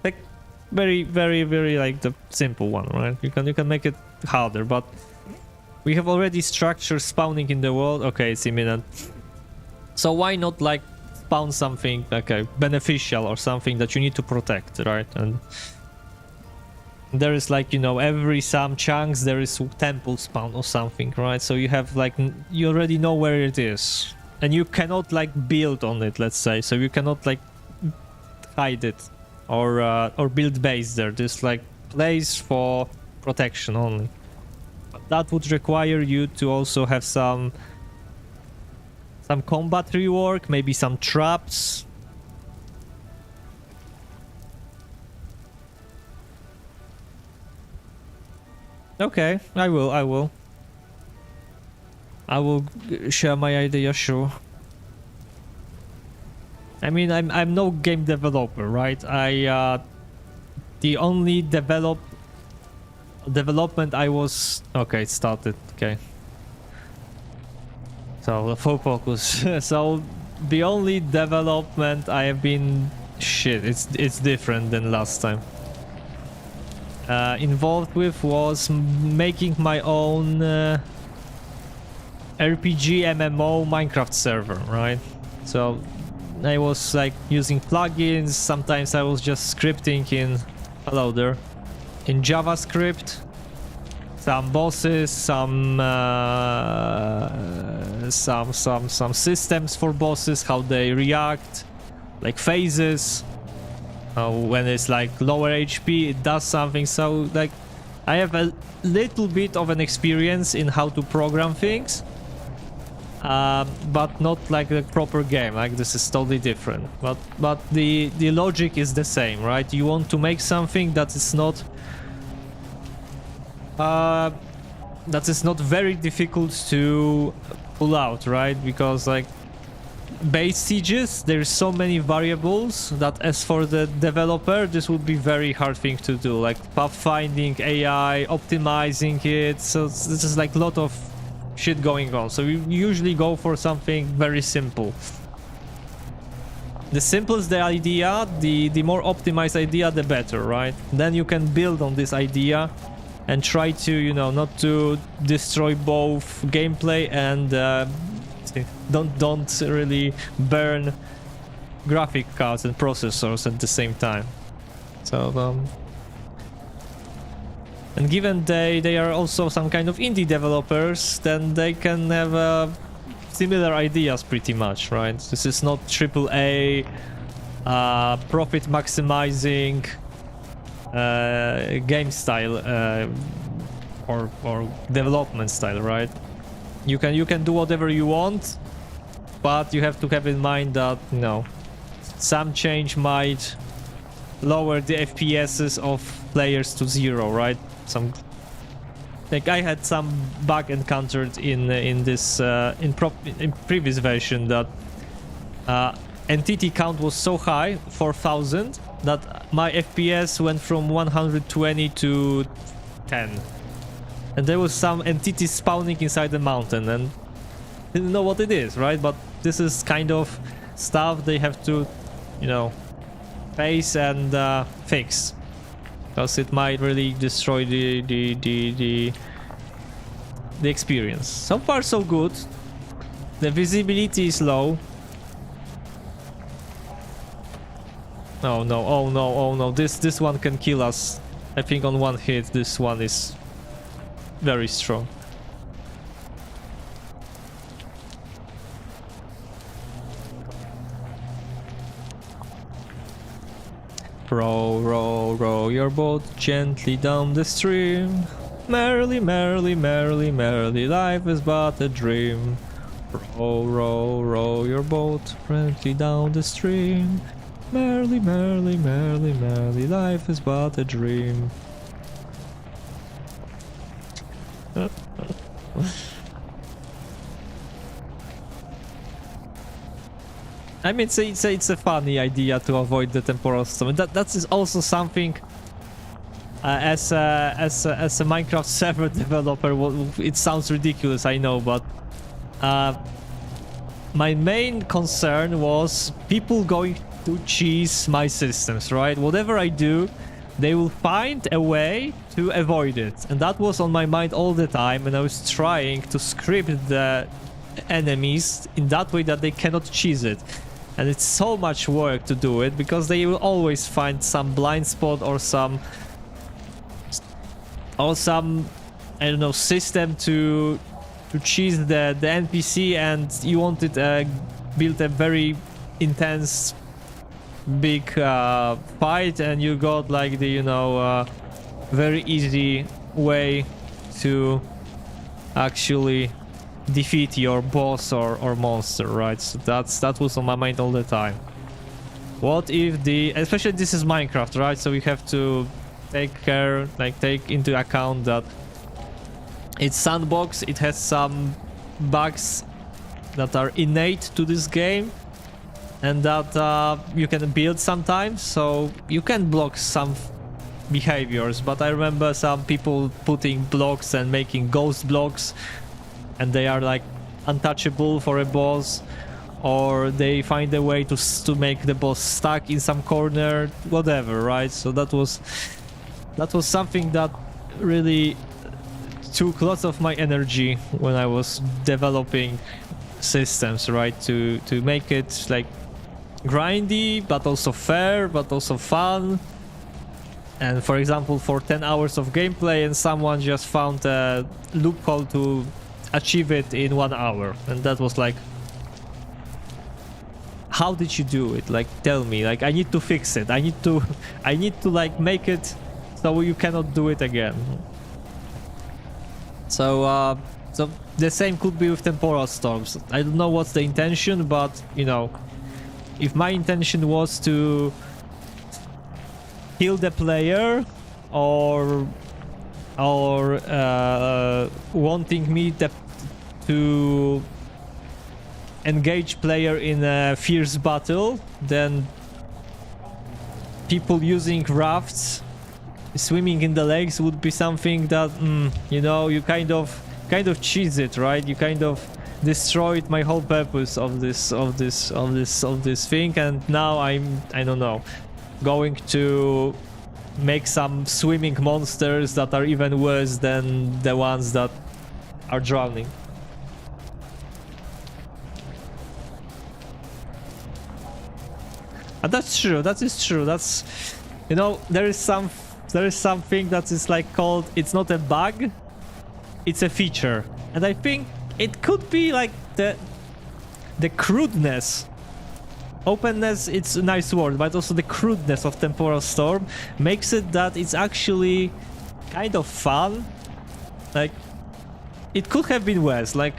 Like very like the simple one, right? You can make it harder, but we have already structures spawning in the world. Okay, it's imminent. So why not like spawn something okay beneficial or something that you need to protect, right? And there is like, you know, every some chunks there is temple spawn or something, right? So you have like, you already know where it is, and you cannot like build on it, let's say. So you cannot like hide it or build base there. There's like place for protection only. That would require you to also have some combat rework, maybe some traps. Okay, I will share my idea, sure. I mean, I'm no game developer, right? The only development I was... Okay, it started. Okay. So, full focus. So, the only development I have been... Shit, it's different than last time. Involved with was making my own RPG MMO Minecraft server, right? So, I was like using plugins. Sometimes I was just scripting in... Hello there. In JavaScript, some bosses, some systems for bosses, how they react, like phases. When it's like lower HP, it does something. So like, I have a little bit of an experience in how to program things, but not like a proper game. Like this is totally different. But the logic is the same, right? You want to make something that is not that is not very difficult to pull out, right? Because like base sieges, there's so many variables that as for the developer, this would be very hard thing to do, like pathfinding AI, optimizing it. So this is like a lot of shit going on. So we usually go for something very simple. The simplest the idea, the more optimized idea, the better, right? Then you can build on this idea and try to, you know, not to destroy both gameplay and don't really burn graphic cards and processors at the same time. So and given they are also some kind of indie developers, then they can have similar ideas pretty much, right? This is not AAA profit maximizing game style or development style, right? You can do whatever you want, but you have to have in mind that, you know, some change might lower the FPSs of players to 0, right? Some, like I had some bug encountered in this in previous version that entity count was so high, 4,000, that my FPS went from 120 to 10. And there was some entity spawning inside the mountain and didn't know what it is, right? But this is kind of stuff they have to, you know, face and fix, because it might really destroy the experience. So far so good. The visibility is low. Oh no, oh no, oh no, this one can kill us. I think on one hit this one is very strong. Row, row, row your boat gently down the stream. Merrily, merrily, merrily, merrily, life is but a dream. Row, row, row your boat gently down the stream. Merrily, merrily, merrily, merrily, life is but a dream. I mean, it's a funny idea to avoid the temporal storm. That is also something. As a Minecraft server developer, it sounds ridiculous, I know, but my main concern was people going to cheese my systems, right? Whatever I do, they will find a way to avoid it, and that was on my mind all the time, and I was trying to script the enemies in that way that they cannot cheese it. And it's so much work to do it, because they will always find some blind spot or some I don't know, system to cheese the NPC, and you wanted build a very intense big fight, and you got like the, you know, very easy way to actually defeat your boss or monster, right? So that was on my mind all the time. What if especially this is Minecraft, right? So we have to take into account that it's sandbox, it has some bugs that are innate to this game, and that you can build sometimes, so you can block some behaviors. But I remember some people putting blocks and making ghost blocks, and they are like untouchable for a boss, or they find a way to make the boss stuck in some corner, whatever, right? So that was something that really took lots of my energy when I was developing systems, right? To make it like grindy, but also fair, but also fun. And for example, for 10 hours of gameplay, and someone just found a loophole to achieve it in 1 hour, and that was like, how did you do it? Like, tell me. Like, I need to fix it. I need to like make it so you cannot do it again. So so the same could be with temporal storms. I don't know what's the intention, but you know, if my intention was to kill the player or or wanting me to engage player in a fierce battle, then people using rafts, swimming in the lakes would be something that, you know, you kind of cheese it, right? You kind of destroyed my whole purpose of this thing, and now I don't know, going to make some swimming monsters that are even worse than the ones that are drowning. And that's true, that is true. That's, you know, there is something that is like called, it's not a bug, it's a feature. And I think it could be like the crudeness. Openness, it's a nice word, but also the crudeness of Temporal Storm makes it that it's actually kind of fun. Like, it could have been worse. Like,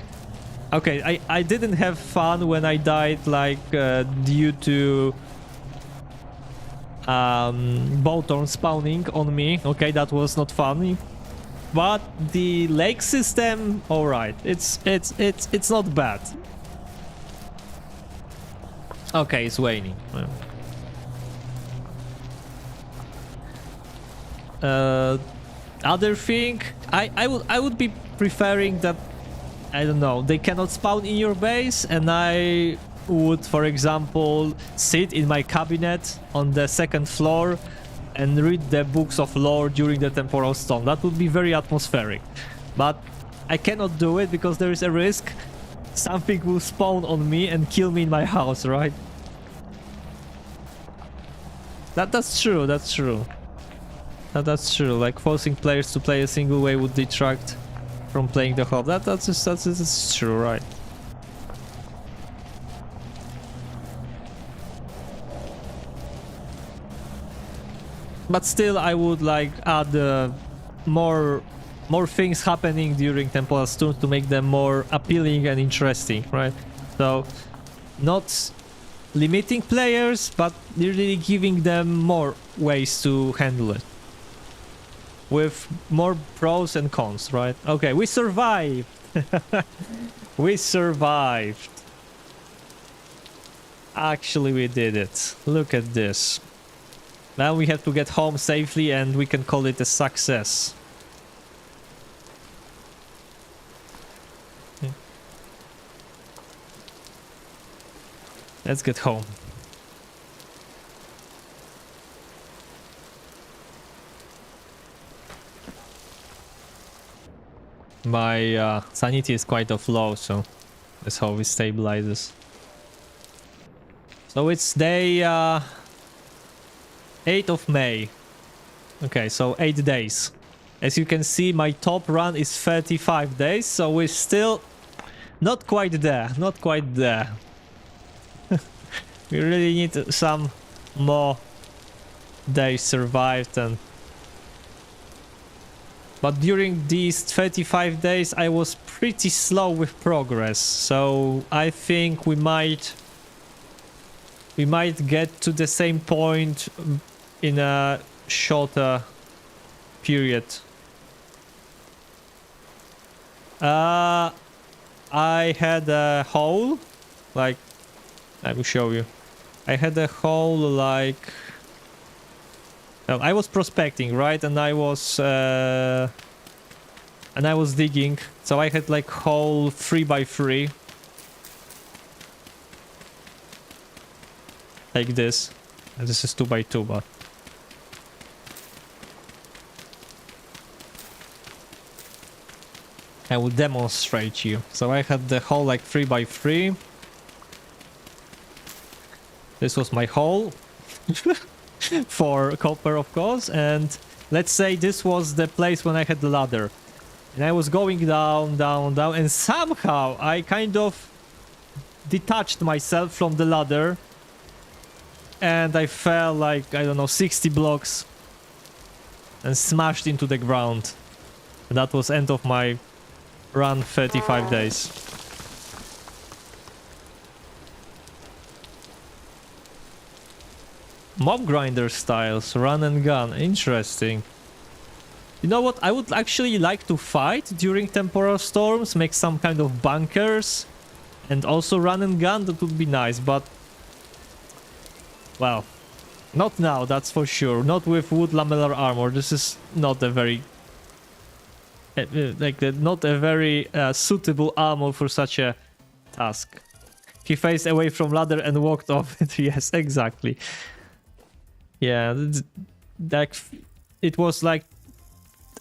okay, I didn't have fun when I died, like, due to Boltorn spawning on me. Okay, that was not funny. But the lake system, alright, it's not bad. Okay, it's waning. Other thing, I would be preferring that, I don't know, they cannot spawn in your base, and I would, for example, sit in my cabinet on the second floor and read the books of lore during the Temporal Storm. That would be very atmospheric. But I cannot do it because there is a risk something will spawn on me and kill me in my house, right? That's true, that's true. That's true. Like, forcing players to play a single way would detract from playing the hub. That's true, right? But still, I would like add more things happening during Temporal Storm to make them more appealing and interesting, right? So, not limiting players, but really giving them more ways to handle it. With more pros and cons, right? Okay, we survived! We survived! Actually, we did it. Look at this. Now we have to get home safely and we can call it a success. Let's get home. My sanity is quite off low, so let's hope it stabilizes. So it's day 8th of May. Okay, so 8 days. As you can see, my top run is 35 days, so we're still not quite there, not quite there. We really need some more days survived, and but during these 35 days I was pretty slow with progress, so I think we might get to the same point in a shorter period. I had a hole, like, I will show you. I had a hole, like, no, I was prospecting, right? And I was digging, so I had like hole 3x3, like this. And this is 2x2, but I will demonstrate you. So I had the hole like 3x3. This was my hole for copper, of course, and let's say this was the place when I had the ladder. And I was going down, down, down, and somehow I kind of detached myself from the ladder and I fell like, I don't know, 60 blocks and smashed into the ground. And that was end of my run, 35 days. Mob grinder styles, run and gun, interesting. You know what? I would actually like to fight during temporal storms, make some kind of bunkers, and also run and gun. That would be nice, but well, not now, that's for sure. Not with wood lamellar armor. This is not a very not a very suitable armor for such a task. He faced away from ladder and walked off it. Yes, exactly. Yeah, that it was like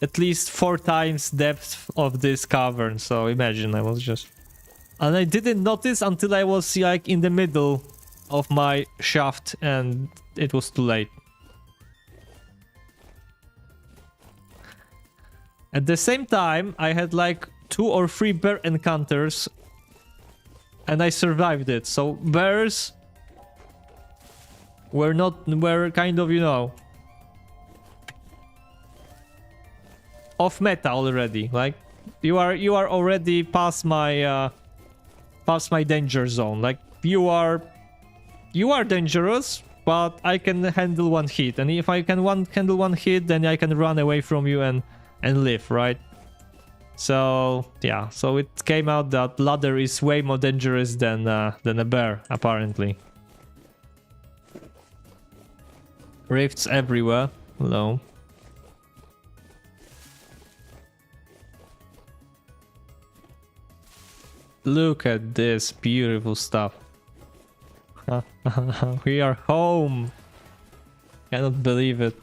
at least 4 times depth of this cavern. So imagine, I was just... And I didn't notice until I was like in the middle of my shaft and it was too late. At the same time, I had like 2 or 3 bear encounters and I survived it. So bears were kind of, you know, off meta already. Like you are already past my danger zone. Like you are dangerous, but I can handle 1 hit, and if I can handle 1 hit, then I can run away from you and live, right? So yeah, so it came out that ladder is way more dangerous than a bear, apparently. Rifts everywhere. Hello. Look at this beautiful stuff. We are home. Cannot believe it.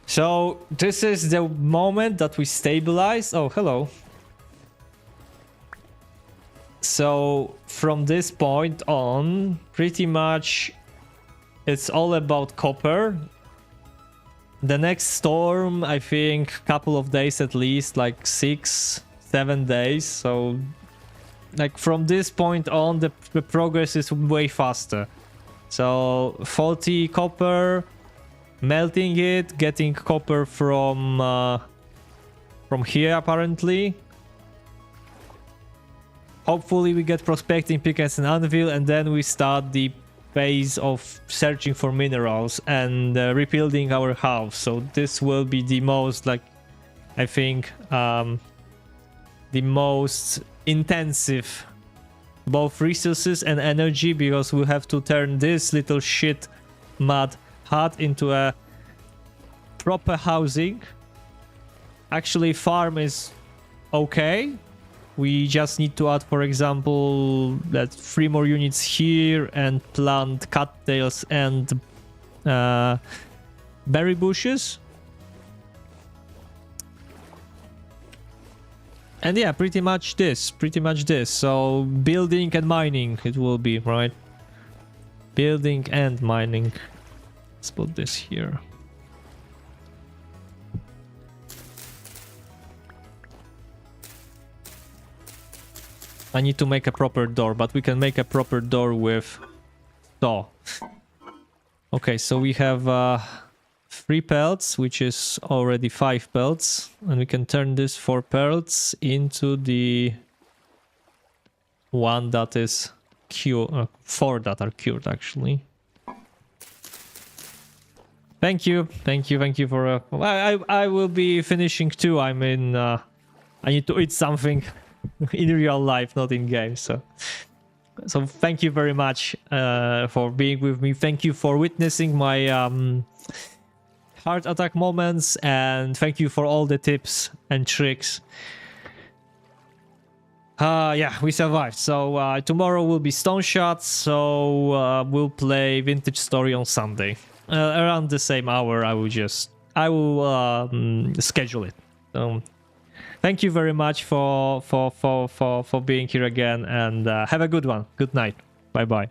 So this is the moment that we stabilize. Oh, hello. So from this point on, pretty much it's all about copper. The next storm, I think, couple of days at least, like 6-7 days. So like from this point on, the progress is way faster. So 40 copper, melting it, getting copper from here apparently. Hopefully we get prospecting pickaxe and anvil, and then we start the phase of searching for minerals and rebuilding our house. So this will be the most, like, I think the most intensive both resources and energy, because we have to turn this little shit mud hut into a proper housing. Actually, farm is okay. We just need to add, for example, that 3 more units here and plant cattails and berry bushes. And yeah, pretty much this. So building and mining it will be, right? Building and mining. Let's put this here. I need to make a proper door, but we can make a proper door with saw. Okay, so we have 3 pelts, which is already 5 pelts, and we can turn this 4 pelts into the one that is cured, 4 that are cured actually. Thank you for I will be finishing too. I mean, I need to eat something in real life, not in game. So thank you very much for being with me. Thank you for witnessing my heart attack moments, and thank you for all the tips and tricks. Yeah, we survived. So tomorrow will be Stone Shots, so we'll play Vintage Story on Sunday around the same hour. I will schedule it. Thank you very much for being here again, and have a good one. Good night. Bye bye.